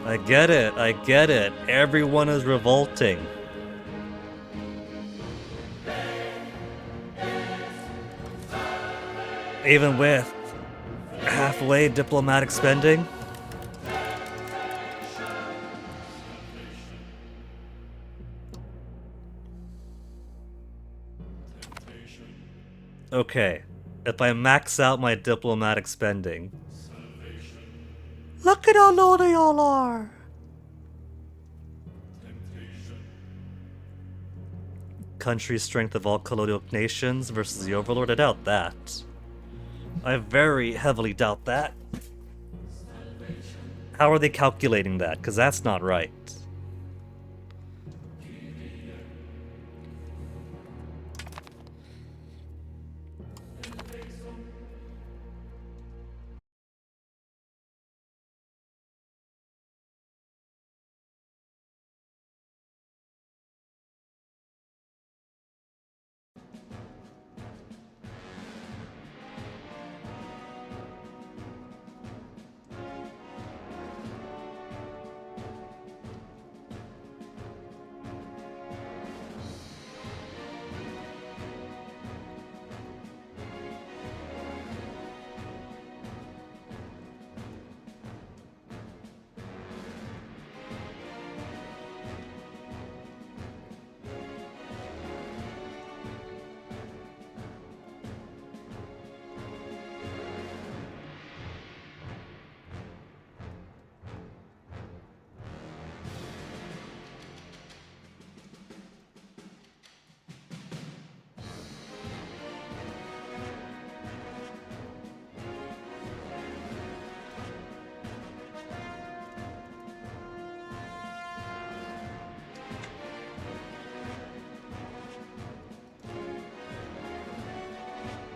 I get it. Everyone is revolting. Even with halfway diplomatic spending? Okay, if I max out my diplomatic spending... Look at how low they all are! Country strength of all colonial nations versus the Overlord? I doubt that. I very heavily doubt that. How are they calculating that? Because that's not right.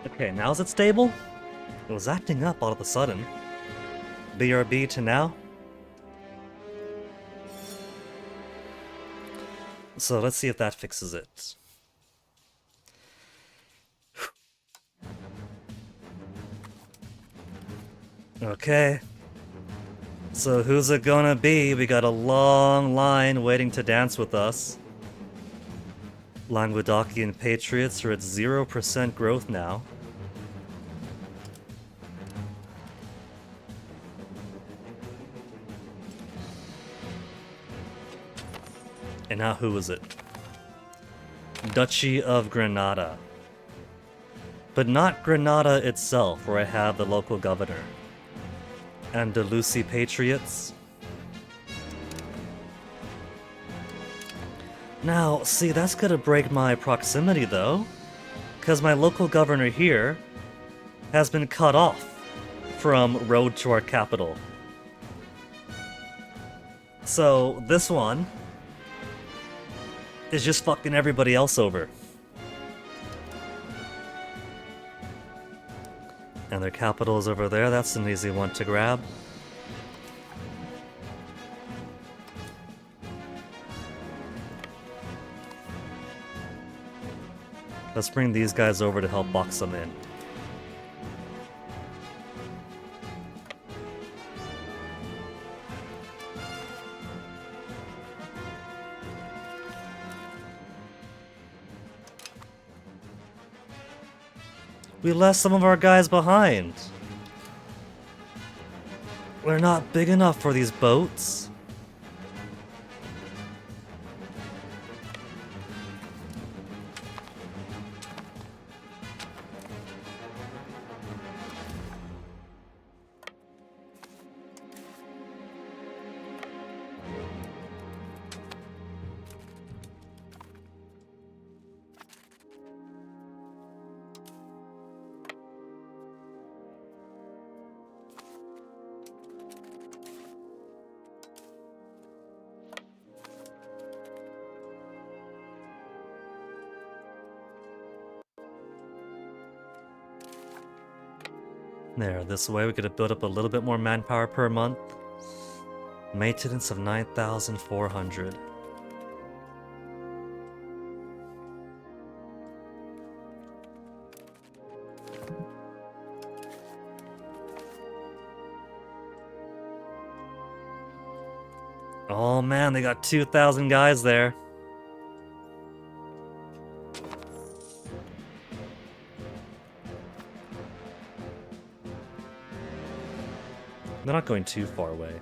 Okay, now is it stable? It was acting up all of a sudden. BRB to now. So let's see if that fixes it. Okay. So who's it gonna be? We got a long line waiting to dance with us. Languedocian Patriots are at 0% growth now. And now who is it? Duchy of Granada. But not Granada itself, where I have the local governor. Andalusi Patriots. Now, see, that's gonna break my proximity though, because my local governor here has been cut off from road to our capital. So this one is just fucking everybody else over. And their capital is over there, that's an easy one to grab. Let's bring these guys over to help box them in. We left some of our guys behind. We're not big enough for these boats. There, this way we could build up a little bit more manpower per month. Maintenance of 9,400. Oh man, they got 2,000 guys there. They're not going too far away.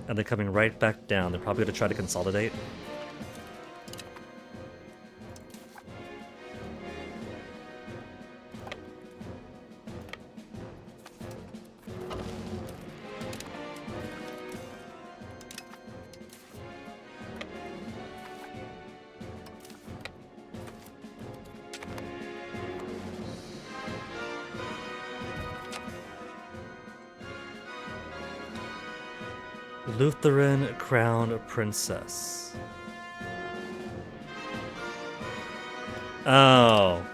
And they're coming right back down. They're probably going to try to consolidate. Lutheran Crown Princess. Oh.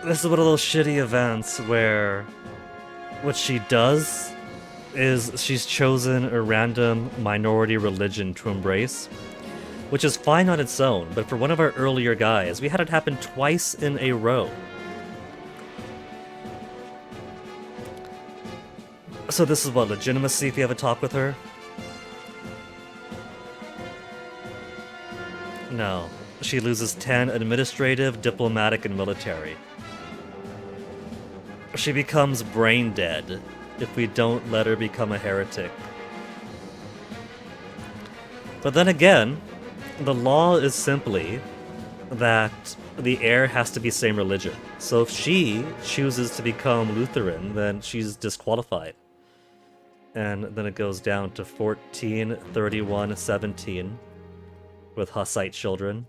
This is one of those shitty events where what she does is she's chosen a random minority religion to embrace, which is fine on its own, but for one of our earlier guys, we had it happen twice in a row. So this is what, legitimacy if you have a talk with her? No. She loses 10 administrative, diplomatic, and military. She becomes brain dead if we don't let her become a heretic. But then again, the law is simply that the heir has to be same religion. So if she chooses to become Lutheran, then she's disqualified. And then it goes down to 14, 31, 17 with Hussite children.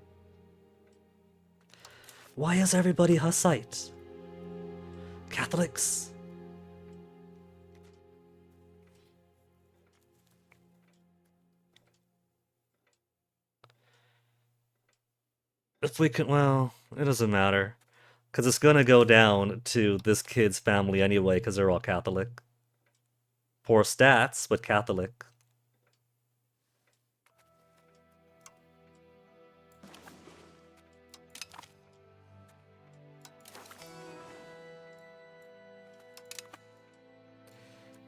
Why is everybody Hussite? Catholics? If we can, well, it doesn't matter. Because it's gonna go down to this kid's family anyway, because they're all Catholic. Poor stats, but Catholic.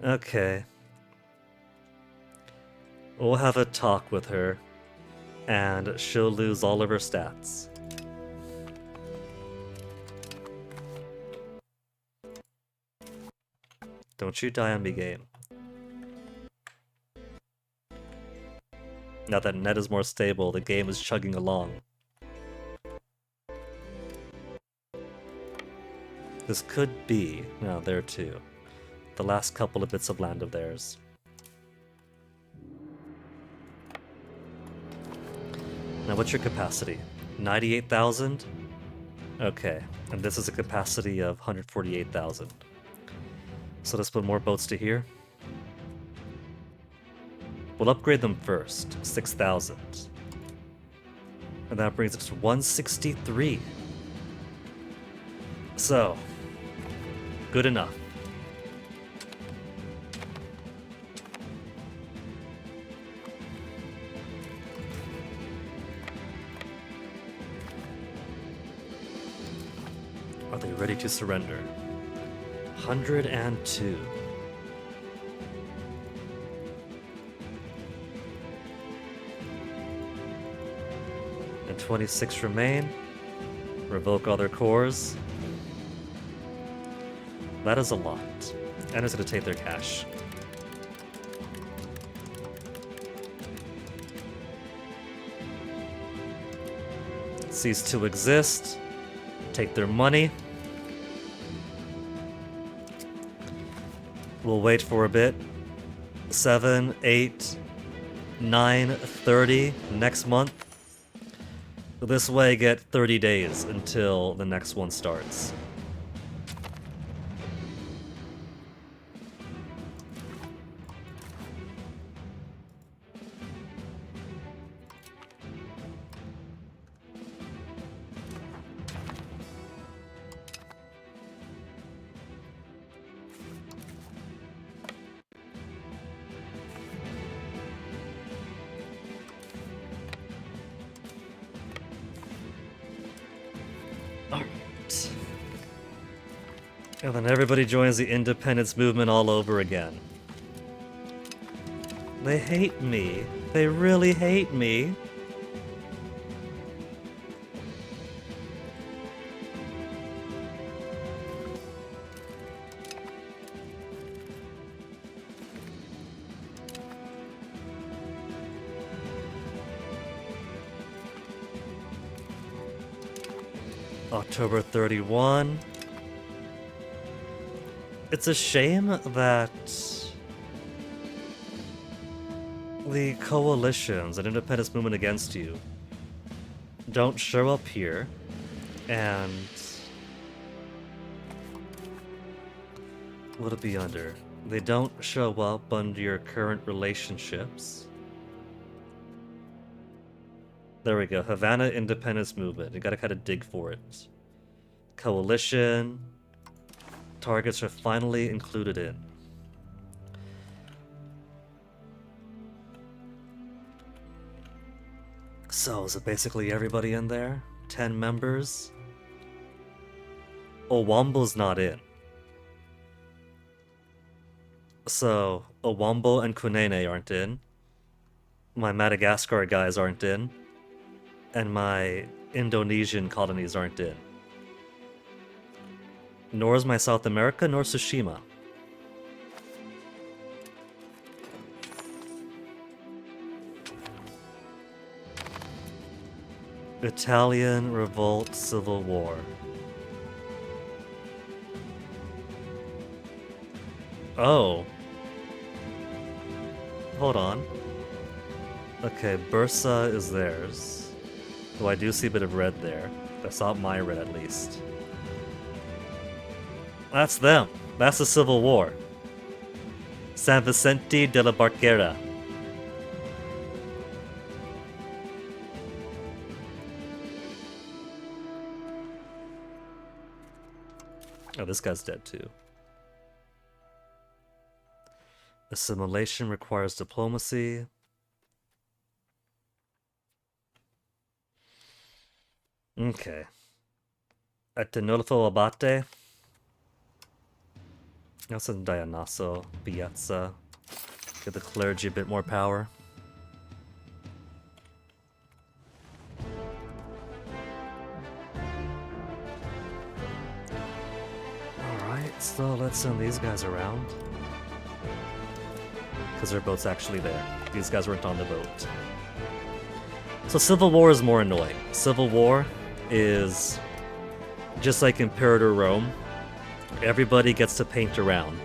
Okay. We'll have a talk with her, and she'll lose all of her stats. Don't you die on me, game. Now that net is more stable, the game is chugging along. This could be... no, there too. The last couple of bits of land of theirs. Now what's your capacity? 98,000? Okay, and this is a capacity of 148,000. So let's put more boats to here. We'll upgrade them first, 6,000. And that brings us to 163. So, good enough. Are they ready to surrender? 102. And 26 remain. Revoke all their cores. That is a lot. And it's going to take their cash. Cease to exist. Take their money. We'll wait for a bit. 7, 8, 9, 30 next month. This way, get 30 days until the next one starts. Alright. And then everybody joins the independence movement all over again. They hate me. They really hate me. October 31. It's a shame that the coalitions and independence movement against you don't show up here, and what'll it be under? They don't show up under your current relationships. There we go. Havana Independence Movement. You gotta kind of dig for it. Coalition. Targets are finally included in. So, is it basically everybody in there? 10 members? Owambo's not in. So, Owambo and Kunene aren't in. My Madagascar guys aren't in. And my Indonesian colonies aren't in. Nor is my South America, nor Tsushima. Italian Revolt Civil War. Oh. Hold on. Okay, Bursa is theirs. Though I do see a bit of red there. That's not my red, at least. That's them. That's the Civil War. San Vicente de la Barquera. Oh, this guy's dead too. Assimilation requires diplomacy. Okay. Atenolfo Abate. That's in Dianaso, Piazza. Give the clergy a bit more power. Alright, so let's send these guys around. Because their boat's actually there. These guys weren't on the boat. So Civil War is more annoying. Civil War is just like Imperator Rome. Everybody gets to paint around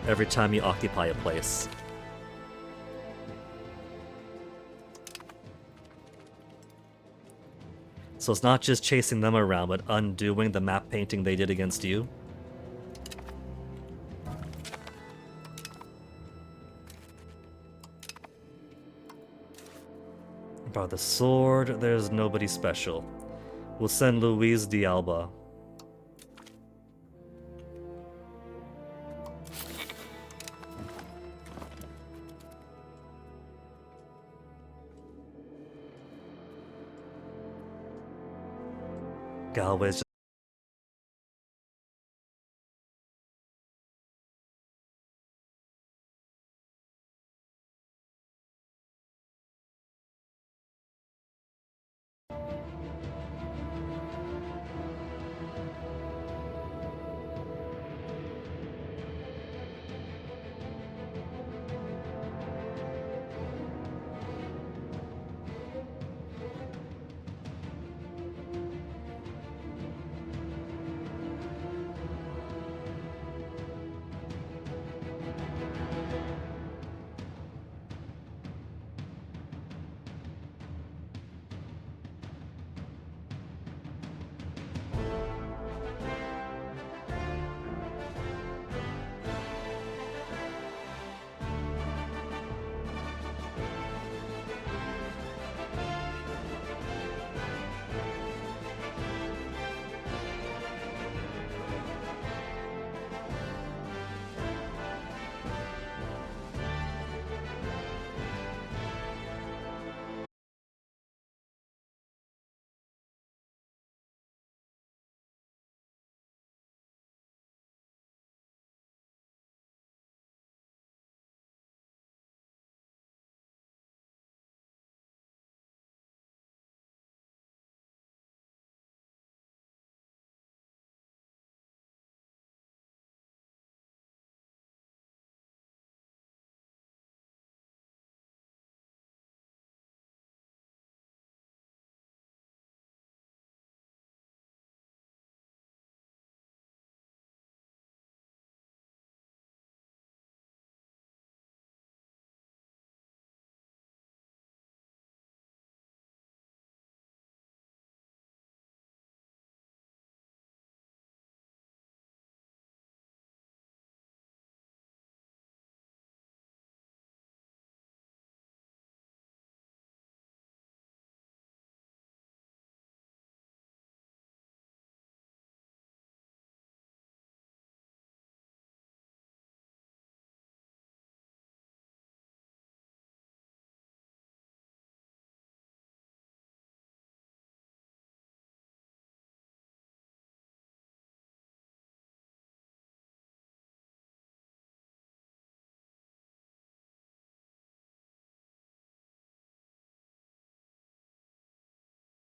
every time you occupy a place. So it's not just chasing them around, but undoing the map painting they did against you. About the sword, there's nobody special. We'll send Luis de Alba. Galway's